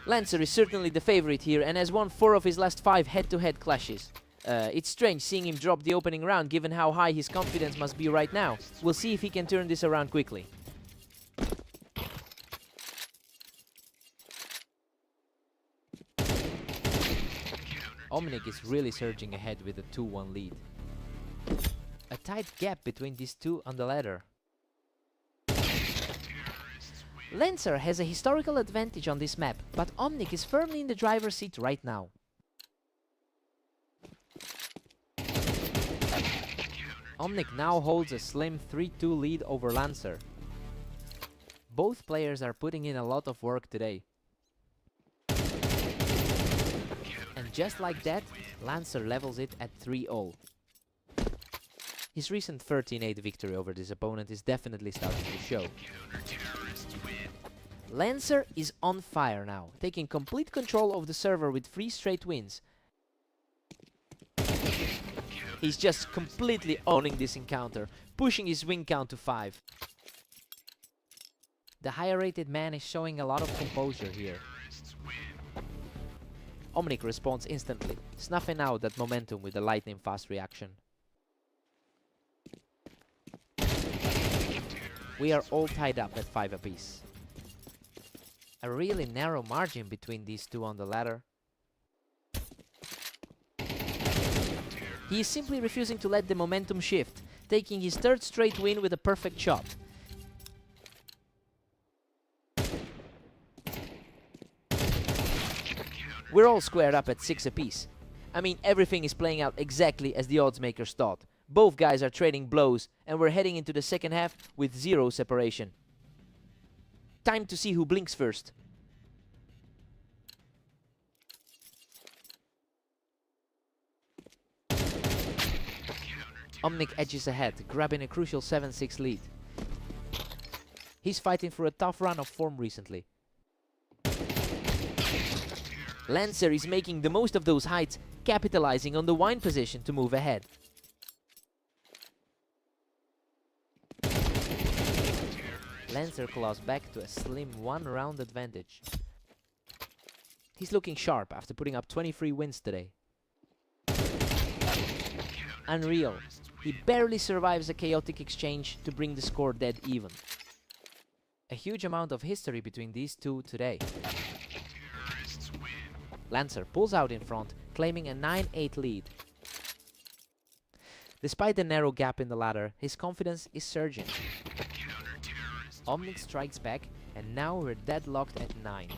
Lancer is certainly the favorite here and has won 4 of his last 5 head-to-head clashes. It's strange seeing him drop the opening round given how high his confidence must be right now. We'll see if he can turn this around quickly. Omnic is really surging ahead with a 2-1 lead. A tight gap between these two on the ladder. Lancer has a historical advantage on this map, but Omnic is firmly in the driver's seat right now. Omnic now holds a slim 3-2 lead over Lancer. Both players are putting in a lot of work today. And just like that, Lancer levels it at 3-0. His recent 13-8 victory over this opponent is definitely starting to show. Lancer is on fire now, taking complete control of the server with 3 straight wins. He's just completely owning this encounter, pushing his win count to 5. The higher rated man is showing a lot of composure here. Omnic responds instantly, snuffing out that momentum with a lightning fast reaction. We are all tied up at 5 apiece. A really narrow margin between these two on the ladder. He is simply refusing to let the momentum shift, taking his 3rd straight win with a perfect shot. We're all squared up at 6 apiece. I mean, everything is playing out exactly as the odds makers thought. Both guys are trading blows, and we're heading into the second half with 0 separation. Time to see who blinks first. Omnic edges ahead, grabbing a crucial 7-6 lead. He's fighting for a tough run of form recently. Lancer is making the most of those heights, capitalizing on the wine position to move ahead. Lancer claws back to a slim 1-round advantage. He's looking sharp after putting up 23 wins today. Unreal. He barely survives a chaotic exchange to bring the score dead even. A huge amount of history between these two today. Lancer pulls out in front, claiming a 9-8 lead. Despite the narrow gap in the ladder, his confidence is surging. Omnic strikes back, and now we're deadlocked at 9.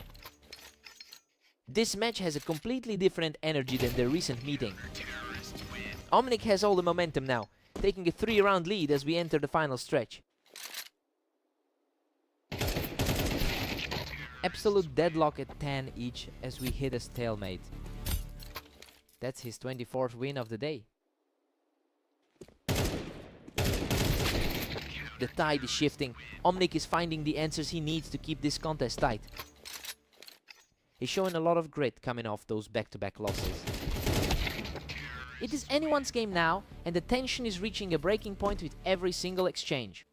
This match has a completely different energy than the recent meeting. Omnic has all the momentum now, taking a 3-round lead as we enter the final stretch. Absolute deadlock at 10 each as we hit a stalemate. That's his 24th win of the day. The tide is shifting. Omnic is finding the answers he needs to keep this contest tight. He's showing a lot of grit coming off those back-to-back losses. It is anyone's game now, and the tension is reaching a breaking point with every single exchange.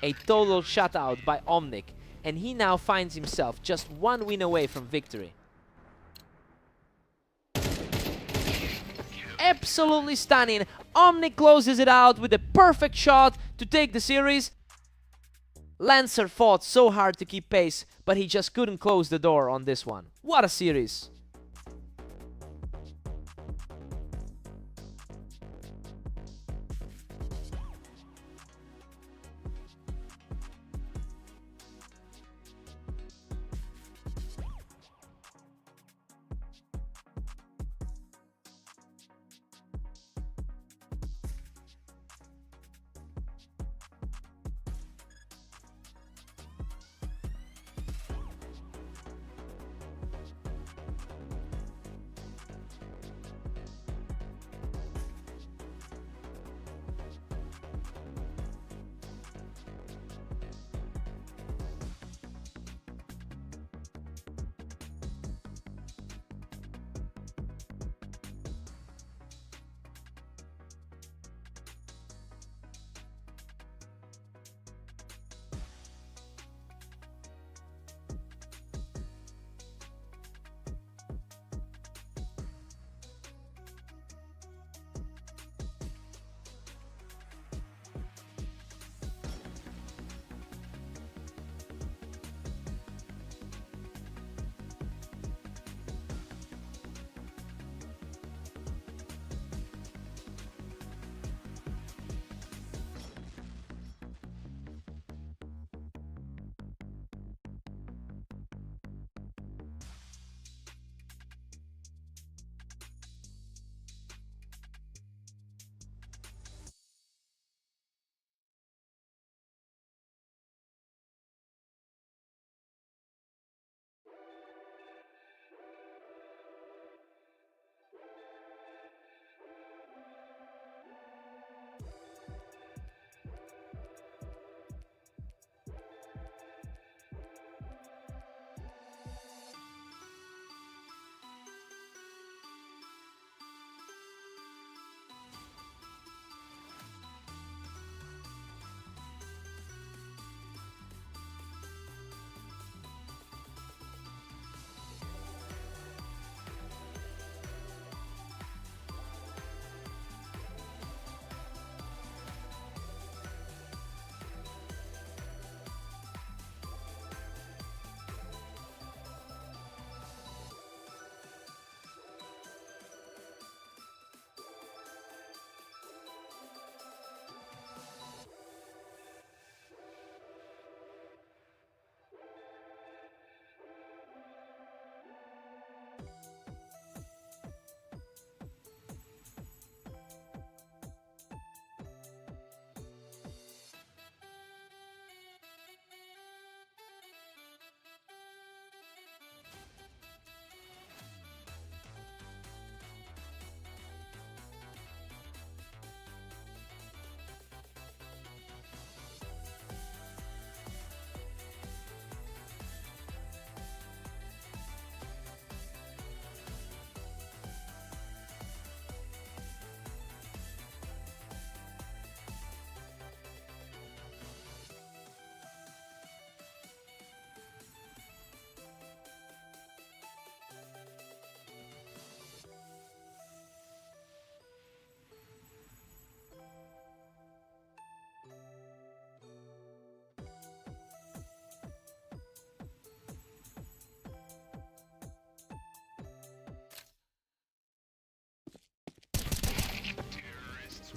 A total shutout by Omnic, and he now finds himself just 1 win away from victory. Absolutely stunning. Omnic closes it out with a perfect shot to take the series. Lancer fought so hard to keep pace, but he just couldn't close the door on this one. What a series!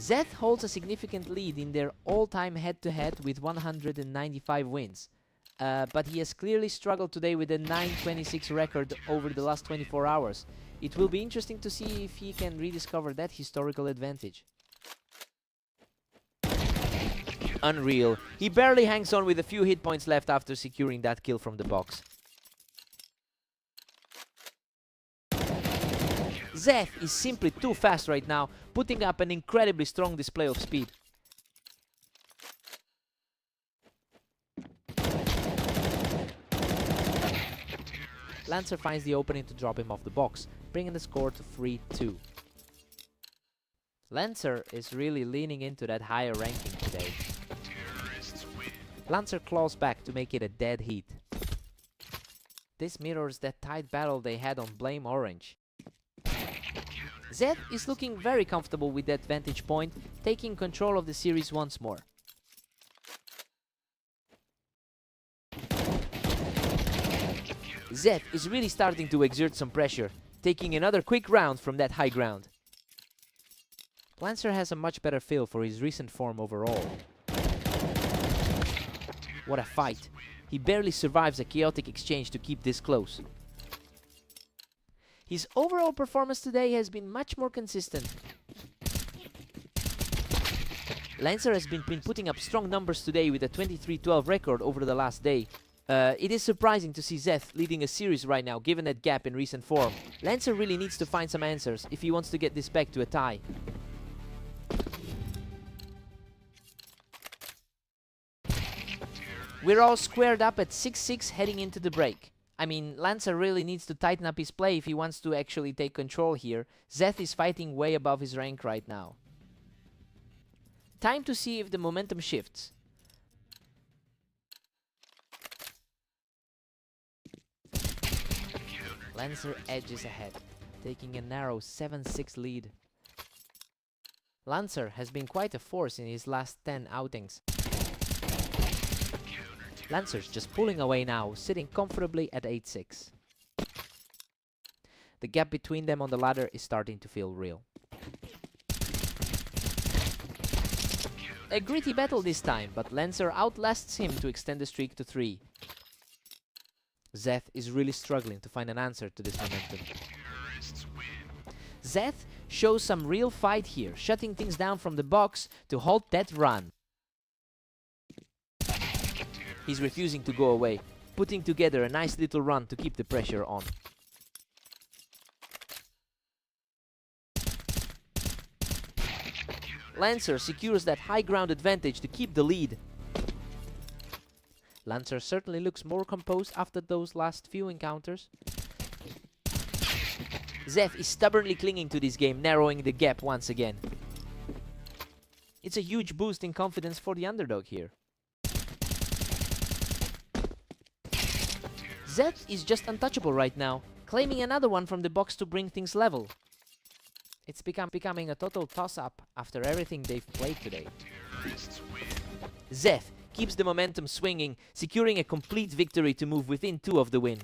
Zeth holds a significant lead in their all-time head-to-head with 195 wins. But he has clearly struggled today with a 9-26 record over the last 24 hours. It will be interesting to see if he can rediscover that historical advantage. Unreal. He barely hangs on with a few hit points left after securing that kill from the box. Zeth is simply too fast right now, putting up an incredibly strong display of speed. Lancer finds the opening to drop him off the box, bringing the score to 3-2. Lancer is really leaning into that higher ranking today. Lancer claws back to make it a dead heat. This mirrors that tight battle they had on Blame Orange. Zeth is looking very comfortable with that vantage point, taking control of the series once more. Zeth is really starting to exert some pressure, taking another quick round from that high ground. Lancer has a much better feel for his recent form overall. What a fight! He barely survives a chaotic exchange to keep this close. His overall performance today has been much more consistent. Lancer has been putting up strong numbers today with a 23-12 record over the last day. It is surprising to see Zeth leading a series right now, given that gap in recent form. Lancer really needs to find some answers if he wants to get this back to a tie. We're all squared up at 6-6 heading into the break. I mean, Lancer really needs to tighten up his play if he wants to actually take control here. Zeth is fighting way above his rank right now. Time to see if the momentum shifts. Lancer edges ahead, taking a narrow 7-6 lead. Lancer has been quite a force in his last 10 outings. Lancer's just pulling away now, sitting comfortably at 8-6. The gap between them on the ladder is starting to feel real. A gritty battle this time, but Lancer outlasts him to extend the streak to 3. Zeth is really struggling to find an answer to this momentum. Zeth shows some real fight here, shutting things down from the box to halt that run. He's refusing to go away, putting together a nice little run to keep the pressure on. Lancer secures that high ground advantage to keep the lead. Lancer certainly looks more composed after those last few encounters. Zeth is stubbornly clinging to this game, narrowing the gap once again. It's a huge boost in confidence for the underdog here. Zeth is just untouchable right now, claiming another one from the box to bring things level. It's becoming a total toss-up after everything they've played today. Zeth keeps the momentum swinging, securing a complete victory to move within 2 of the win.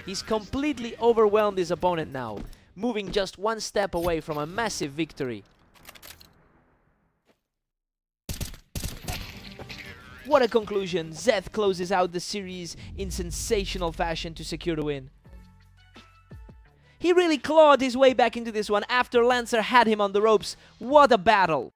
He's completely overwhelmed his opponent now, moving just 1 step away from a massive victory. What a conclusion! Zeth closes out the series in sensational fashion to secure the win. He really clawed his way back into this one after Lancer had him on the ropes. What a battle!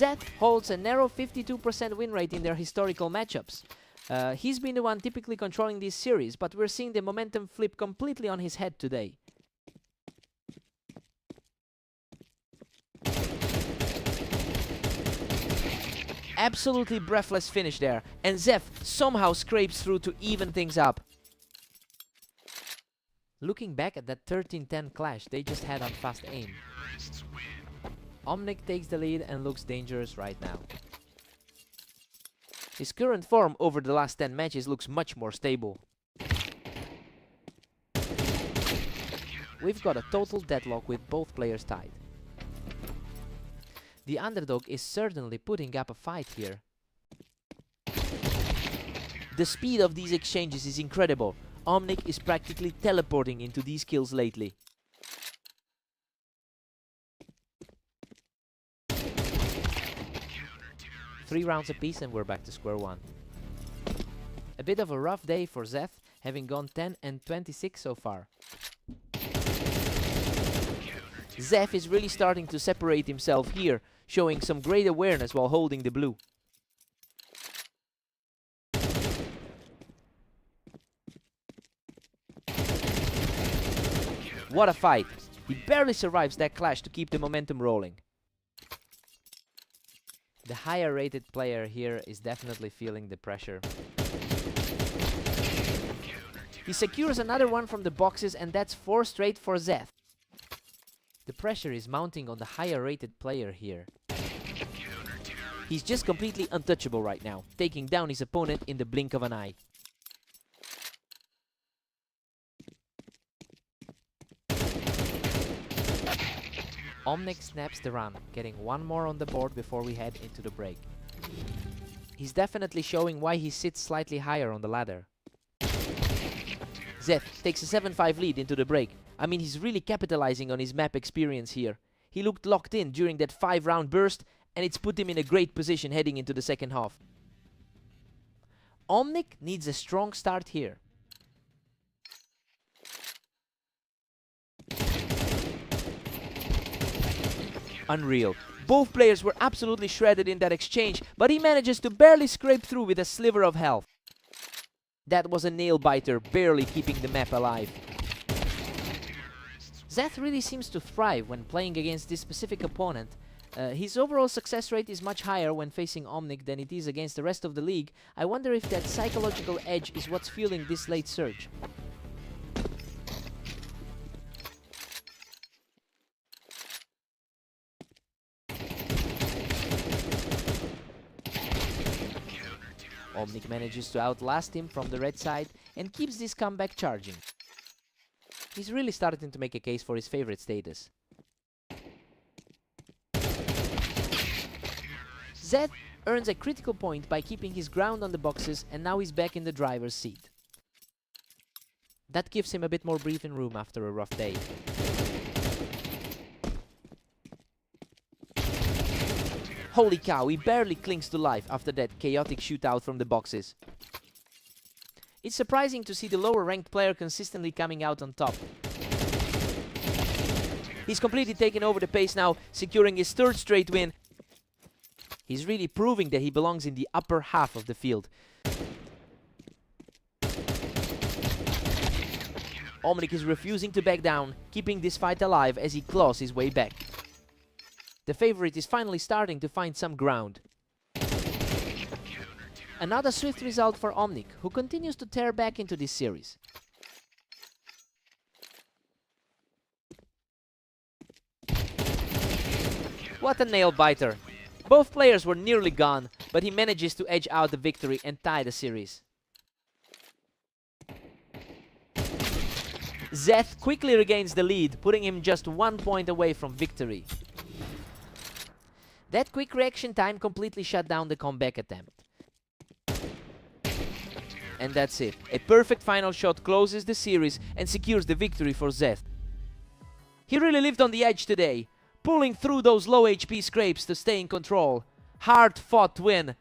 Zeth holds a narrow 52% win rate in their historical matchups. He's been the one typically controlling this series, but we're seeing the momentum flip completely on his head today. Absolutely breathless finish there, and Zeth somehow scrapes through to even things up. Looking back at that 13-10 clash they just had on fast aim, Omnic takes the lead and looks dangerous right now. His current form over the last 10 matches looks much more stable. We've got a total deadlock with both players tied. The underdog is certainly putting up a fight here. The speed of these exchanges is incredible. Omnic is practically teleporting into these kills lately. Three rounds apiece and we're back to square one. A bit of a rough day for Zeth, having gone 10 and 26 so far. Zeth is really starting to separate himself here, showing some great awareness while holding the blue. What a fight! He barely survives that clash to keep the momentum rolling. The higher rated player here is definitely feeling the pressure. He secures another one from the boxes, and that's 4 straight for Zeth. The pressure is mounting on the higher rated player here. He's just completely untouchable right now, taking down his opponent in the blink of an eye. Omnic snaps the run, getting one more on the board before we head into the break. He's definitely showing why he sits slightly higher on the ladder. Zeth takes a 7-5 lead into the break. I mean, he's really capitalizing on his map experience here. He looked locked in during that 5-round burst, and it's put him in a great position heading into the second half. Omnic needs a strong start here. Unreal. Both players were absolutely shredded in that exchange, but he manages to barely scrape through with a sliver of health. That was a nail-biter, barely keeping the map alive. Zeth really seems to thrive when playing against this specific opponent. His overall success rate is much higher when facing Omnic than it is against the rest of the league. I wonder if that psychological edge is what's fueling this late surge. Omnic manages to outlast him from the red side and keeps this comeback charging. He's really starting to make a case for his favorite status. Zeth earns a critical point by keeping his ground on the boxes, and now he's back in the driver's seat. That gives him a bit more breathing room after a rough day. Holy cow, he barely clings to life after that chaotic shootout from the boxes. It's surprising to see the lower ranked player consistently coming out on top. He's completely taken over the pace now, securing his 3rd straight win. He's really proving that he belongs in the upper half of the field. Omnic is refusing to back down, keeping this fight alive as he claws his way back. The favorite is finally starting to find some ground. Another swift result for Omnic, who continues to tear back into this series. What a nail-biter! Both players were nearly gone, but he manages to edge out the victory and tie the series. Zeth quickly regains the lead, putting him just 1 point away from victory. That quick reaction time completely shut down the comeback attempt. And that's it. A perfect final shot closes the series and secures the victory for Zeth. He really lived on the edge today, pulling through those low HP scrapes to stay in control. Hard-fought win.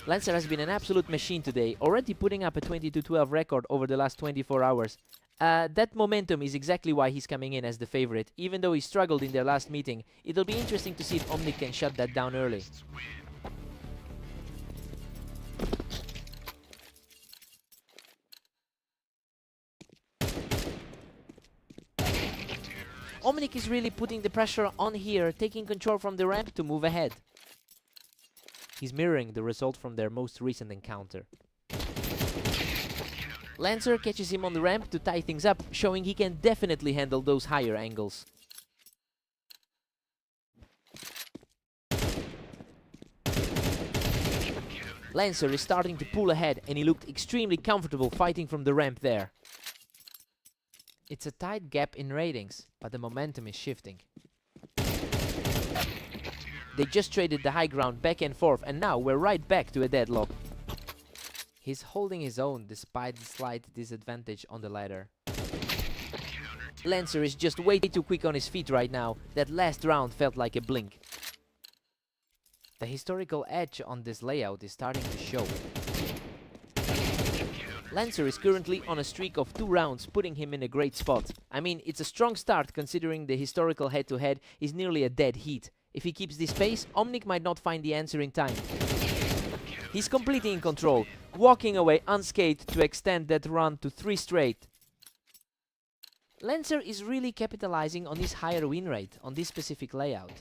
Lancer has been an absolute machine today, already putting up a 20-12 record over the last 24 hours. That momentum is exactly why he's coming in as the favorite. Even though he struggled in their last meeting, it'll be interesting to see if Omnic can shut that down early. Omnic is really putting the pressure on here, taking control from the ramp to move ahead. He's mirroring the result from their most recent encounter. Lancer catches him on the ramp to tie things up, showing he can definitely handle those higher angles. Lancer is starting to pull ahead, and he looked extremely comfortable fighting from the ramp there. It's a tight gap in ratings, but the momentum is shifting. They just traded the high ground back and forth, and now we're right back to a deadlock. He's holding his own despite the slight disadvantage on the ladder. Lancer is just way too quick on his feet right now. That last round felt like a blink. The historical edge on this layout is starting to show. Lancer is currently on a streak of 2 rounds, putting him in a great spot. I mean, it's a strong start considering the historical head-to-head is nearly a dead heat. If he keeps this pace, Omnic might not find the answer in time. He's completely in control, walking away unscathed to extend that run to 3 straight. Lancer is really capitalizing on his higher win rate on this specific layout.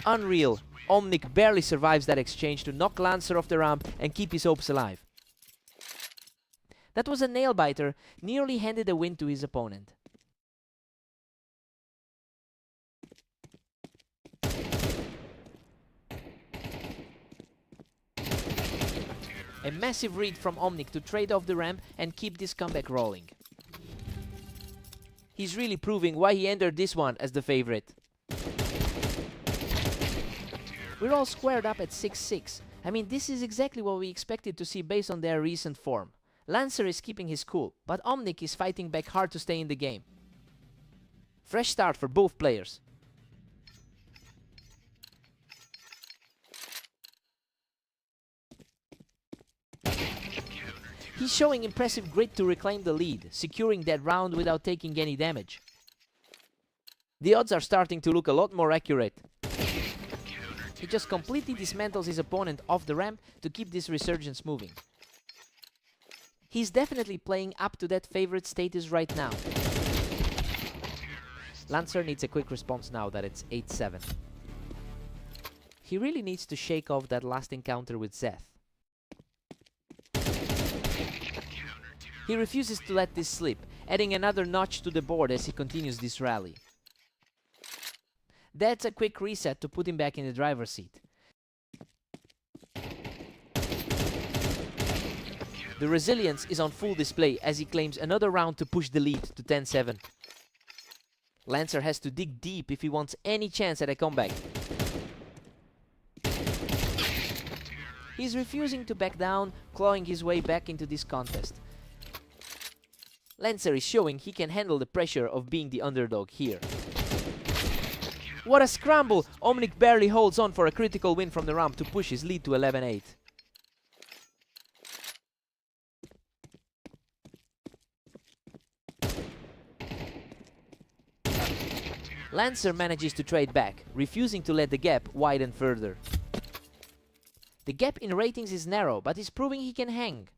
Unreal. Omnic barely survives that exchange to knock Lancer off the ramp and keep his hopes alive. That was a nail-biter, nearly handed a win to his opponent. A massive read from Omnic to trade off the ramp and keep this comeback rolling. He's really proving why he entered this one as the favorite. We're all squared up at 6-6. I mean, this is exactly what we expected to see based on their recent form. Lancer is keeping his cool, but Omnic is fighting back hard to stay in the game. Fresh start for both players. He's showing impressive grit to reclaim the lead, securing that round without taking any damage. The odds are starting to look a lot more accurate. He just completely dismantles his opponent off the ramp to keep this resurgence moving. He's definitely playing up to that favorite status right now. Lancer needs a quick response now that it's 8-7. He really needs to shake off that last encounter with Zeth. He refuses to let this slip, adding another notch to the board as he continues this rally. That's a quick reset to put him back in the driver's seat. The resilience is on full display as he claims another round to push the lead to 10-7. Lancer has to dig deep if he wants any chance at a comeback. He's refusing to back down, clawing his way back into this contest. Lancer is showing he can handle the pressure of being the underdog here. What a scramble! Omnic barely holds on for a critical win from the ramp to push his lead to 11-8. Lancer manages to trade back, refusing to let the gap widen further. The gap in ratings is narrow, but he's proving he can hang.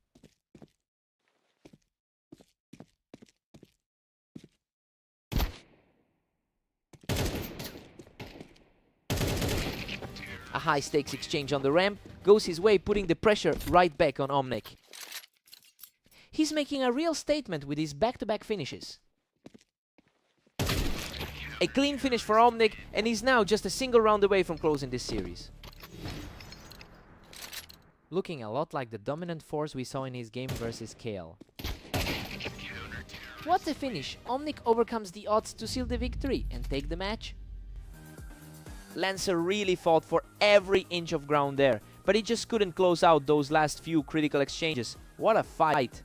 A high-stakes exchange on the ramp goes his way, putting the pressure right back on Omnic. He's making a real statement with his back-to-back finishes. A clean finish for Omnic, and he's now just a single round away from closing this series. Looking a lot like the dominant force we saw in his game versus Kale. What a finish! Omnic overcomes the odds to seal the victory and take the match. Lancer really fought for every inch of ground there, but he just couldn't close out those last few critical exchanges. What a fight!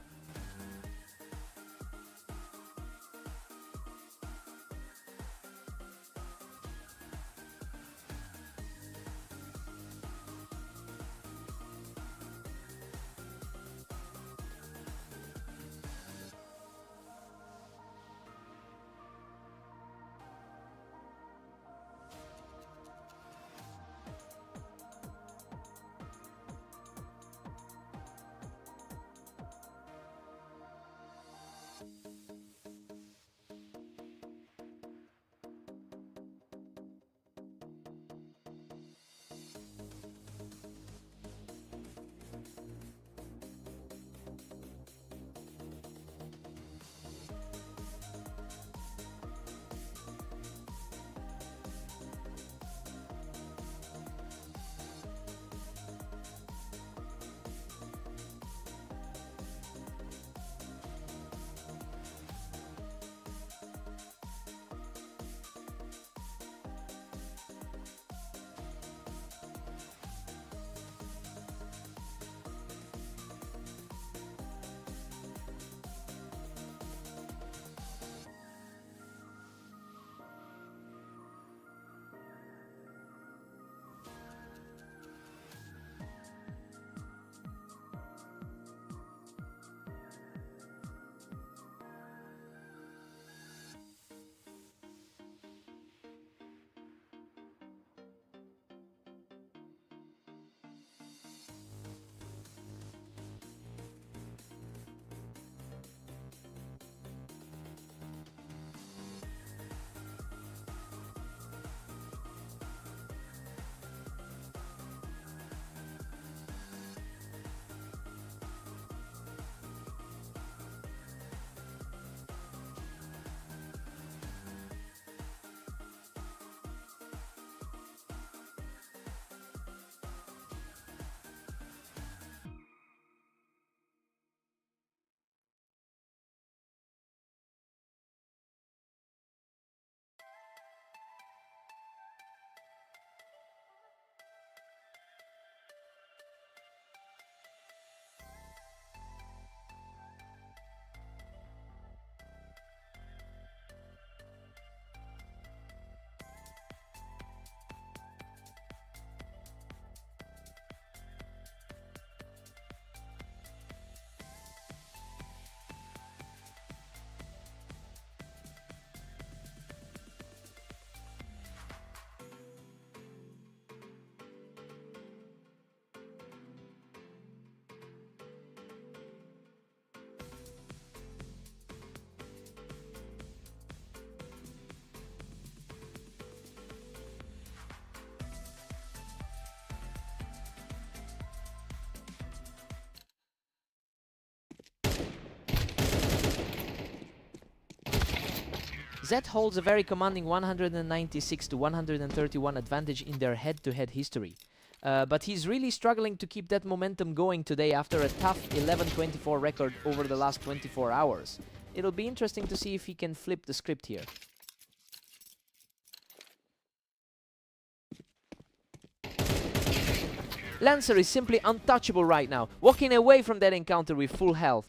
Zet holds a very commanding 196 to 131 advantage in their head-to-head history. But he's really struggling to keep that momentum going today after a tough 11-24 record over the last 24 hours. It'll be interesting to see if he can flip the script here. Lancer is simply untouchable right now, walking away from that encounter with full health.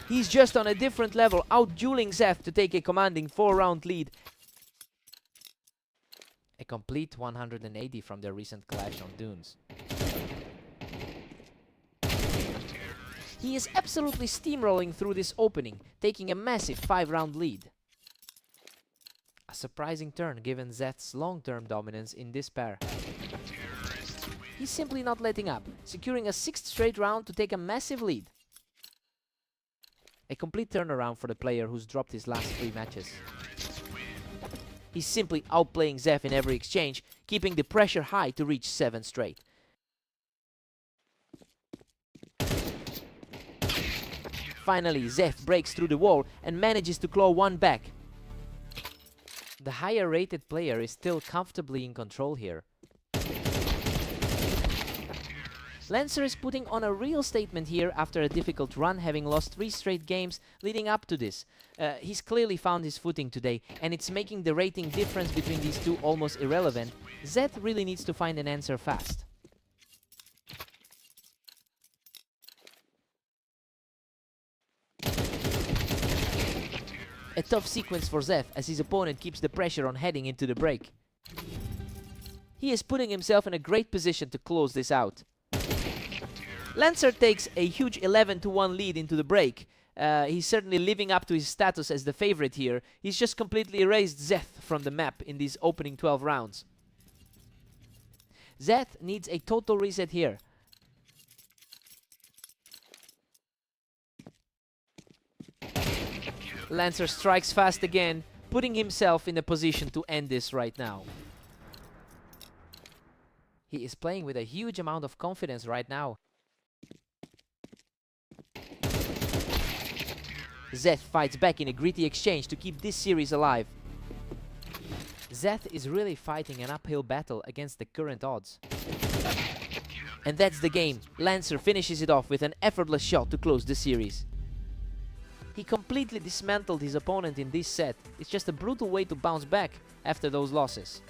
He's just on a different level, out-dueling Zeth to take a commanding 4-round lead. A complete 180 from their recent clash on Dunes. He is absolutely steamrolling through this opening, taking a massive 5-round lead. A surprising turn given Zeth's long-term dominance in this pair. He's simply not letting up, securing a 6th straight round to take a massive lead. A complete turnaround for the player who's dropped his last 3 matches. He's simply outplaying Zeth in every exchange, keeping the pressure high to reach 7 straight. Finally, Zeth breaks through the wall and manages to claw one back. The higher rated player is still comfortably in control here. Lancer is putting on a real statement here after a difficult run, having lost 3 straight games leading up to this. He's clearly found his footing today, and it's making the rating difference between these two almost irrelevant. Zeth really needs to find an answer fast. A tough sequence for Zeth as his opponent keeps the pressure on heading into the break. He is putting himself in a great position to close this out. Lancer takes a huge 11-1 lead into the break. He's certainly living up to his status as the favorite here. He's just completely erased Zeth from the map in these opening 12 rounds. Zeth needs a total reset here. Lancer strikes fast again, putting himself in a position to end this right now. He is playing with a huge amount of confidence right now. Zeth fights back in a gritty exchange to keep this series alive. Zeth is really fighting an uphill battle against the current odds. And that's the game. Lancer finishes it off with an effortless shot to close the series. He completely dismantled his opponent in this set. It's just a brutal way to bounce back after those losses.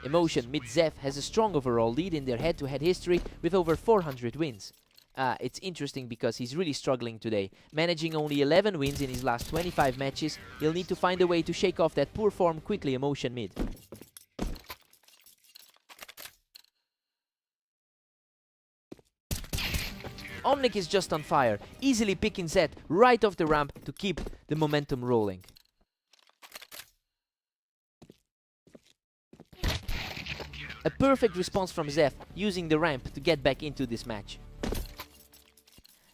Emotion mid-Zef has a strong overall lead in their head-to-head history with over 400 wins. It's interesting because he's really struggling today. Managing only 11 wins in his last 25 matches, he'll need to find a way to shake off that poor form quickly. Emotion mid. Omnic is just on fire, easily picking Zed right off the ramp to keep the momentum rolling. A perfect response from Zef, using the ramp to get back into this match.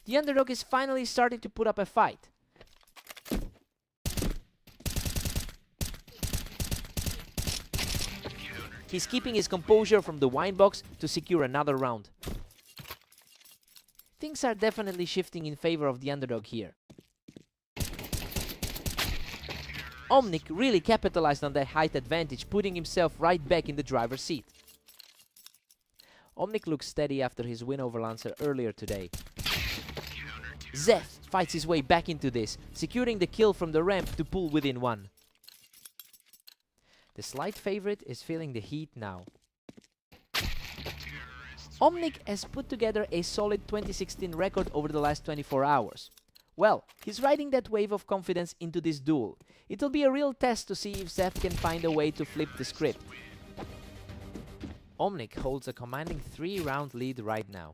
The underdog is finally starting to put up a fight. He's keeping his composure from the wine box to secure another round. Things are definitely shifting in favor of the underdog here. Omnic really capitalized on that height advantage, putting himself right back in the driver's seat. Omnic looks steady after his win over Lancer earlier today. Zeth fights his way back into this, securing the kill from the ramp to pull within one. The slight favorite is feeling the heat now. Omnic has put together a solid 2016 record over the last 24 hours. Well, he's riding that wave of confidence into this duel. It'll be a real test to see if Zeth can find a way to flip the script. Omnic holds a commanding 3-round lead right now.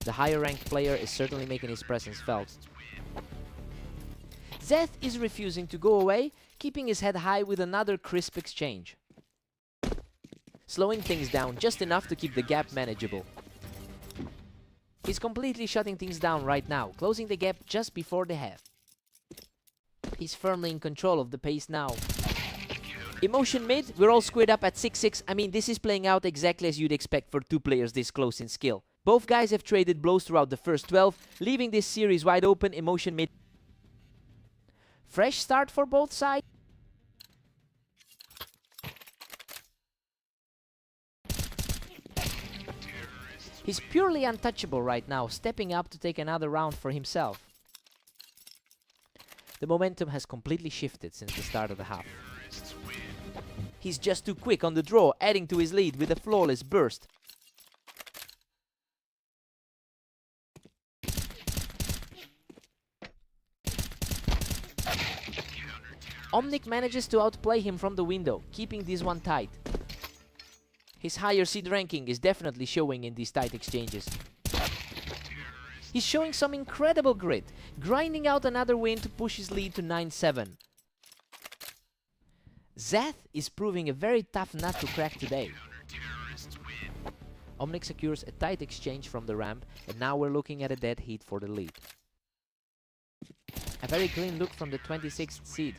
The higher ranked player is certainly making his presence felt. Zeth is refusing to go away, keeping his head high with another crisp exchange. Slowing things down just enough to keep the gap manageable. He's completely shutting things down right now, closing the gap just before the half. He's firmly in control of the pace now. Emotion mid, we're all squared up at 6-6. I mean, this is playing out exactly as you'd expect for two players this close in skill. Both guys have traded blows throughout the first 12, leaving this series wide open. Emotion mid. Fresh start for both sides. He's purely untouchable right now, stepping up to take another round for himself. The momentum has completely shifted since the start of the half. He's just too quick on the draw, adding to his lead with a flawless burst. Omnic manages to outplay him from the window, keeping this one tight. His higher seed ranking is definitely showing in these tight exchanges. He's showing some incredible grit, grinding out another win to push his lead to 9-7. Zeth is proving a very tough nut to crack today. Omnic secures a tight exchange from the ramp, and now we're looking at a dead heat for the lead. A very clean look from the 26th seed.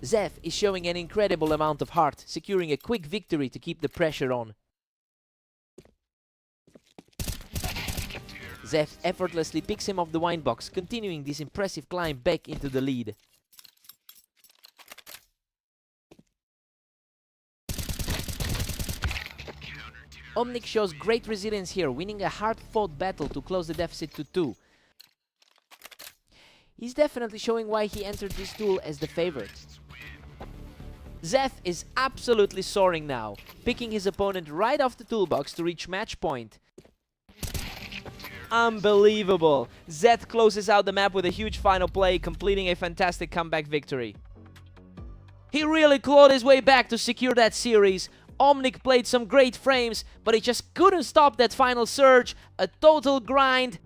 Zeth is showing an incredible amount of heart, securing a quick victory to keep the pressure on. Zeth effortlessly picks him off the wine box, continuing this impressive climb back into the lead. Omnic shows great resilience here, winning a hard-fought battle to close the deficit to 2. He's definitely showing why he entered this duel as the favorite. Zeth is absolutely soaring now, picking his opponent right off the toolbox to reach match point. Unbelievable! Zeth closes out the map with a huge final play, completing a fantastic comeback victory. He really clawed his way back to secure that series. Omnic played some great frames, but he just couldn't stop that final surge. A total grind.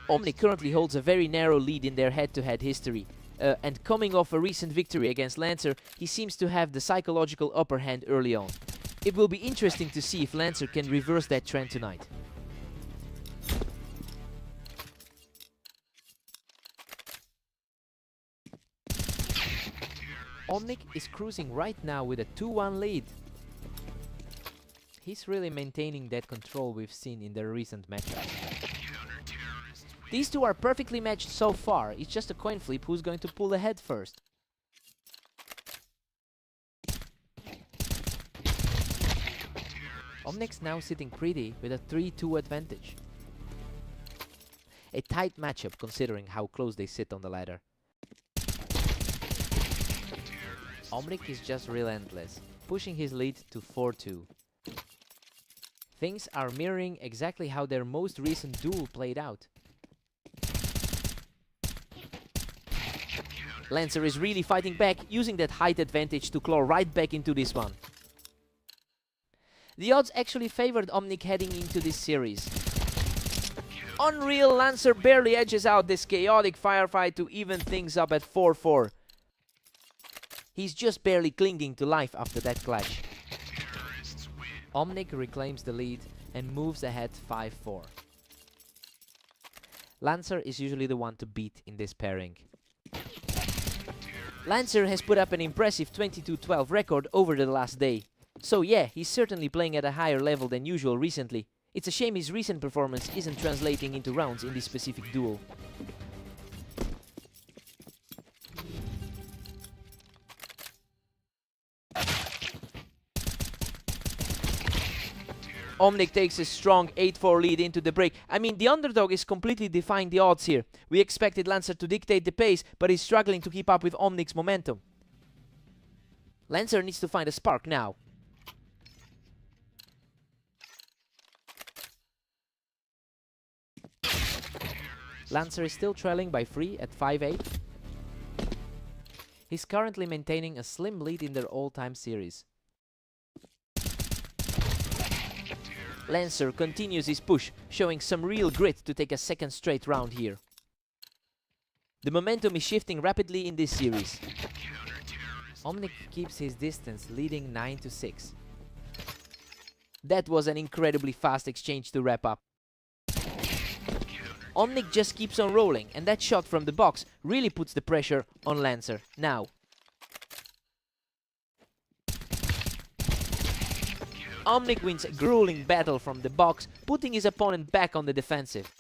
Omni currently holds a very narrow lead in their head-to-head history. And coming off a recent victory against Lancer, he seems to have the psychological upper hand early on. It will be interesting to see if Lancer can reverse that trend tonight. Omnic is cruising right now with a 2-1 lead. He's really maintaining that control we've seen in their recent matchups. These two are perfectly matched so far. It's just a coin flip who's going to pull ahead first. Omnic's now sitting pretty with a 3-2 advantage. A tight matchup considering how close they sit on the ladder. Omnic is just relentless, pushing his lead to 4-2. Things are mirroring exactly how their most recent duel played out. Lancer is really fighting back, using that height advantage to claw right back into this one. The odds actually favored Omnic heading into this series. Unreal, Lancer barely edges out this chaotic firefight to even things up at 4-4. He's just barely clinging to life after that clash. Omnic reclaims the lead and moves ahead 5-4. Lancer is usually the one to beat in this pairing. Lancer has put up an impressive 22-12 record over the last day. So yeah, he's certainly playing at a higher level than usual recently. It's a shame his recent performance isn't translating into rounds in this specific duel. Omnic takes a strong 8-4 lead into the break. I mean, the underdog is completely defying the odds here. We expected Lancer to dictate the pace, but he's struggling to keep up with Omnic's momentum. Lancer needs to find a spark now. Lancer is still trailing by 3 at 5-8. He's currently maintaining a slim lead in their all-time series. Lancer continues his push, showing some real grit to take a second straight round here. The momentum is shifting rapidly in this series. Omnic keeps his distance, leading 9-6. That was an incredibly fast exchange to wrap up. Omnic just keeps on rolling, and that shot from the box really puts the pressure on Lancer now. Omnic wins a grueling battle from the box, putting his opponent back on the defensive.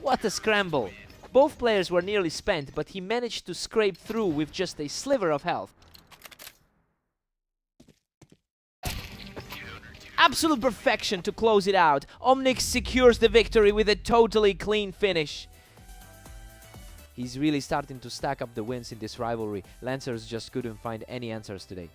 What a scramble! Both players were nearly spent, but he managed to scrape through with just a sliver of health. Absolute perfection to close it out. Omnic secures the victory with a totally clean finish. He's really starting to stack up the wins in this rivalry. Lancers just couldn't find any answers today.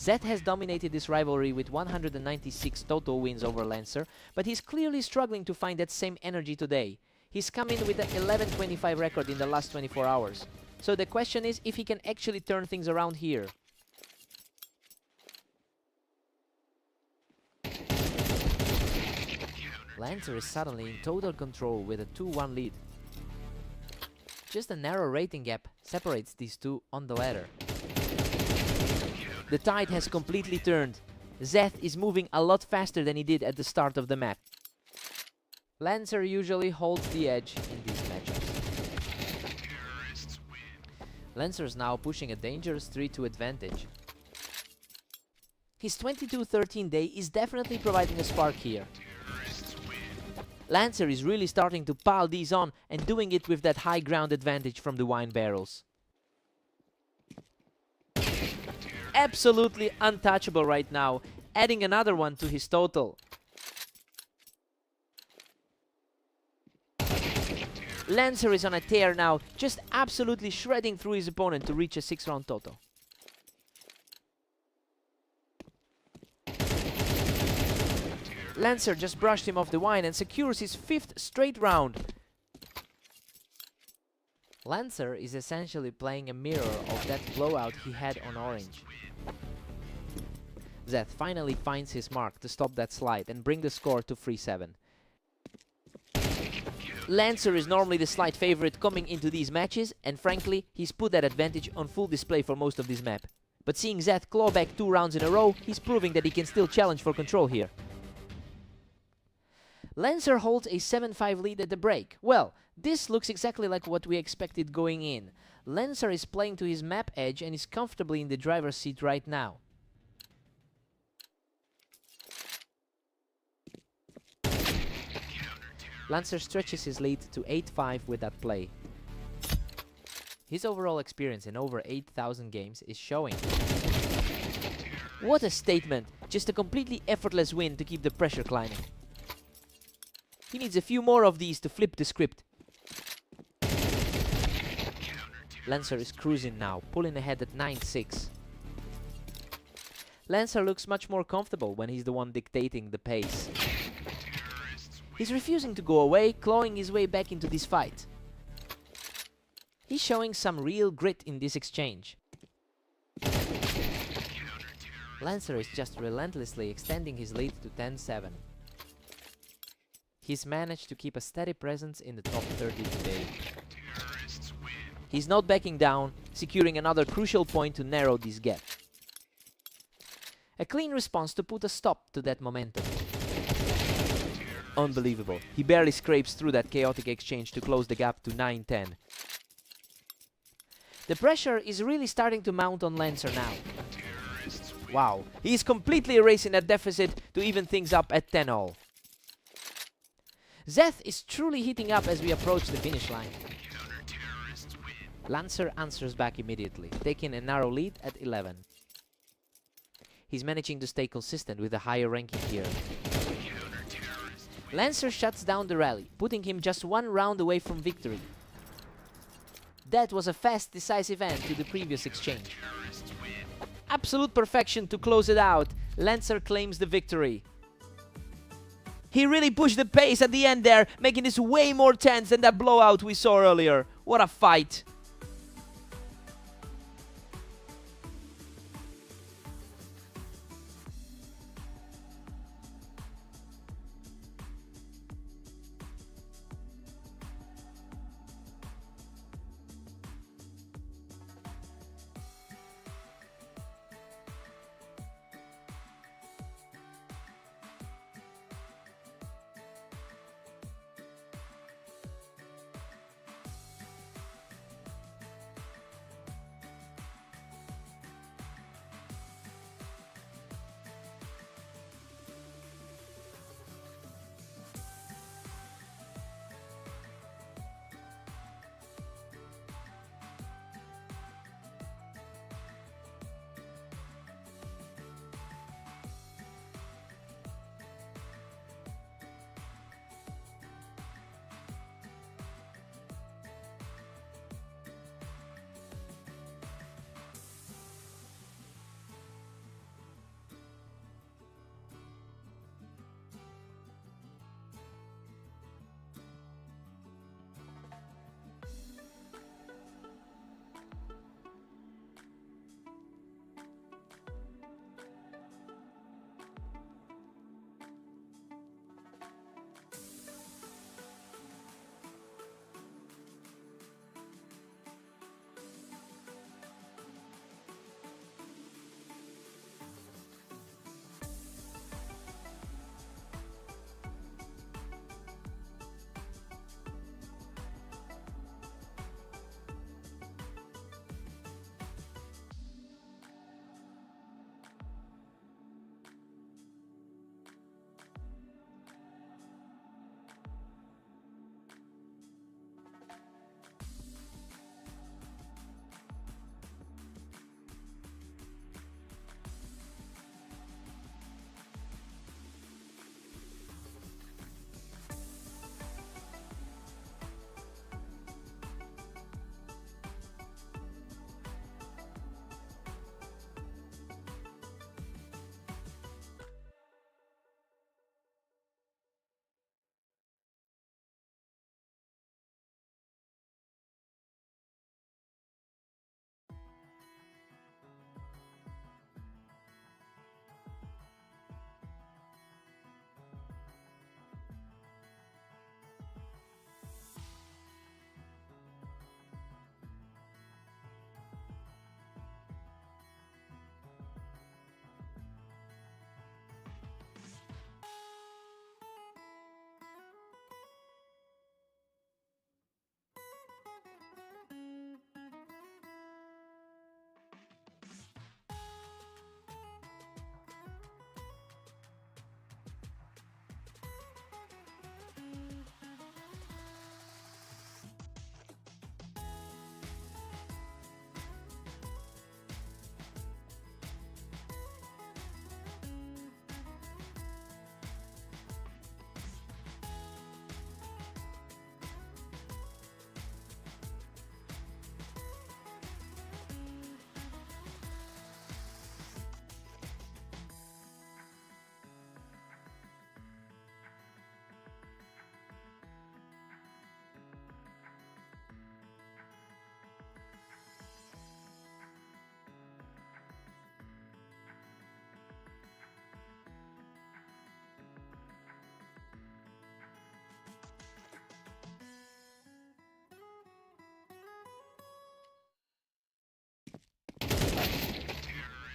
Zeth has dominated this rivalry with 196 total wins over Lancer, but he's clearly struggling to find that same energy today. He's come in with an 11-25 record in the last 24 hours. So the question is if he can actually turn things around here. Lancer is suddenly in total control with a 2-1 lead. Just a narrow rating gap separates these two on the ladder. The tide has completely turned. Zeth is moving a lot faster than he did at the start of the map. Lancer usually holds the edge in these matchups. Lancer's now pushing a dangerous 3-2 advantage. His 22-13 day is definitely providing a spark here. Lancer is really starting to pile these on and doing it with that high ground advantage from the wine barrels. Absolutely untouchable right now, adding another one to his total. Lancer is on a tear now, just absolutely shredding through his opponent to reach a 6-round total. Lancer just brushed him off the wine and secures his 5th straight round. Lancer is essentially playing a mirror of that blowout he had on Orange. Zeth finally finds his mark to stop that slide and bring the score to 3-7. Lancer is normally the slight favorite coming into these matches, and frankly, he's put that advantage on full display for most of this map. But seeing Zeth claw back 2 rounds in a row, he's proving that he can still challenge for control here. Lancer holds a 7-5 lead at the break. Well, this looks exactly like what we expected going in. Lancer is playing to his map edge and is comfortably in the driver's seat right now. Lancer stretches his lead to 8-5 with that play. His overall experience in over 8,000 games is showing. What a statement! Just a completely effortless win to keep the pressure climbing. He needs a few more of these to flip the script. Lancer is cruising now, pulling ahead at 9-6. Lancer looks much more comfortable when he's the one dictating the pace. He's refusing to go away, clawing his way back into this fight. He's showing some real grit in this exchange. Lancer is just relentlessly extending his lead to 10-7. He's managed to keep a steady presence in the top 30 today. He's not backing down, securing another crucial point to narrow this gap. A clean response to put a stop to that momentum. Unbelievable. He barely scrapes through that chaotic exchange to close the gap to 9-10. The pressure is really starting to mount on Lancer now. Wow, he's completely erasing that deficit to even things up at 10-all. Zeth is truly heating up as we approach the finish line. Lancer answers back immediately, taking a narrow lead at 11. He's managing to stay consistent with a higher ranking here. Lancer shuts down the rally, putting him just 1 round away from victory. That was a fast, decisive end to the previous exchange. Absolute perfection to close it out. Lancer claims the victory. He really pushed the pace at the end there, making this way more tense than that blowout we saw earlier. What a fight!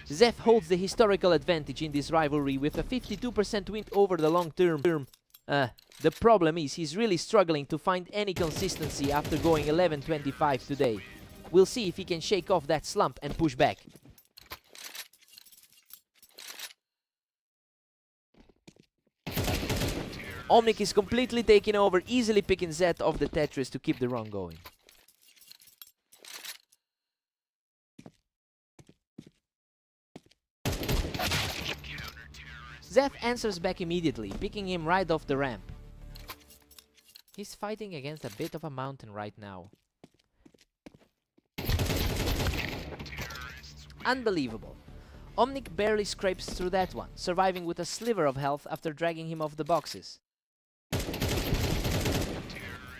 Zef holds the historical advantage in this rivalry with a 52% win over the long term. The problem is he's really struggling to find any consistency after going 11-25 today. We'll see if he can shake off that slump and push back. Omnic is completely taking over, easily picking Zeth off the Tetris to keep the run going. Zeth answers back immediately, picking him right off the ramp. He's fighting against a bit of a mountain right now. Unbelievable. Omnic barely scrapes through that one, surviving with a sliver of health after dragging him off the boxes.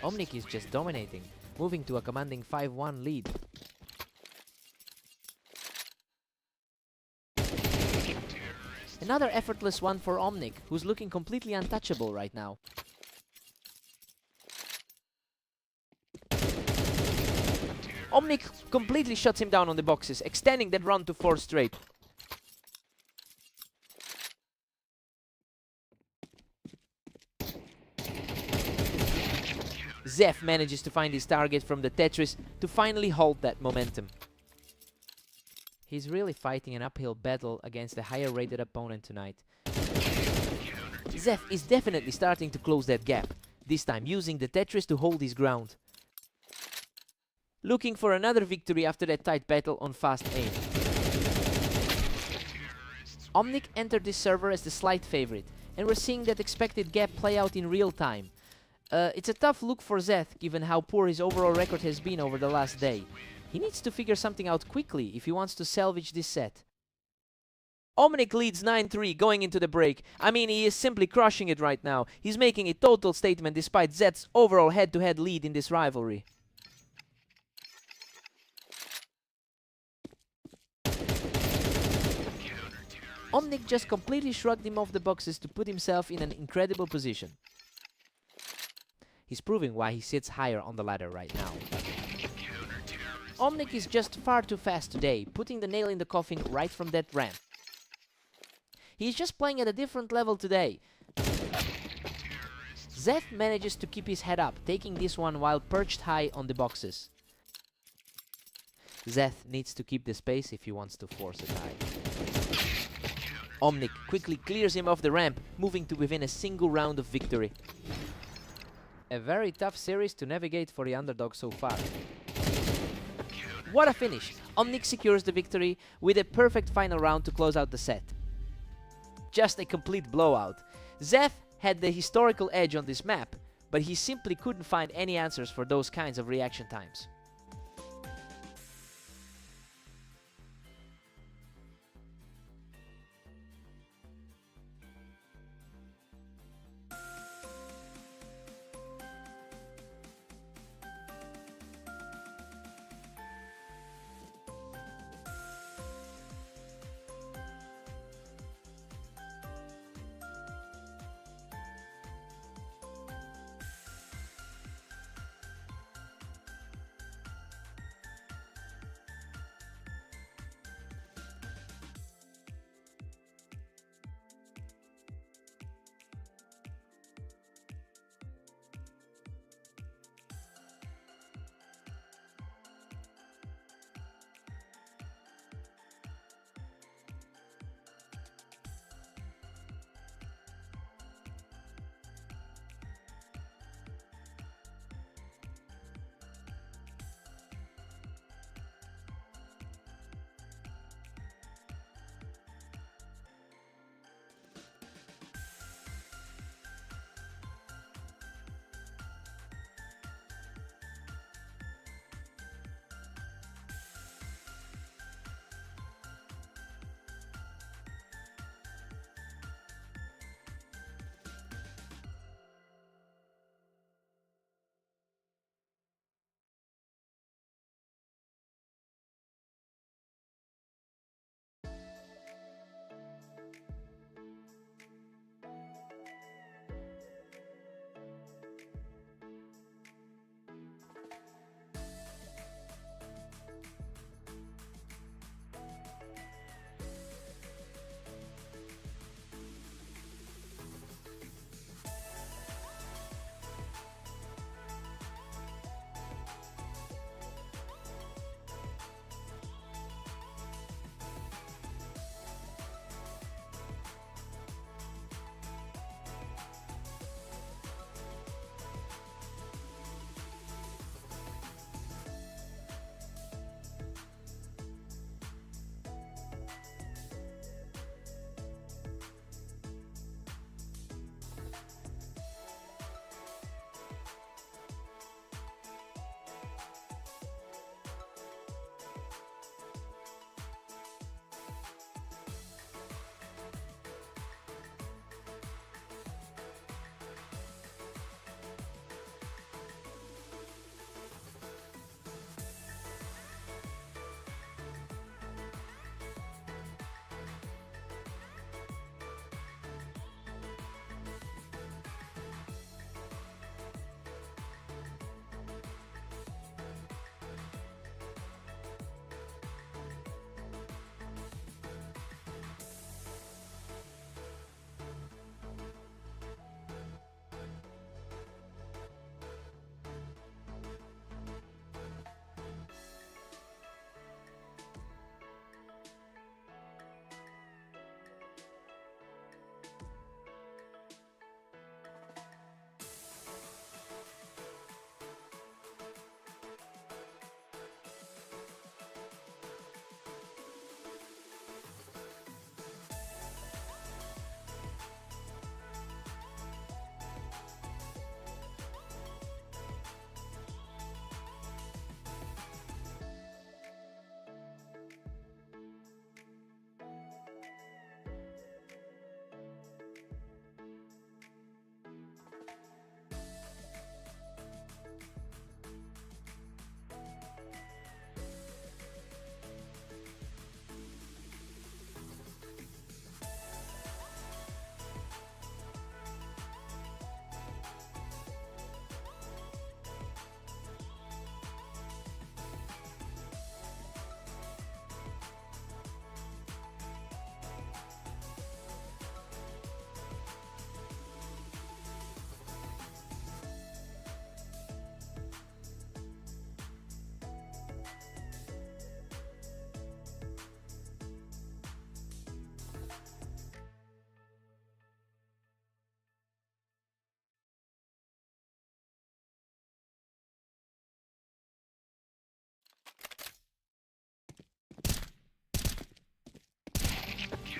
Omnic is just dominating, moving to a commanding 5-1 lead. Another effortless one for Omnic, who's looking completely untouchable right now. Omnic completely shuts him down on the boxes, extending that run to 4 straight. Zef manages to find his target from the Tetris to finally halt that momentum. He's really fighting an uphill battle against a higher rated opponent tonight. Zef is definitely starting to close that gap, this time using the Tetris to hold his ground. Looking for another victory after that tight battle on fast aim. Omnic entered this server as the slight favorite, and we're seeing that expected gap play out in real time. It's a tough look for Zeth, given how poor his overall record has been over the last day. He needs to figure something out quickly if he wants to salvage this set. Omnic leads 9-3 going into the break. I mean, he is simply crushing it right now. He's making a total statement despite Zeth's overall head-to-head lead in this rivalry. Omnic just completely shrugged him off the boxes to put himself in an incredible position. He's proving why he sits higher on the ladder right now. Omnic is just far too fast today, putting the nail in the coffin right from that ramp. He's just playing at a different level today. Zeth manages to keep his head up, taking this one while perched high on the boxes. Zeth needs to keep the space if he wants to force a tie. Omnic quickly clears him off the ramp, moving to within a single round of victory. A very tough series to navigate for the underdog so far. What a finish! Omnic secures the victory with a perfect final round to close out the set. Just a complete blowout. Zeth had the historical edge on this map, but he simply couldn't find any answers for those kinds of reaction times.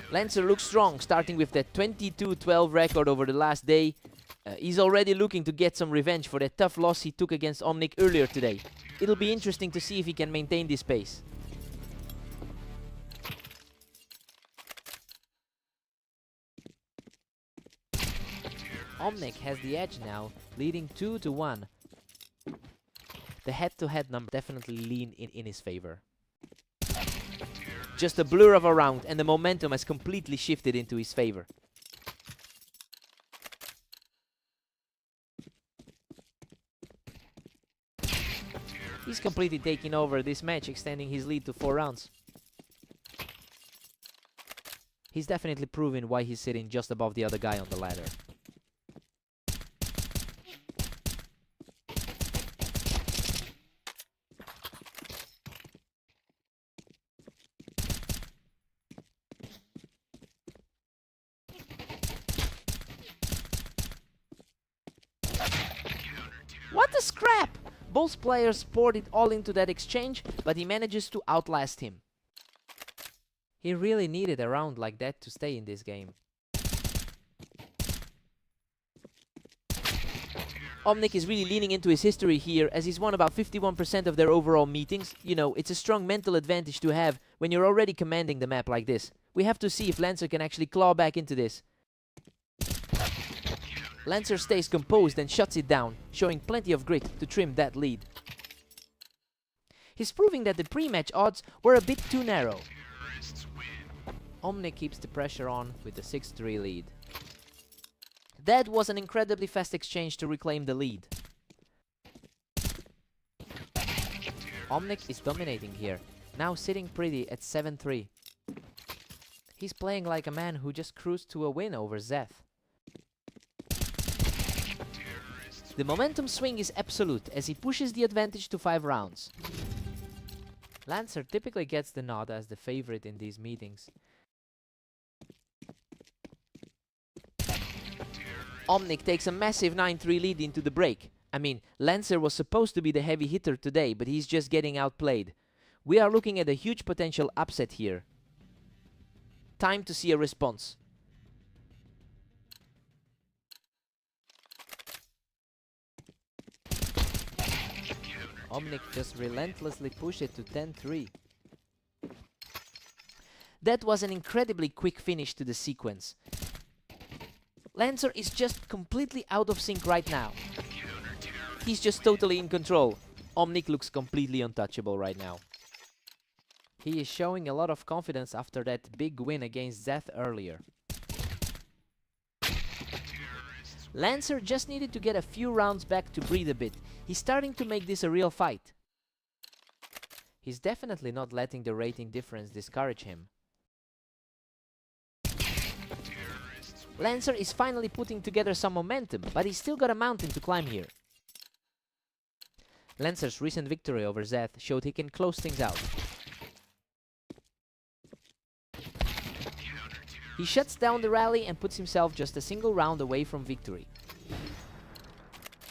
Lancer looks strong, starting with that 22-12 record over the last day. He's already looking to get some revenge for that tough loss he took against Omnic earlier today. It'll be interesting to see if he can maintain this pace. Omnic has the edge now, leading 2-1. The head-to-head number definitely lean in his favor. Just a blur of a round and the momentum has completely shifted into his favor. He's completely taking over this match, extending his lead to 4 rounds. He's definitely proven why he's sitting just above the other guy on the ladder. What a scrap! Both players poured it all into that exchange, but he manages to outlast him. He really needed a round like that to stay in this game. Omnic is really leaning into his history here, as he's won about 51% of their overall meetings. You know, it's a strong mental advantage to have when you're already commanding the map like this. We have to see if Lancer can actually claw back into this. Lancer stays composed and shuts it down, showing plenty of grit to trim that lead. He's proving that the pre-match odds were a bit too narrow. Omnic keeps the pressure on with a 6-3 lead. That was an incredibly fast exchange to reclaim the lead. Omnic is dominating here, now sitting pretty at 7-3. He's playing like a man who just cruised to a win over Zeth. The momentum swing is absolute as he pushes the advantage to 5 rounds. Lancer typically gets the nod as the favorite in these meetings. Omnic takes a massive 9-3 lead into the break. I mean, Lancer was supposed to be the heavy hitter today, but he's just getting outplayed. We are looking at a huge potential upset here. Time to see a response. Omnic just relentlessly pushed it to 10-3. That was an incredibly quick finish to the sequence. Lancer is just completely out of sync right now. He's just totally in control. Omnic looks completely untouchable right now. He is showing a lot of confidence after that big win against Zeth earlier. Lancer just needed to get a few rounds back to breathe a bit. He's starting to make this a real fight. He's definitely not letting the rating difference discourage him. Lancer is finally putting together some momentum, but he's still got a mountain to climb here. Lancer's recent victory over Zeth showed he can close things out. He shuts down the rally and puts himself just a single round away from victory.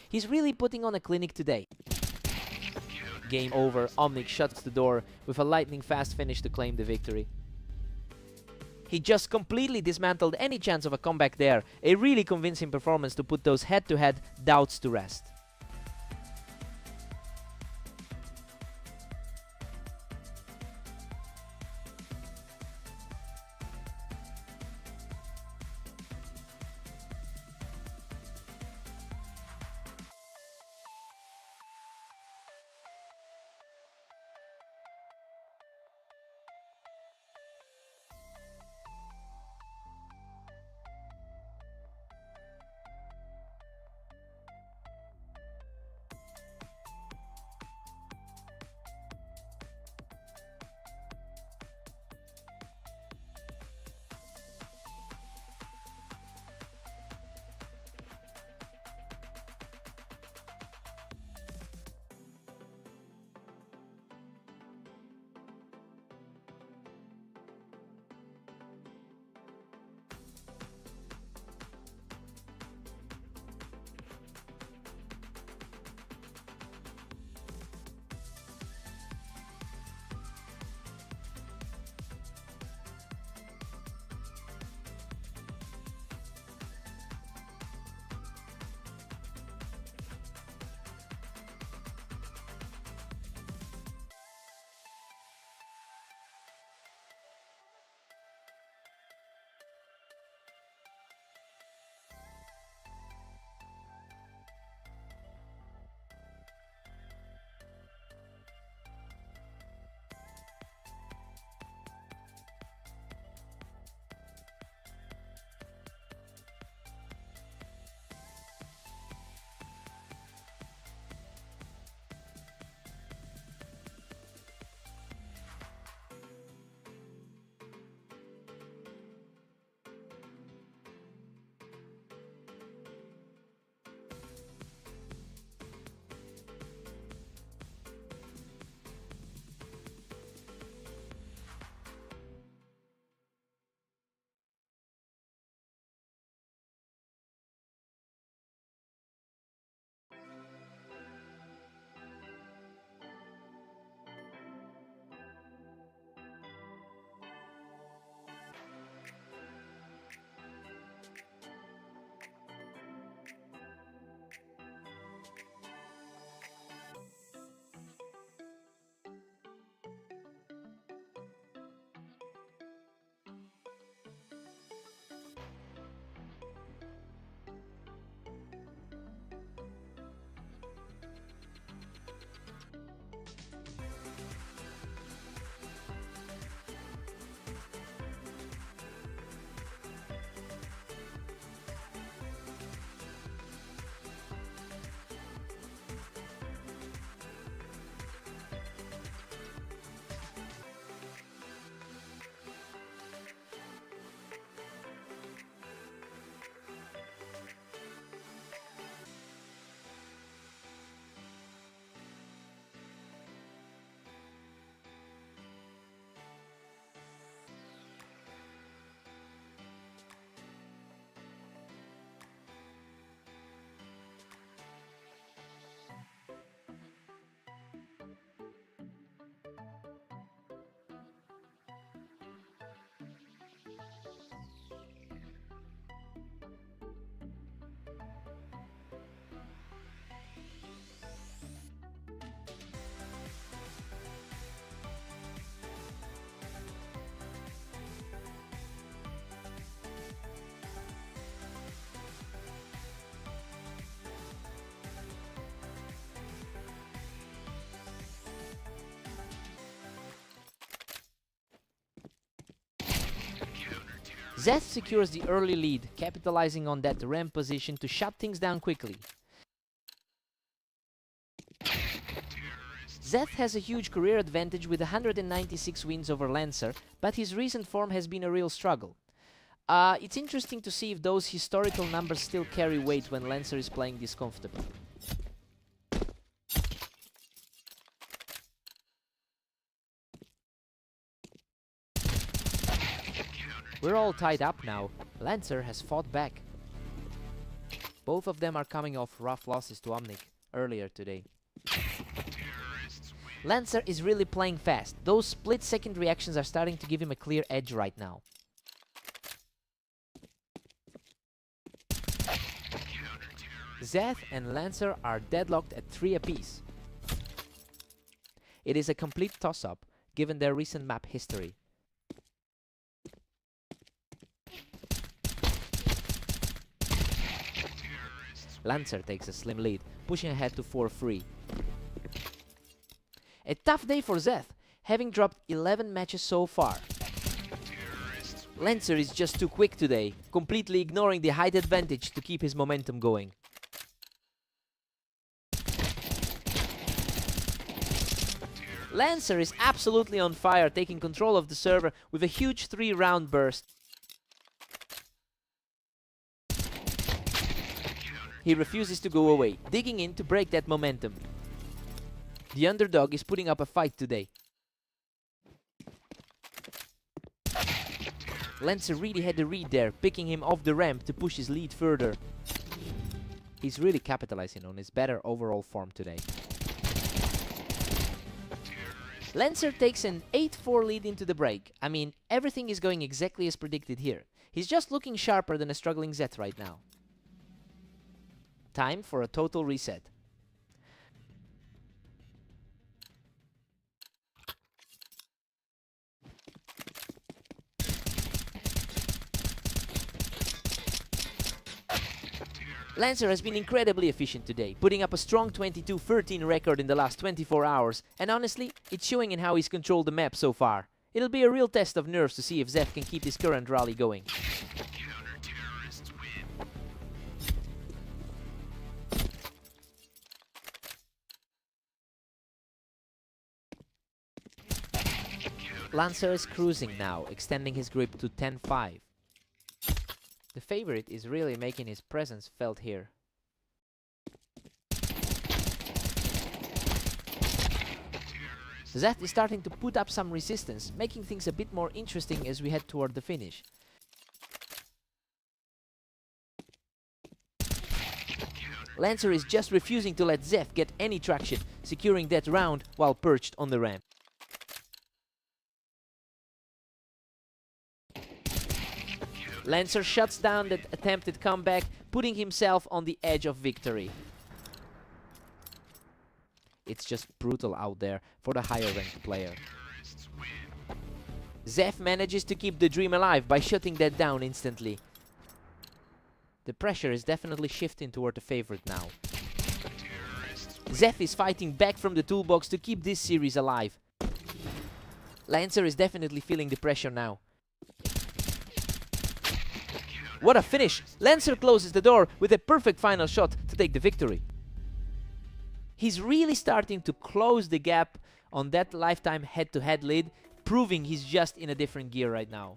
He's really putting on a clinic today. Game over, Omnic shuts the door with a lightning fast finish to claim the victory. He just completely dismantled any chance of a comeback there. A really convincing performance to put those head-to-head doubts to rest. Zeth secures the early lead, capitalizing on that ramp position to shut things down quickly. Zeth has a huge career advantage with 196 wins over Lancer, but his recent form has been a real struggle. It's interesting to see if those historical numbers still carry weight when Lancer is playing this comfortably. We're all tied up now. Lancer has fought back. Both of them are coming off rough losses to Omnic earlier today. Lancer is really playing fast. Those split-second reactions are starting to give him a clear edge right now. Zeth and Lancer are deadlocked at 3 apiece. It is a complete toss-up, given their recent map history. Lancer takes a slim lead, pushing ahead to 4-3. A tough day for Zeth, having dropped 11 matches so far. Lancer is just too quick today, completely ignoring the height advantage to keep his momentum going. Lancer is absolutely on fire, taking control of the server with a huge 3-round burst. He refuses to go away, digging in to break that momentum. The underdog is putting up a fight today. Lancer really had the read there, picking him off the ramp to push his lead further. He's really capitalizing on his better overall form today. Lancer takes an 8-4 lead into the break. I mean, everything is going exactly as predicted here. He's just looking sharper than a struggling Zeth right now. Time for a total reset. Lancer has been incredibly efficient today, putting up a strong 22-13 record in the last 24 hours, and honestly, it's showing in how he's controlled the map so far. It'll be a real test of nerves to see if Zeth can keep his current rally going. Lancer is cruising now, extending his grip to 10-5. The favorite is really making his presence felt here. Zeth is starting to put up some resistance, making things a bit more interesting as we head toward the finish. Lancer is just refusing to let Zeth get any traction, securing that round while perched on the ramp. Lancer shuts down that attempted comeback, putting himself on the edge of victory. It's just brutal out there for the higher ranked player. Zeth manages to keep the dream alive by shutting that down instantly. The pressure is definitely shifting toward the favorite now. Zeth is fighting back from the toolbox to keep this series alive. Lancer is definitely feeling the pressure now. What a finish! Lancer closes the door with a perfect final shot to take the victory. He's really starting to close the gap on that lifetime head-to-head lead, proving he's just in a different gear right now.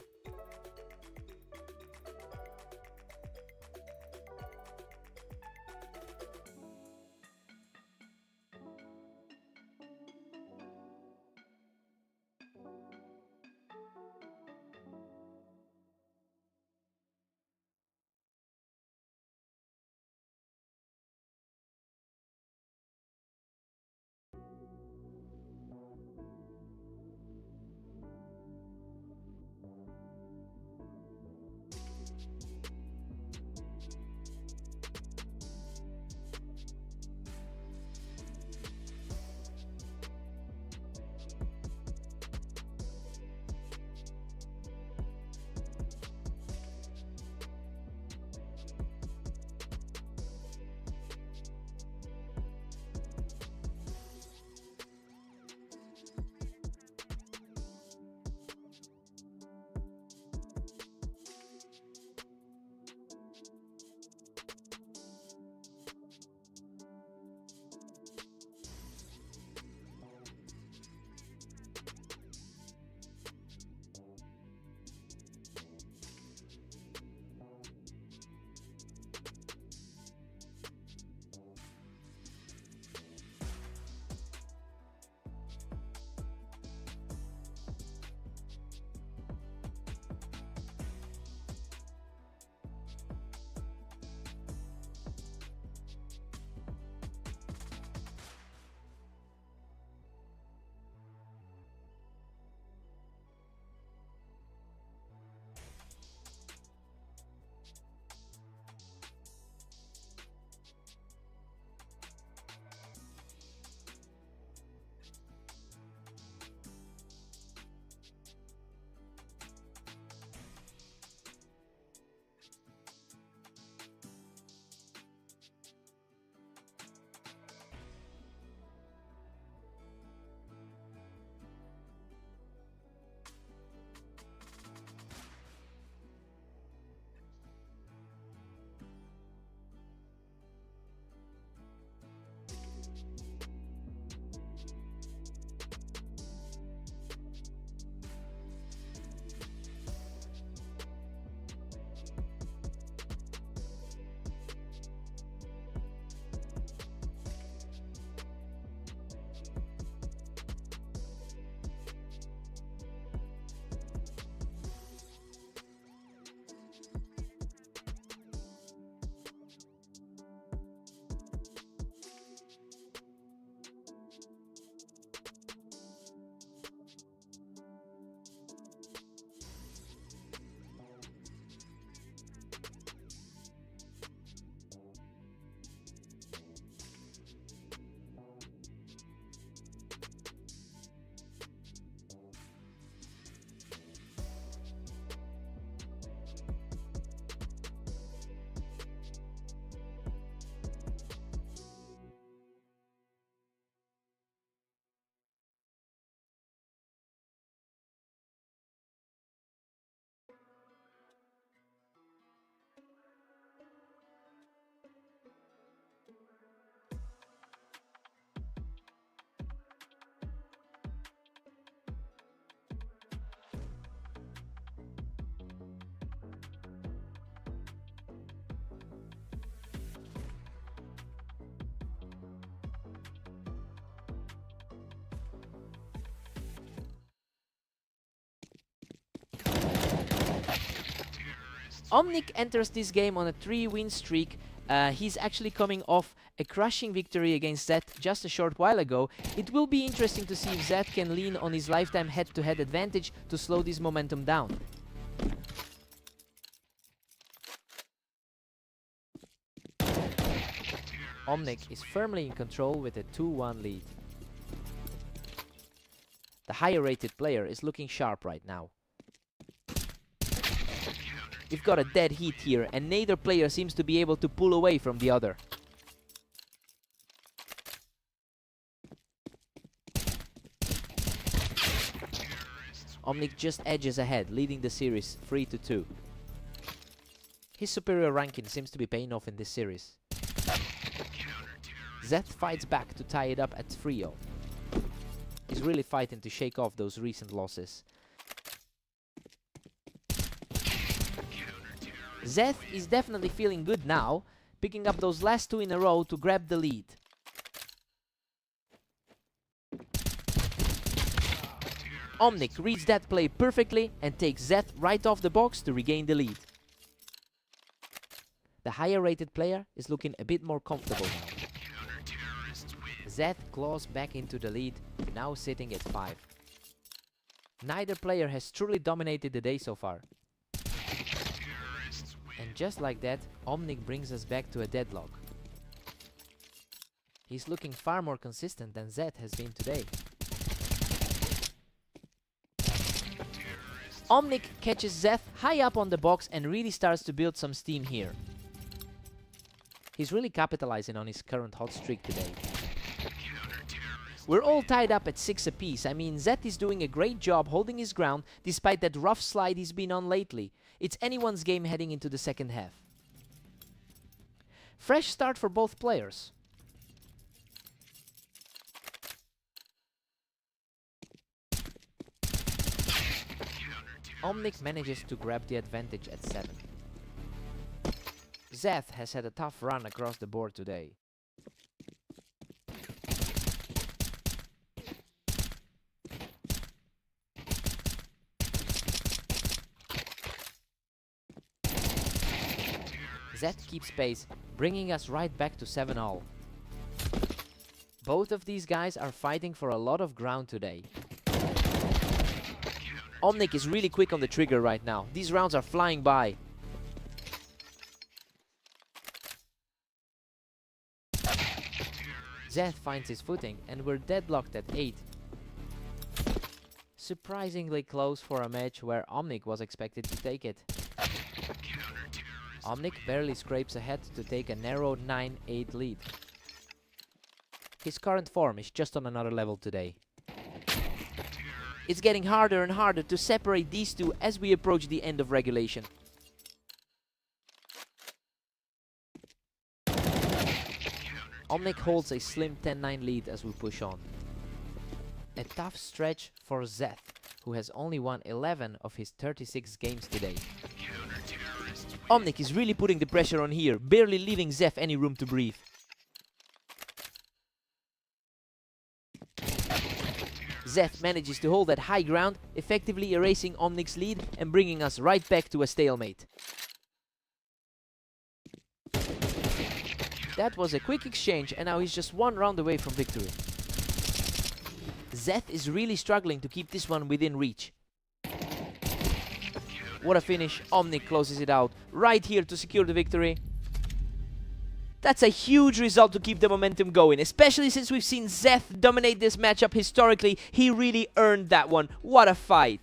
Omnic enters this game on a 3-win streak. He's actually coming off a crushing victory against Zed just a short while ago. It will be interesting to see if Zed can lean on his lifetime head-to-head advantage to slow this momentum down. Omnic is firmly in control with a 2-1 lead. The higher rated player is looking sharp right now. We've got a dead heat here, and neither player seems to be able to pull away from the other. Omnic just edges ahead, leading the series 3-2. His superior ranking seems to be paying off in this series. Zeth fights back to tie it up at 3-0. He's really fighting to shake off those recent losses. Zeth is definitely feeling good now, picking up those last 2 in a row to grab the lead. Omnic reads that play perfectly and takes Zeth right off the box to regain the lead. The higher rated player is looking a bit more comfortable now. Zeth claws back into the lead, now sitting at 5. Neither player has truly dominated the day so far. And just like that, Omnic brings us back to a deadlock. He's looking far more consistent than Zed has been today. Omnic catches Zeth high up on the box and really starts to build some steam here. He's really capitalizing on his current hot streak today. We're all tied up at 6 apiece. I mean, Zeth is doing a great job holding his ground despite that rough slide he's been on lately. It's anyone's game heading into the second half. Fresh start for both players. Omnic manages to grab the advantage at 7. Zeth has had a tough run across the board today. Zeth keeps pace, bringing us right back to 7-all. Both of these guys are fighting for a lot of ground today. Omnic is really quick on the trigger right now. These rounds are flying by. Zeth finds his footing and we're deadlocked at 8. Surprisingly close for a match where Omnic was expected to take it. Omnic barely scrapes ahead to take a narrow 9-8 lead. His current form is just on another level today. It's getting harder and harder to separate these two as we approach the end of regulation. Omnic holds a slim 10-9 lead as we push on. A tough stretch for Zeth, who has only won 11 of his 36 games today. Omnic is really putting the pressure on here, barely leaving Zeth any room to breathe. Zeth manages to hold that high ground, effectively erasing Omnic's lead and bringing us right back to a stalemate. That was a quick exchange and now he's just 1 round away from victory. Zeth is really struggling to keep this one within reach. What a finish. Omnic closes it out right here to secure the victory. That's a huge result to keep the momentum going, especially since we've seen Zeth dominate this matchup historically. He really earned that one. What a fight.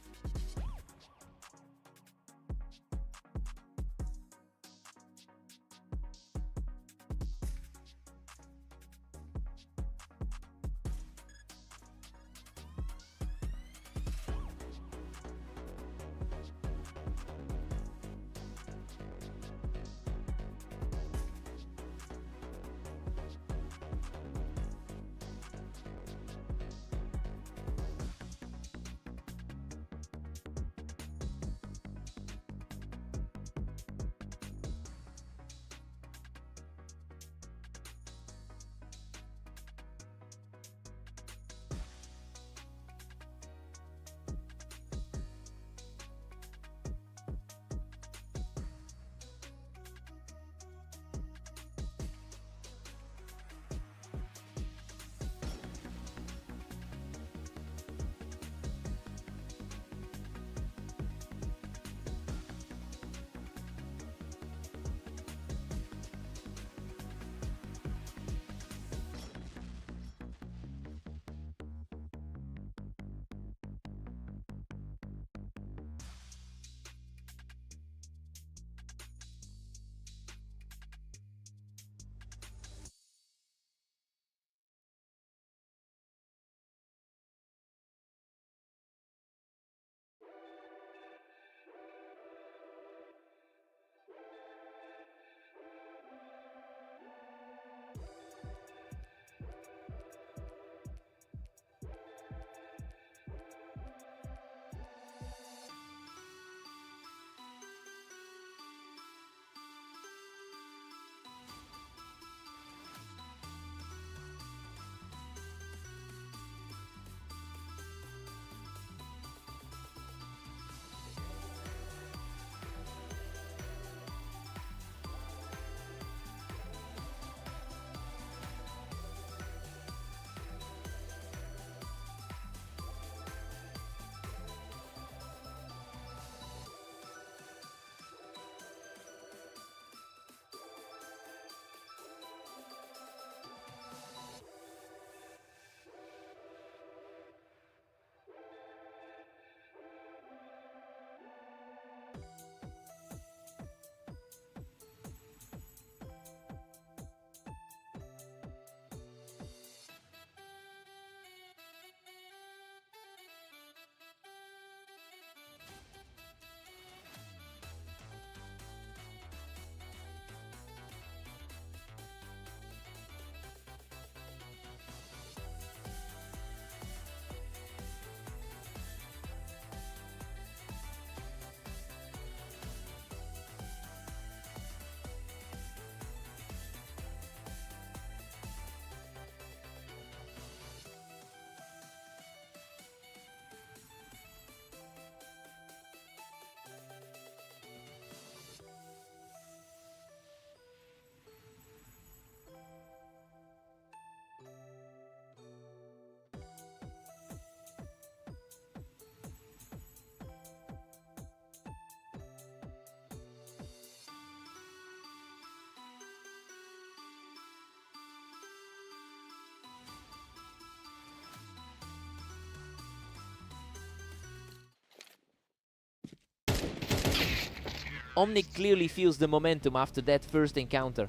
Omnic clearly feels the momentum after that first encounter.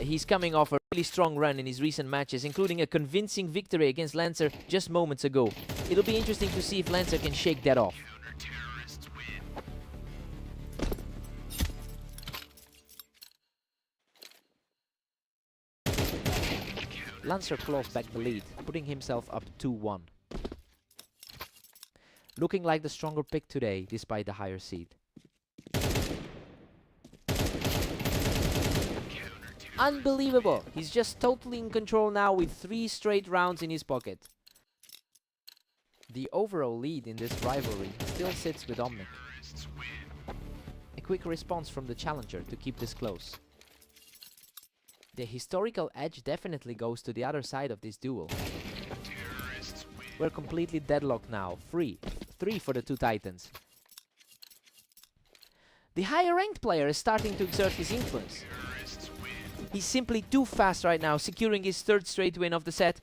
He's coming off a really strong run in his recent matches, including a convincing victory against Lancer just moments ago. It'll be interesting to see if Lancer can shake that off. Lancer claws back the lead, putting himself up 2-1. Looking like the stronger pick today, despite the higher seed. Unbelievable! He's just totally in control now with 3 straight rounds in his pocket. The overall lead in this rivalry still sits with Omnic. A quick response from the challenger to keep this close. The historical edge definitely goes to the other side of this duel. We're completely deadlocked now. 3 for the two titans. The higher ranked player is starting to exert his influence. He's simply too fast right now, securing his 3rd straight win of the set.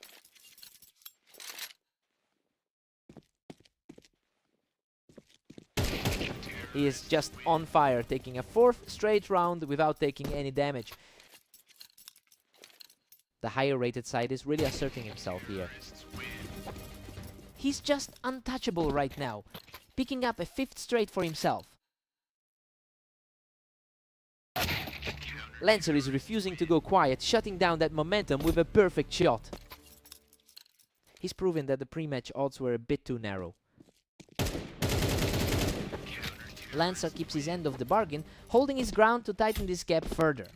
He is just on fire, taking a 4th straight round without taking any damage. The higher rated side is really asserting himself here. He's just untouchable right now, picking up a 5th straight for himself. Lancer is refusing to go quiet, shutting down that momentum with a perfect shot. He's proven that the pre-match odds were a bit too narrow. Lancer keeps his end of the bargain, holding his ground to tighten this gap further.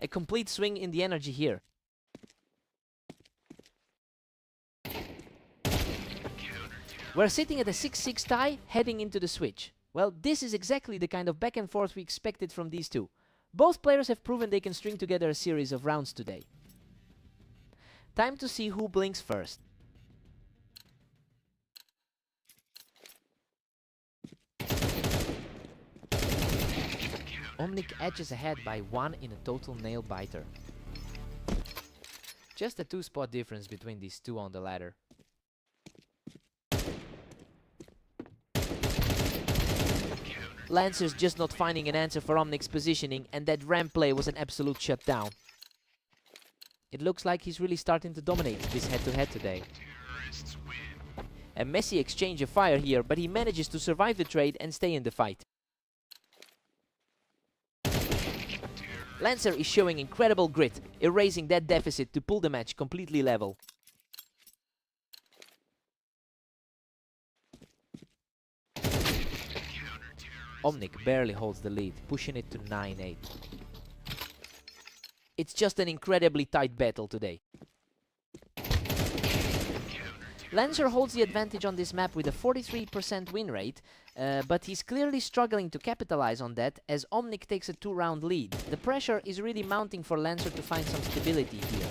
A complete swing in the energy here. We're sitting at a 6-6 tie, heading into the switch. Well, this is exactly the kind of back and forth we expected from these two. Both players have proven they can string together a series of rounds today. Time to see who blinks first. Omnic edges ahead by 1 in a total nail biter. Just a 2-spot difference between these two on the ladder. Lancer's just not finding an answer for Omnic's positioning, and that ramp play was an absolute shutdown. It looks like he's really starting to dominate this head-to-head today. A messy exchange of fire here, but he manages to survive the trade and stay in the fight. Lancer is showing incredible grit, erasing that deficit to pull the match completely level. Omnic barely holds the lead, pushing it to 9-8. It's just an incredibly tight battle today. Lancer holds the advantage on this map with a 43% win rate, but he's clearly struggling to capitalize on that as Omnic takes a 2-round lead. The pressure is really mounting for Lancer to find some stability here.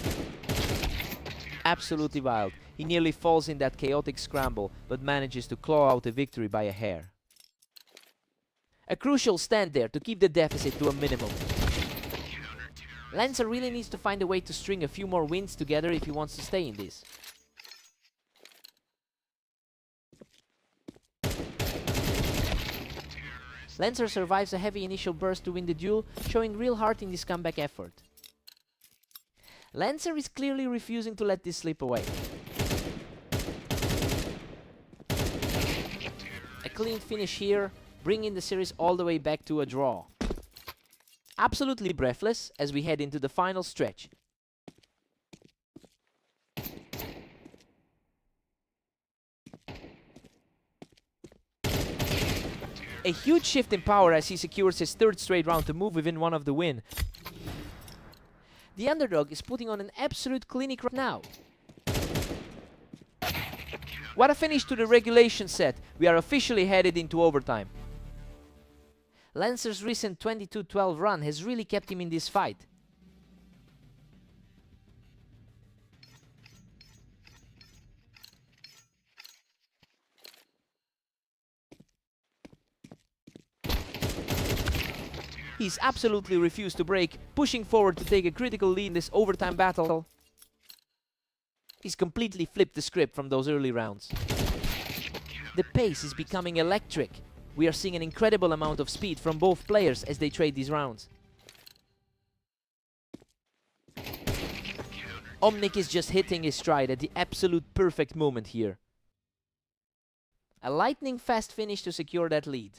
Absolutely wild. He nearly falls in that chaotic scramble, but manages to claw out a victory by a hair. A crucial stand there to keep the deficit to a minimum. Lancer really needs to find a way to string a few more wins together if he wants to stay in this. Lancer survives a heavy initial burst to win the duel, showing real heart in this comeback effort. Lancer is clearly refusing to let this slip away. A clean finish here, bringing the series all the way back to a draw. Absolutely breathless as we head into the final stretch. A huge shift in power as he secures his 3rd straight round to move within 1 of the win. The underdog is putting on an absolute clinic right now. What a finish to the regulation set. We are officially headed into overtime. Lancer's recent 22-12 run has really kept him in this fight. He's absolutely refused to break, pushing forward to take a critical lead in this overtime battle. He's completely flipped the script from those early rounds. The pace is becoming electric. We are seeing an incredible amount of speed from both players as they trade these rounds. Omnic is just hitting his stride at the absolute perfect moment here. A lightning fast finish to secure that lead.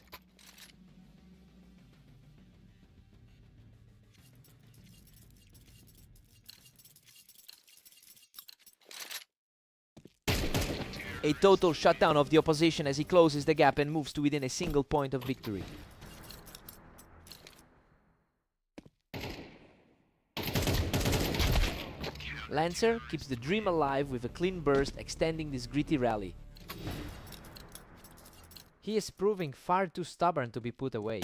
A total shutdown of the opposition as he closes the gap and moves to within a single point of victory. Lancer keeps the dream alive with a clean burst, extending this gritty rally. He is proving far too stubborn to be put away.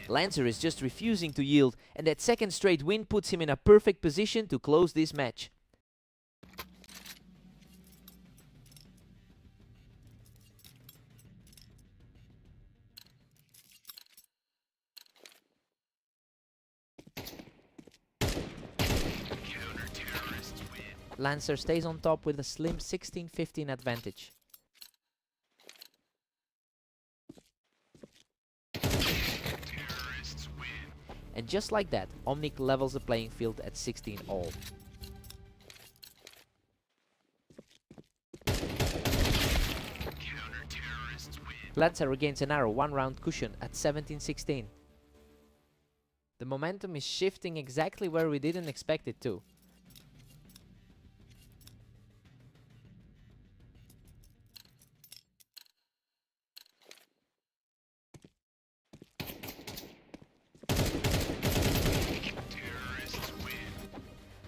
Lancer is just refusing to yield, and that second straight win puts him in a perfect position to close this match. Lancer stays on top with a slim 16-15 advantage. And just like that, Omnic levels the playing field at 16 all. Lancer regains a narrow one-round cushion at 17-16. The momentum is shifting exactly where we didn't expect it to.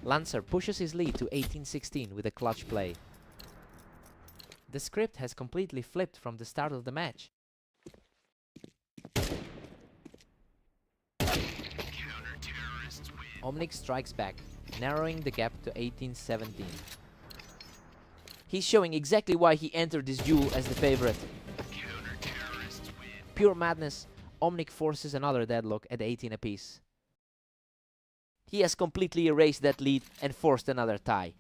Lancer pushes his lead to 18-16 with a clutch play. The script has completely flipped from the start of the match. Omnic strikes back, narrowing the gap to 18-17. He's showing exactly why he entered this duel as the favorite. Pure madness, Omnic forces another deadlock at 18 apiece. He has completely erased that lead and forced another tie.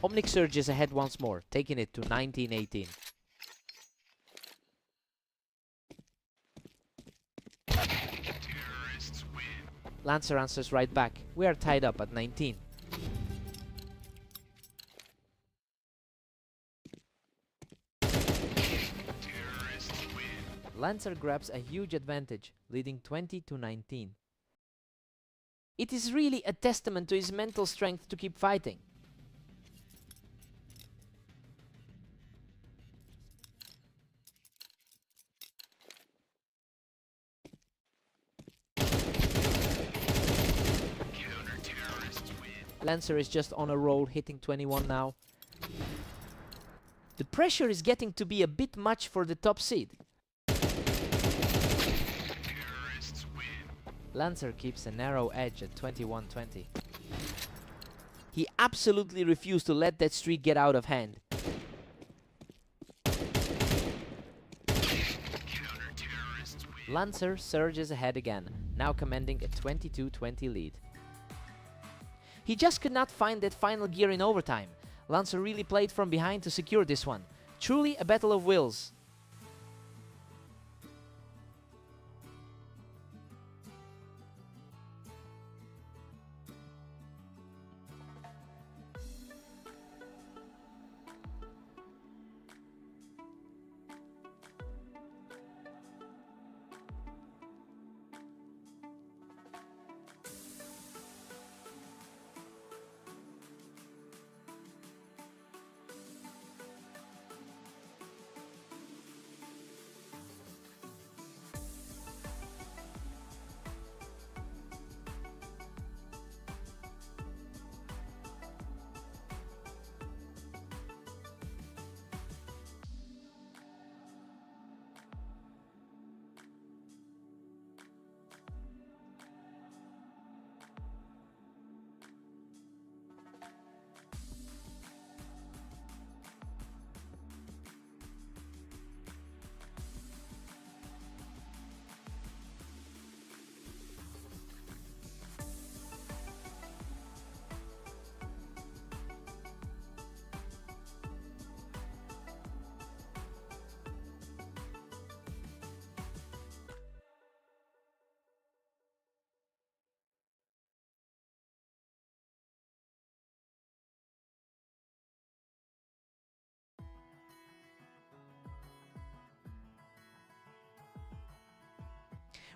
Omnic surges ahead once more, taking it to 19-18. Lancer answers right back. We are tied up at 19. Lancer grabs a huge advantage, leading 20-19. It is really a testament to his mental strength to keep fighting. Lancer is just on a roll, hitting 21 now. The pressure is getting to be a bit much for the top seed. Lancer keeps a narrow edge at 21-20. He absolutely refused to let that streak get out of hand. Lancer surges ahead again, now commanding a 22-20 lead. He just could not find that final gear in overtime. Lancer really played from behind to secure this one. Truly a battle of wills.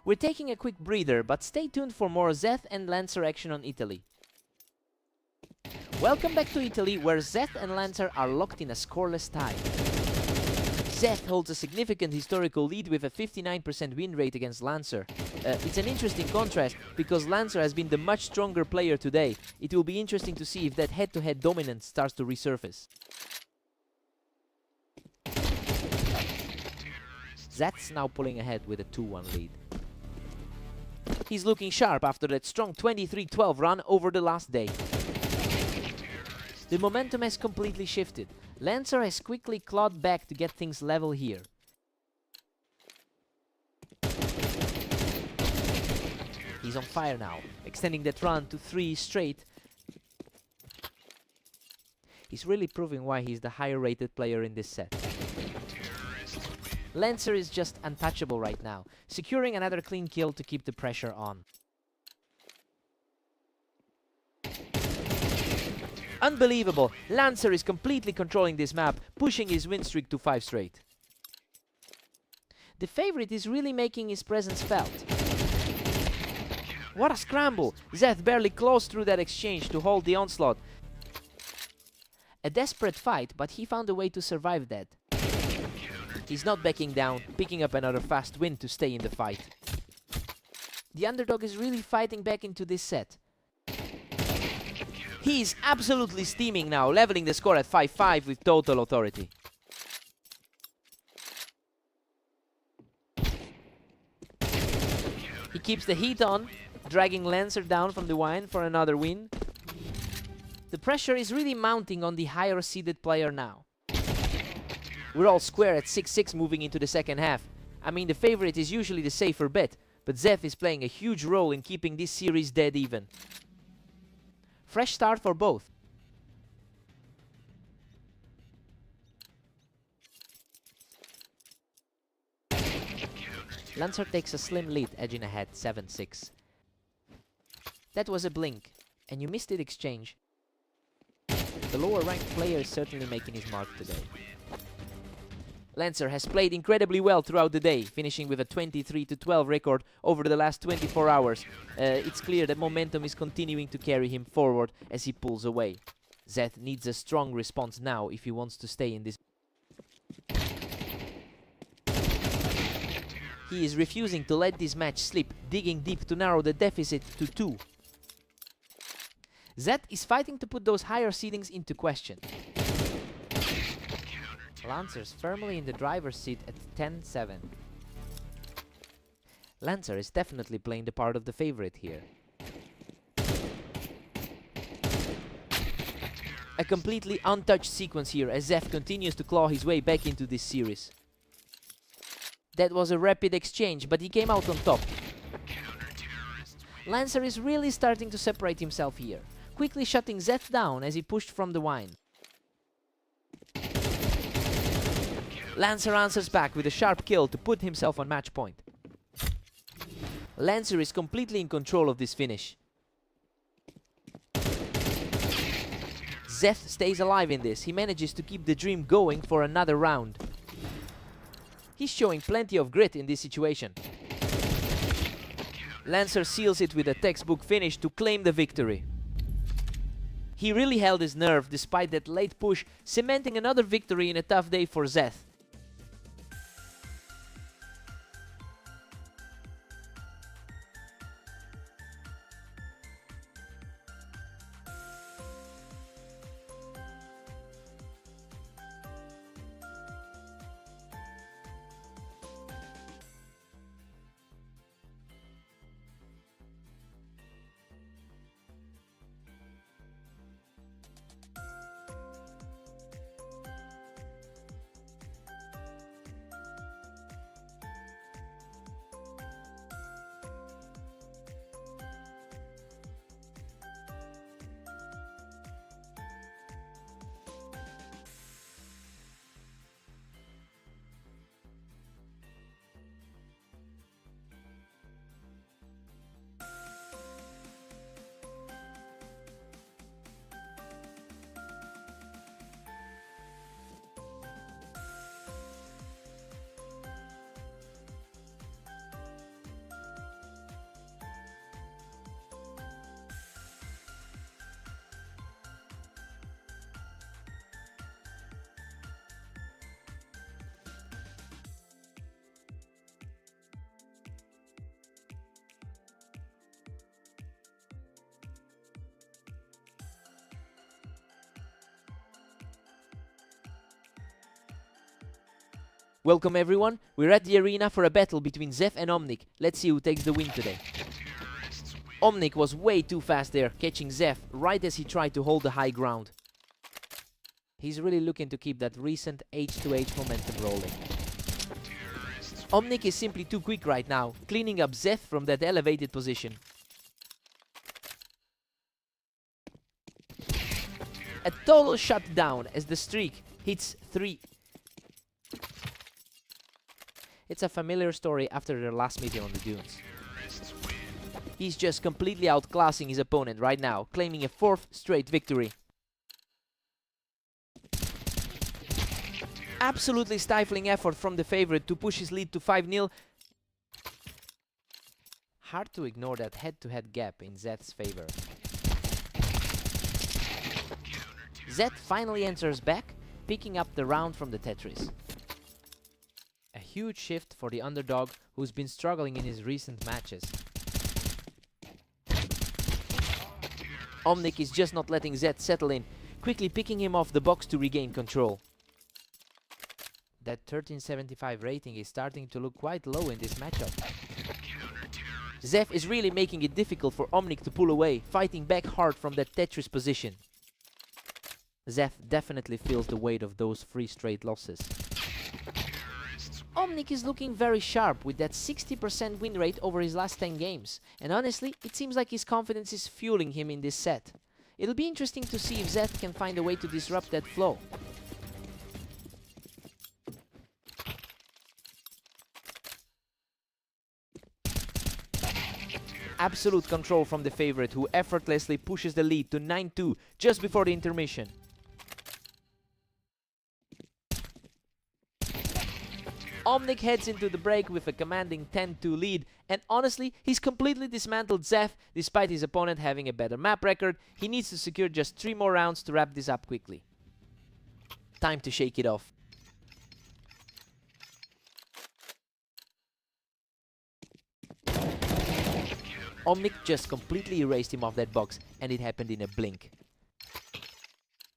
We're taking a quick breather, but stay tuned for more Zeth and Lancer action on Italy. Welcome back to Italy, where Zeth and Lancer are locked in a scoreless tie. Zeth holds a significant historical lead with a 59% win rate against Lancer. It's an interesting contrast, because Lancer has been the much stronger player today. It will be interesting to see if that head-to-head dominance starts to resurface. Zeth's now pulling ahead with a 2-1 lead. He's looking sharp after that strong 23-12 run over the last day. The momentum has completely shifted. Lancer has quickly clawed back to get things level here. He's on fire now, extending that run to 3 straight. He's really proving why he's the higher rated player in this set. Lancer is just untouchable right now, securing another clean kill to keep the pressure on. Unbelievable! Lancer is completely controlling this map, pushing his win streak to 5 straight. The favorite is really making his presence felt. What a scramble! Zeth barely closed through that exchange to hold the onslaught. A desperate fight, but he found a way to survive that. He's not backing down, picking up another fast win to stay in the fight. The underdog is really fighting back into this set. He's absolutely steaming now, leveling the score at 5-5 with total authority. He keeps the heat on, dragging Lancer down from the wine for another win. The pressure is really mounting on the higher seeded player now. We're all square at 6-6 moving into the second half. I mean, the favorite is usually the safer bet, but Zeth is playing a huge role in keeping this series dead even. Fresh start for both. Lancer takes a slim lead, edging ahead 7-6. That was a blink, and you missed it exchange. The lower ranked player is certainly making his mark today. Lancer has played incredibly well throughout the day, finishing with a 23-12 record over the last 24 hours. It's clear that momentum is continuing to carry him forward as he pulls away. Zeth needs a strong response now if he wants to stay in this. He is refusing to let this match slip, digging deep to narrow the deficit to 2. Zeth is fighting to put those higher seedings into question. Lancer's firmly in the driver's seat at 10-7. Lancer is definitely playing the part of the favorite here. A completely untouched sequence here as Zeth continues to claw his way back into this series. That was a rapid exchange, but he came out on top. Lancer is really starting to separate himself here, quickly shutting Zeth down as he pushed from the wine. Lancer answers back with a sharp kill to put himself on match point. Lancer is completely in control of this finish. Zeth stays alive in this. He manages to keep the dream going for another round. He's showing plenty of grit in this situation. Lancer seals it with a textbook finish to claim the victory. He really held his nerve despite that late push, cementing another victory in a tough day for Zeth. Welcome everyone, we're at the arena for a battle between Zef and Omnic. Let's see who takes the win today. Omnic was way too fast there, catching Zef right as he tried to hold the high ground. He's really looking to keep that recent H2H momentum rolling. Omnic is simply too quick right now, cleaning up Zef from that elevated position. A total shutdown as the streak hits 3. It's a familiar story after their last meeting on the dunes. He's just completely outclassing his opponent right now, claiming a 4th straight victory. Absolutely stifling effort from the favorite to push his lead to 5-0. Hard to ignore that head-to-head gap in Zeth's favor. Zeth finally enters back, picking up the round from the Tetris. A huge shift for the underdog who's been struggling in his recent matches. Omnic is just not letting Zeth settle in, quickly picking him off the box to regain control. That 1375 rating is starting to look quite low in this matchup. Zef is really making it difficult for Omnic to pull away, fighting back hard from that Tetris position. Zef definitely feels the weight of those 3 straight losses. Omnic is looking very sharp with that 60% win rate over his last 10 games, and honestly, it seems like his confidence is fueling him in this set. It'll be interesting to see if Zeth can find a way to disrupt that flow. Absolute control from the favorite, who effortlessly pushes the lead to 9-2 just before the intermission. Omnic heads into the break with a commanding 10-2 lead, and honestly, he's completely dismantled Zef despite his opponent having a better map record. He needs to secure just 3 more rounds to wrap this up quickly. Time to shake it off. Omnic just completely erased him off that box, and it happened in a blink.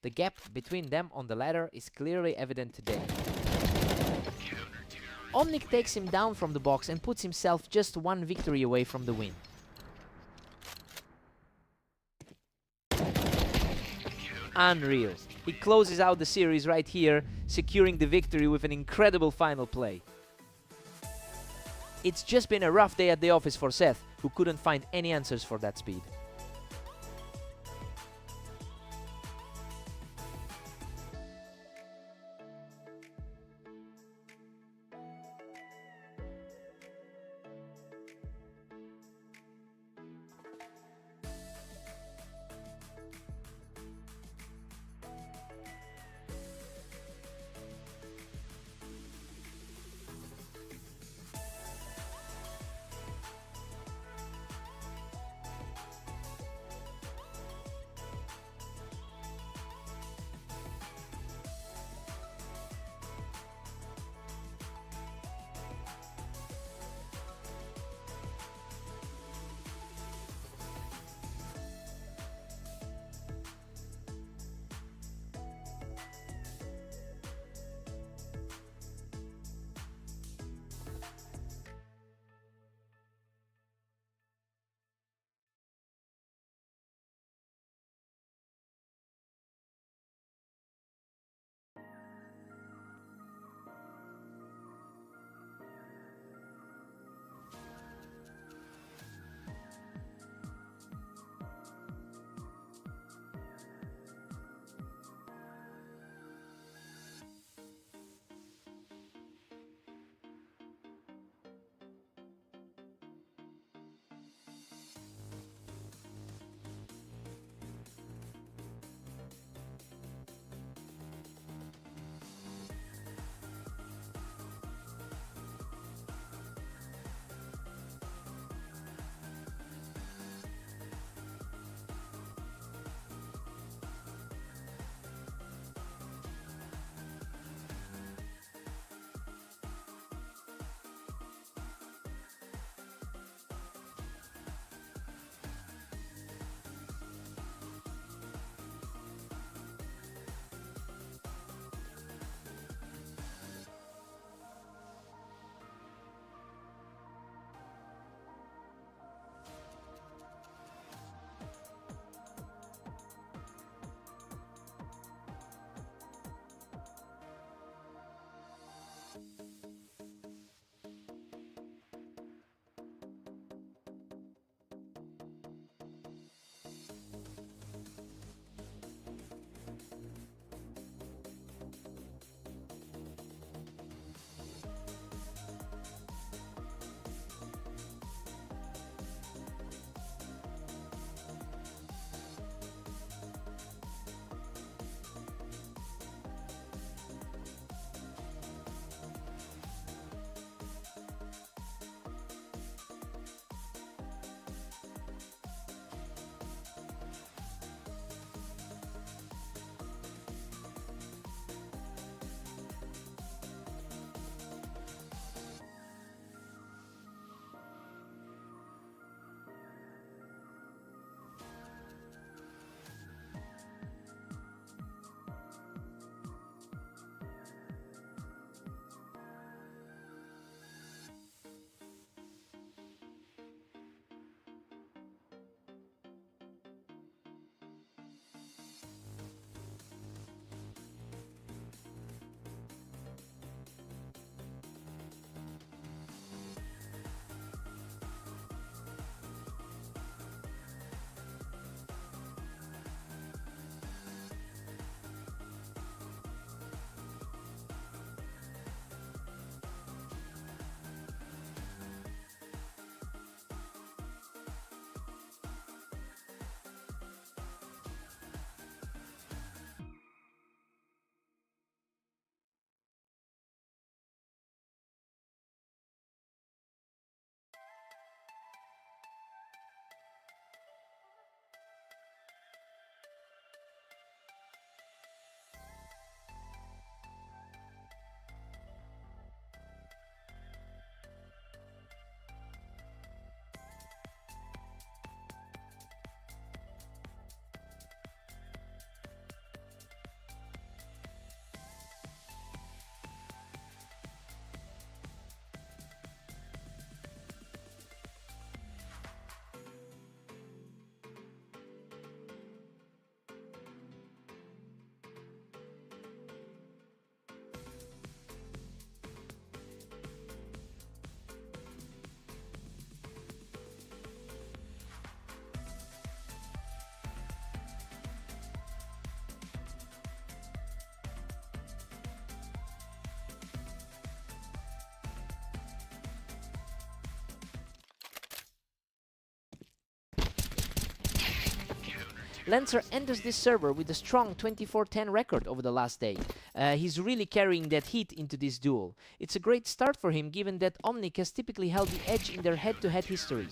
The gap between them on the ladder is clearly evident today. Omnic takes him down from the box and puts himself just 1 victory away from the win. Unreal. He closes out the series right here, securing the victory with an incredible final play. It's just been a rough day at the office for Seth, who couldn't find any answers for that speed. Lancer enters this server with a strong 24-10 record over the last day. He's really carrying that heat into this duel. It's a great start for him given that Omnic has typically held the edge in their head-to-head history.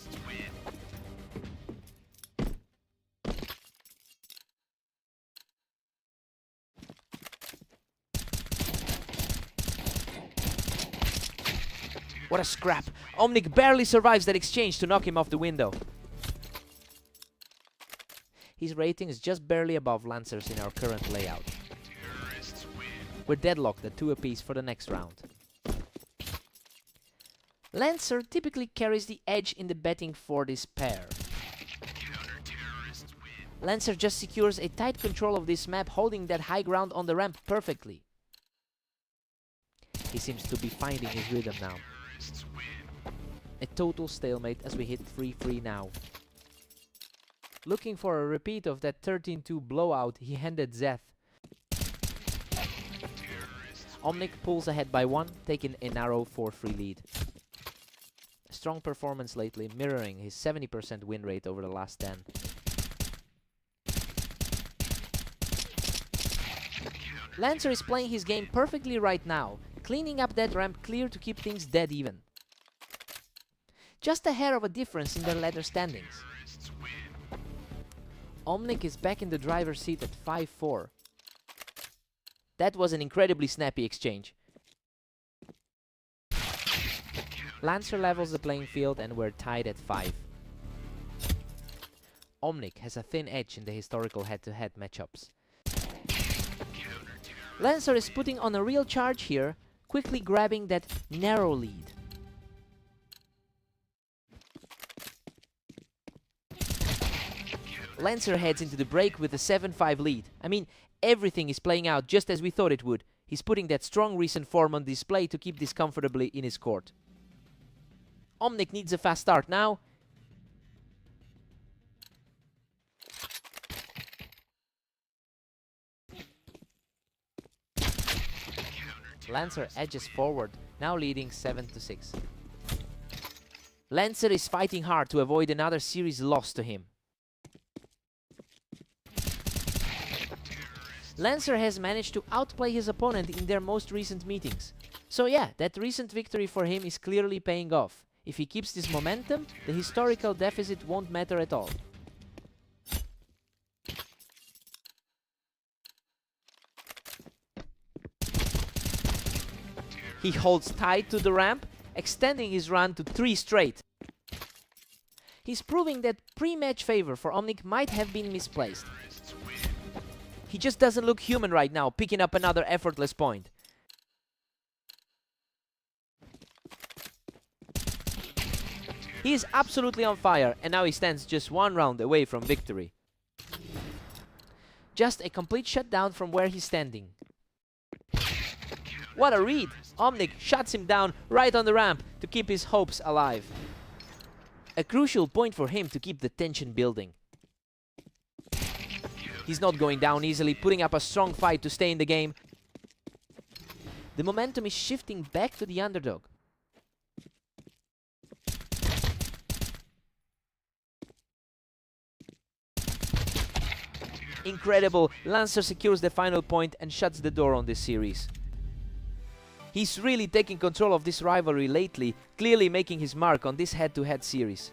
What a scrap! Omnic barely survives that exchange to knock him off the window. His rating is just barely above Lancer's in our current layout. We're deadlocked at 2 apiece for the next round. Lancer typically carries the edge in the betting for this pair. Lancer just secures a tight control of this map, holding that high ground on the ramp perfectly. He seems to be finding his rhythm now. A total stalemate as we hit 3-3 now. Looking for a repeat of that 13-2 blowout he handed Zeth. Omnic pulls ahead by 1, taking a narrow 4-3 lead. A strong performance lately, mirroring his 70% win rate over the last 10. Lancer is playing his game perfectly right now, cleaning up that ramp clear to keep things dead even. Just a hair of a difference in their ladder standings. Omnic is back in the driver's seat at 5-4. That was an incredibly snappy exchange. Lancer levels the playing field and we're tied at 5. Omnic has a thin edge in the historical head-to-head matchups. Lancer is putting on a real charge here, quickly grabbing that narrow lead. Lancer heads into the break with a 7-5 lead. I mean, everything is playing out just as we thought it would. He's putting that strong recent form on display to keep this comfortably in his court. Omnic needs a fast start now. Lancer edges forward, now leading 7-6. Lancer is fighting hard to avoid another series loss to him. Lancer has managed to outplay his opponent in their most recent meetings. So yeah, that recent victory for him is clearly paying off. If he keeps this momentum, the historical deficit won't matter at all. He holds tight to the ramp, extending his run to 3 straight. He's proving that pre-match favor for Omnic might have been misplaced. He just doesn't look human right now, picking up another effortless point. He is absolutely on fire, and now he stands just 1 round away from victory. Just a complete shutdown from where he's standing. What a read! Omnic shuts him down right on the ramp to keep his hopes alive. A crucial point for him to keep the tension building. He's not going down easily, putting up a strong fight to stay in the game. The momentum is shifting back to the underdog. Incredible! Lancer secures the final point and shuts the door on this series. He's really taking control of this rivalry lately, clearly making his mark on this head-to-head series.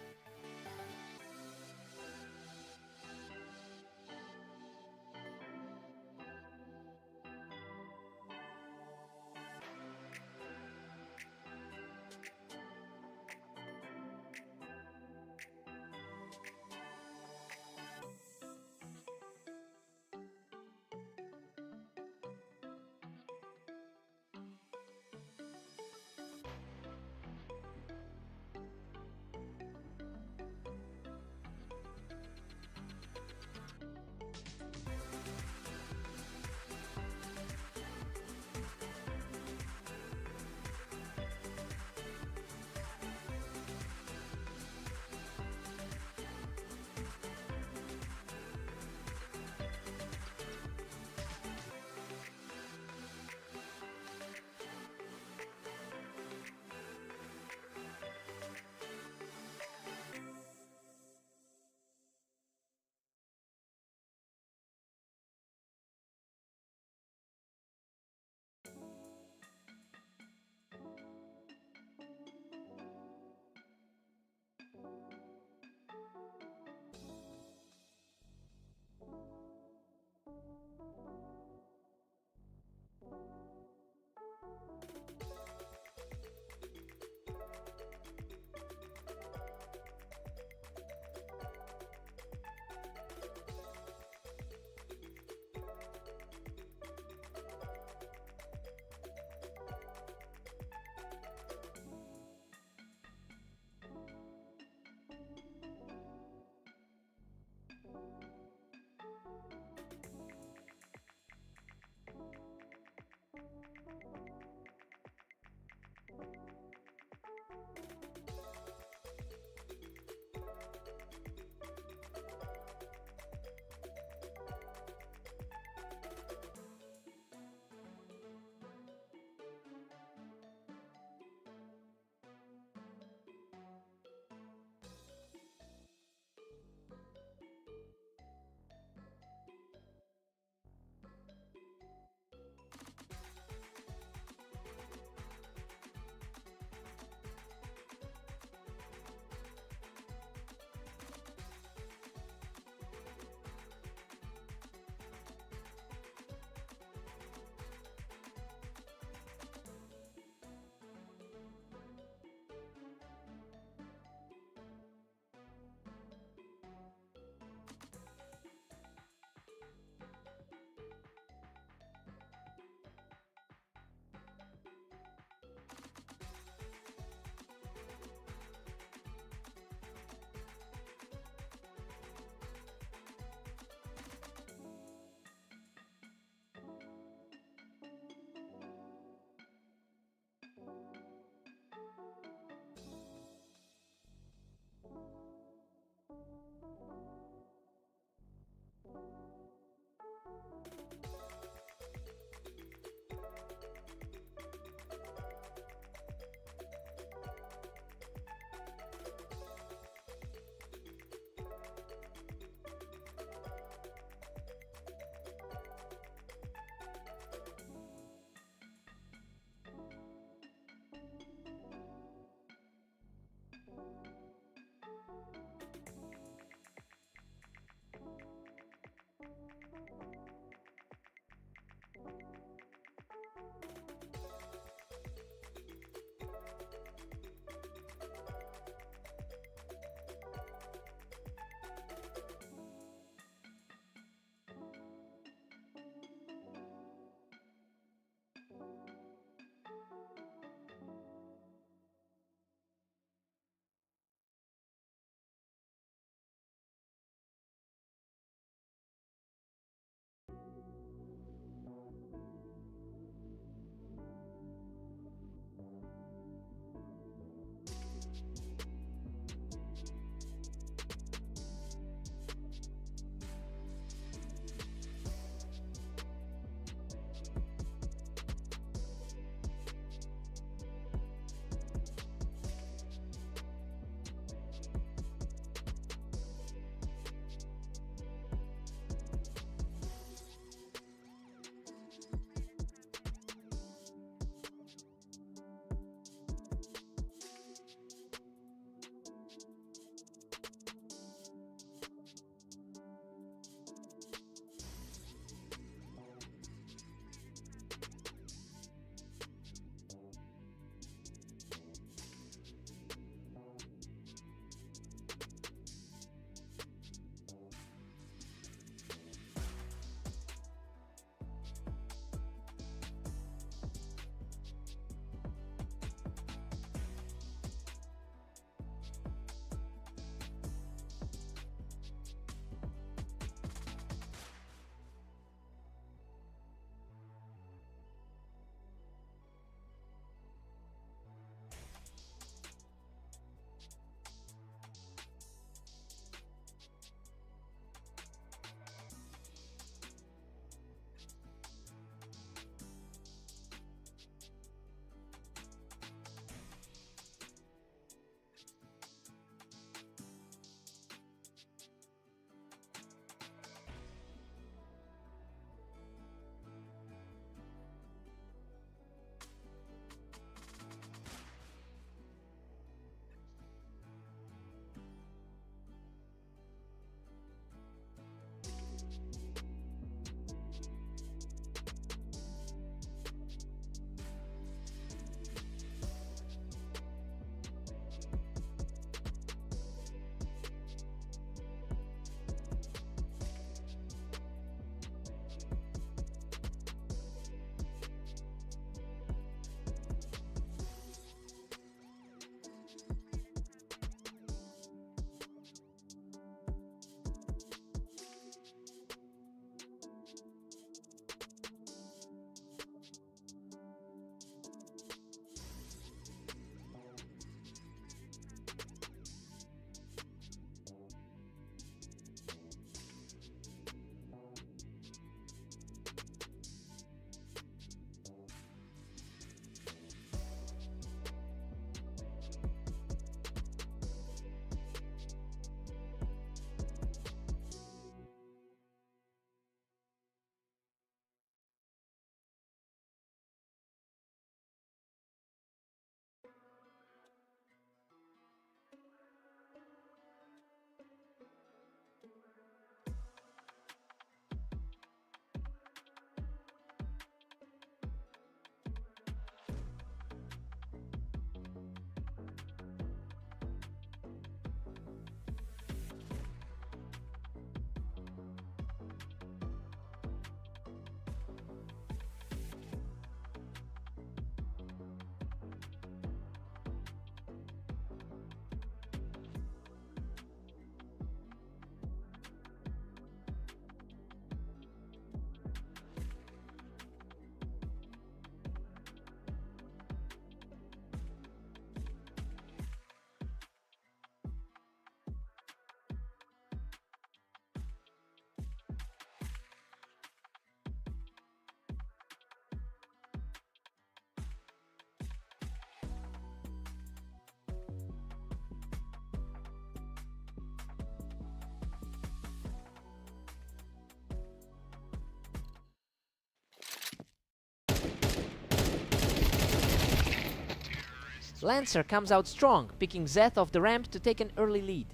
Lancer comes out strong, picking Zeth off the ramp to take an early lead.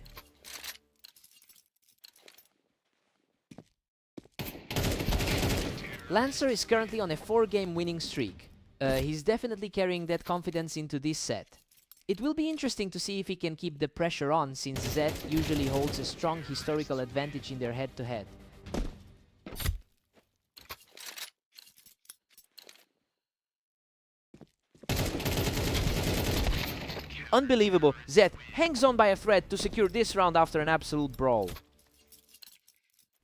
Lancer is currently on a 4-game winning streak. He's definitely carrying that confidence into this set. It will be interesting to see if he can keep the pressure on, since Zeth usually holds a strong historical advantage in their head-to-head. Unbelievable, Zeth hangs on by a thread to secure this round after an absolute brawl.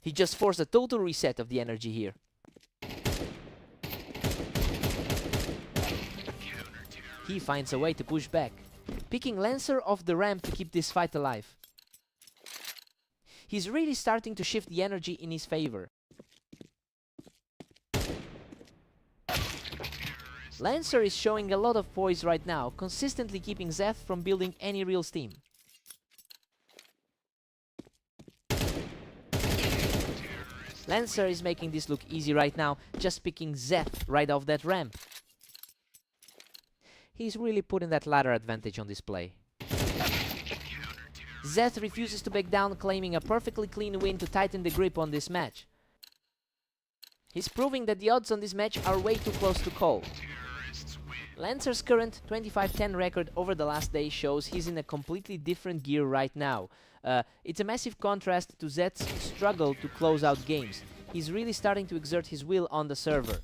He just forced a total reset of the energy here. He finds a way to push back, picking Lancer off the ramp to keep this fight alive. He's really starting to shift the energy in his favor. Lancer is showing a lot of poise right now, consistently keeping Zeth from building any real steam. Lancer is making this look easy right now, just picking Zeth right off that ramp. He's really putting that ladder advantage on display. Zeth refuses to back down, claiming a perfectly clean win to tighten the grip on this match. He's proving that the odds on this match are way too close to call. Lancer's current 25-10 record over the last day shows he's in a completely different gear right now. It's a massive contrast to Zeth's struggle to close out games. He's really starting to exert his will on the server.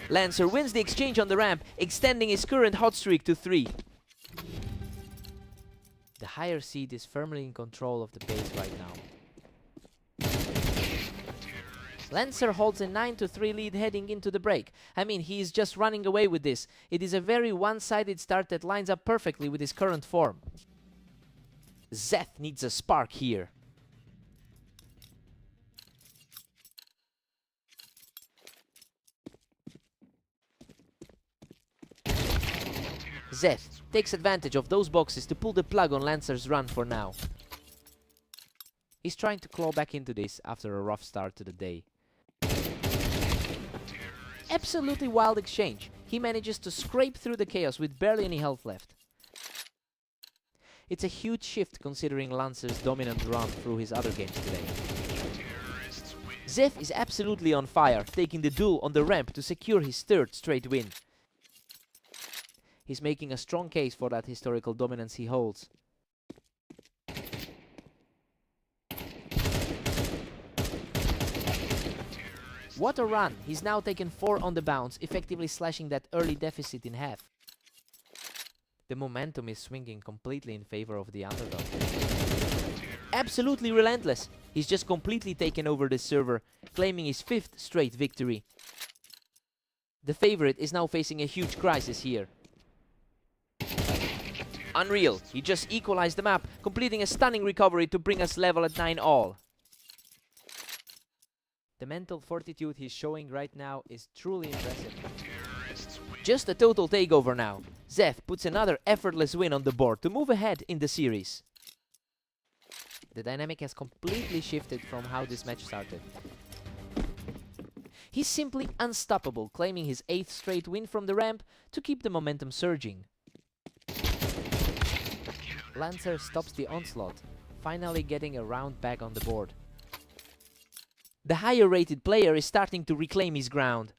Lancer wins the exchange on the ramp, extending his current hot streak to 3. The higher seed is firmly in control of the pace right now. Lancer holds a 9-3 lead heading into the break. I mean, he is just running away with this. It is a very one-sided start that lines up perfectly with his current form. Zeth needs a spark here. Zeth takes advantage of those boxes to pull the plug on Lancer's run for now. He's trying to claw back into this after a rough start to the day. Absolutely wild exchange. He manages to scrape through the chaos with barely any health left. It's a huge shift considering Lancer's dominant run through his other games today. Zeth is absolutely on fire, taking the duel on the ramp to secure his 3rd straight win. He's making a strong case for that historical dominance he holds. What a run! He's now taken 4 on the bounce, effectively slashing that early deficit in half. The momentum is swinging completely in favor of the underdog. Absolutely relentless! He's just completely taken over this server, claiming his 5th straight victory. The favorite is now facing a huge crisis here. Unreal, he just equalized the map, completing a stunning recovery to bring us level at 9 all. The mental fortitude he's showing right now is truly impressive. Just a total takeover now. Zeth puts another effortless win on the board to move ahead in the series. The dynamic has completely shifted from how this match started. He's simply unstoppable, claiming his 8th straight win from the ramp to keep the momentum surging. Lancer stops the onslaught, finally getting a round back on the board. The higher rated player is starting to reclaim his ground.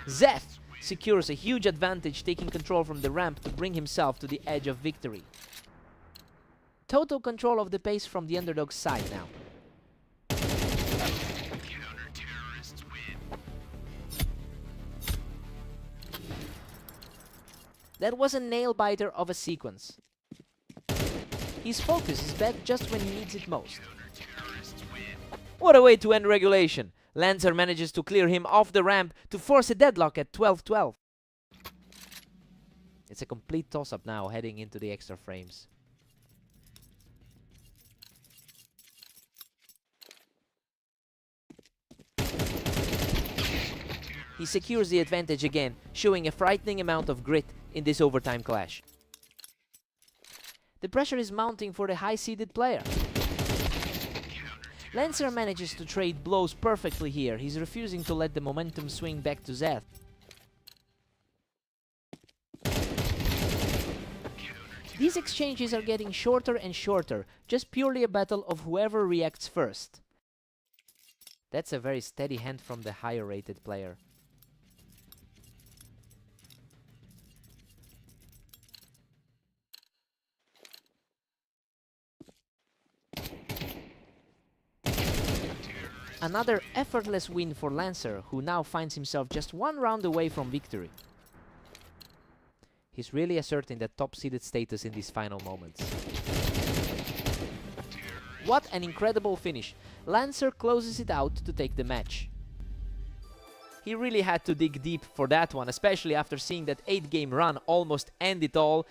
Zeth secures a huge advantage, taking control from the ramp to bring himself to the edge of victory. Total control of the pace from the underdog's side now. That was a nail-biter of a sequence. His focus is back just when he needs it most. What a way to end regulation! Lancer manages to clear him off the ramp to force a deadlock at 12-12. It's a complete toss-up now, heading into the extra frames. He secures the advantage again, showing a frightening amount of grit in this overtime clash. The pressure is mounting for the high-seeded player. Lancer manages to trade blows perfectly here. He's refusing to let the momentum swing back to Zeth. These exchanges are getting shorter and shorter, just purely a battle of whoever reacts first. That's a very steady hand from the higher rated player. Another effortless win for Lancer, who now finds himself just one round away from victory. He's really asserting that top-seeded status in these final moments. What an incredible finish! Lancer closes it out to take the match. He really had to dig deep for that one, especially after seeing that 8-game run almost end it all.